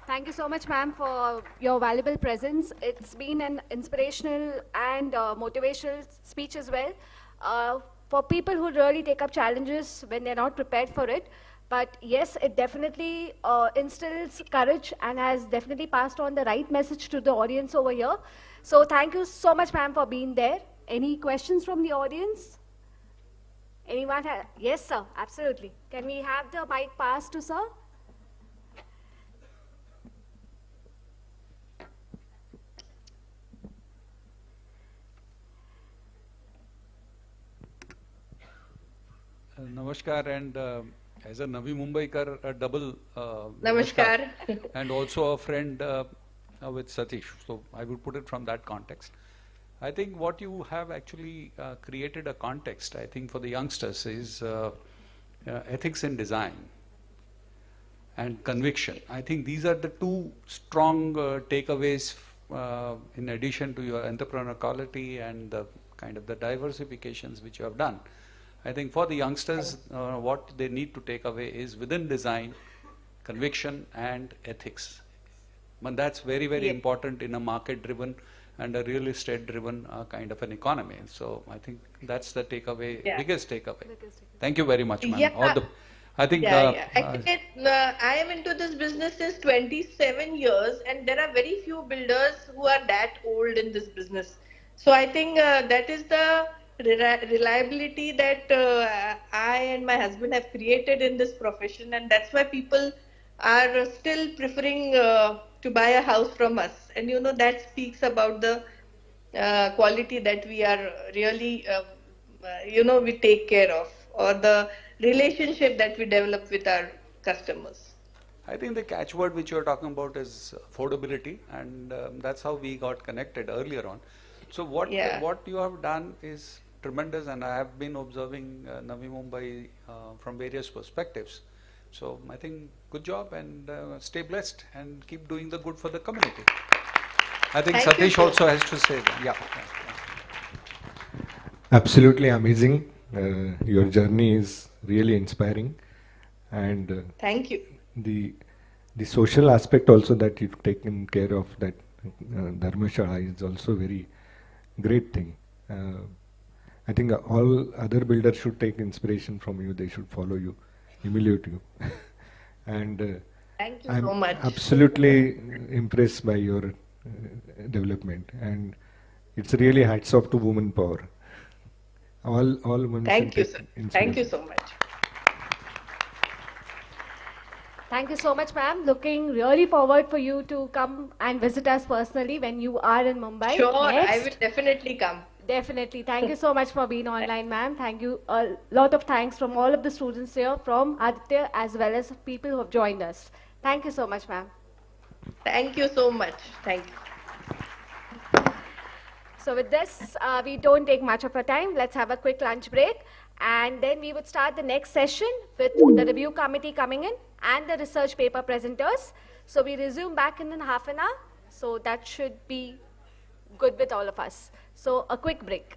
Thank you so much, ma'am, for your valuable presence. It's been an inspirational and motivational speech as well. For people who really take up challenges when they're not prepared for it. But yes, it definitely instills courage and has definitely passed on the right message to the audience over here. So thank you so much, ma'am, for being there. Any questions from the audience? Anyone? Yes, sir, absolutely. Can we have the mic passed to sir? Namaskar, and as a Navi Mumbaikar, a double Namaskar. and also a friend with Satish. So I would put it from that context. I think what you have actually created a context, I think, for the youngsters is ethics in design and conviction. I think these are the two strong takeaways in addition to your entrepreneur quality and the kind of the diversifications which you have done. I think for the youngsters, what they need to take away is within design, conviction and ethics. But that's very, very important in a market-driven and a real estate-driven kind of an economy. So I think that's the takeaway, biggest takeaway. Thank you very much, ma'am. Actually, I am into this business since 27 years, and there are very few builders who are that old in this business. So I think that is the reliability that I and my husband have created in this profession, and that's why people are still preferring to buy a house from us. And that speaks about the quality that we are really we take care of, or the relationship that we develop with our customers. I think the catchword which you're talking about is affordability, and that's how we got connected earlier on. So what you have done is tremendous, and I have been observing Navi Mumbai from various perspectives. So I think good job, and stay blessed and keep doing the good for the community. I think Thank you, Satish sir. also has to say that. Yeah. Absolutely amazing. Your journey is really inspiring, and Thank you. the social aspect also that you've taken care of, that Dharmashala, is also very great thing. I think all other builders should take inspiration from you. They should follow you, emulate you. And Thank you I'm so much. absolutely impressed by your development, and it's really hats off to women power. All women Thank should you, take sir. inspiration. Thank you so much. Thank you so much, ma'am. Looking really forward for you to come and visit us personally when you are in Mumbai. Sure, I will next. definitely come. Definitely. Thank you so much for being online, ma'am. Thank you. A lot of thanks from all of the students here, from Aditya as well as people who have joined us. Thank you so much, ma'am. Thank you so much. Thank you. So with this, we don't take much of our time. Let's have a quick lunch break. And then we would start the next session with the review committee coming in and the research paper presenters. So we resume back in half an hour. So that should be good with all of us. So a quick break.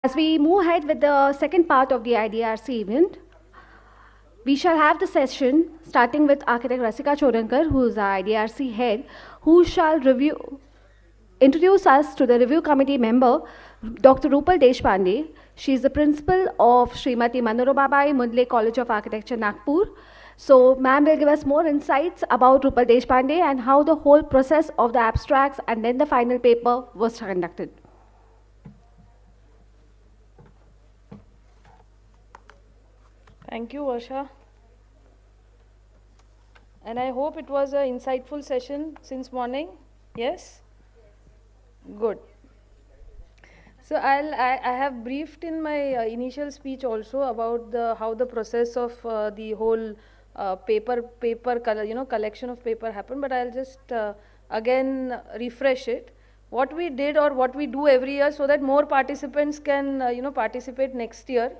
As we move ahead with the second part of the IDRC event, we shall have the session starting with architect Rasika Chodankar, who is our IDRC head, who shall introduce us to the review committee member, Dr. Rupal Deshpande. She is the principal of Srimati Manorababai Mundle College of Architecture, Nagpur. So, ma'am will give us more insights about Rupal Deshpande and how the whole process of the abstracts and then the final paper was conducted. Thank you, Varsha. And I hope it was an insightful session since morning. Yes? Good. So I have briefed in my initial speech also about how the process of the whole collection of paper happened, but I'll just again refresh it. What we did or what we do every year so that more participants can participate next year.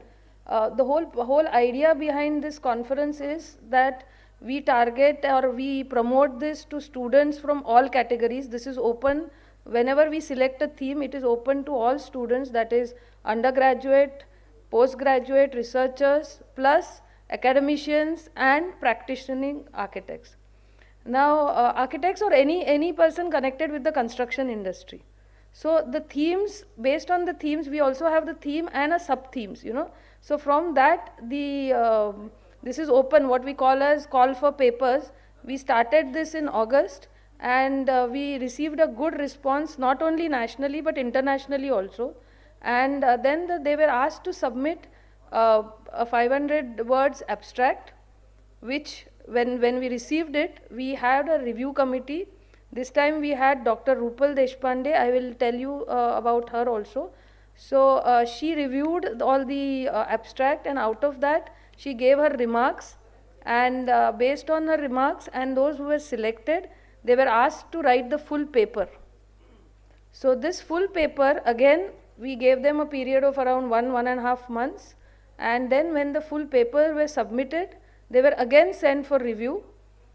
The whole idea behind this conference is that we target or we promote this to students from all categories. This is open. Whenever we select a theme, it is open to all students, that is undergraduate, postgraduate, researchers, plus academicians and practicing architects. Now, architects or any person connected with the construction industry. So the themes, based on the themes, we also have the theme and a sub-themes, So from that, this is open, what we call as call for papers. We started this in August. And we received a good response, not only nationally but internationally also. And then they were asked to submit a 500 words abstract, which when we received it, we had a review committee. This time we had Dr. Rupal Deshpande. I will tell you about her also. So she reviewed all the abstract, and out of that she gave her remarks, and based on her remarks and those who were selected, they were asked to write the full paper. So this full paper, again, we gave them a period of around 1.5 months. And then when the full paper were submitted, they were again sent for review.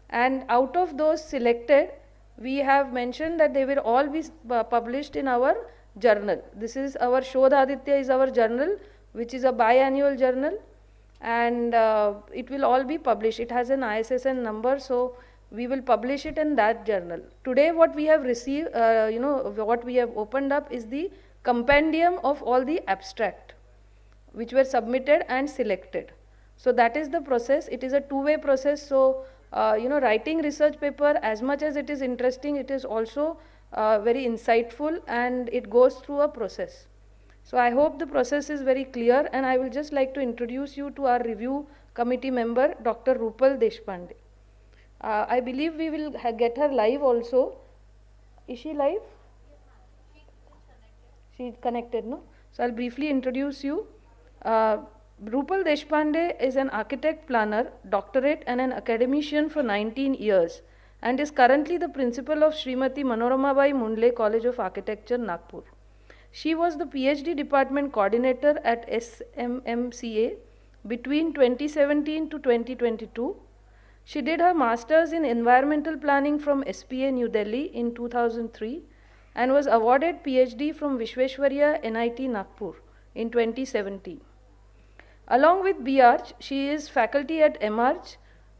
And out of those selected, we have mentioned that they will all be published in our journal. This is our Shodhaditya is our journal, which is a biannual journal. And it will all be published. It has an ISSN number, so we will publish it in that journal. Today what we have received, what we have opened up is the compendium of all the abstract which were submitted and selected. So that is the process. It is a two-way process. So, writing research paper, as much as it is interesting, it is also very insightful, and it goes through a process. So I hope the process is very clear, and I will just like to introduce you to our review committee member, Dr. Rupal Deshpande. I believe we will get her live also. Is she live? She connected, no? So I'll briefly introduce you. Rupal Deshpande is an architect planner, doctorate and an academician for 19 years and is currently the principal of Srimati Manoramabai Mundle College of Architecture, Nagpur. She was the PhD department coordinator at SMMCA between 2017 to 2022. She did her master's in environmental planning from SPA New Delhi in 2003 and was awarded PhD from Vishweshwarya NIT Nagpur in 2017. Along with Idrc, she is faculty at Idrc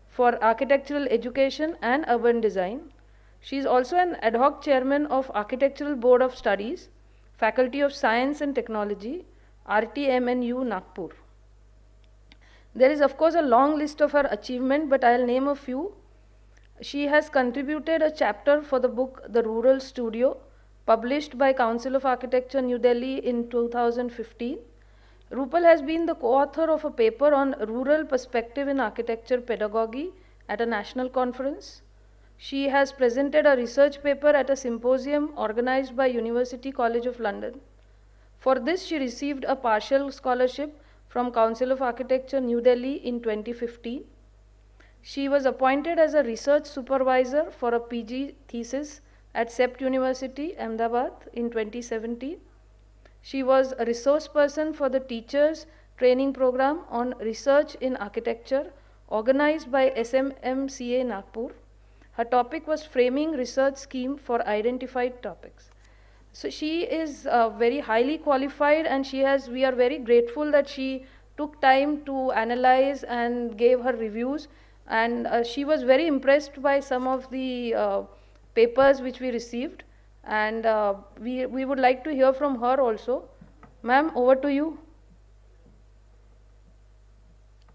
for architectural education and urban design. She is also an ad hoc chairman of Architectural Board of Studies, Faculty of Science and Technology, RTMNU Nagpur. There is of course a long list of her achievements, but I'll name a few. She has contributed a chapter for the book The Rural Studio, published by Council of Architecture New Delhi in 2015. Rupal has been the co-author of a paper on rural perspective in architecture pedagogy at a national conference. She has presented a research paper at a symposium organized by University College of London. For this, she received a partial scholarship from Council of Architecture New Delhi in 2015. She was appointed as a research supervisor for a PG thesis at CEPT University, Ahmedabad in 2017. She was a resource person for the Teachers Training Program on Research in Architecture organized by SMMCA Nagpur. Her topic was Framing Research Scheme for Identified Topics. So she is very highly qualified, and we are very grateful that she took time to analyze and gave her reviews. And she was very impressed by some of the papers which we received. And we would like to hear from her also. Ma'am, over to you.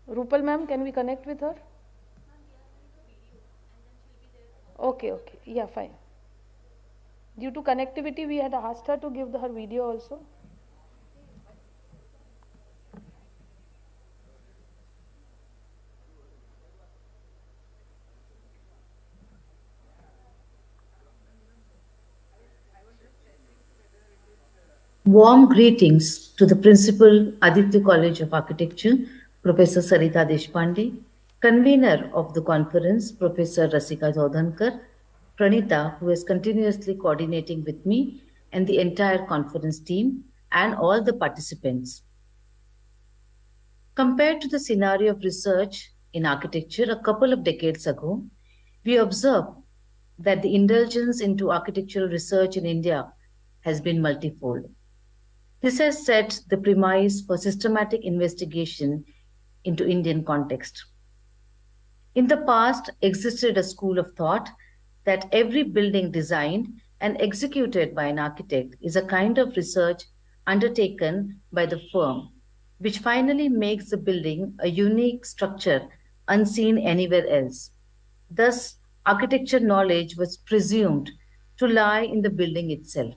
Rupal ma'am, can we connect with her? Okay, yeah, fine. Due to connectivity, we had asked her to give her video also. Warm greetings to the Principal, Idrc College of Architecture, Professor Sarita Deshpande, convener of the conference, Professor Rasika Jodhankar, Pranita, who is continuously coordinating with me, and the entire conference team, and all the participants. Compared to the scenario of research in architecture a couple of decades ago, we observe that the indulgence into architectural research in India has been multifold. This has set the premise for systematic investigation into Indian context. In the past, existed a school of thought that every building designed and executed by an architect is a kind of research undertaken by the firm, which finally makes the building a unique structure unseen anywhere else. Thus, architecture knowledge was presumed to lie in the building itself.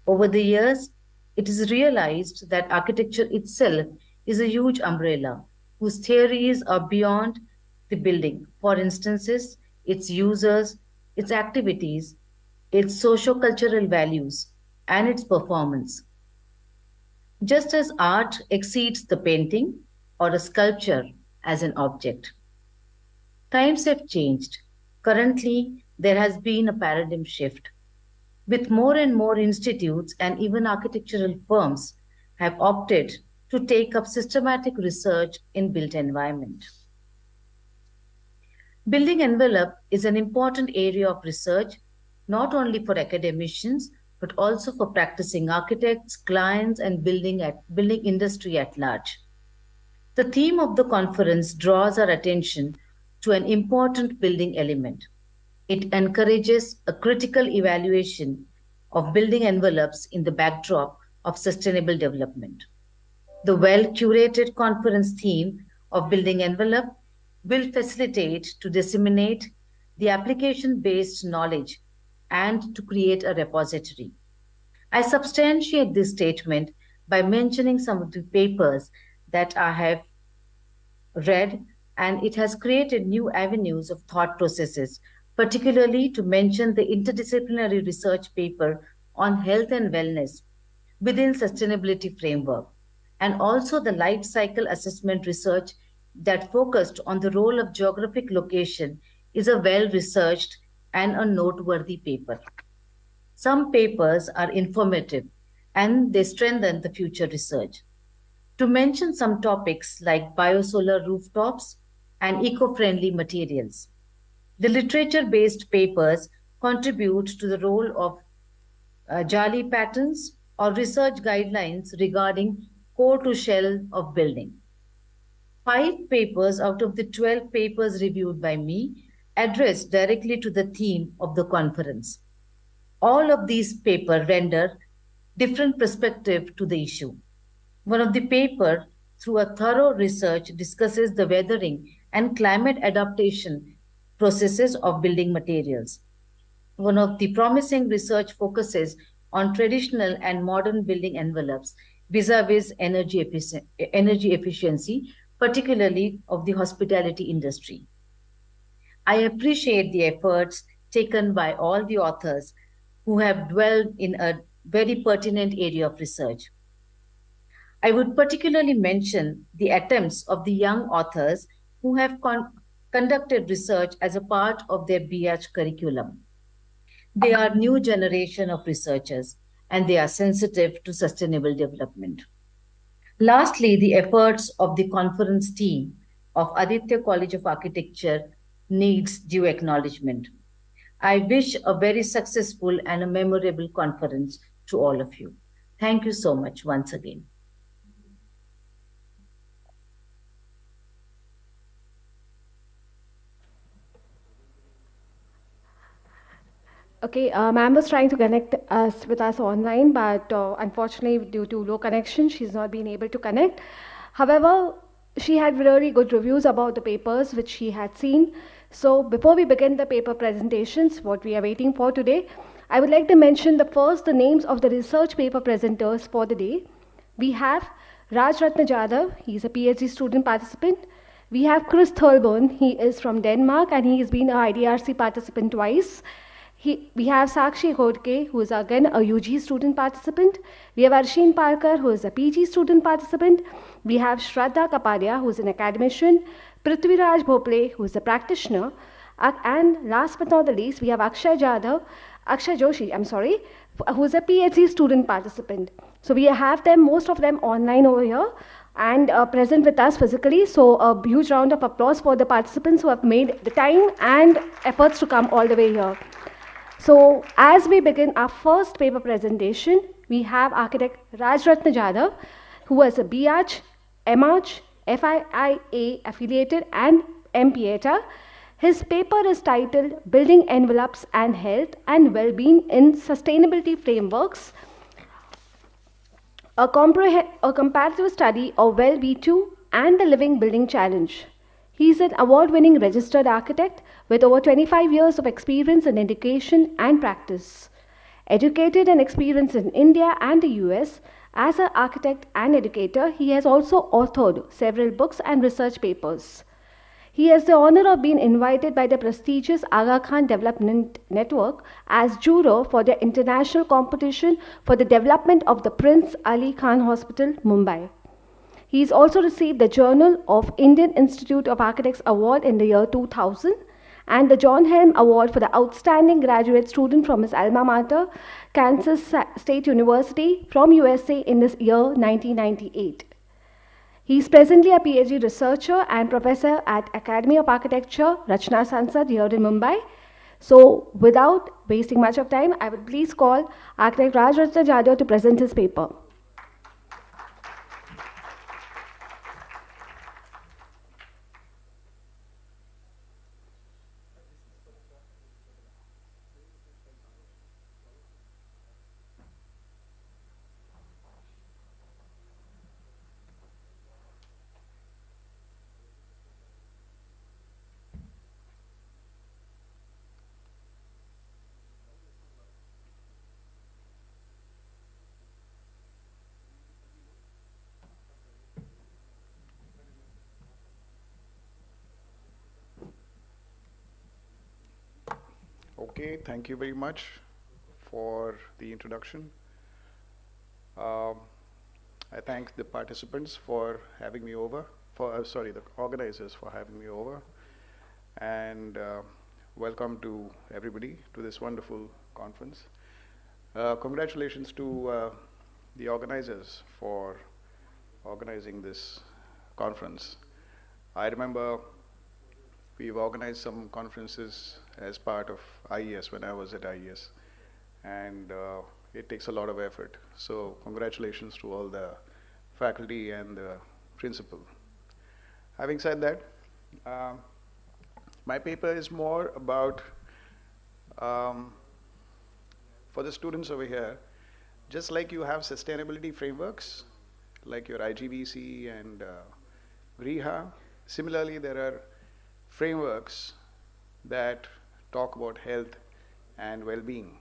Over the years, it is realized that architecture itself is a huge umbrella whose theories are beyond the building. For instances, its users, its activities, its socio-cultural values, and its performance. Just as art exceeds the painting or a sculpture as an object. Times have changed. Currently, there has been a paradigm shift. With more and more institutes and even architectural firms have opted to take up systematic research in built environment. Building envelope is an important area of research, not only for academicians, but also for practicing architects, clients, and building industry at large. The theme of the conference draws our attention to an important building element. It encourages a critical evaluation of building envelopes in the backdrop of sustainable development. The well-curated conference theme of building envelope will facilitate to disseminate the application-based knowledge and to create a repository. I substantiate this statement by mentioning some of the papers that I have read, and it has created new avenues of thought processes, particularly to mention the interdisciplinary research paper on health and wellness within sustainability framework, and also the life cycle assessment research that focused on the role of geographic location is a well-researched and a noteworthy paper. Some papers are informative and they strengthen the future research. To mention some topics like biosolar rooftops and eco-friendly materials. The literature-based papers contribute to the role of Jali patterns or research guidelines regarding core to shell of building. 5 papers out of the 12 papers reviewed by me address directly to the theme of the conference. All of these papers render different perspective to the issue. One of the papers, through a thorough research, discusses the weathering and climate adaptation processes of building materials. One of the promising research focuses on traditional and modern building envelopes vis-a-vis energy efficiency, particularly of the hospitality industry. I appreciate the efforts taken by all the authors who have dwelled in a very pertinent area of research. I would particularly mention the attempts of the young authors who have conducted research as a part of their BH curriculum. They are new generation of researchers and they are sensitive to sustainable development. Lastly, the efforts of the conference team of Idrc College of Architecture needs due acknowledgement. I wish a very successful and a memorable conference to all of you. Thank you so much once again. Okay, ma'am was trying to connect us with us online, but unfortunately, due to low connection, she's not been able to connect. However, she had really good reviews about the papers which she had seen. So before we begin the paper presentations, what we are waiting for today, I would like to mention the names of the research paper presenters for the day. We have Raj Ratna Jadhav, he's a PhD student participant. We have Chris Thurlborn, he is from Denmark and he has been an IDRC participant twice. We have Sakshi Ghodke, who is again a UG student participant. We have Arshin Parkar, who is a PG student participant. We have Shraddha Kapadia, who is an academician. Prithviraj Bhople, who is a practitioner. And last but not the least, we have Akshay Joshi, who is a PhD student participant. So we have them, most of them online over here and present with us physically. So a huge round of applause for the participants who have made the time and efforts to come all the way here. So as we begin our first paper presentation, we have architect Raj Ratna Jadhav, who is a BArch, MArch, FIIA affiliated and MPATA. His paper is titled Building Envelopes and Health and Well-being in Sustainability Frameworks, a comparative study of Well-Be2 and the Living Building Challenge. He is an award-winning registered architect with over 25 years of experience in education and practice. Educated and experienced in India and the US, as an architect and educator, he has also authored several books and research papers. He has the honor of being invited by the prestigious Aga Khan Development Network as juror for the international competition for the development of the Prince Ali Khan Hospital, Mumbai. He has also received the Journal of Indian Institute of Architects Award in the year 2000 and the John Helm Award for the Outstanding Graduate Student from his alma mater, Kansas State University from USA in this year 1998. He is presently a PhD researcher and professor at Academy of Architecture, Rachna Sansad here in Mumbai. So without wasting much of time, I would please call architect Raj Ratna Jadhav to present his paper. Okay, thank you very much for the introduction. I thank the participants for having me over, the organizers for having me over, and welcome to everybody to this wonderful conference. Congratulations to the organizers for organizing this conference. I remember we've organized some conferences as part of IES when I was at IES, and it takes a lot of effort. So congratulations to all the faculty and the principal. Having said that, my paper is more about, for the students over here, just like you have sustainability frameworks, like your IGBC and RIHA, similarly there are frameworks that talk about health and well-being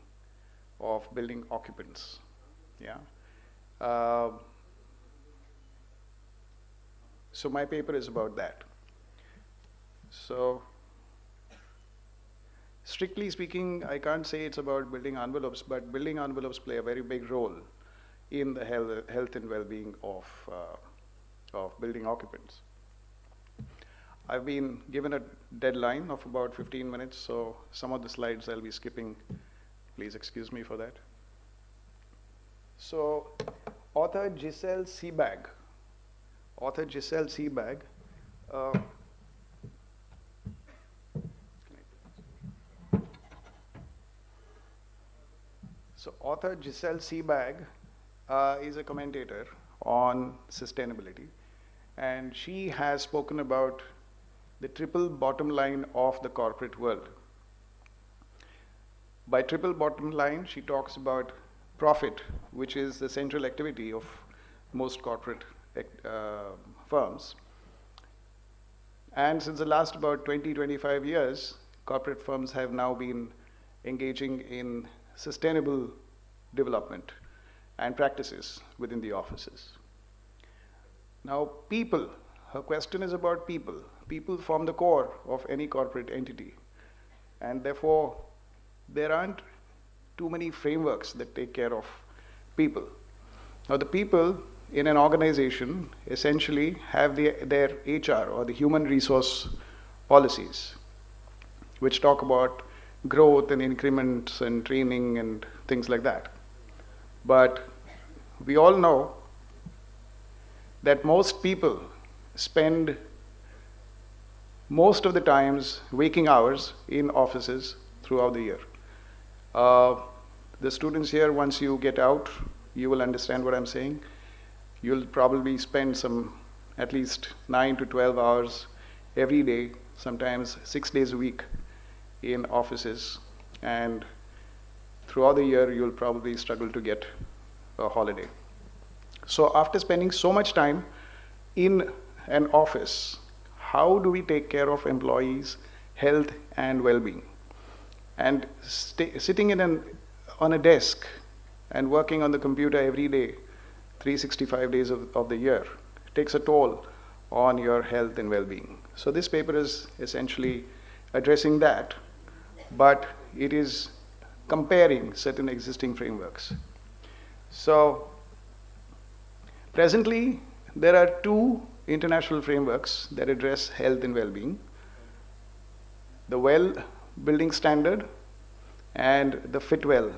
of building occupants. Yeah. So my paper is about that. So strictly speaking, I can't say it's about building envelopes, but building envelopes play a very big role in the health and well-being of building occupants. I've been given a deadline of about 15 minutes, so some of the slides I'll be skipping. Please excuse me for that. So, author Giselle Seabag. So author Giselle Seabag is a commentator on sustainability, and she has spoken about the triple bottom line of the corporate world. By triple bottom line, she talks about profit, which is the central activity of most corporate firms. And since the last about 20-25 years, corporate firms have now been engaging in sustainable development and practices within the offices. Now, people, her question is about people. People form the core of any corporate entity, and therefore there aren't too many frameworks that take care of people. Now, the people in an organization essentially have their HR, or the human resource policies, which talk about growth and increments and training and things like that. But we all know that most people spend most of the times, waking hours, in offices throughout the year. The students here, once you get out, you will understand what I'm saying. You'll probably spend at least 9 to 12 hours every day, sometimes 6 days a week in offices, and throughout the year you'll probably struggle to get a holiday. So after spending so much time in an office, how do we take care of employees' health and well-being? And sitting on a desk and working on the computer every day, 365 days of the year, takes a toll on your health and well-being. So this paper is essentially addressing that, but it is comparing certain existing frameworks. So presently, there are 2 international frameworks that address health and well-being: the Well Building Standard and the Fitwell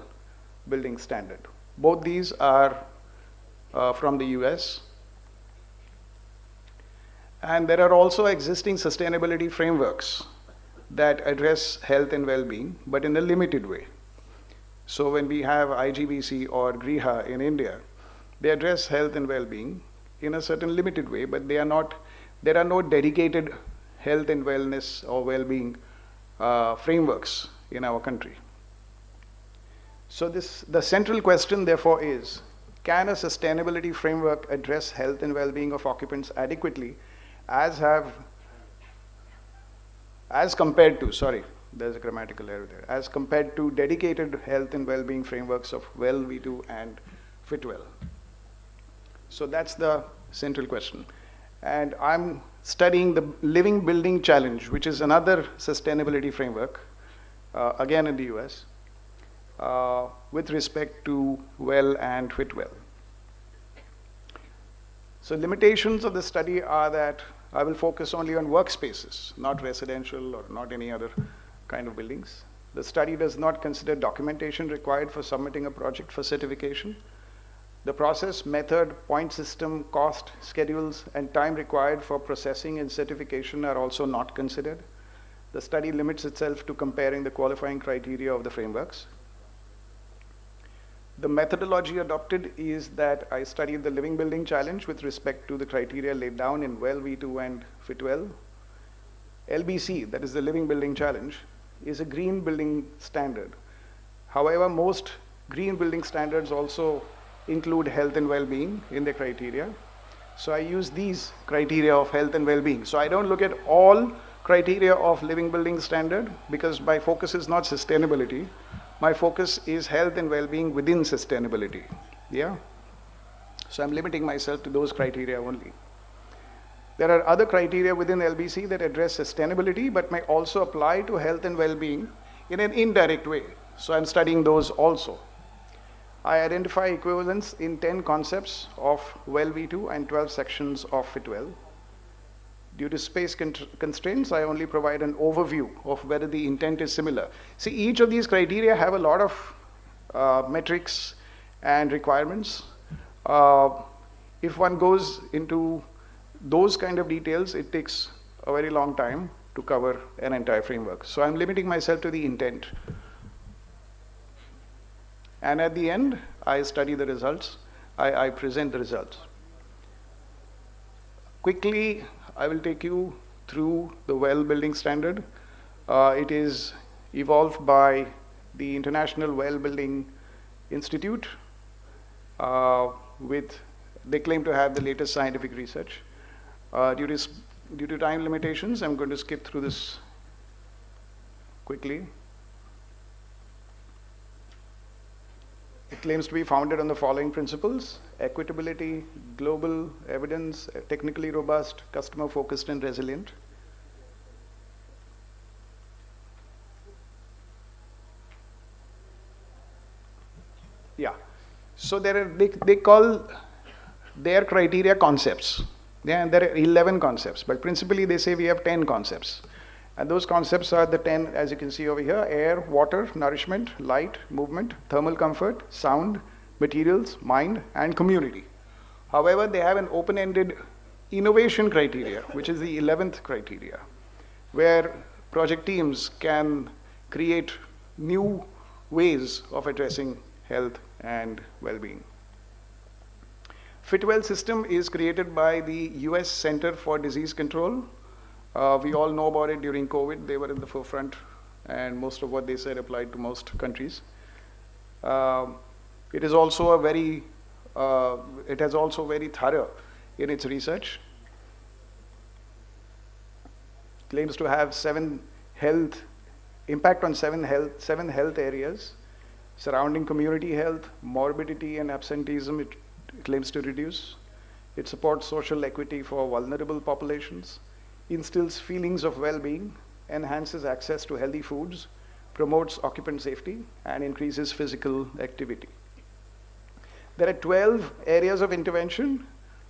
Building Standard. Both these are from the US. And there are also existing sustainability frameworks that address health and well-being, but in a limited way. So when we have IGBC or GRIHA in India, they address health and well-being in a certain limited way, but there are no dedicated health and wellness or well-being frameworks in our country. So the central question therefore is, can a sustainability framework address health and well-being of occupants adequately as compared to, sorry, there's a grammatical error there, as compared to dedicated health and well-being frameworks of Well, V2 and Fitwell? So that's the central question. And I'm studying the Living Building Challenge, which is another sustainability framework, again in the US, with respect to Well and Fitwell. So limitations of the study are that I will focus only on workspaces, not residential or not any other kind of buildings. The study does not consider documentation required for submitting a project for certification. The process, method, point system, cost, schedules, and time required for processing and certification are also not considered. The study limits itself to comparing the qualifying criteria of the frameworks. The methodology adopted is that I studied the Living Building Challenge with respect to the criteria laid down in Well, V2 and Fitwell. LBC, that is the Living Building Challenge, is a green building standard. However, most green building standards also include health and well-being in their criteria. So I use these criteria of health and well-being. So I don't look at all criteria of Living Building Standard, because my focus is not sustainability. My focus is health and well-being within sustainability. Yeah? So I'm limiting myself to those criteria only. There are other criteria within LBC that address sustainability, but may also apply to health and well-being in an indirect way. So I'm studying those also. I identify equivalence in 10 concepts of Well V2 and 12 sections of Fitwell. Due to space constraints, I only provide an overview of whether the intent is similar. See, each of these criteria have a lot of metrics and requirements. If one goes into those kind of details, it takes a very long time to cover an entire framework. So I'm limiting myself to the intent. And at the end, I study the results. I present the results. Quickly, I will take you through the well building standard. It is evolved by the International Well Building Institute they claim to have the latest scientific research. Due to time limitations, I'm going to skip through this quickly. It claims to be founded on the following principles: equitability, global, evidence, technically robust, customer focused, and resilient. Yeah. So they call their criteria concepts. There are 11 concepts, but principally they say we have 10 concepts. And those concepts are the 10, as you can see over here: air, water, nourishment, light, movement, thermal comfort, sound, materials, mind, and community. However, they have an open-ended innovation criteria, which is the 11th criteria, where project teams can create new ways of addressing health and well-being. Fitwell system is created by the US Center for Disease Control. We all know about it during COVID. They were in the forefront, and most of what they said applied to most countries. It is also very thorough in its research. Claims to have impact on seven health areas: surrounding community health, morbidity and absenteeism. It claims to reduce. It supports social equity for vulnerable populations, instills feelings of well-being, enhances access to healthy foods, promotes occupant safety, and increases physical activity. There are 12 areas of intervention: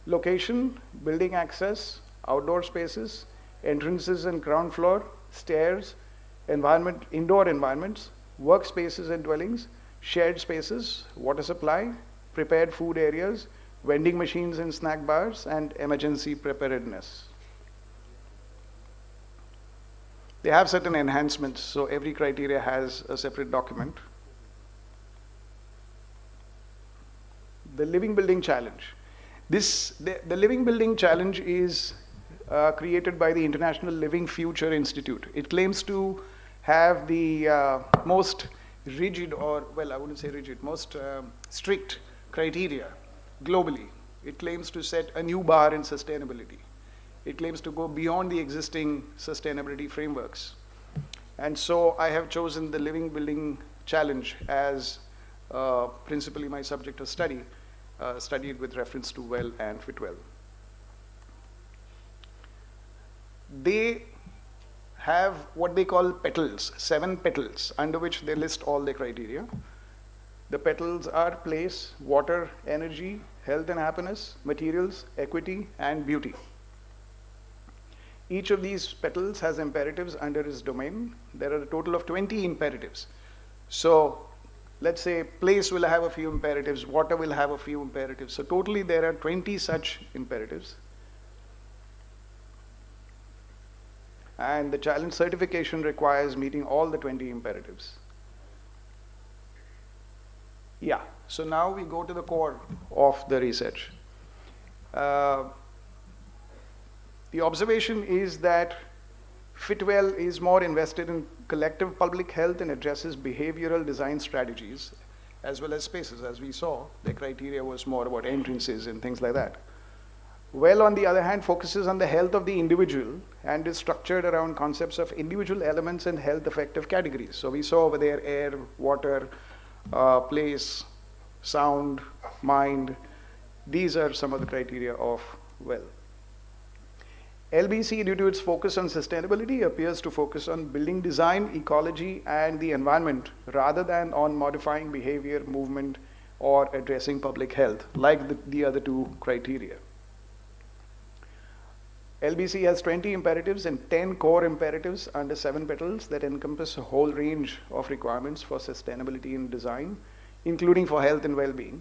location, building access, outdoor spaces, entrances and ground floor, stairs, indoor environments, workspaces and dwellings, shared spaces, water supply, prepared food areas, vending machines and snack bars, and emergency preparedness. They have certain enhancements, so every criteria has a separate document. The Living Building Challenge. The Living Building Challenge is created by the International Living Future Institute. It claims to have the most rigid, or, well, I wouldn't say rigid, most strict criteria globally. It claims to set a new bar in sustainability. It claims to go beyond the existing sustainability frameworks. And so I have chosen the Living Building Challenge as principally my subject of study, studied with reference to well and Fitwell. They have what they call petals, 7 petals, under which they list all the criteria. The petals are place, water, energy, health and happiness, materials, equity, and beauty. Each of these petals has imperatives under its domain. There are a total of 20 imperatives. So let's say place will have a few imperatives, water will have a few imperatives. So totally there are 20 such imperatives. And the challenge certification requires meeting all the 20 imperatives. Yeah, so now we go to the core of the research. The observation is that Fitwell is more invested in collective public health and addresses behavioral design strategies as well as spaces. As we saw, the criteria was more about entrances and things like that. Well, on the other hand, focuses on the health of the individual and is structured around concepts of individual elements and health effective categories. So we saw over there air, water, place, sound, mind. These are some of the criteria of well. LBC, due to its focus on sustainability, appears to focus on building design, ecology, and the environment rather than on modifying behavior, movement, or addressing public health, like the other 2 criteria. LBC has 20 imperatives and 10 core imperatives under 7 petals that encompass a whole range of requirements for sustainability in design, including for health and well-being.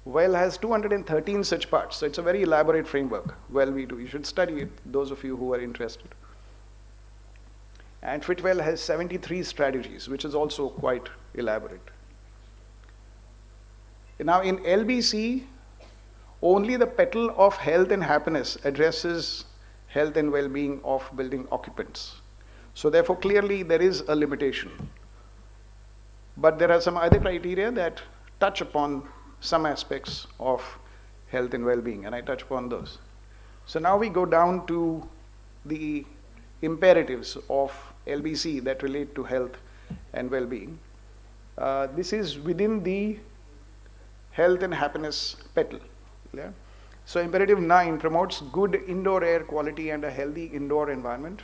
Well has 213 such parts, so it's a very elaborate framework. Well, you should study it, those of you who are interested. And Fitwell has 73 strategies, which is also quite elaborate. Now in LBC, only the petal of health and happiness addresses health and well-being of building occupants. So therefore, clearly there is a limitation. But there are some other criteria that touch upon some aspects of health and well-being, and I touch upon those. So now we go down to the imperatives of LBC that relate to health and well-being. This is within the health and happiness petal. Yeah? So imperative 9 promotes good indoor air quality and a healthy indoor environment.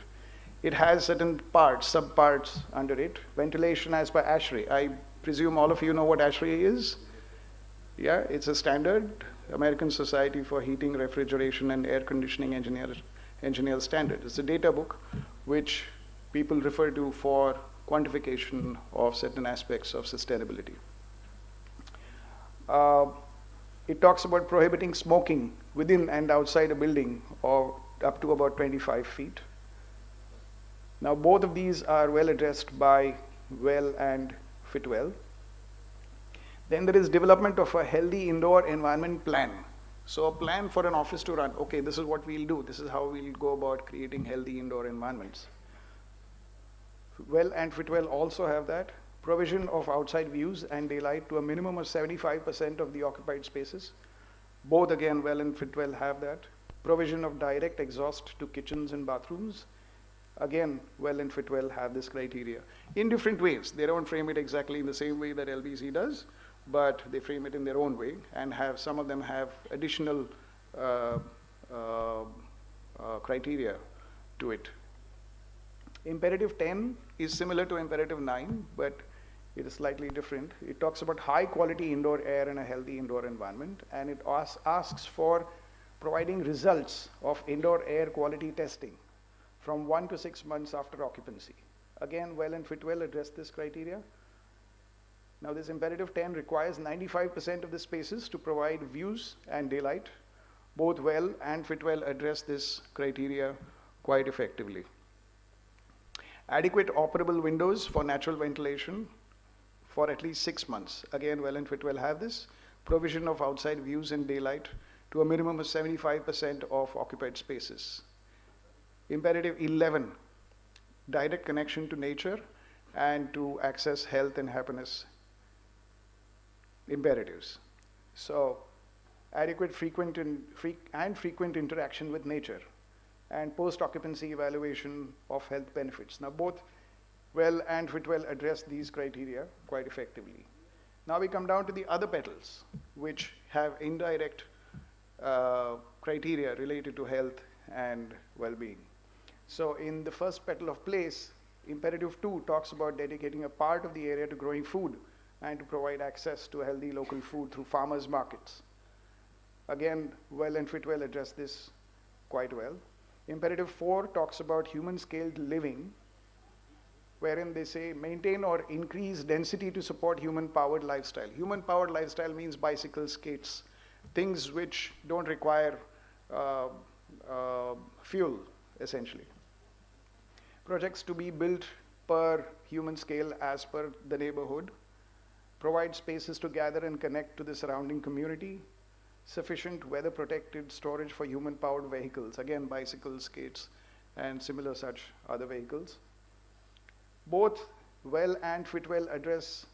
It has certain parts, sub-parts under it. Ventilation as per ASHRAE. I presume all of you know what ASHRAE is? Yeah, it's a standard, American Society for Heating, Refrigeration and Air Conditioning Engineer standard. It's a data book which people refer to for quantification of certain aspects of sustainability. It talks about prohibiting smoking within and outside a building or up to about 25 feet. Now both of these are well addressed by WELL and FitWell. Then there is development of a healthy indoor environment plan. So a plan for an office to run. Okay, this is what we'll do. This is how we'll go about creating healthy indoor environments. WELL and FitWell also have that. Provision of outside views and daylight to a minimum of 75% of the occupied spaces. Both again, WELL and FitWell have that. Provision of direct exhaust to kitchens and bathrooms. Again, WELL and FitWell have this criteria. In different ways. They don't frame it exactly in the same way that LBC does, but they frame it in their own way, and have some of them have additional criteria to it. Imperative 10 is similar to imperative 9, but it is slightly different. It talks about high quality indoor air and a healthy indoor environment, and it asks for providing results of indoor air quality testing from 1 to 6 months after occupancy. Again, WELL and FitWell address this criteria. Now this imperative 10 requires 95% of the spaces to provide views and daylight. Both WELL and FitWell address this criteria quite effectively. Adequate operable windows for natural ventilation for at least 6 months. Again, WELL and FitWell have this. Provision of outside views and daylight to a minimum of 75% of occupied spaces. Imperative 11, direct connection to nature and to access health and happiness imperatives. So, adequate frequent interaction with nature and post-occupancy evaluation of health benefits. Now both WELL and FitWell address these criteria quite effectively. Now we come down to the other petals, which have indirect criteria related to health and well-being. So in the first petal of place, imperative 2 talks about dedicating a part of the area to growing food and to provide access to healthy local food through farmers' markets. Again, WELL and FitWell address this quite well. Imperative 4 talks about human-scaled living, wherein they say maintain or increase density to support human-powered lifestyle. Human-powered lifestyle means bicycles, skates, things which don't require fuel, essentially. Projects to be built per human scale as per the neighborhood. Provide spaces to gather and connect to the surrounding community. Sufficient weather-protected storage for human-powered vehicles, again bicycles, skates, and similar such other vehicles. Both WELL and FitWell address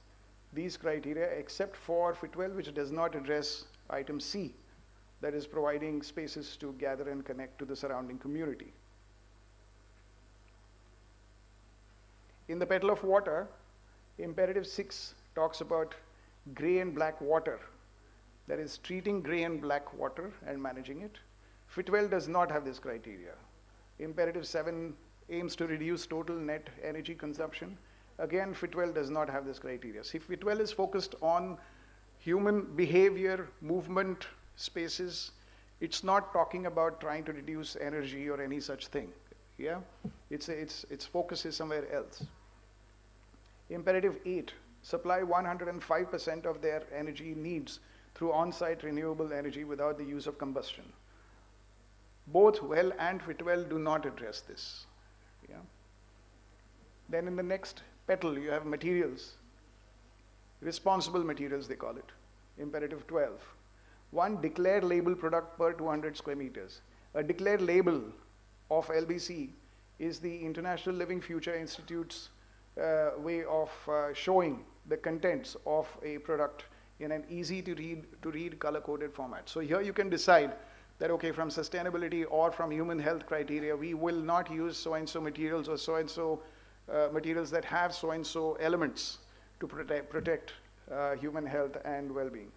these criteria, except for FitWell, which does not address item C, that is providing spaces to gather and connect to the surrounding community. In the petal of water, imperative 6 talks about gray and black water. That is treating gray and black water and managing it. FitWell does not have this criteria. Imperative 7 aims to reduce total net energy consumption. Again, FitWell does not have this criteria. See, FitWell is focused on human behavior, movement, spaces. It's not talking about trying to reduce energy or any such thing. Yeah, its focus is somewhere else. Imperative 8, supply 105% of their energy needs through on-site renewable energy without the use of combustion. Both WELL and FitWell do not address this. Yeah. Then in the next petal, you have materials, responsible materials they call it. imperative 12. One declared label product per 200 square meters. A declared label of LBC is the International Living Future Institute's way of showing the contents of a product in an easy to read color-coded format. So here you can decide that, okay, from sustainability or from human health criteria, we will not use so-and-so materials or so-and-so materials that have so-and-so elements to protect human health and well-being.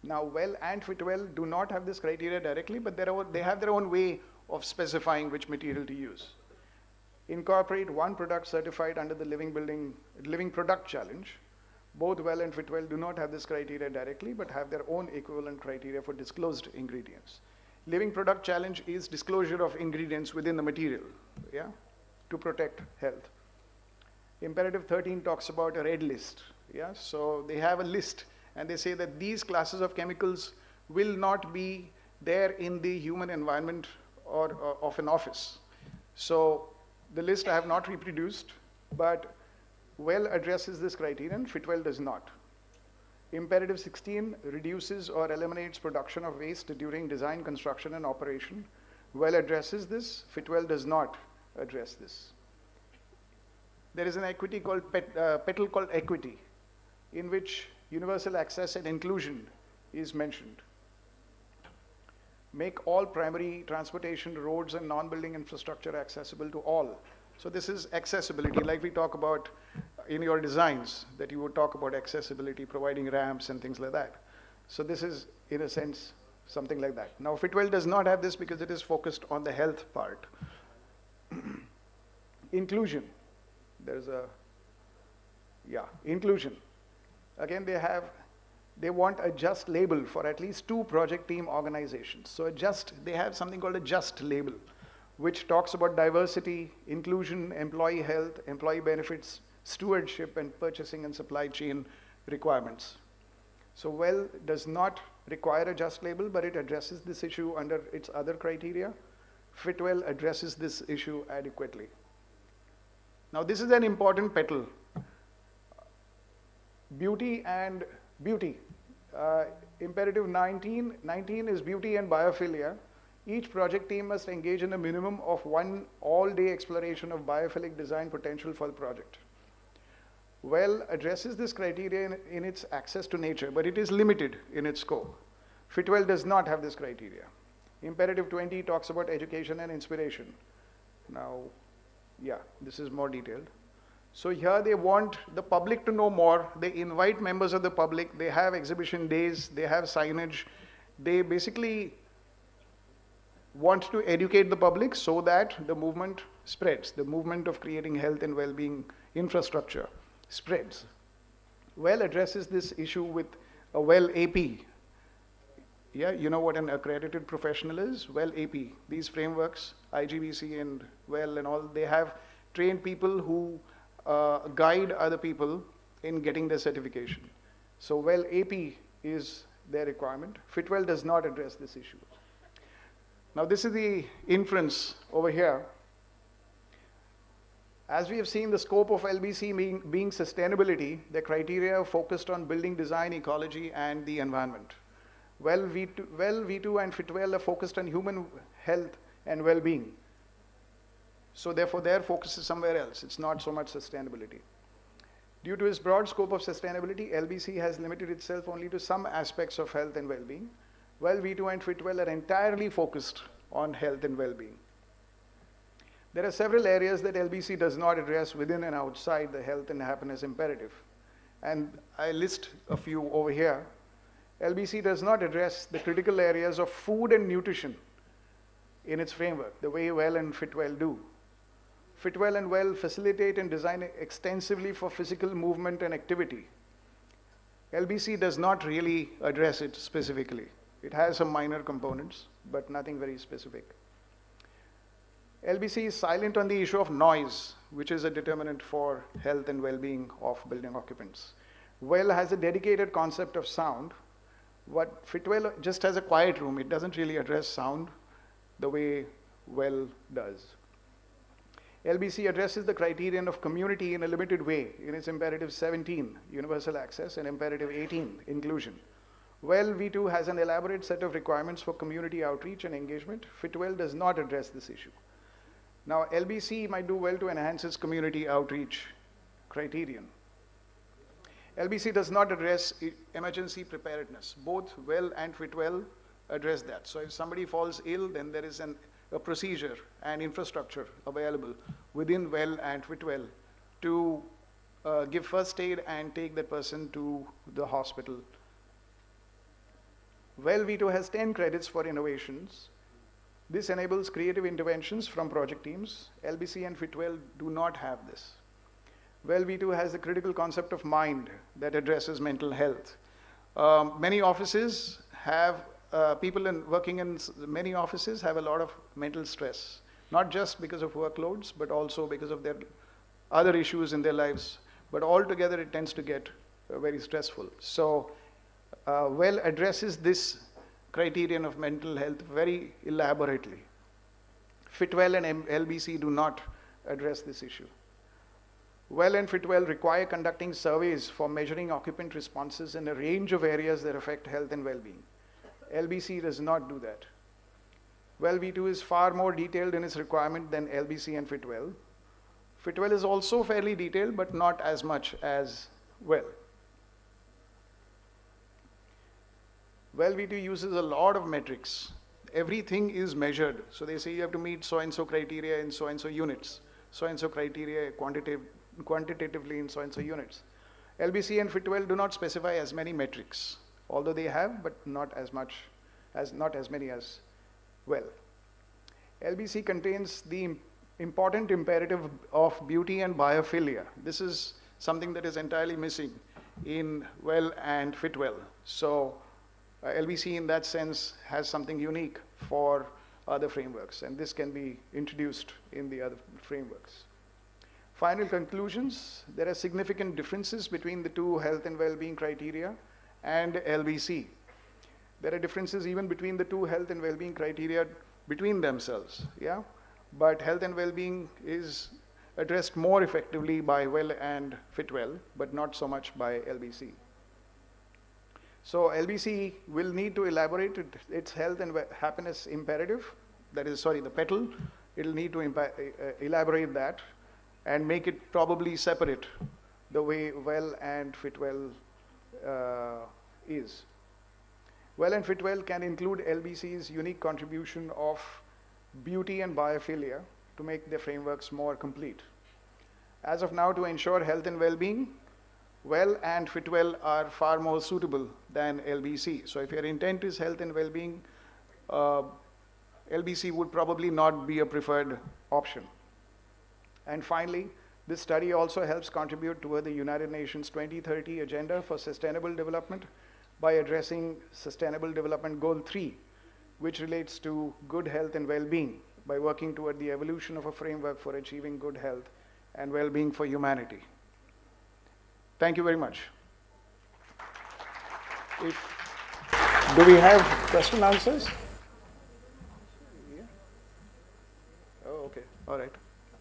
Now, Well and Fitwel do not have this criteria directly, but they have their own way of specifying which material to use. Incorporate one product certified under the Living Product Challenge. Both Well and Fitwel do not have this criteria directly, but have their own equivalent criteria for disclosed ingredients. Living Product Challenge is disclosure of ingredients within the material, yeah, to protect health. Imperative 13 talks about a red list, yeah, so they have a list and they say that these classes of chemicals will not be there in the human environment or of an office. So the list I have not reproduced, but Well addresses this criterion, Fitwel does not. Imperative 16 reduces or eliminates production of waste during design, construction, and operation. Well addresses this, Fitwel does not address this. There is an equity called petal called equity, in which universal access and inclusion is mentioned. Make all primary transportation, roads, and non-building infrastructure accessible to all. So this is accessibility, like we talk about in your designs, that you would talk about accessibility, providing ramps and things like that. So this is, in a sense, something like that. Now, Fitwel does not have this because it is focused on the health part. Inclusion. There's a, yeah, inclusion. Again, they want a just label for at least 2 project team organizations. So they have something called a just label, which talks about diversity, inclusion, employee health, employee benefits, stewardship, and purchasing and supply chain requirements. So Well does not require a just label, but it addresses this issue under its other criteria. Fitwel addresses this issue adequately. Now this is an important petal. Beauty and beauty. Imperative 19 is beauty and biophilia. Each project team must engage in a minimum of 1 all-day exploration of biophilic design potential for the project. Well addresses this criteria in its access to nature, but it is limited in its scope. Fitwel does not have this criteria. Imperative 20 talks about education and inspiration. Now, yeah, this is more detailed. So here they want the public to know more. They invite members of the public. They have exhibition days. They have signage. They basically want to educate the public so that the movement spreads. The movement of creating health and well-being infrastructure spreads. Well addresses this issue with a Well AP. Yeah, you know what an accredited professional is? Well AP. These frameworks, IGBC and Well and all, they have trained people who guide other people in getting their certification. So Well AP is their requirement. Fitwel does not address this issue. Now this is the inference over here. As we have seen, the scope of LBC being sustainability, the criteria are focused on building design, ecology, and the environment. Well V2 and Fitwel are focused on human health and well-being. So therefore their focus is somewhere else. It's not so much sustainability. Due to its broad scope of sustainability, LBC has limited itself only to some aspects of health and well-being. Well V2 and Fitwel are entirely focused on health and well-being. There are several areas that LBC does not address within and outside the health and happiness imperative. And I list a few over here. LBC does not address the critical areas of food and nutrition in its framework, the way Well and Fitwel do. Fitwel and Well facilitate and design extensively for physical movement and activity. LBC does not really address it specifically. It has some minor components, but nothing very specific. LBC is silent on the issue of noise, which is a determinant for health and well-being of building occupants. Well has a dedicated concept of sound. What Fitwel just has a quiet room. It doesn't really address sound the way Well does. LBC addresses the criterion of community in a limited way in its imperative 17, universal access, and imperative 18, inclusion. Well, V2 has an elaborate set of requirements for community outreach and engagement. FIT12 does not address this issue. Now, LBC might do well to enhance its community outreach criterion. LBC does not address emergency preparedness. Both well and FIT12 address that. So if somebody falls ill, then there is a procedure and infrastructure available within well and FIT12 to give first aid and take that person to the hospital. Well, V2 has 10 credits for innovations. This enables creative interventions from project teams. LBC and FIT12 do not have this. Well, V2 has the critical concept of mind that addresses mental health. Many offices have, working in many offices have a lot of mental stress, not just because of workloads, but also because of their other issues in their lives. But altogether, it tends to get very stressful. So, well addresses this criterion of mental health very elaborately. FIT12 and LBC do not address this issue. Well and FIT12 require conducting surveys for measuring occupant responses in a range of areas that affect health and well-being. LBC does not do that. Well, V2 is far more detailed in its requirement than LBC and FIT12. FIT12 is also fairly detailed, but not as much as well. Well, V2 uses a lot of metrics. Everything is measured. So they say you have to meet so-and-so criteria in so-and-so units, so-and-so criteria quantitatively in so-and-so units. LBC and FIT12 do not specify as many metrics, although they have, but not as many as well. LBC contains the important imperative of beauty and biophilia. This is something that is entirely missing in well and FIT12. So LBC in that sense has something unique for other frameworks, and this can be introduced in the other frameworks. Final conclusions: there are significant differences between the two health and well-being criteria and LBC. There are differences even between the two health and well-being criteria between themselves, yeah? But health and well-being is addressed more effectively by well and FIT12, but not so much by LBC. So LBC will need to elaborate its health and happiness imperative, that is, sorry, the petal. It'll need to elaborate that and make it probably separate the way well and FIT12 is. Well and FIT12 can include LBC's unique contribution of beauty and biophilia to make the frameworks more complete. As of now, to ensure health and well-being, well and FIT12 are far more suitable than LBC. So if your intent is health and well-being, LBC would probably not be a preferred option. And finally, this study also helps contribute toward the United Nations 2030 Agenda for Sustainable Development by addressing Sustainable Development Goal 3, which relates to good health and well-being, by working toward the evolution of a framework for achieving good health and well-being for humanity. Thank you very much. Do we have question answers? Yeah. Oh, okay. All right.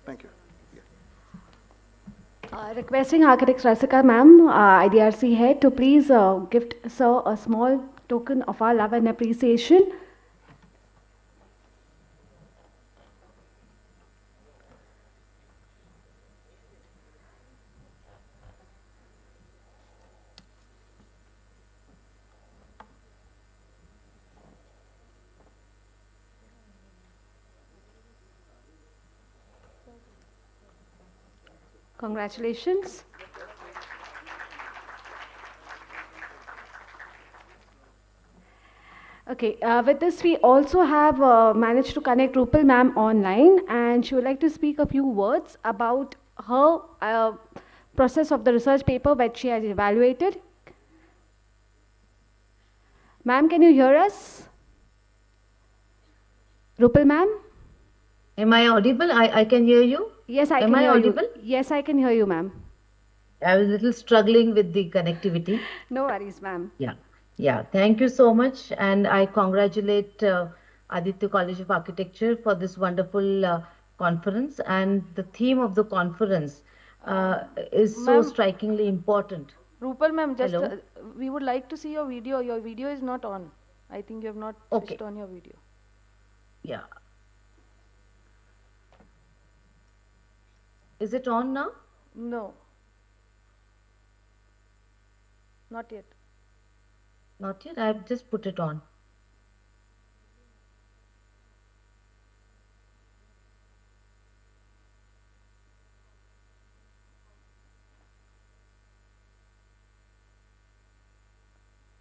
Thank you. Requesting Architect Rasika ma'am, IDRC head, to please gift sir a small token of our love and appreciation. Congratulations. Okay, with this we also have managed to connect Rupal ma'am online, and she would like to speak a few words about her process of the research paper which she has evaluated. Ma'am, can you hear us? Rupal ma'am? Am I audible? I can hear you. Yes, I can hear you. Yes, I can hear you, ma'am. I was a little struggling with the connectivity. No worries, ma'am. Yeah. Thank you so much, and I congratulate Aditya College of Architecture for this wonderful conference, and the theme of the conference is so strikingly important. Rupal ma'am, just Hello? we would like to see your video. Your video is not on. I think you have not switched on your video. Yeah. Is it on now? No. Not yet. Not yet. I've just put it on.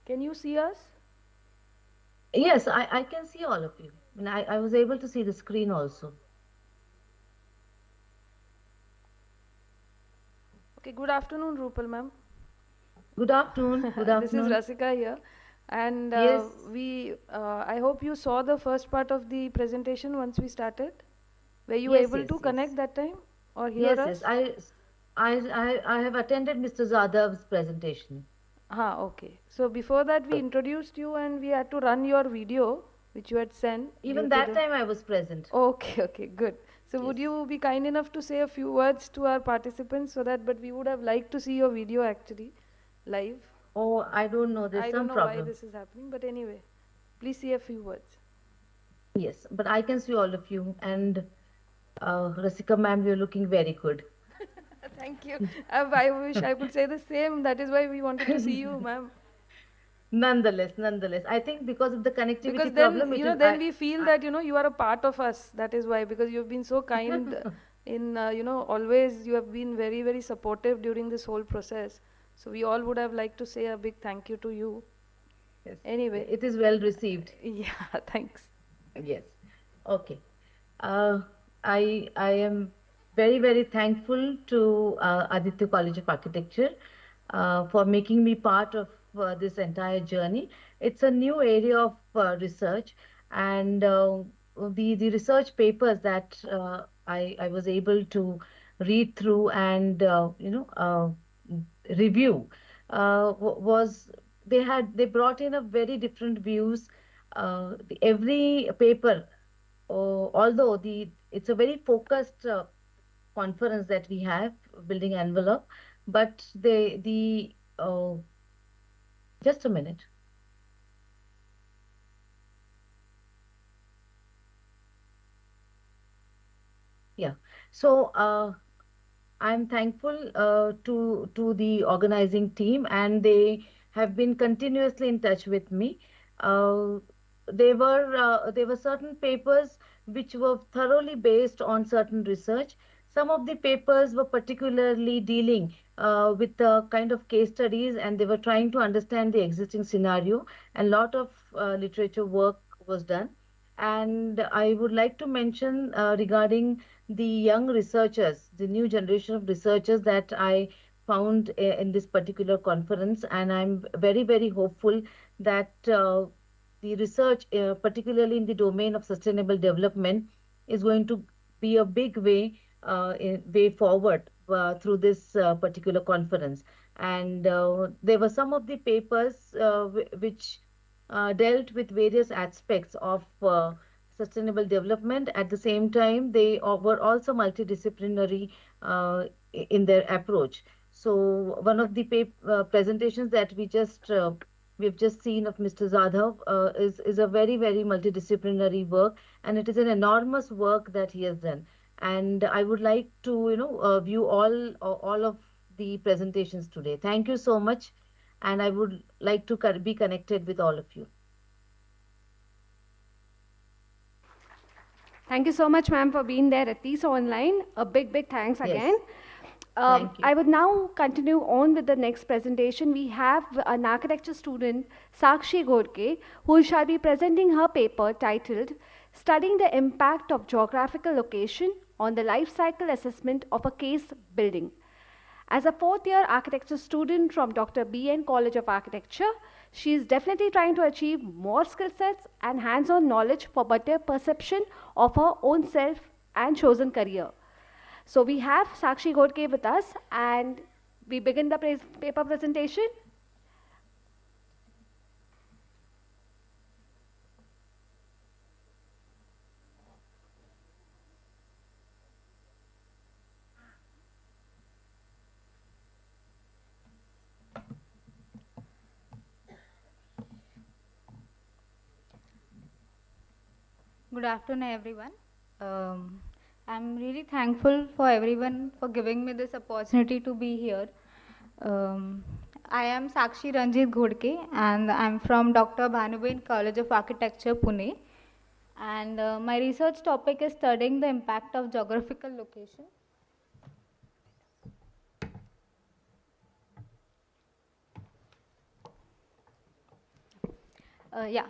Can you see us? Yes, I can see all of you. And I was able to see the screen also. Okay, good afternoon, Rupal ma'am. Good afternoon. Good afternoon. This is Rasika here. And Yes. I hope you saw the first part of the presentation once we started. Were you Yes, able yes, to yes. connect that time or hear us? Yes. I have attended Mr. Zadav's presentation. Okay. So before that, we introduced you and we had to run your video, which you had sent. Even that time I was present. Okay, good. So would you be kind enough to say a few words to our participants so that, but we would have liked to see your video actually live. Oh, I don't know. There's I some don't know problem. why this is happening, but anyway, please say a few words. Yes, but I can see all of you. And Rasika ma'am, you're looking very good. Thank you. I wish I could say the same. That is why we wanted to see you, ma'am. Nonetheless, I think because of the connectivity Because then, problem, it is. then we feel that, you are a part of us. That is why, because you've been so kind in, always you have been very, very supportive during this whole process. So we all would have liked to say a big thank you to you. Yes. Anyway. It is well received. Yeah, thanks. Yes. Okay. I am very, very thankful to Aditya College of Architecture for making me part of this entire journey. It's a new area of research, and the research papers that I was able to read through and review was they brought in a very different views. Every paper, although it's a very focused conference that we have, building envelope, but just a minute. Yeah. So I'm thankful to the organizing team, and they have been continuously in touch with me. There were certain papers which were thoroughly based on certain research. Some of the papers were particularly dealing with the kind of case studies, and they were trying to understand the existing scenario, and lot of literature work was done. And I would like to mention regarding the young researchers, the new generation of researchers that I found in this particular conference, and I'm very, very hopeful that the research, particularly in the domain of sustainable development, is going to be a big way forward through this particular conference. And there were some of the papers which dealt with various aspects of sustainable development. At the same time, they were also multidisciplinary in their approach. So one of the presentations that we've just seen of Mr. Zadhav is a very, very multidisciplinary work, and it is an enormous work that he has done. And I would like to view all of the presentations today. Thank you so much, and I would like to be connected with all of you. Thank you so much, ma'am, for being there at least online. A big, big thanks again. Thank you. I would now continue on with the next presentation. We have an architecture student, Sakshi Gorke, who shall be presenting her paper titled Studying the Impact of Geographical Location on the Life Cycle Assessment of a Case Building. As a fourth-year architecture student from Dr. B.N. College of Architecture, she is definitely trying to achieve more skill sets and hands-on knowledge for better perception of her own self and chosen career. So we have Sakshi Godke with us, and we begin the paper presentation. Good afternoon, everyone. Um, I'm really thankful for everyone for giving me this opportunity to be here. Um, I am Sakshi Ranjit Ghodke, and I'm from Dr. Bhanuben College of Architecture, Pune. And my research topic is studying the impact of geographical location.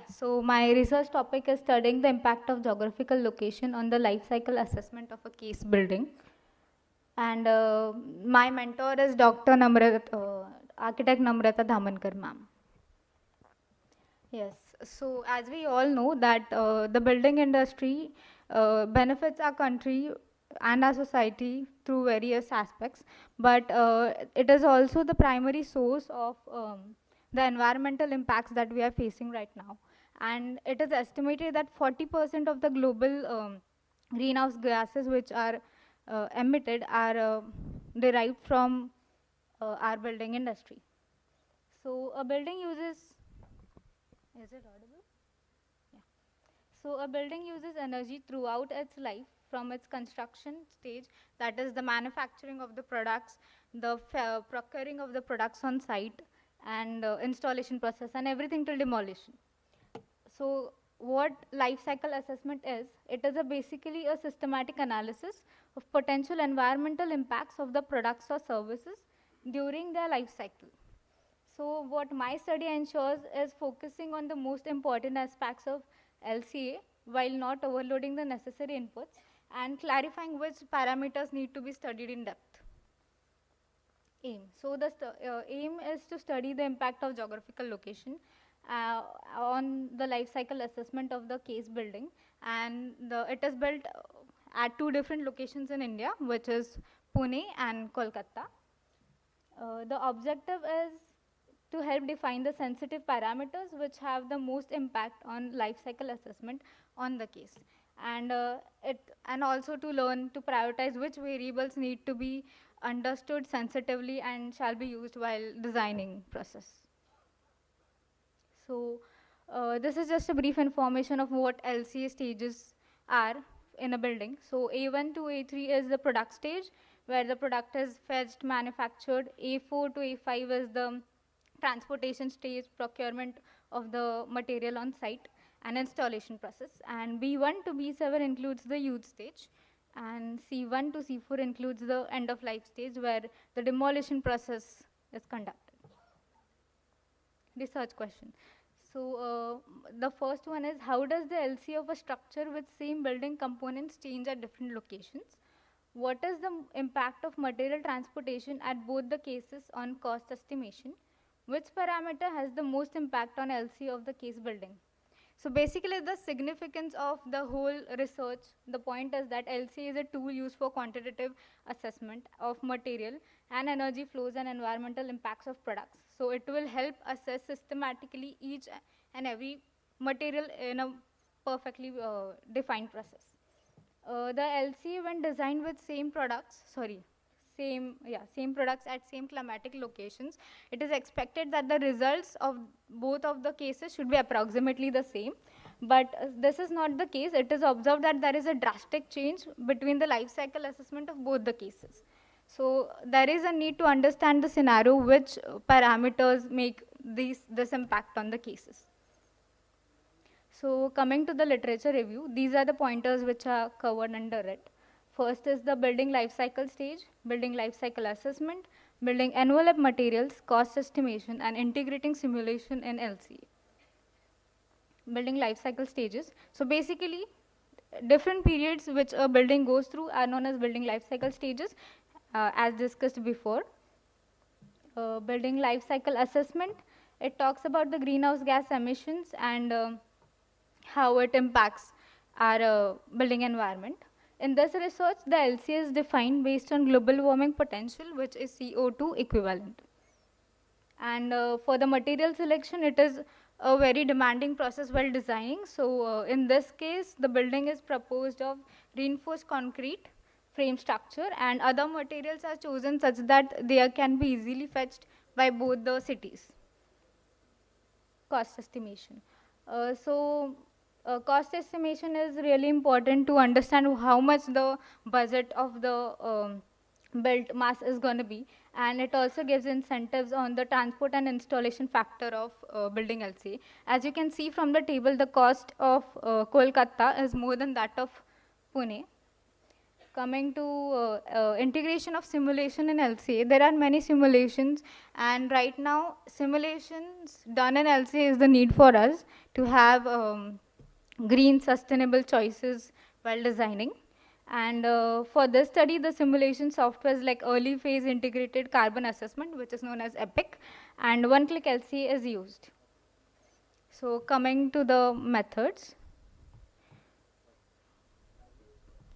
So my research topic is studying the impact of geographical location on the life cycle assessment of a case building. And my mentor is Dr. Architect Namrata Dhamankar ma'am. Yes, so as we all know that the building industry benefits our country and our society through various aspects, but it is also the primary source of the environmental impacts that we are facing right now. And it is estimated that 40% of the global greenhouse gases which are emitted are derived from our building industry. So a building uses, is it audible? Yeah. So a building uses energy throughout its life from its construction stage, that is the manufacturing of the products, the procuring of the products on site, and installation process and everything till demolition. So what life cycle assessment is, it is basically a systematic analysis of potential environmental impacts of the products or services during their life cycle. So what my study ensures is focusing on the most important aspects of LCA while not overloading the necessary inputs and clarifying which parameters need to be studied in depth. Aim. So the aim is to study the impact of geographical location on the life cycle assessment of the case building, and it is built at two different locations in India, which is Pune and Kolkata. The objective is to help define the sensitive parameters which have the most impact on life cycle assessment on the case, and also to learn to prioritize which variables need to be understood sensitively and shall be used while designing process. So this is just a brief information of what LCA stages are in a building. So A1 to A3 is the product stage, where the product is fetched, manufactured. A4 to A5 is the transportation stage, procurement of the material on site, and installation process. And B1 to B7 includes the use stage, and C1 to C4 includes the end of life stage, where the demolition process is conducted. Research question. So the first one is, how does the LCA of a structure with same building components change at different locations? What is the impact of material transportation at both the cases on cost estimation? Which parameter has the most impact on LCA of the case building? So basically the significance of the whole research, the point is that LCA is a tool used for quantitative assessment of material and energy flows and environmental impacts of products. So it will help assess systematically each and every material in a perfectly defined process. The LCA, when designed with same products at same climatic locations, it is expected that the results of both of the cases should be approximately the same. But this is not the case. It is observed that there is a drastic change between the life cycle assessment of both the cases. So there is a need to understand the scenario, which parameters make this impact on the cases. So coming to the literature review, these are the pointers which are covered under it. First is the building life cycle stage, building life cycle assessment, building envelope materials, cost estimation, and integrating simulation in LCA. Building life cycle stages. So basically, different periods which a building goes through are known as building life cycle stages, as discussed before. Building life cycle assessment, it talks about the greenhouse gas emissions and how it impacts our building environment. In this research, the LCA is defined based on global warming potential, which is CO2 equivalent. And for the material selection, it is a very demanding process while designing. So in this case, the building is proposed of reinforced concrete frame structure, and other materials are chosen such that they can be easily fetched by both the cities. Cost estimation. So Cost estimation is really important to understand how much the budget of the built mass is going to be, and it also gives incentives on the transport and installation factor of building LCA. As you can see from the table, the cost of Kolkata is more than that of Pune. Coming to integration of simulation in LCA, there are many simulations, and right now simulations done in LCA is the need for us to have green sustainable choices while designing. And for this study, the simulation software is like early phase integrated carbon assessment, which is known as EPIC, and one-click LCA is used. So coming to the methods.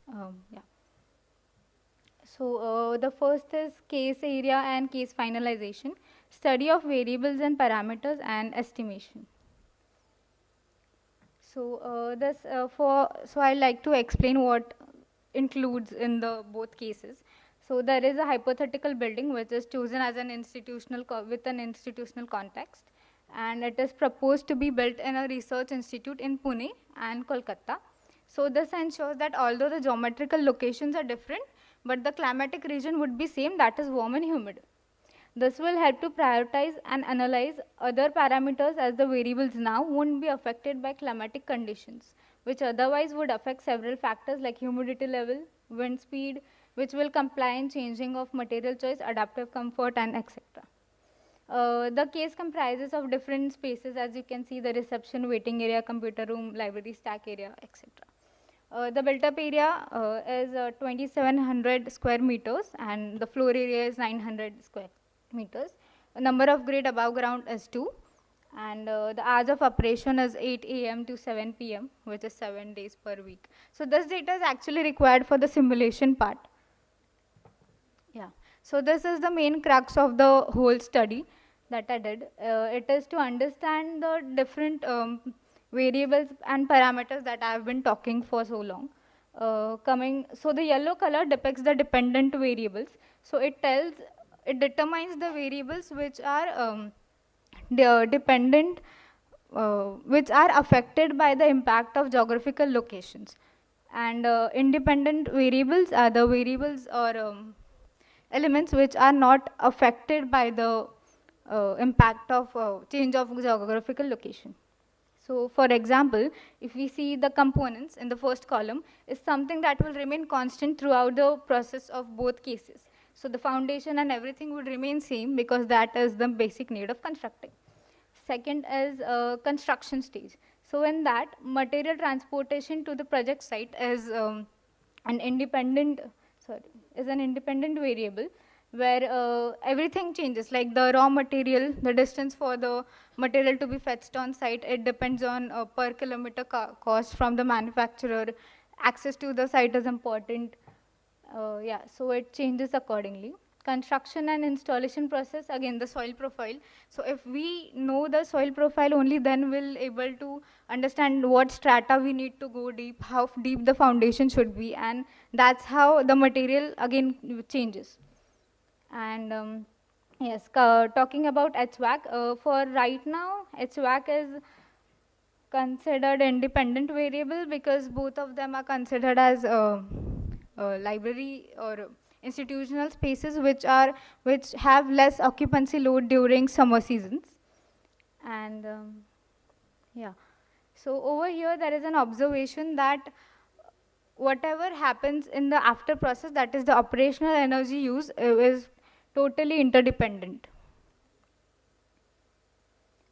Yeah. So the first is case area and case finalization, study of variables and parameters, and estimation. So so I like to explain what includes in the both cases. So there is a hypothetical building which is chosen as an institutional with an institutional context, and it is proposed to be built in a research institute in Pune and Kolkata. So this ensures that although the geometrical locations are different, but the climatic region would be same, that is warm and humid. This will help to prioritize and analyze other parameters, as the variables now won't be affected by climatic conditions, which otherwise would affect several factors like humidity level, wind speed, which will comply in changing of material choice, adaptive comfort, and etc. The case comprises of different spaces, as you can see, the reception, waiting area, computer room, library, stack area, etc. The built-up area is 2,700 square meters, and the floor area is 900 square meters. The number of grade above ground is 2, and the hours of operation is 8 a.m. to 7 p.m., which is 7 days per week. So this data is actually required for the simulation part. Yeah. So this is the main crux of the whole study that I did. It is to understand the different variables and parameters that I have been talking for so long. So the yellow color depicts the dependent variables. So it determines the variables which are dependent, which are affected by the impact of geographical locations. And independent variables are the variables or elements which are not affected by the impact of change of geographical location. So for example, if we see the components in the first column is something that will remain constant throughout the process of both cases. So the foundation and everything would remain same because that is the basic need of constructing. Second is construction stage. So in that, material transportation to the project site is an independent variable where everything changes, like the raw material, the distance for the material to be fetched on site, it depends on per kilometer cost from the manufacturer. Access to the site is important. Yeah, so it changes accordingly. Construction and installation process, again the soil profile. So if we know the soil profile only, then we'll able to understand what strata we need to go deep, how deep the foundation should be, and that's how the material again changes. And yes, talking about HVAC, for right now, HVAC is considered independent variable because both of them are considered as library or institutional spaces which have less occupancy load during summer seasons. And yeah, so over here there is an observation that whatever happens in the after process, that is the operational energy use, is totally interdependent.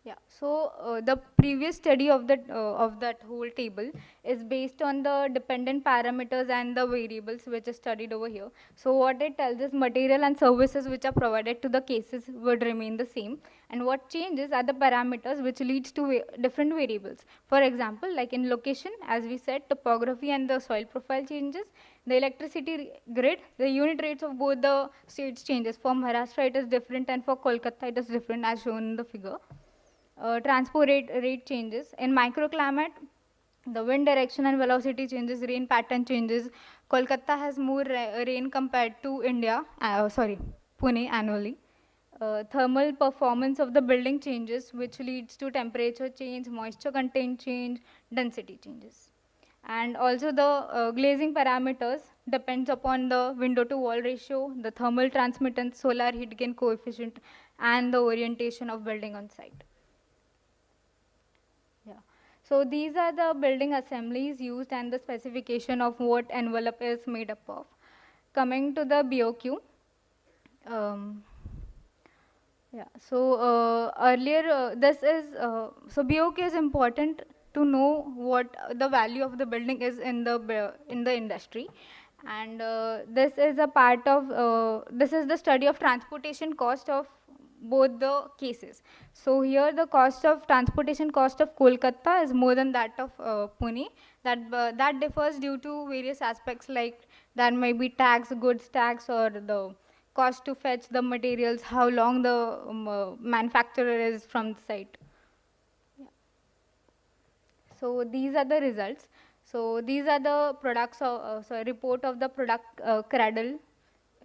Yeah, so the previous study of that whole table is based on the dependent parameters and the variables which is studied over here. So what it tells is material and services which are provided to the cases would remain the same, and what changes are the parameters which leads to different variables. For example, like in location, as we said, topography and the soil profile changes. The electricity grid, the unit rates of both the states changes. For Maharashtra it is different, and for Kolkata it is different as shown in the figure. Transport rate changes. In microclimate, the wind direction and velocity changes, rain pattern changes. Kolkata has more rain compared to Pune annually. thermal performance of the building changes, which leads to temperature change, moisture content change, density changes. And also the glazing parameters depends upon the window to wall ratio, the thermal transmittance, solar heat gain coefficient, and the orientation of building on site. Yeah. So these are the building assemblies used and the specification of what envelope is made up of. Coming to the BOQ. Yeah, so earlier this is, so BOQ is important to know what the value of the building is in the industry. And this is a part of, this is the study of transportation cost of both the cases. So here the cost of transportation cost of Kolkata is more than that of Pune. That differs due to various aspects, like there may be tax, goods tax, or the cost to fetch the materials, how long the manufacturer is from the site. Yeah. So these are the results. So these are the products of, report of the product cradle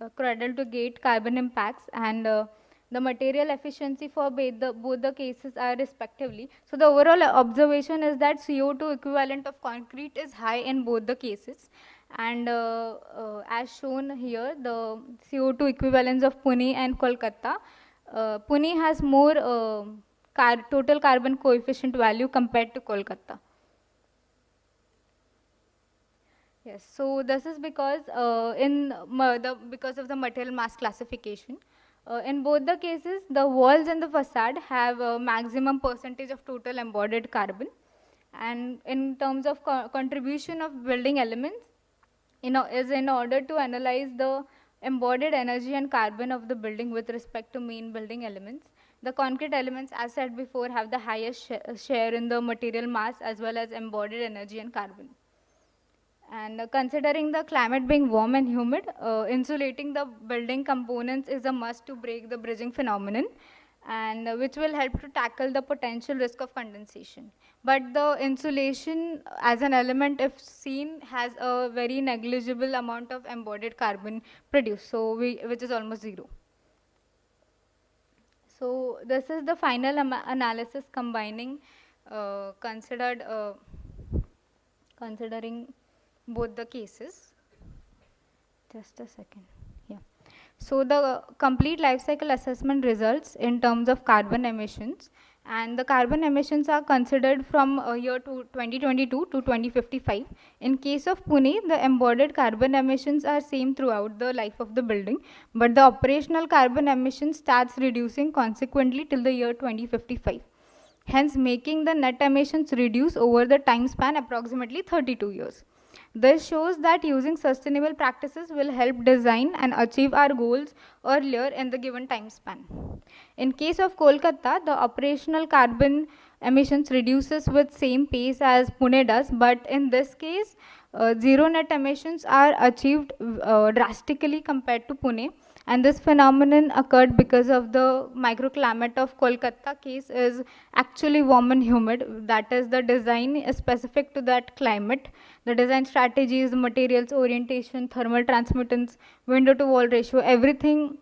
to gate carbon impacts, and the material efficiency for both the cases are respectively. So the overall observation is that CO2 equivalent of concrete is high in both the cases. And as shown here, the CO2 equivalents of Pune and Kolkata. Pune has more total carbon coefficient value compared to Kolkata. Yes, so this is because because of the material mass classification. In both the cases, the walls and the facade have a maximum percentage of total embodied carbon. And in terms of contribution of building elements, is in order to analyze the embodied energy and carbon of the building with respect to main building elements. The concrete elements, as said before, have the highest share in the material mass as well as embodied energy and carbon. And considering the climate being warm and humid, insulating the building components is a must to break the bridging phenomenon, and which will help to tackle the potential risk of condensation. But the insulation as an element, if seen, has a very negligible amount of embodied carbon produced, so which is almost zero. So this is the final analysis combining considering both the cases. Just a second. Yeah. So the complete life cycle assessment results in terms of carbon emissions, and the carbon emissions are considered from year to 2022 to 2055. In case of Pune, the embodied carbon emissions are same throughout the life of the building, but the operational carbon emission starts reducing consequently till the year 2055. Hence, making the net emissions reduce over the time span approximately 32 years. This shows that using sustainable practices will help design and achieve our goals earlier in the given time span. In case of Kolkata, the operational carbon emissions reduces with same pace as Pune does, but in this case, zero net emissions are achieved drastically compared to Pune. And this phenomenon occurred because of the microclimate of Kolkata case is actually warm and humid. That is, the design is specific to that climate. The design strategies, the materials orientation, thermal transmittance, window to wall ratio, everything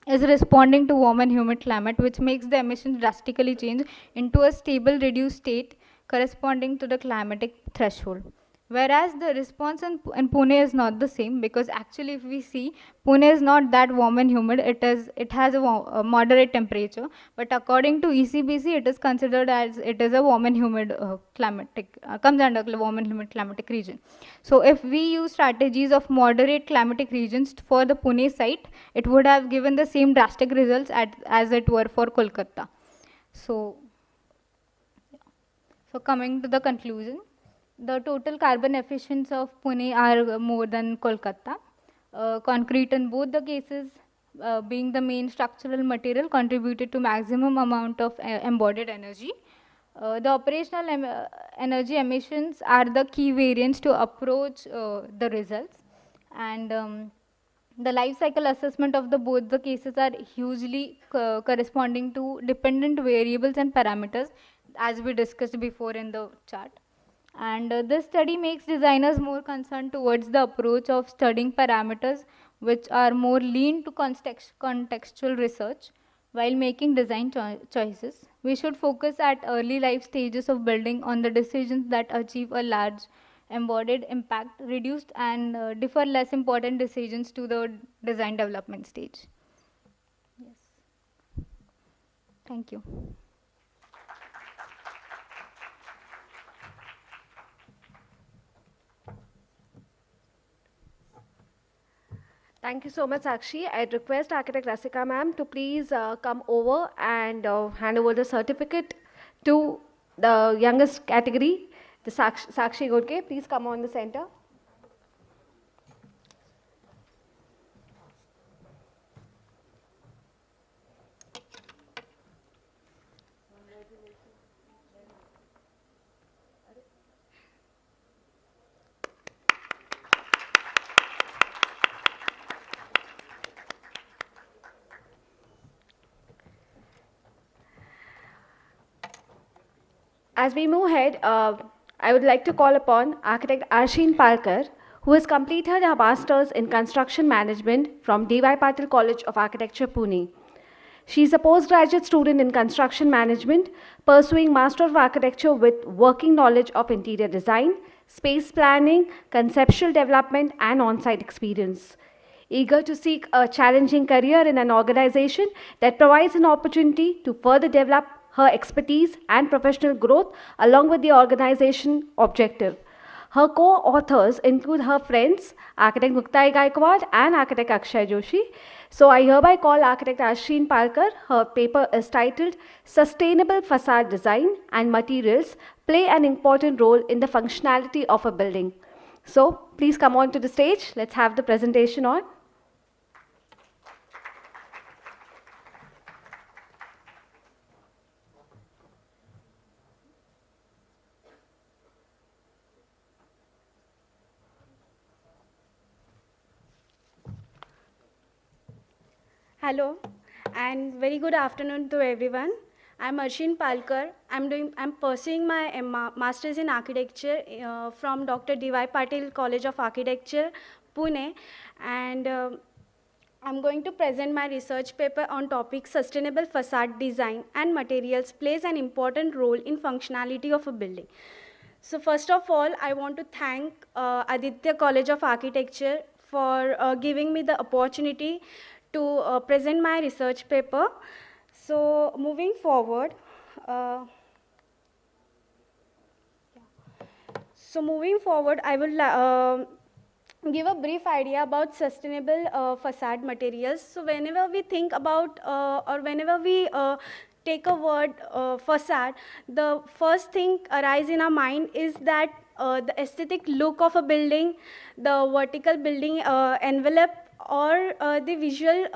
is responding to warm and humid climate, which makes the emissions drastically change into a stable reduced state corresponding to the climatic threshold. Whereas the response in Pune is not the same, because actually if we see, Pune is not that warm and humid, it has a moderate temperature, but according to ECBC it is considered as it is a warm and humid comes under warm and humid climatic region. So if we use strategies of moderate climatic regions for the Pune site, it would have given the same drastic results as it were for Kolkata. So coming to the conclusion, the total carbon efficiency of Pune are more than Kolkata. Concrete in both the cases, being the main structural material, contributed to maximum amount of embodied energy. The operational energy emissions are the key variants to approach the results. And the life cycle assessment of both the cases are hugely corresponding to dependent variables and parameters, as we discussed before in the chart. And this study makes designers more concerned towards the approach of studying parameters which are more lean to contextual research, While making design choices, we should focus at early life stages of building on the decisions that achieve a large embodied impact, reduced and defer less important decisions to the design development stage. Yes. Thank you. Thank you so much, Sakshi. I'd request Architect Rasika ma'am to please come over and hand over the certificate to the youngest category, the Sakshi Godke. Please come on the center. As we move ahead, I would like to call upon Architect Arshin Palkar, who has completed her Masters in Construction Management from D.Y. Patil College of Architecture, Pune. She is a postgraduate student in Construction Management, pursuing Master of Architecture with working knowledge of interior design, space planning, conceptual development, and on-site experience. Eager to seek a challenging career in an organization that provides an opportunity to further develop her expertise and professional growth along with the organization objective. Her co-authors include her friends, Architect Muktai Gaikwad and Architect Akshay Joshi. So I hereby call Architect Ashrin Palkar. Her paper is titled Sustainable Facade Design and Materials Play an Important Role in the Functionality of a Building. So please come on to the stage. Let's have the presentation on. Hello and very good afternoon to everyone. I'm Arshin Palkar. I'm pursuing my Masters in Architecture from Dr. D.Y. Patil College of Architecture, Pune, and I'm going to present my research paper on topic Sustainable Facade Design and Materials Plays an Important Role in Functionality of a Building. So first of all, I want to thank Idrc College of Architecture for giving me the opportunity to present my research paper. So moving forward, I will give a brief idea about sustainable facade materials. So whenever we think about or whenever we take a word facade, the first thing arises in our mind is that the aesthetic look of a building, the vertical building envelope, or the visual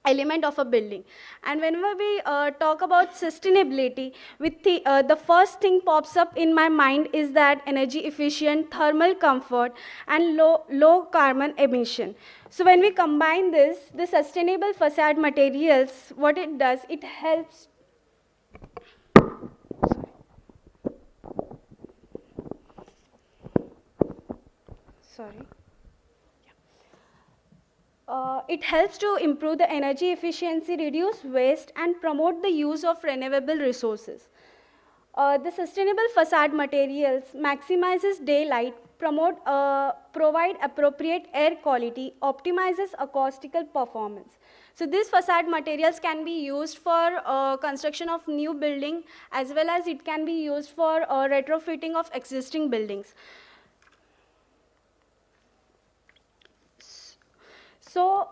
element of a building. And whenever we talk about sustainability, the first thing pops up in my mind is that energy efficient, thermal comfort, and low carbon emission. So when we combine this, the sustainable facade materials, what it does, it helps. Sorry. It helps to improve the energy efficiency, reduce waste, and promote the use of renewable resources. The sustainable facade materials maximizes daylight, provide appropriate air quality, optimizes acoustical performance. So these facade materials can be used for construction of new building, as well as it can be used for retrofitting of existing buildings. So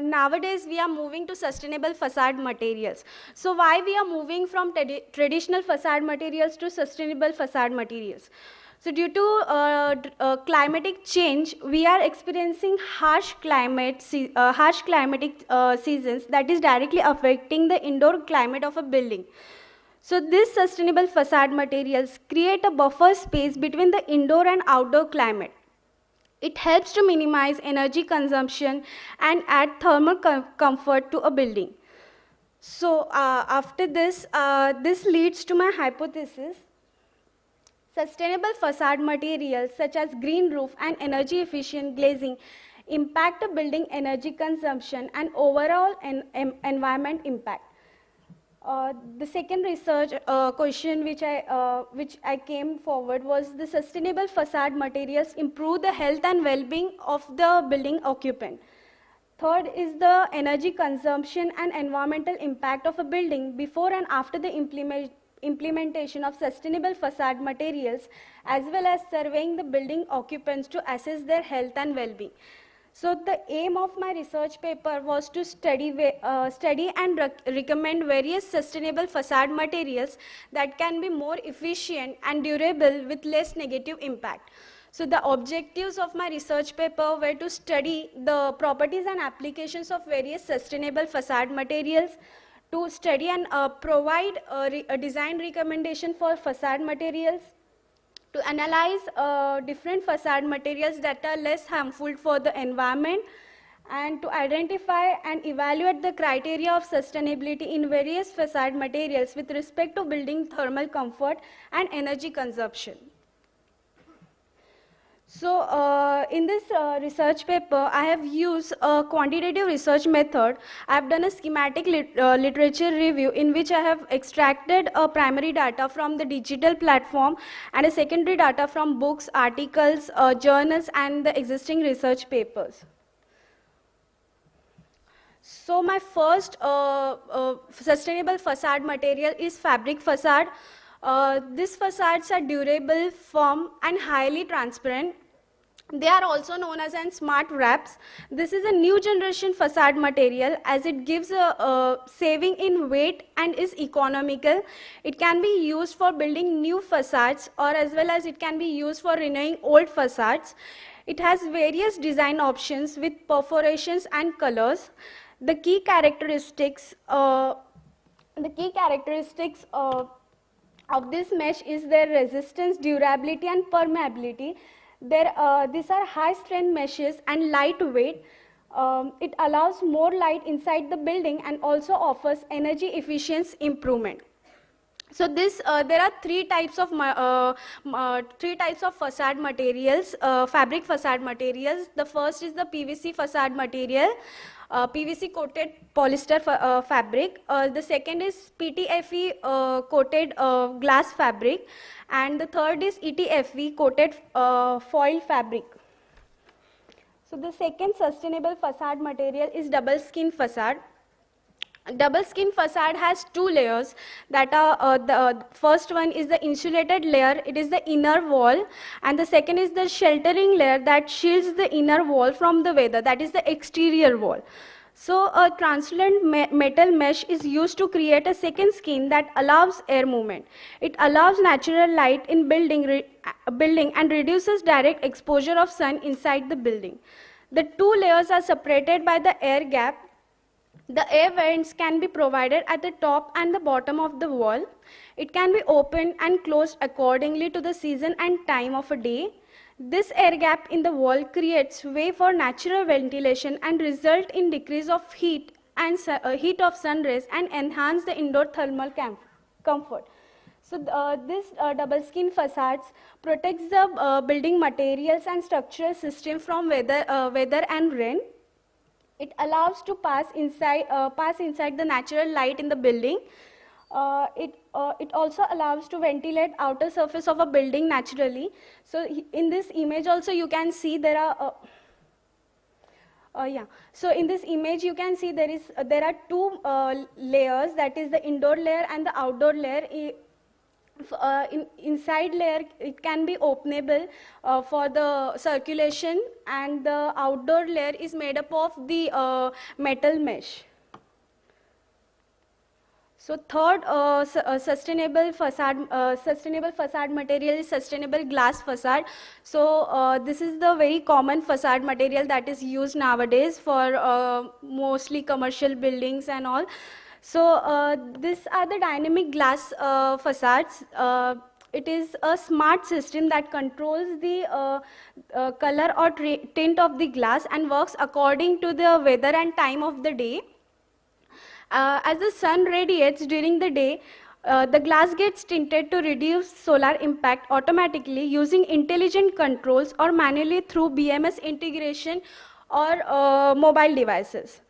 nowadays we are moving to sustainable facade materials. So why we are moving from traditional facade materials to sustainable facade materials? So due to climatic change, we are experiencing harsh climatic seasons that is directly affecting the indoor climate of a building. So these sustainable facade materials create a buffer space between the indoor and outdoor climate. It helps to minimize energy consumption and add thermal comfort to a building. So after this, this leads to my hypothesis. Sustainable facade materials such as green roof and energy efficient glazing impact of building energy consumption and overall environment impact. The second research question which I came forward was the sustainable facade materials improve the health and well-being of the building occupant. Third is the energy consumption and environmental impact of a building before and after the implementation of sustainable facade materials, as well as surveying the building occupants to assess their health and well-being. So the aim of my research paper was to study and recommend various sustainable facade materials that can be more efficient and durable with less negative impact. So the objectives of my research paper were to study the properties and applications of various sustainable facade materials, to study and provide a design recommendation for facade materials, to analyze different facade materials that are less harmful for the environment, and to identify and evaluate the criteria of sustainability in various facade materials with respect to building thermal comfort and energy consumption. So in this research paper, I have used a quantitative research method. I have done a schematic literature review in which I have extracted primary data from the digital platform and a secondary data from books, articles, journals, and the existing research papers. So my first sustainable facade material is fabric facade. These facades are durable, firm, and highly transparent. They are also known as smart wraps. This is a new generation facade material as it gives a saving in weight and is economical. It can be used for building new facades, or as well as it can be used for renewing old facades. It has various design options with perforations and colors. The key characteristics of this mesh is their resistance, durability, and permeability. These are high strength meshes and lightweight. It allows more light inside the building and also offers energy efficiency improvement. So there are three types of facade materials, fabric facade materials. The first is the PVC facade material, PVC coated polyester fabric. The second is PTFE coated glass fabric, and the third is ETFE coated foil fabric. So the second sustainable facade material is double skin facade. Double skin facade has two layers that are the first one is the insulated layer. It is the inner wall, and the second is the sheltering layer that shields the inner wall from the weather, that is the exterior wall. So a translucent metal mesh is used to create a second skin that allows air movement. It allows natural light in building and reduces direct exposure of sun inside the building. The two layers are separated by the air gap. The air vents can be provided at the top and the bottom of the wall. It can be opened and closed accordingly to the season and time of a day. This air gap in the wall creates way for natural ventilation and result in decrease of heat of sun rays and enhance the indoor thermal comfort. So this double skin facades protects the building materials and structural system from weather and rain. It allows to pass inside the natural light in the building. It also allows to ventilate outer surface of a building naturally. So in this image also you can see there are So in this image you can see there are two layers, that is the indoor layer and the outdoor layer. Inside layer it can be openable for the circulation, and the outdoor layer is made up of the metal mesh. So third sustainable facade material is sustainable glass facade. So this is the very common facade material that is used nowadays for mostly commercial buildings and all. So these are the dynamic glass facades. It is a smart system that controls the color or tint of the glass and works according to the weather and time of the day. As the sun radiates during the day, the glass gets tinted to reduce solar impact automatically using intelligent controls or manually through BMS integration or mobile devices.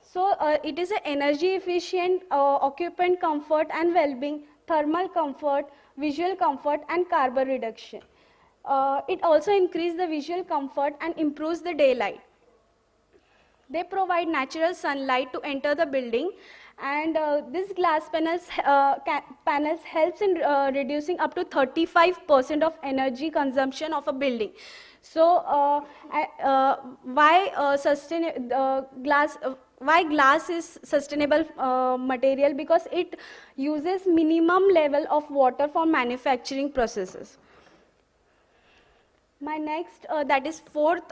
So it is an energy efficient, occupant comfort and well-being, thermal comfort, visual comfort and carbon reduction. It also increases the visual comfort and improves the daylight. They provide natural sunlight to enter the building, and this glass panels helps in reducing up to 35% of energy consumption of a building. So why glass is sustainable material? Because it uses minimum level of water for manufacturing processes. My next, that is fourth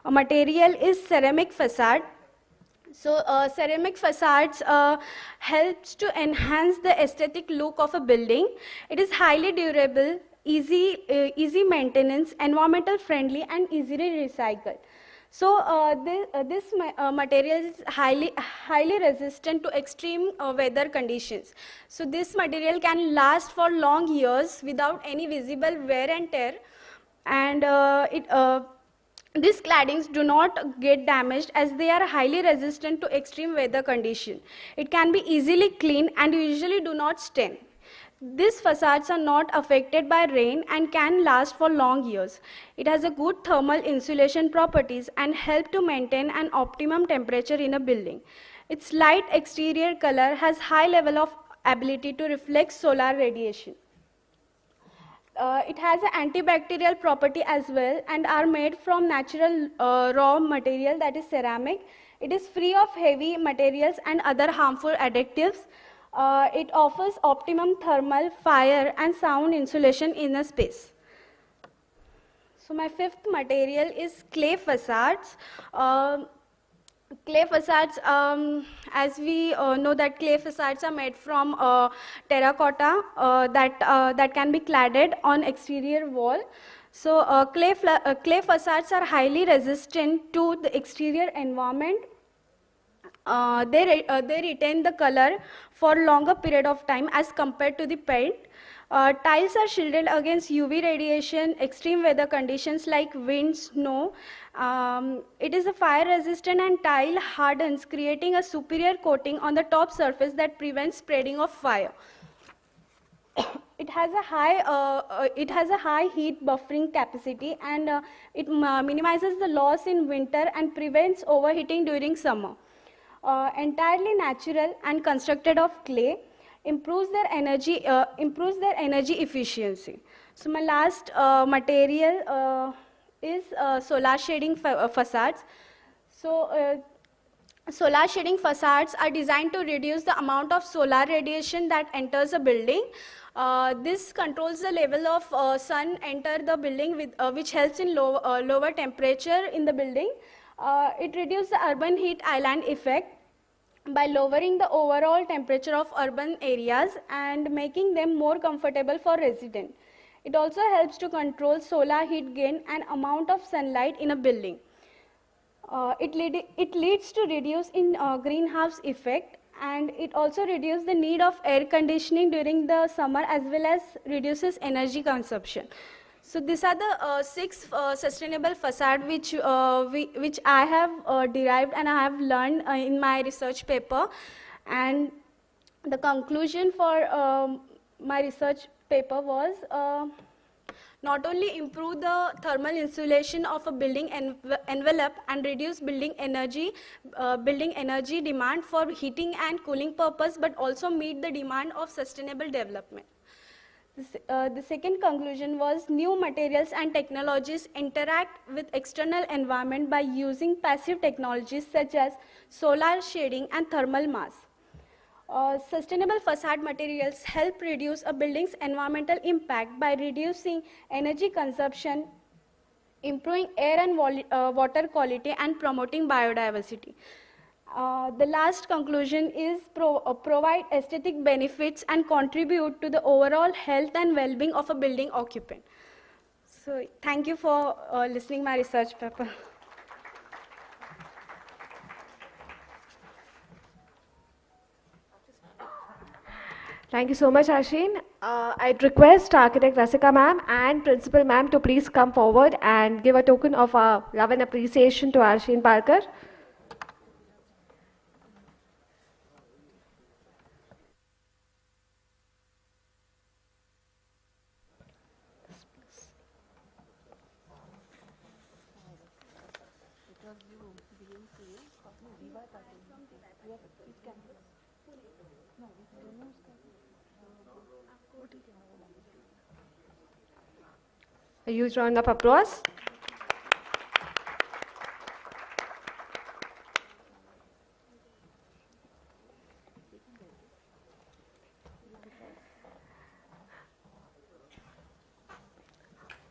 material is ceramic facade. So ceramic facades helps to enhance the aesthetic look of a building. It is highly durable, easy maintenance, environmental friendly and easily recycled. So this material is highly resistant to extreme weather conditions. So this material can last for long years without any visible wear and tear. And these claddings do not get damaged as they are highly resistant to extreme weather conditions. It can be easily cleaned and usually do not stain. These facades are not affected by rain and can last for long years. It has a good thermal insulation properties and help to maintain an optimum temperature in a building. Its light exterior color has high level of ability to reflect solar radiation. It has an antibacterial property as well and are made from natural raw material, that is ceramic. It is free of heavy materials and other harmful additives. It offers optimum thermal, fire and sound insulation in a space. So my fifth material is clay facades. Clay facades, as we know that clay facades are made from terracotta that can be cladded on exterior wall. So clay facades are highly resistant to the exterior environment. They retain the color for longer period of time as compared to the paint. Tiles are shielded against UV radiation, extreme weather conditions like wind, snow. It is a fire resistant and tile hardens, creating a superior coating on the top surface that prevents spreading of fire. It has a high heat buffering capacity, and it minimizes the loss in winter and prevents overheating during summer. Entirely natural and constructed of clay, improves their energy efficiency. So my last material is solar shading facades. So solar shading facades are designed to reduce the amount of solar radiation that enters a building. This controls the level of sun enter the building, which helps in lower temperature in the building. It reduces the urban heat island effect by lowering the overall temperature of urban areas and making them more comfortable for residents. It also helps to control solar heat gain and amount of sunlight in a building. It leads to reduce in greenhouse effect, and it also reduces the need of air conditioning during the summer as well as reduces energy consumption. So these are the 6 sustainable facade which I have derived and I have learned in my research paper. And the conclusion for my research paper was not only improve the thermal insulation of a building envelope and reduce building energy demand for heating and cooling purpose, but also meet the demand of sustainable development. The second conclusion was new materials and technologies interact with external environment by using passive technologies such as solar shading and thermal mass. Sustainable facade materials help reduce a building's environmental impact by reducing energy consumption, improving air and water quality, and promoting biodiversity. The last conclusion is provide aesthetic benefits and contribute to the overall health and well-being of a building occupant. So thank you for listening my research paper. Thank you so much, Asheen. I'd request Architect Rasika ma'am and Principal ma'am to please come forward and give a token of our love and appreciation to Arshin Parker. A huge round of applause.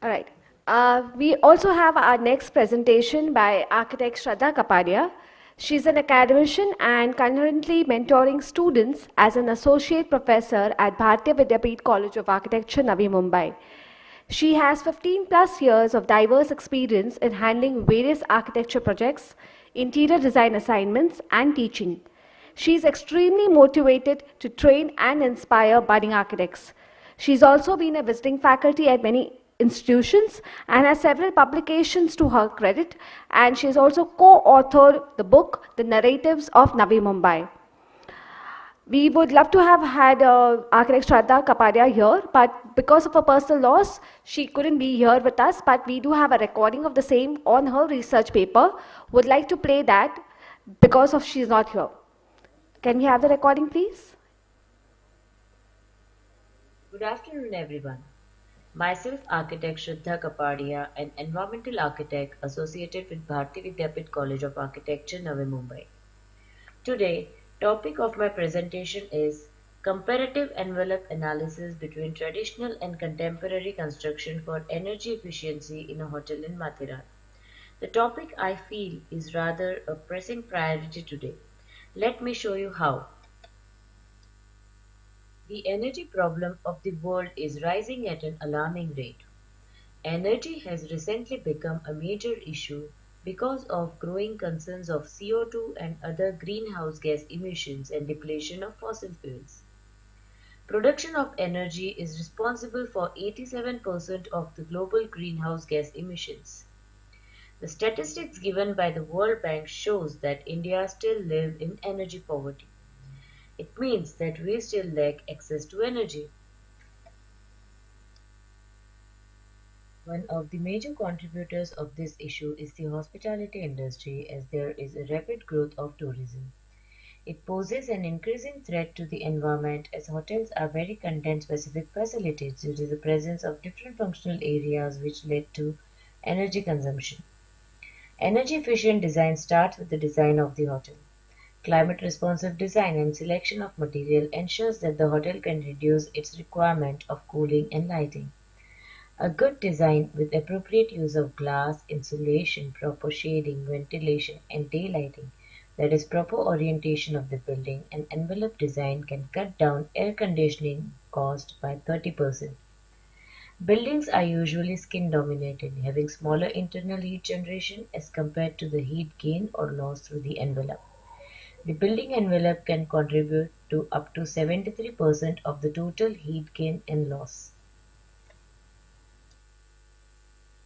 All right. We also have our next presentation by architect Shraddha Kapadia. She's an academician and currently mentoring students as an associate professor at Bharatiya Vidyapeeth College of Architecture, Navi Mumbai. She has 15 plus years of diverse experience in handling various architecture projects, interior design assignments, and teaching. She is extremely motivated to train and inspire budding architects. She's also been a visiting faculty at many institutions and has several publications to her credit, and she has also co-authored the book The Narratives of Navi Mumbai. We would love to have had architect Shraddha Kapadia here, but because of a personal loss, she couldn't be here with us, but we do have a recording of the same on her research paper. Would like to play that because of she's not here. Can we have the recording, please? Good afternoon, everyone. Myself, architect Shraddha Kapadia, an environmental architect associated with Bharatiya Vidyapeeth College of Architecture, Navi Mumbai. Today, topic of my presentation is comparative envelope analysis between traditional and contemporary construction for energy efficiency in a hotel in Mathiran. The topic I feel is rather a pressing priority today. Let me show you how. The energy problem of the world is rising at an alarming rate. Energy has recently become a major issue because of growing concerns of CO2 and other greenhouse gas emissions and depletion of fossil fuels. Production of energy is responsible for 87% of the global greenhouse gas emissions. The statistics given by the World Bank shows that India still lives in energy poverty. It means that we still lack access to energy. One of the major contributors of this issue is the hospitality industry, as there is a rapid growth of tourism. It poses an increasing threat to the environment as hotels are very content-specific facilities due to the presence of different functional areas which lead to energy consumption. Energy-efficient design starts with the design of the hotel. Climate-responsive design and selection of material ensures that the hotel can reduce its requirement of cooling and lighting. A good design with appropriate use of glass, insulation, proper shading, ventilation, and daylighting, that is proper orientation of the building, and envelope design can cut down air conditioning cost by 30%. Buildings are usually skin-dominated, having smaller internal heat generation as compared to the heat gain or loss through the envelope. The building envelope can contribute to up to 73% of the total heat gain and loss.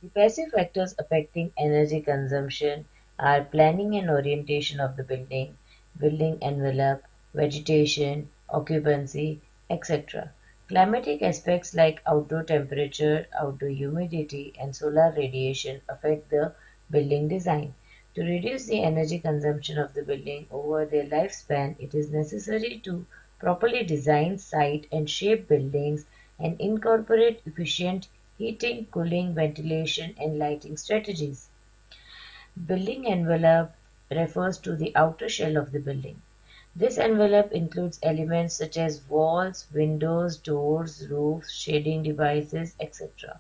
The passive factors affecting energy consumption are planning and orientation of the building, building envelope, vegetation, occupancy, etc. Climatic aspects like outdoor temperature, outdoor humidity, and solar radiation affect the building design. To reduce the energy consumption of the building over their lifespan, it is necessary to properly design, site, and shape buildings and incorporate efficient heating, cooling, ventilation, and lighting strategies. Building envelope refers to the outer shell of the building. This envelope includes elements such as walls, windows, doors, roofs, shading devices, etc.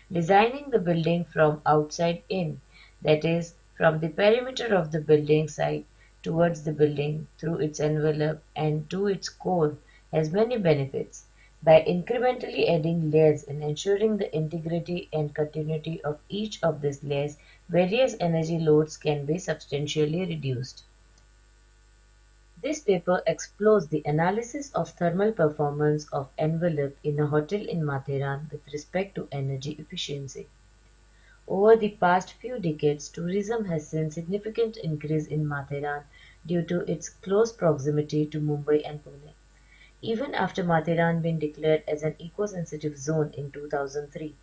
Designing the building from outside in, that is, from the perimeter of the building site towards the building through its envelope and to its core has many benefits. By incrementally adding layers and ensuring the integrity and continuity of each of these layers, various energy loads can be substantially reduced. This paper explores the analysis of thermal performance of envelope in a hotel in Matheran with respect to energy efficiency. Over the past few decades, tourism has seen significant increase in Matheran due to its close proximity to Mumbai and Pune. Even after Matheran been declared as an eco-sensitive zone in 2003,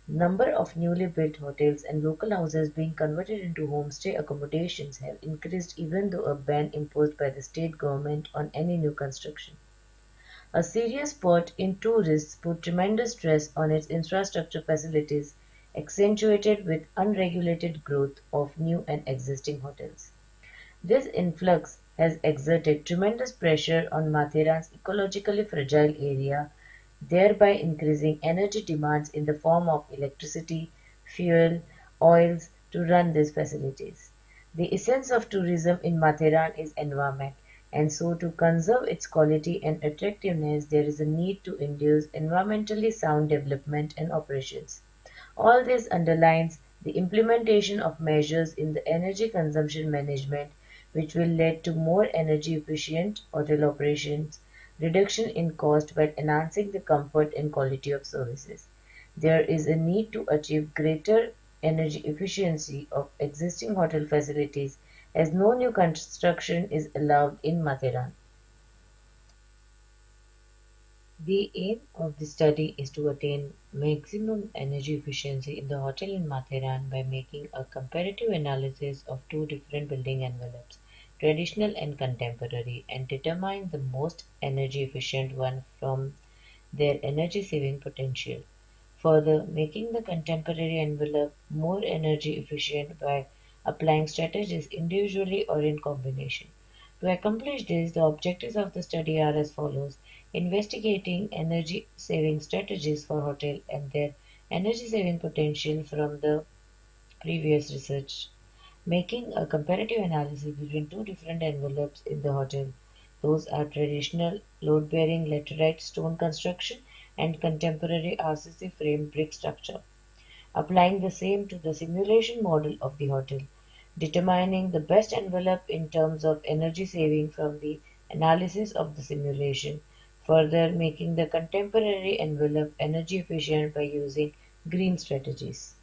the number of newly built hotels and local houses being converted into homestay accommodations have increased even though a ban imposed by the state government on any new construction. A serious spurt in tourists put tremendous stress on its infrastructure facilities, accentuated with unregulated growth of new and existing hotels. This influx has exerted tremendous pressure on Matheran's ecologically fragile area, thereby increasing energy demands in the form of electricity, fuel, oils to run these facilities. The essence of tourism in Matheran is environment, and so to conserve its quality and attractiveness there is a need to induce environmentally sound development and operations. All this underlines the implementation of measures in the energy consumption management which will lead to more energy efficient hotel operations, reduction in cost while enhancing the comfort and quality of services. There is a need to achieve greater energy efficiency of existing hotel facilities as no new construction is allowed in Matheran. The aim of the study is to attain maximum energy efficiency in the hotel in Matheran by making a comparative analysis of two different building envelopes, traditional and contemporary, and determine the most energy efficient one from their energy saving potential. Further, making the contemporary envelope more energy efficient by applying strategies individually or in combination. To accomplish this, the objectives of the study are as follows: investigating energy saving strategies for hotel and their energy saving potential from the previous research, making a comparative analysis between two different envelopes in the hotel. Those are traditional load-bearing laterite stone construction and contemporary RCC frame brick structure. Applying the same to the simulation model of the hotel, determining the best envelope in terms of energy saving from the analysis of the simulation, further making the contemporary envelope energy efficient by using green strategies.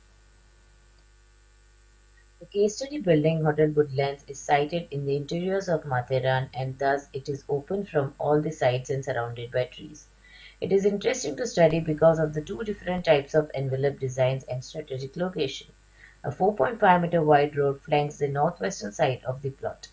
The case study building Hotel Woodlands is sited in the interiors of Matheran and thus it is open from all the sides and surrounded by trees. It is interesting to study because of the two different types of envelope designs and strategic location. A 4.5-meter wide road flanks the northwestern side of the plot.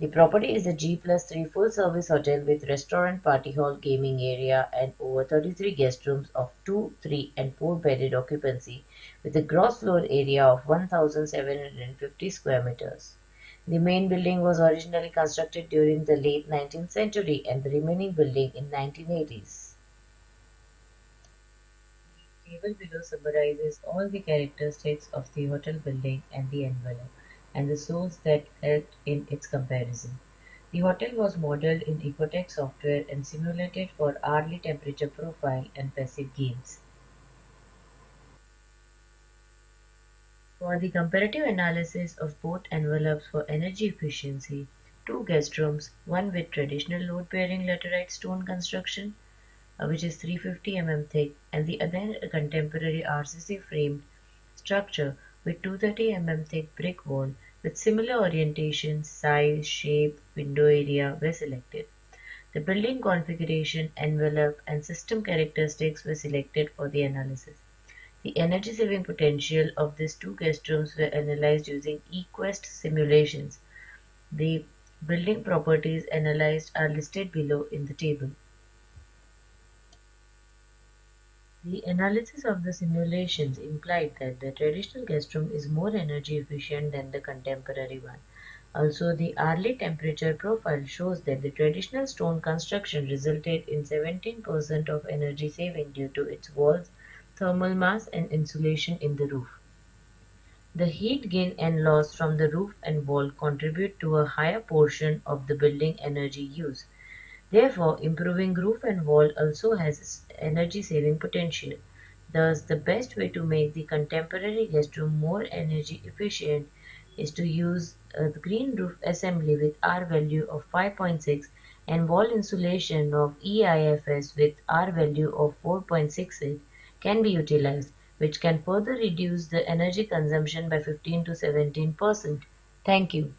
The property is a G+3 full-service hotel with restaurant, party hall, gaming area and over 33 guest rooms of 2, 3 and 4 bedded occupancy with a gross floor area of 1,750 square meters. The main building was originally constructed during the late 19th century and the remaining building in 1980s. The table below summarizes all the characteristics of the hotel building and the envelope, and the source that helped in its comparison. The hotel was modeled in Ecotech software and simulated for hourly temperature profile and passive games. For the comparative analysis of both envelopes for energy efficiency, two guest rooms, one with traditional load-bearing laterite stone construction, which is 350 mm thick, and the other a contemporary RCC framed structure with 230 mm thick brick wall with similar orientation, size, shape, window area were selected. The building configuration, envelope, and system characteristics were selected for the analysis. The energy saving potential of these two guest rooms were analyzed using eQuest simulations. The building properties analyzed are listed below in the table. The analysis of the simulations implied that the traditional guest room is more energy efficient than the contemporary one. Also, the hourly temperature profile shows that the traditional stone construction resulted in 17% of energy saving due to its walls, thermal mass, and insulation in the roof. The heat gain and loss from the roof and wall contribute to a higher portion of the building energy use. Therefore, improving roof and wall also has energy saving potential. Thus, the best way to make the contemporary guest room more energy efficient is to use the green roof assembly with R value of 5.6 and wall insulation of EIFS with R value of 4.68 can be utilized, which can further reduce the energy consumption by 15 to 17%. Thank you.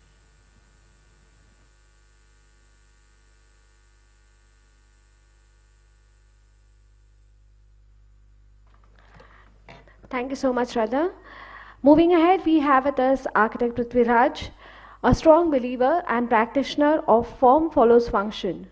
Thank you so much, Radha. Moving ahead, we have with us architect Prithviraj, a strong believer and practitioner of form follows function.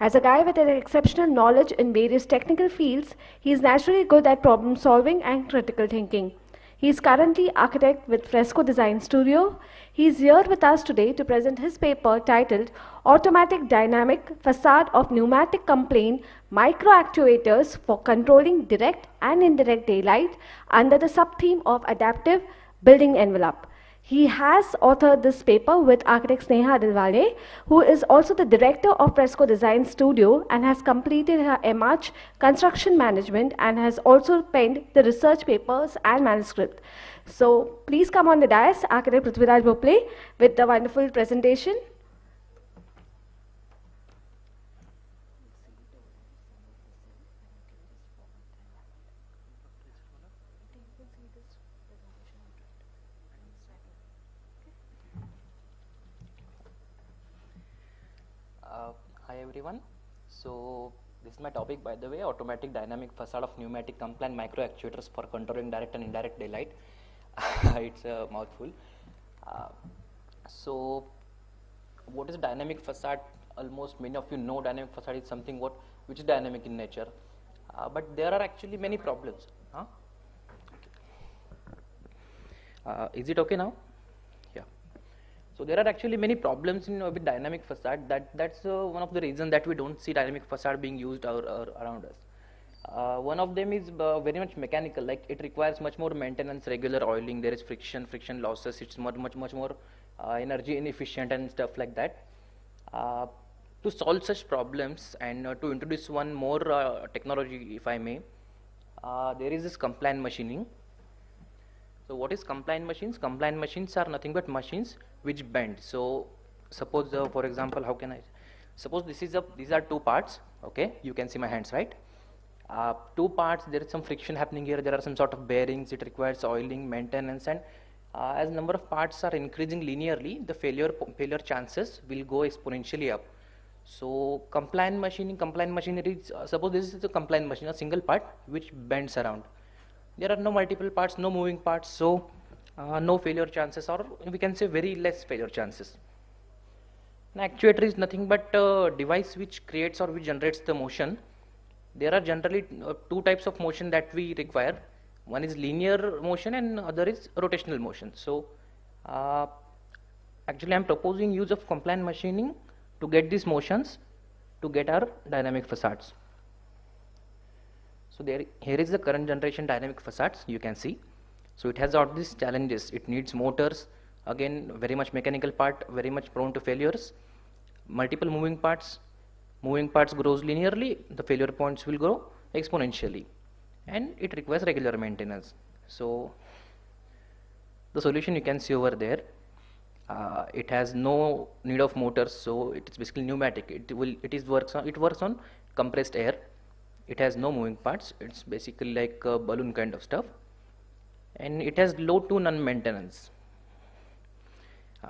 As a guy with an exceptional knowledge in various technical fields, he is naturally good at problem solving and critical thinking. He is currently architect with Fresco Design Studio. He is here with us today to present his paper titled Automatic Dynamic Facade of Pneumatic Complaint Microactuators for Controlling Direct and Indirect Daylight under the sub-theme of Adaptive Building Envelope. He has authored this paper with architect Sneha Dilwale, who is also the director of Fresco Design Studio and has completed her MArch Construction Management and has also penned the research papers and manuscript. So please come on the dais, architect Prithviraj Bhopale, with the wonderful presentation. Hi everyone. So this is my topic, by the way, automatic dynamic facade of pneumatic compliant microactuators for controlling direct and indirect daylight. It's a mouthful. So what is dynamic facade? Almost many of you know dynamic facade is something which is dynamic in nature, but there are actually many problems. Is it okay now? So there are actually many problems with dynamic facade. That's one of the reasons that we don't see dynamic facade being used around us. One of them is very much mechanical. Like it requires much more maintenance, regular oiling. There is friction losses. It's much more energy inefficient and stuff like that. To solve such problems and to introduce one more technology, if I may, there is this compliant machining. So what is compliant machines? Compliant machines are nothing but machines which bend. So suppose, for example, suppose these are two parts. Okay, you can see my hands, right? Two parts. There is some friction happening here. There are some sort of bearings. It requires oiling, maintenance, and as number of parts are increasing linearly, the failure chances will go exponentially up. So compliant machinery. Suppose this is a compliant machine, a single part which bends around. There are no multiple parts, no moving parts, so no failure chances, or we can say very less failure chances. An actuator is nothing but a device which creates or which generates the motion. There are generally two types of motion that we require. One is linear motion and other is rotational motion. So actually I am proposing use of compliant machining to get these motions to get our dynamic facades. So here is the current generation dynamic facades, you can see. So it has all these challenges. It needs motors, again very much mechanical part, very much prone to failures. Multiple moving parts grows linearly, the failure points will grow exponentially. And it requires regular maintenance. So the solution you can see over there, it has no need of motors, so it is basically pneumatic. It works on compressed air. It has no moving parts. It's basically like a balloon kind of stuff, and it has low to none maintenance.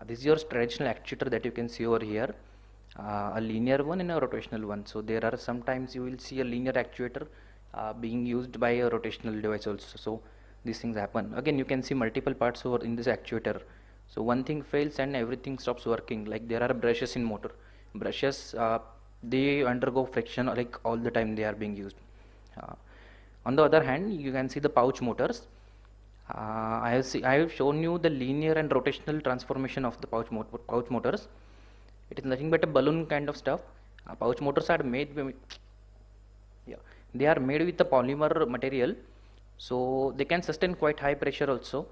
This is your traditional actuator that you can see over here, a linear one and a rotational one. So there are sometimes you will see a linear actuator being used by a rotational device also. So these things happen. Again, you can see multiple parts over in this actuator. So one thing fails and everything stops working. Like there are brushes in motor. Brushes, they undergo friction like all the time they are being used. On the other hand, you can see the pouch motors. I have shown you the linear and rotational transformation of the pouch motors. It is nothing but a balloon kind of stuff. Pouch motors are made with, they are made with a polymer material, so they can sustain quite high pressure also.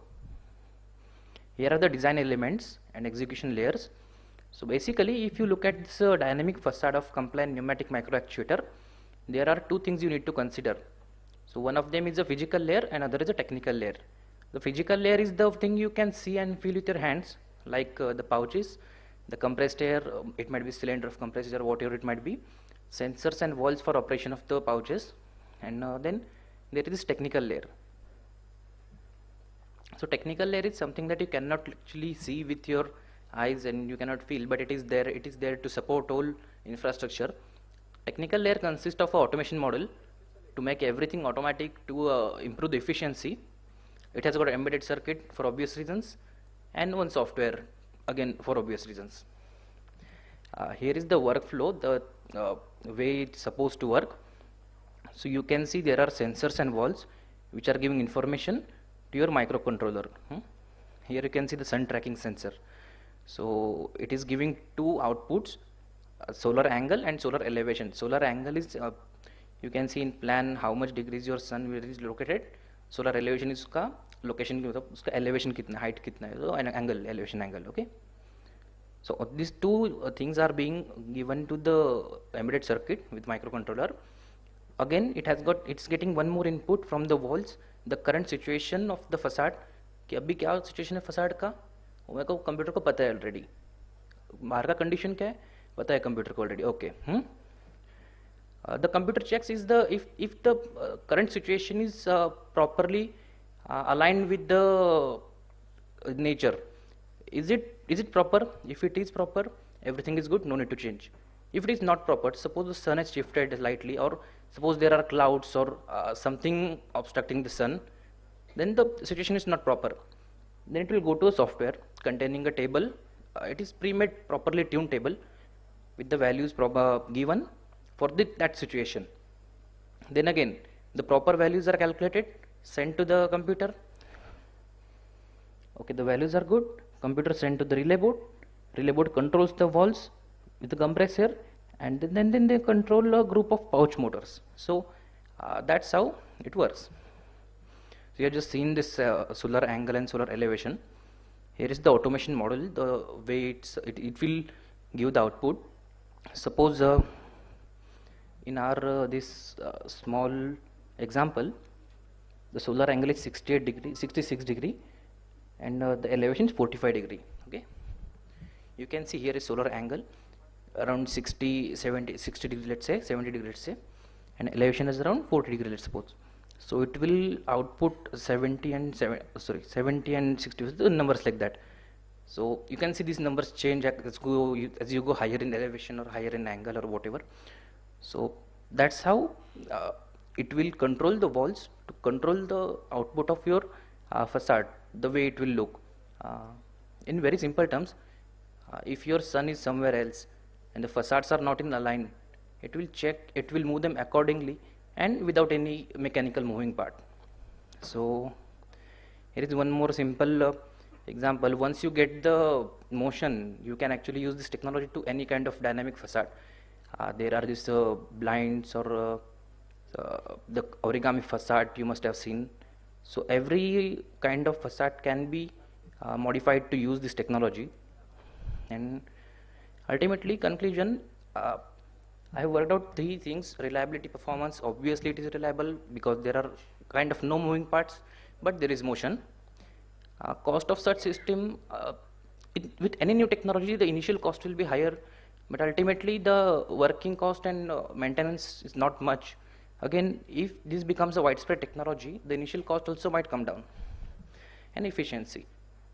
Here are the design elements and execution layers. So basically, if you look at this dynamic facade of compliant pneumatic microactuator, there are two things you need to consider. So one of them is a physical layer and other is a technical layer. The physical layer is the thing you can see and feel with your hands, like the pouches, the compressed air, it might be cylinder of compressed air, whatever it might be, sensors and valves for operation of the pouches, and then there is this technical layer. So technical layer is something that you cannot actually see with your eyes and you cannot feel, but it is there to support all infrastructure. Technical layer consists of an automation model to make everything automatic, to improve the efficiency. It has got an embedded circuit for obvious reasons, and one software again for obvious reasons. Here is the workflow, the way it's supposed to work. So you can see there are sensors and valves which are giving information to your microcontroller. Here you can see the sun tracking sensor. So it is giving two outputs, solar angle and solar elevation. Solar angle is you can see in plan how much degrees your sun is located. Solar elevation is uska location, uska elevation kitna, height kitna hai, so an angle, elevation angle. Okay. So these two things are being given to the embedded circuit with microcontroller. Again, it's getting one more input from the walls, the current situation of the facade. कि अभी क्या situation है facade का, मेरे को computer को पता है already. बाहर का condition क्या है, पता है कंप्यूटर को already. Okay. The computer checks is if the current situation is properly aligned with the nature. Is it proper? If it is proper, everything is good, no need to change. If it is not proper, suppose the sun has shifted slightly, or suppose there are clouds or something obstructing the sun, then the situation is not proper. Then it will go to a software containing a table. It is pre-made, properly tuned table with the values given for that situation. Then again, the proper values are calculated, sent to the computer. Okay, the values are good. Computer sent to the relay board. Relay board controls the valves with the compressor, and then they control a group of pouch motors. So that's how it works. So you have just seen this solar angle and solar elevation. Here is the automation model, the way it will give the output. Suppose in our this small example, the solar angle is 66 degree, and the elevation is 45 degree. Okay, you can see here is solar angle around 60 degree, let's say 70 degree, let's say, and elevation is around 40 degree, let's suppose. So it will output 70 and 60, the numbers like that. So you can see these numbers change as you go higher in elevation or higher in angle or whatever. So that's how it will control the walls to control the output of your facade, the way it will look. In very simple terms, if your sun is somewhere else and the facades are not in a line, it will move them accordingly and without any mechanical moving part. So here is one more simple example. Once you get the motion, you can actually use this technology to any kind of dynamic facade. There are these blinds or the origami facade you must have seen. So every kind of facade can be modified to use this technology. And ultimately, conclusion, I have worked out three things: reliability, performance. Obviously it is reliable because there are kind of no moving parts, but there is motion. Cost of such system, with any new technology, the initial cost will be higher, but ultimately the working cost and maintenance is not much. Again, if this becomes a widespread technology, the initial cost also might come down. And efficiency,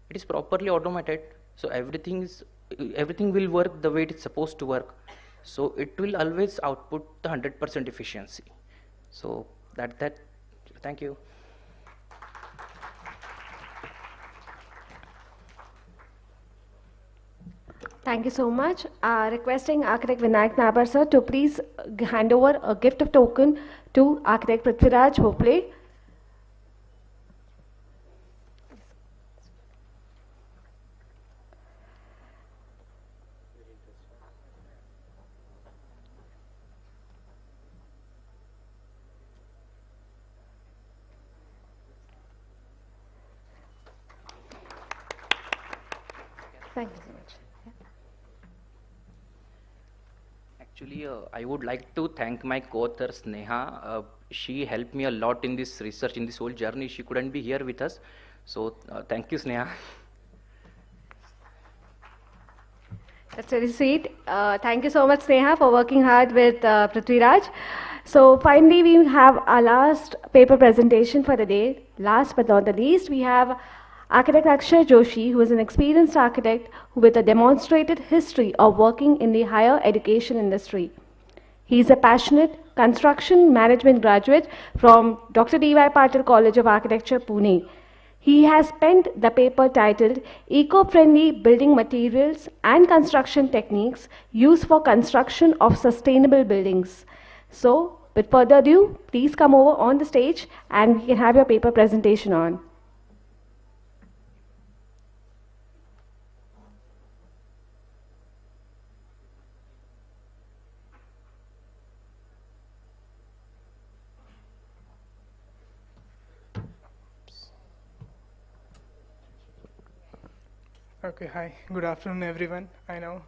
it is properly automated, so everything will work the way it is supposed to work. So it will always output the 100% efficiency. So that. Thank you. Thank you so much. Requesting Architect Vinayak Nabar sir to please hand over a gift of token to Architect Prithviraj Bhople. Thank you so much. Actually, I would like to thank my co-author Sneha. She helped me a lot in this research, in this whole journey. She couldn't be here with us, So thank you, Sneha. That's very sweet. Thank you so much, Sneha, for working hard with Prithviraj. So finally, we have our last paper presentation for the day. Last but not the least, we have architect Akshay Joshi, who is an experienced architect with a demonstrated history of working in the higher education industry. He is a passionate construction management graduate from Dr. D.Y. Patil College of Architecture, Pune. He has penned the paper titled Eco-Friendly Building Materials and Construction Techniques Used for Construction of Sustainable Buildings. So, with further ado, please come over on the stage and we can have your paper presentation on. Okay, hi. Good afternoon, everyone. I know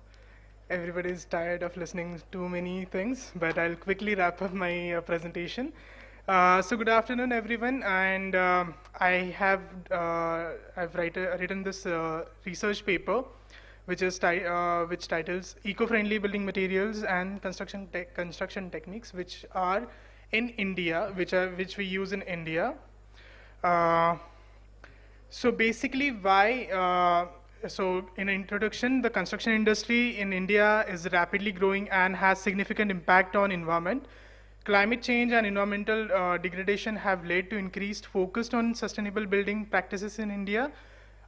everybody is tired of listening to many things, but I'll quickly wrap up my presentation. So good afternoon, everyone, and I've written this research paper, which titles "Eco-Friendly Building Materials and Construction Techniques," which are in India, which we use in India. So basically, why? So in introduction, the construction industry in India is rapidly growing and has significant impact on environment. Climate change and environmental degradation have led to increased focus on sustainable building practices in India.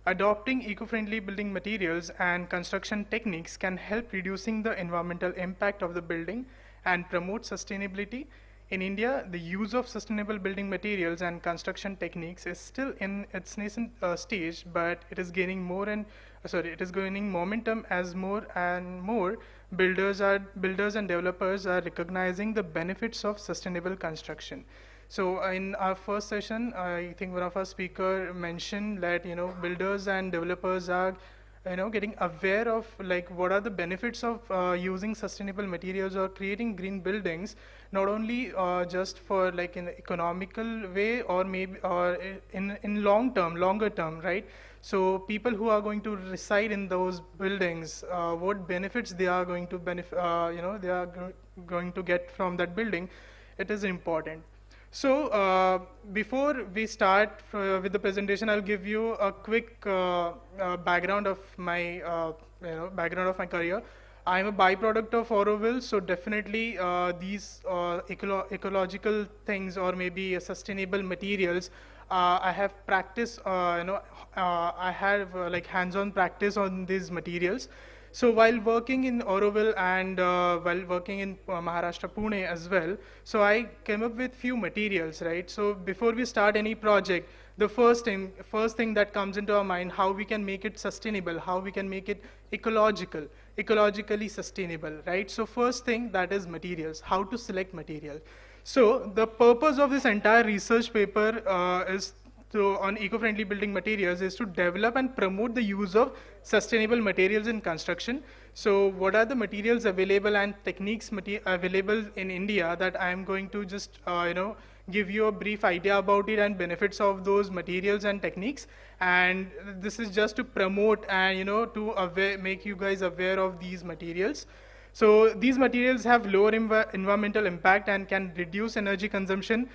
Adopting eco-friendly building materials and construction techniques can help reducing the environmental impact of the building and promote sustainability. In India, the use of sustainable building materials and construction techniques is still in its nascent stage, but it is gaining momentum as more and more builders and developers are recognizing the benefits of sustainable construction. So in our first session, I think one of our speakers mentioned that builders and developers are getting aware of what are the benefits of using sustainable materials or creating green buildings, not only just for in economical way or maybe in longer term, right? So people who are going to reside in those buildings, what benefits they are going to going to get from that building, it is important. So before we start with the presentation, I'll give you a quick background of my career. I'm a byproduct of Auroville, so definitely these ecological things or maybe sustainable materials, I have practice. I have hands-on practice on these materials. So while working in Auroville and while working in Maharashtra, Pune as well, so I came up with few materials, right? So before we start any project, the first thing that comes into our mind, how we can make it sustainable, how we can make it ecologically sustainable, right? So first thing, that is materials, how to select material. So the purpose of this entire research paper on eco-friendly building materials is to develop and promote the use of sustainable materials in construction. So what are the materials available and techniques available in India that I am going to just give you a brief idea about it and benefits of those materials and techniques. And this is just to promote and to make you guys aware of these materials. So these materials have lower environmental impact and can reduce energy consumption,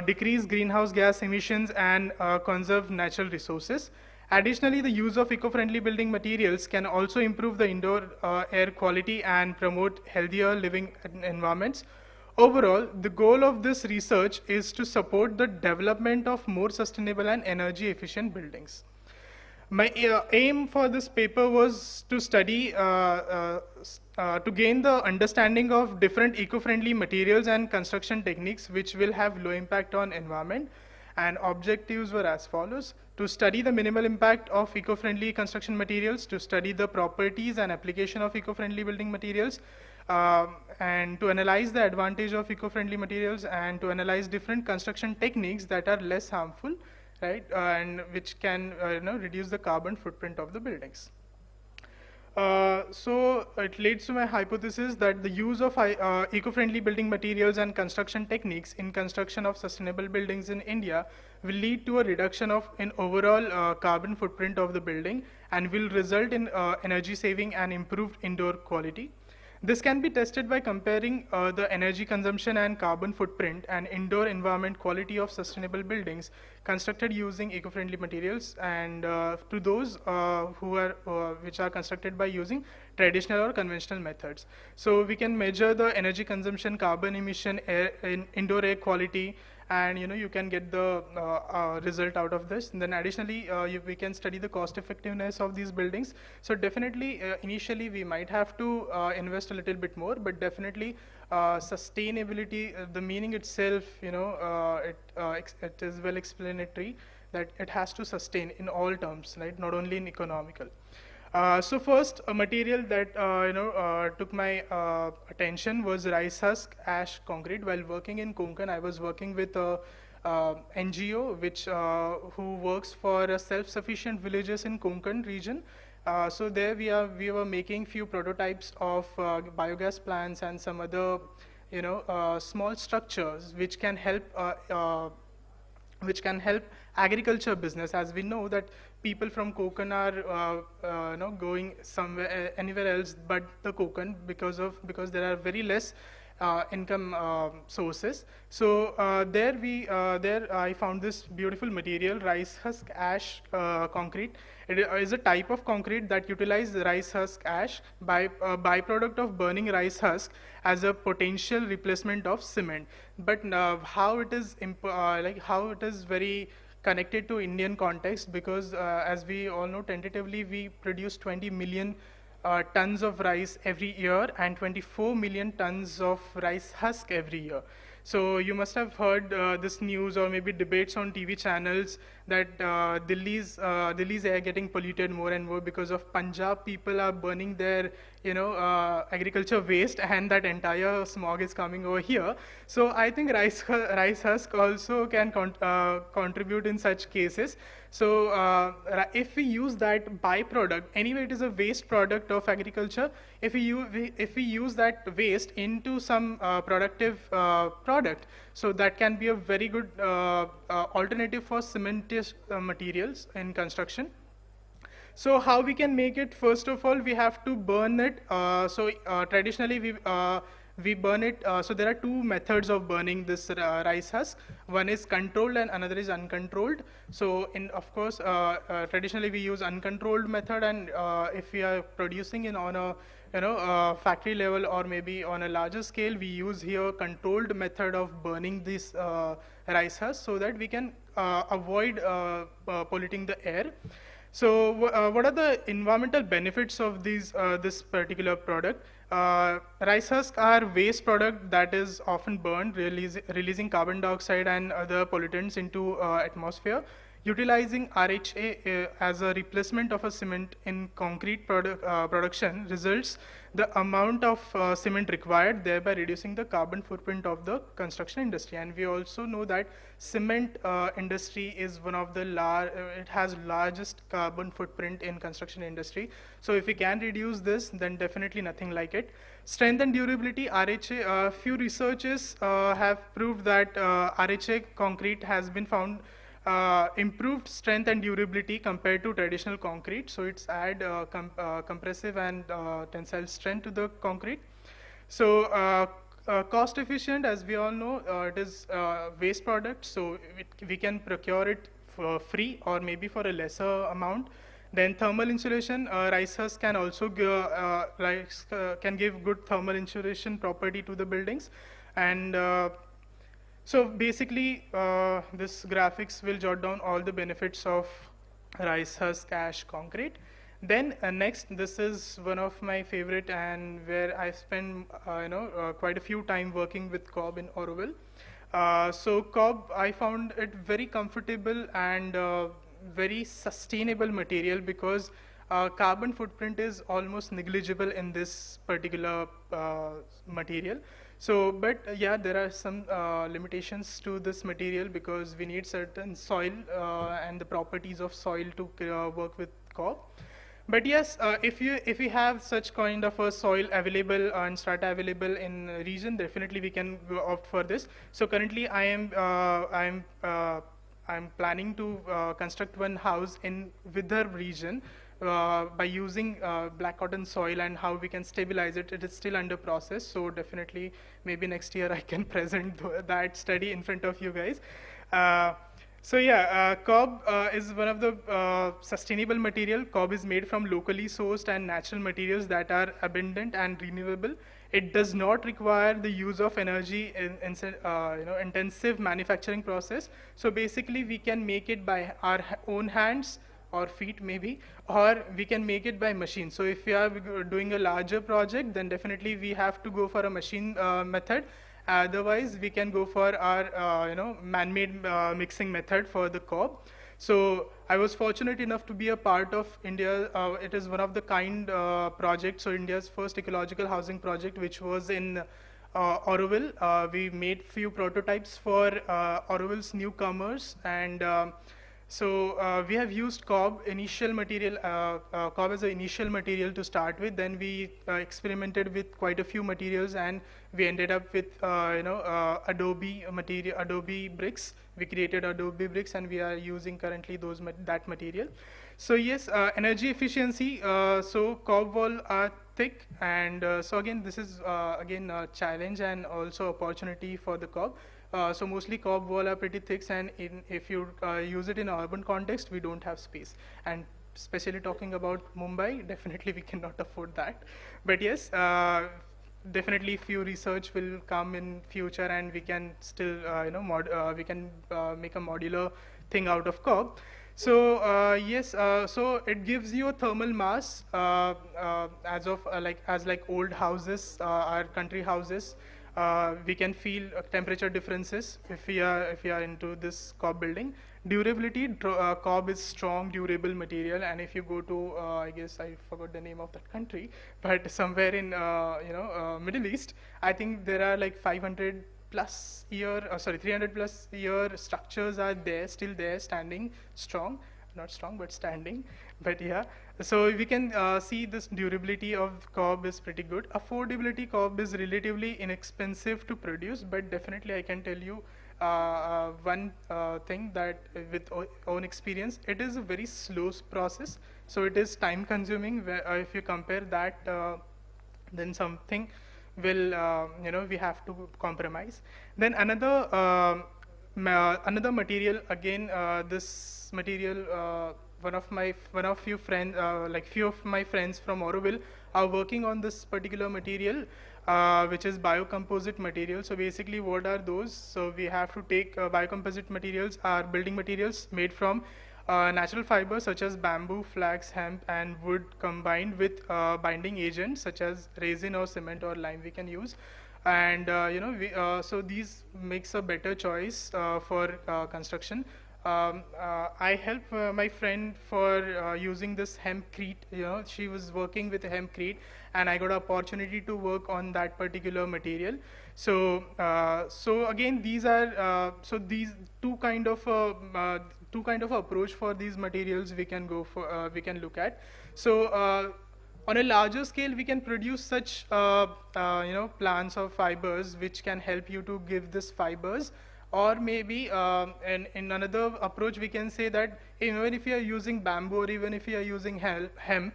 decrease greenhouse gas emissions, and conserve natural resources. Additionally, the use of eco-friendly building materials can also improve the indoor air quality and promote healthier living environments. Overall, the goal of this research is to support the development of more sustainable and energy efficient buildings. My aim for this paper was to study, to gain the understanding of different eco-friendly materials and construction techniques which will have low impact on environment. And objectives were as follows: to study the minimal impact of eco-friendly construction materials, to study the properties and application of eco-friendly building materials, and to analyze the advantage of eco-friendly materials, and to analyze different construction techniques that are less harmful, right, and which can reduce the carbon footprint of the buildings. So it leads to my hypothesis that the use of eco-friendly building materials and construction techniques in construction of sustainable buildings in India will lead to a reduction in overall carbon footprint of the building and will result in energy saving and improved indoor quality. This can be tested by comparing the energy consumption and carbon footprint and indoor environment quality of sustainable buildings constructed using eco-friendly materials and to those which are constructed by using traditional or conventional methods. So we can measure the energy consumption, carbon emission, indoor air quality, and you can get the result out of this. And then additionally, we can study the cost effectiveness of these buildings. So definitely, initially we might have to invest a little bit more, but definitely sustainability, the meaning itself, it is well explanatory that it has to sustain in all terms, right? Not only in economical. So first, a material that took my attention was rice husk ash concrete. While working in Konkan, I was working with a NGO who works for self-sufficient villages in Konkan region. So there we were making few prototypes of biogas plants and some other small structures which can help agriculture business, as we know that people from Konkan are going somewhere anywhere else but the Konkan because there are very less income sources. So there I found this beautiful material, rice husk ash concrete. It is a type of concrete that utilizes rice husk ash by byproduct of burning rice husk as a potential replacement of cement. But how it is very connected to Indian context, because as we all know, tentatively we produce 20 million tons of rice every year and 24 million tons of rice husk every year. So you must have heard this news or maybe debates on TV channels that Delhi's air getting polluted more and more because of Punjab people are burning their agriculture waste, and that entire smog is coming over here. So I think rice husk also can contribute in such cases. So if we use that byproduct, anyway it is a waste product of agriculture, if we use that waste into some productive product, so that can be a very good alternative for cementous materials in construction. So how we can make it? First of all, we have to burn it. Traditionally we burn it. So there are two methods of burning this rice husk. One is controlled and another is uncontrolled. So of course, traditionally we use uncontrolled method, and if we are producing on a factory level or maybe on a larger scale, we use here controlled method of burning this rice husk so that we can avoid polluting the air. So what are the environmental benefits of this particular product? Rice husks are waste product that is often burned, releasing carbon dioxide and other pollutants into atmosphere. Utilizing RHA as a replacement of a cement in concrete production results the amount of cement required, thereby reducing the carbon footprint of the construction industry. And we also know that cement industry is one of the it has largest carbon footprint in construction industry. So if we can reduce this, then definitely nothing like it. Strength and durability, RHA, few researchers have proved that RHA concrete has been found improved strength and durability compared to traditional concrete. So it's add compressive and tensile strength to the concrete. So cost efficient, as we all know, it is waste product, so we can procure it for free or maybe for a lesser amount. Then thermal insulation, rice husk can also can give good thermal insulation property to the buildings. And so basically, this graphics will jot down all the benefits of rice husk ash concrete. Then next, this is one of my favorite and where I spend quite a few time working with cob in Oroville. So cob, I found it very comfortable and very sustainable material because carbon footprint is almost negligible in this particular material. So, but yeah, there are some limitations to this material because we need certain soil and the properties of soil to work with cob. But yes, if we have such kind of a soil available and strata available in a region, definitely we can opt for this. So currently, I'm planning to construct one house in Vidarbha region by using black cotton soil, and how we can stabilize it. It is still under process. So definitely, maybe next year I can present that study in front of you guys. So yeah, cob is one of the sustainable material. Cob is made from locally sourced and natural materials that are abundant and renewable. It does not require the use of energy in intensive manufacturing process. So basically, we can make it by our own hands or feet maybe, or we can make it by machine. So if we are doing a larger project, then definitely we have to go for a machine method. Otherwise, we can go for our man-made mixing method for the cob. So I was fortunate enough to be a part of India. It is one of the kind projects, so India's first ecological housing project, which was in Auroville. We made few prototypes for Auroville's newcomers, and so we have used cob initial material, cob as an initial material to start with. Then we experimented with quite a few materials, and we ended up with Adobe material, Adobe bricks. We created Adobe bricks, and we are using currently that material. So yes, energy efficiency. So cob wall are thick, and so again, this is again a challenge and also opportunity for the cob. So mostly cob wall are pretty thick, and if you use it in an urban context, we don't have space. And especially talking about Mumbai, definitely we cannot afford that. But yes, definitely few research will come in future, and we can still we can make a modular thing out of cob. So yes, so it gives you a thermal mass as of like old houses, our country houses. We can feel temperature differences if we are into this cob building. Durability, cob is strong, durable material, and if you go to I guess I forgot the name of that country, but somewhere in Middle East, I think there are like 500 plus year, 300 plus year structures are there, still there, standing strong. Not strong, but standing. But yeah, so we can see this durability of cob is pretty good. Affordability, cob is relatively inexpensive to produce, but definitely I can tell you one thing that with own experience, it is a very slow process. So it is time consuming. If you compare that, then something will, we have to compromise. Then another material, again, this material, one of my few of my friends from Auroville are working on this particular material, which is biocomposite material. So basically, what are those? So we have to take biocomposite materials, are building materials made from natural fibers such as bamboo, flax, hemp, and wood, combined with binding agents such as resin or cement or lime we can use. And so these makes a better choice for construction. I helped my friend for using this hempcrete. She was working with hempcrete, and I got an opportunity to work on that particular material. So, so again, these are so these two kind of approach for these materials we can go for. We can look at. So. On a larger scale, we can produce such plants of fibers which can help you to give this fibers. Or maybe in another approach, we can say that even if you are using bamboo, or even if you are using hemp,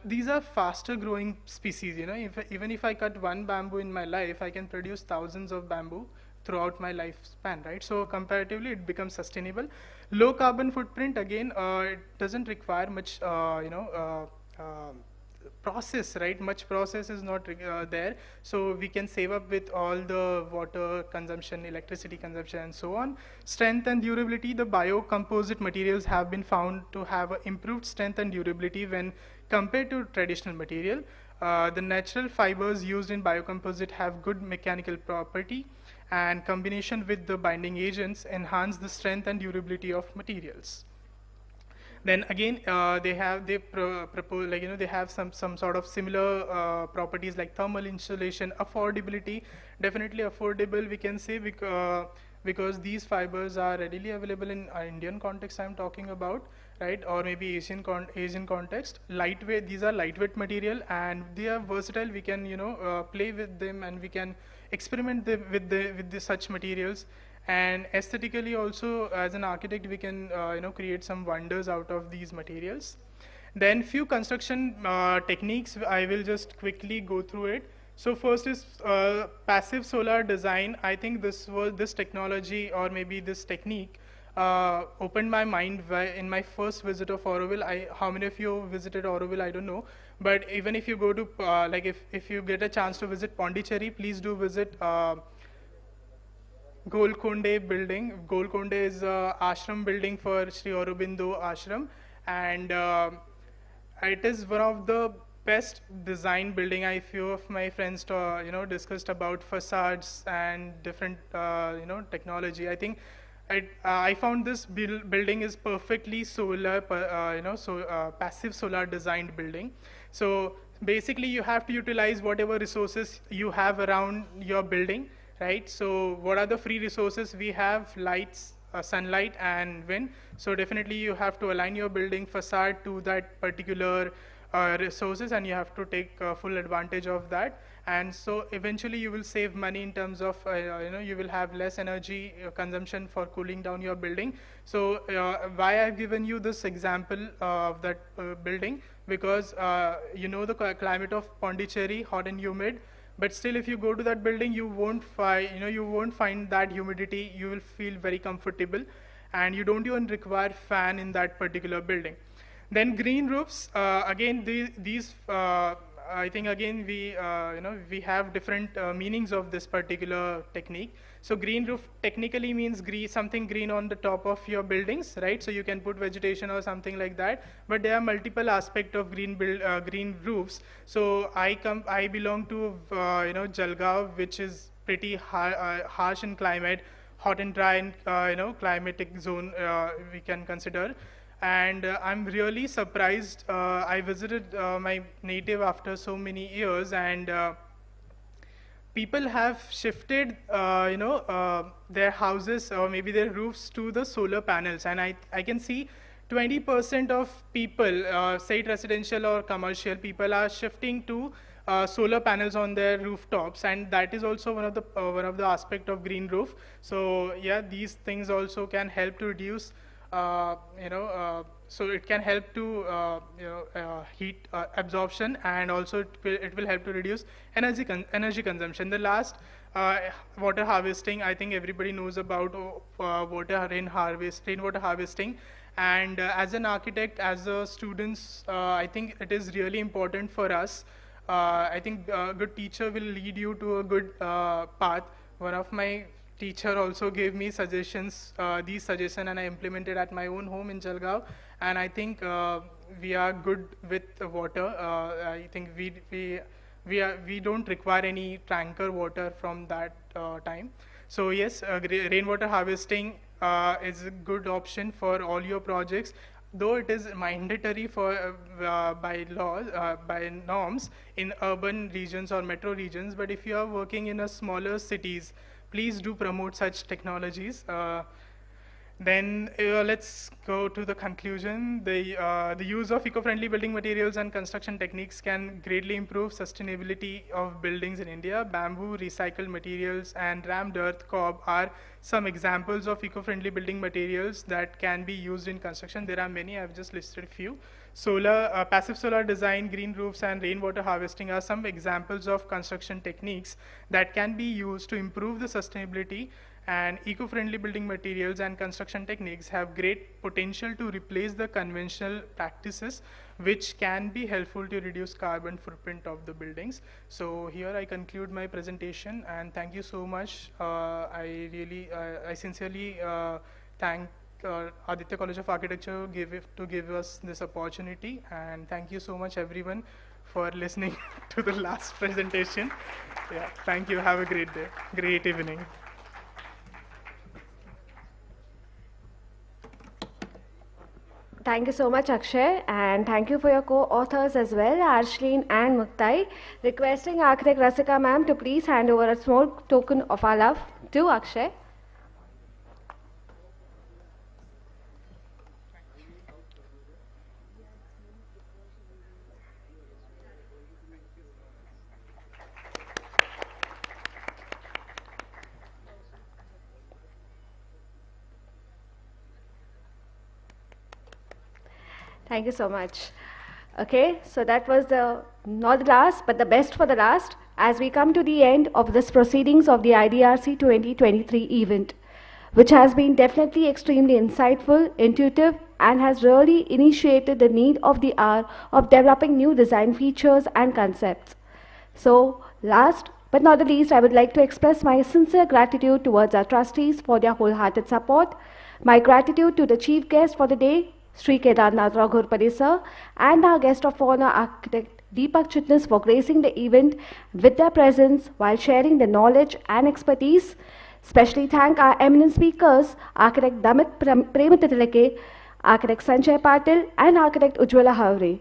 these are faster growing species. Even if I cut one bamboo in my life, I can produce thousands of bamboo throughout my lifespan, right? So comparatively, it becomes sustainable. Low carbon footprint, again, it doesn't require much, process, right? Much process is not there, so we can save up with all the water consumption, electricity consumption, and so on. Strength and durability, the biocomposite materials have been found to have improved strength and durability when compared to traditional material. The natural fibers used in biocomposite have good mechanical property, and combination with the binding agents enhance the strength and durability of materials. Then again, they have some sort of similar properties like thermal insulation, affordability. Definitely affordable, we can say, because these fibers are readily available in Indian context I'm talking about. right? Or maybe Asian context. Lightweight, these are lightweight material and they are versatile. We can, play with them and we can experiment with such materials. And aesthetically also, as an architect, we can, create some wonders out of these materials. Then few construction techniques, I will just quickly go through it. So first is passive solar design. I think this technology or maybe this technique opened my mind in my first visit of Auroville. How many of you visited Auroville? I don't know. But even if you go to, if you get a chance to visit Pondicherry, please do visit Golconda building. Golconda is a ashram building for Sri Aurobindo ashram. And it is one of the best design building. A few of my friends, discussed about facades and different, technology. I think I found this building is perfectly solar, passive solar designed building. So basically, you have to utilize whatever resources you have around your building, right? So what are the free resources we have? Lights, sunlight and wind. So definitely you have to align your building facade to that particular resources, and you have to take full advantage of that. And so eventually you will save money in terms of, you will have less energy consumption for cooling down your building. So why I've given you this example of that building, because the climate of Pondicherry, hot and humid. But still, if you go to that building, you won't find that humidity. You will feel very comfortable, and you don't even require fan in that particular building. Then green roofs. Again, these I think again we have different meanings of this particular technique. So green roof technically means something green on the top of your buildings, right? So you can put vegetation or something like that. But there are multiple aspects of green roofs. So I belong to Jalgaon, which is pretty harsh in climate, hot and dry and climatic zone we can consider. And I'm really surprised. I visited my native after so many years, and people have shifted, their houses or maybe their roofs to the solar panels. And I can see 20% of people, say it residential or commercial, people are shifting to solar panels on their rooftops, and that is also one of the aspect of green roof. So yeah, these things also can help to reduce. So it can help to heat absorption, and also it will help to reduce energy consumption. The last, water harvesting. I think everybody knows about rainwater harvesting. And as an architect, as a students, I think it is really important for us. I think a good teacher will lead you to a good path. One of my teacher also gave me suggestions, these suggestions, and I implemented at my own home in Jalgaon. And I think we are good with water. I think we don't require any tanker water from that time. So yes, rainwater harvesting is a good option for all your projects. Though it is mandatory for by law, by norms in urban regions or metro regions, but if you are working in a smaller cities, please do promote such technologies. Then let's go to the conclusion. The use of eco-friendly building materials and construction techniques can greatly improve sustainability of buildings in India. Bamboo, recycled materials, and rammed earth cob are some examples of eco-friendly building materials that can be used in construction. There are many. I've just listed a few. Passive solar design, green roofs, and rainwater harvesting are some examples of construction techniques that can be used to improve the sustainability. And eco-friendly building materials and construction techniques have great potential to replace the conventional practices, which can be helpful to reduce carbon footprint of the buildings. So here I conclude my presentation, and thank you so much. I sincerely thank Aditya College of Architecture to give us this opportunity, and thank you so much everyone for listening to the last presentation. Yeah, thank you. Have a great day, great evening. Thank you so much, Akshay, and thank you for your co-authors as well, Arshlin and Muktai. Requesting Architect Rasika ma'am to please hand over a small token of our love to Akshay. Thank you so much. Okay, so that was the not the last, but the best for the last as we come to the end of this proceedings of the IDRC 2023 event, which has been definitely extremely insightful, intuitive, and has really initiated the need of the hour of developing new design features and concepts. So, last but not the least, I would like to express my sincere gratitude towards our trustees for their wholehearted support, my gratitude to the chief guest for the day, Sri Kedarnath Raghurpade sir, and our guest of honor, architect Deepak Chitnis, for gracing the event with their presence while sharing their knowledge and expertise. Specially thank our eminent speakers, architect Damit Prematitilake, architect Sanjay Patil, and architect Ujjwala Havre.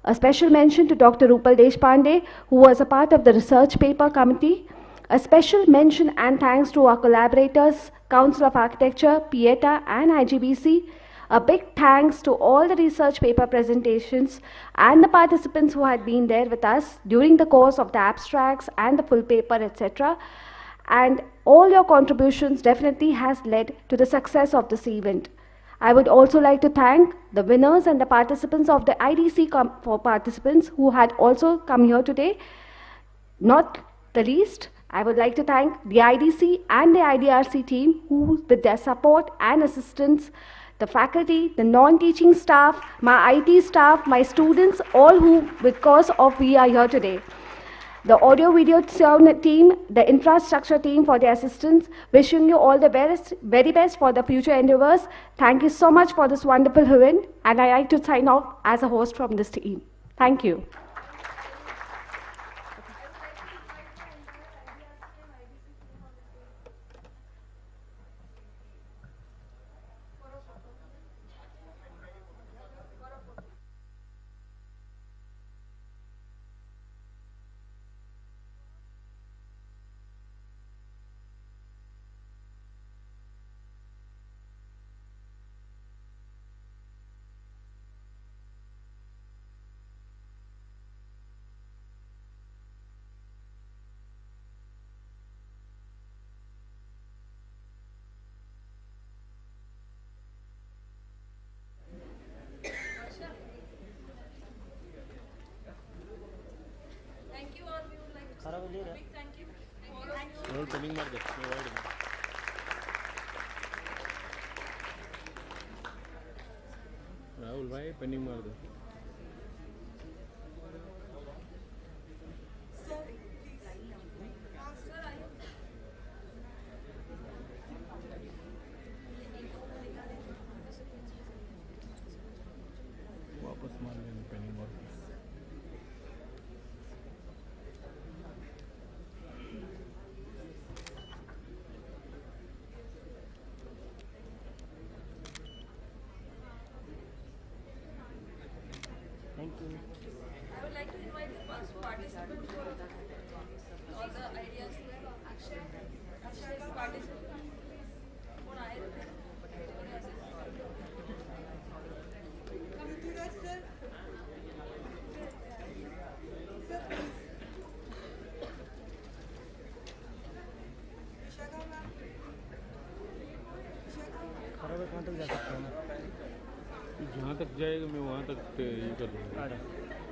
A special mention to Dr. Rupal Deshpande, who was a part of the research paper committee. A special mention and thanks to our collaborators, Council of Architecture, PIETA, and IGBC. A big thanks to all the research paper presentations and the participants who had been there with us during the course of the abstracts and the full paper, etc. And all your contributions definitely has led to the success of this event. I would also like to thank the winners and the participants of the IDC for participants who had also come here today. Not the least, I would like to thank the IDC and the IDRC team who, with their support and assistance, the faculty, the non-teaching staff, my IT staff, my students, all who, because of we are here today. The audio video sound team, the infrastructure team for their assistance, wishing you all the very best for the future endeavors. Thank you so much for this wonderful event, and I like to sign off as a host from this team. Thank you. Rahul भाई Penning मार दो वापस मार लेना Penning मार दो Thank you. I would like to invite the participants for all the ideas. Akshay, participant. जहाँ तक जाएगा मैं वहाँ तक ये कर लूँगा।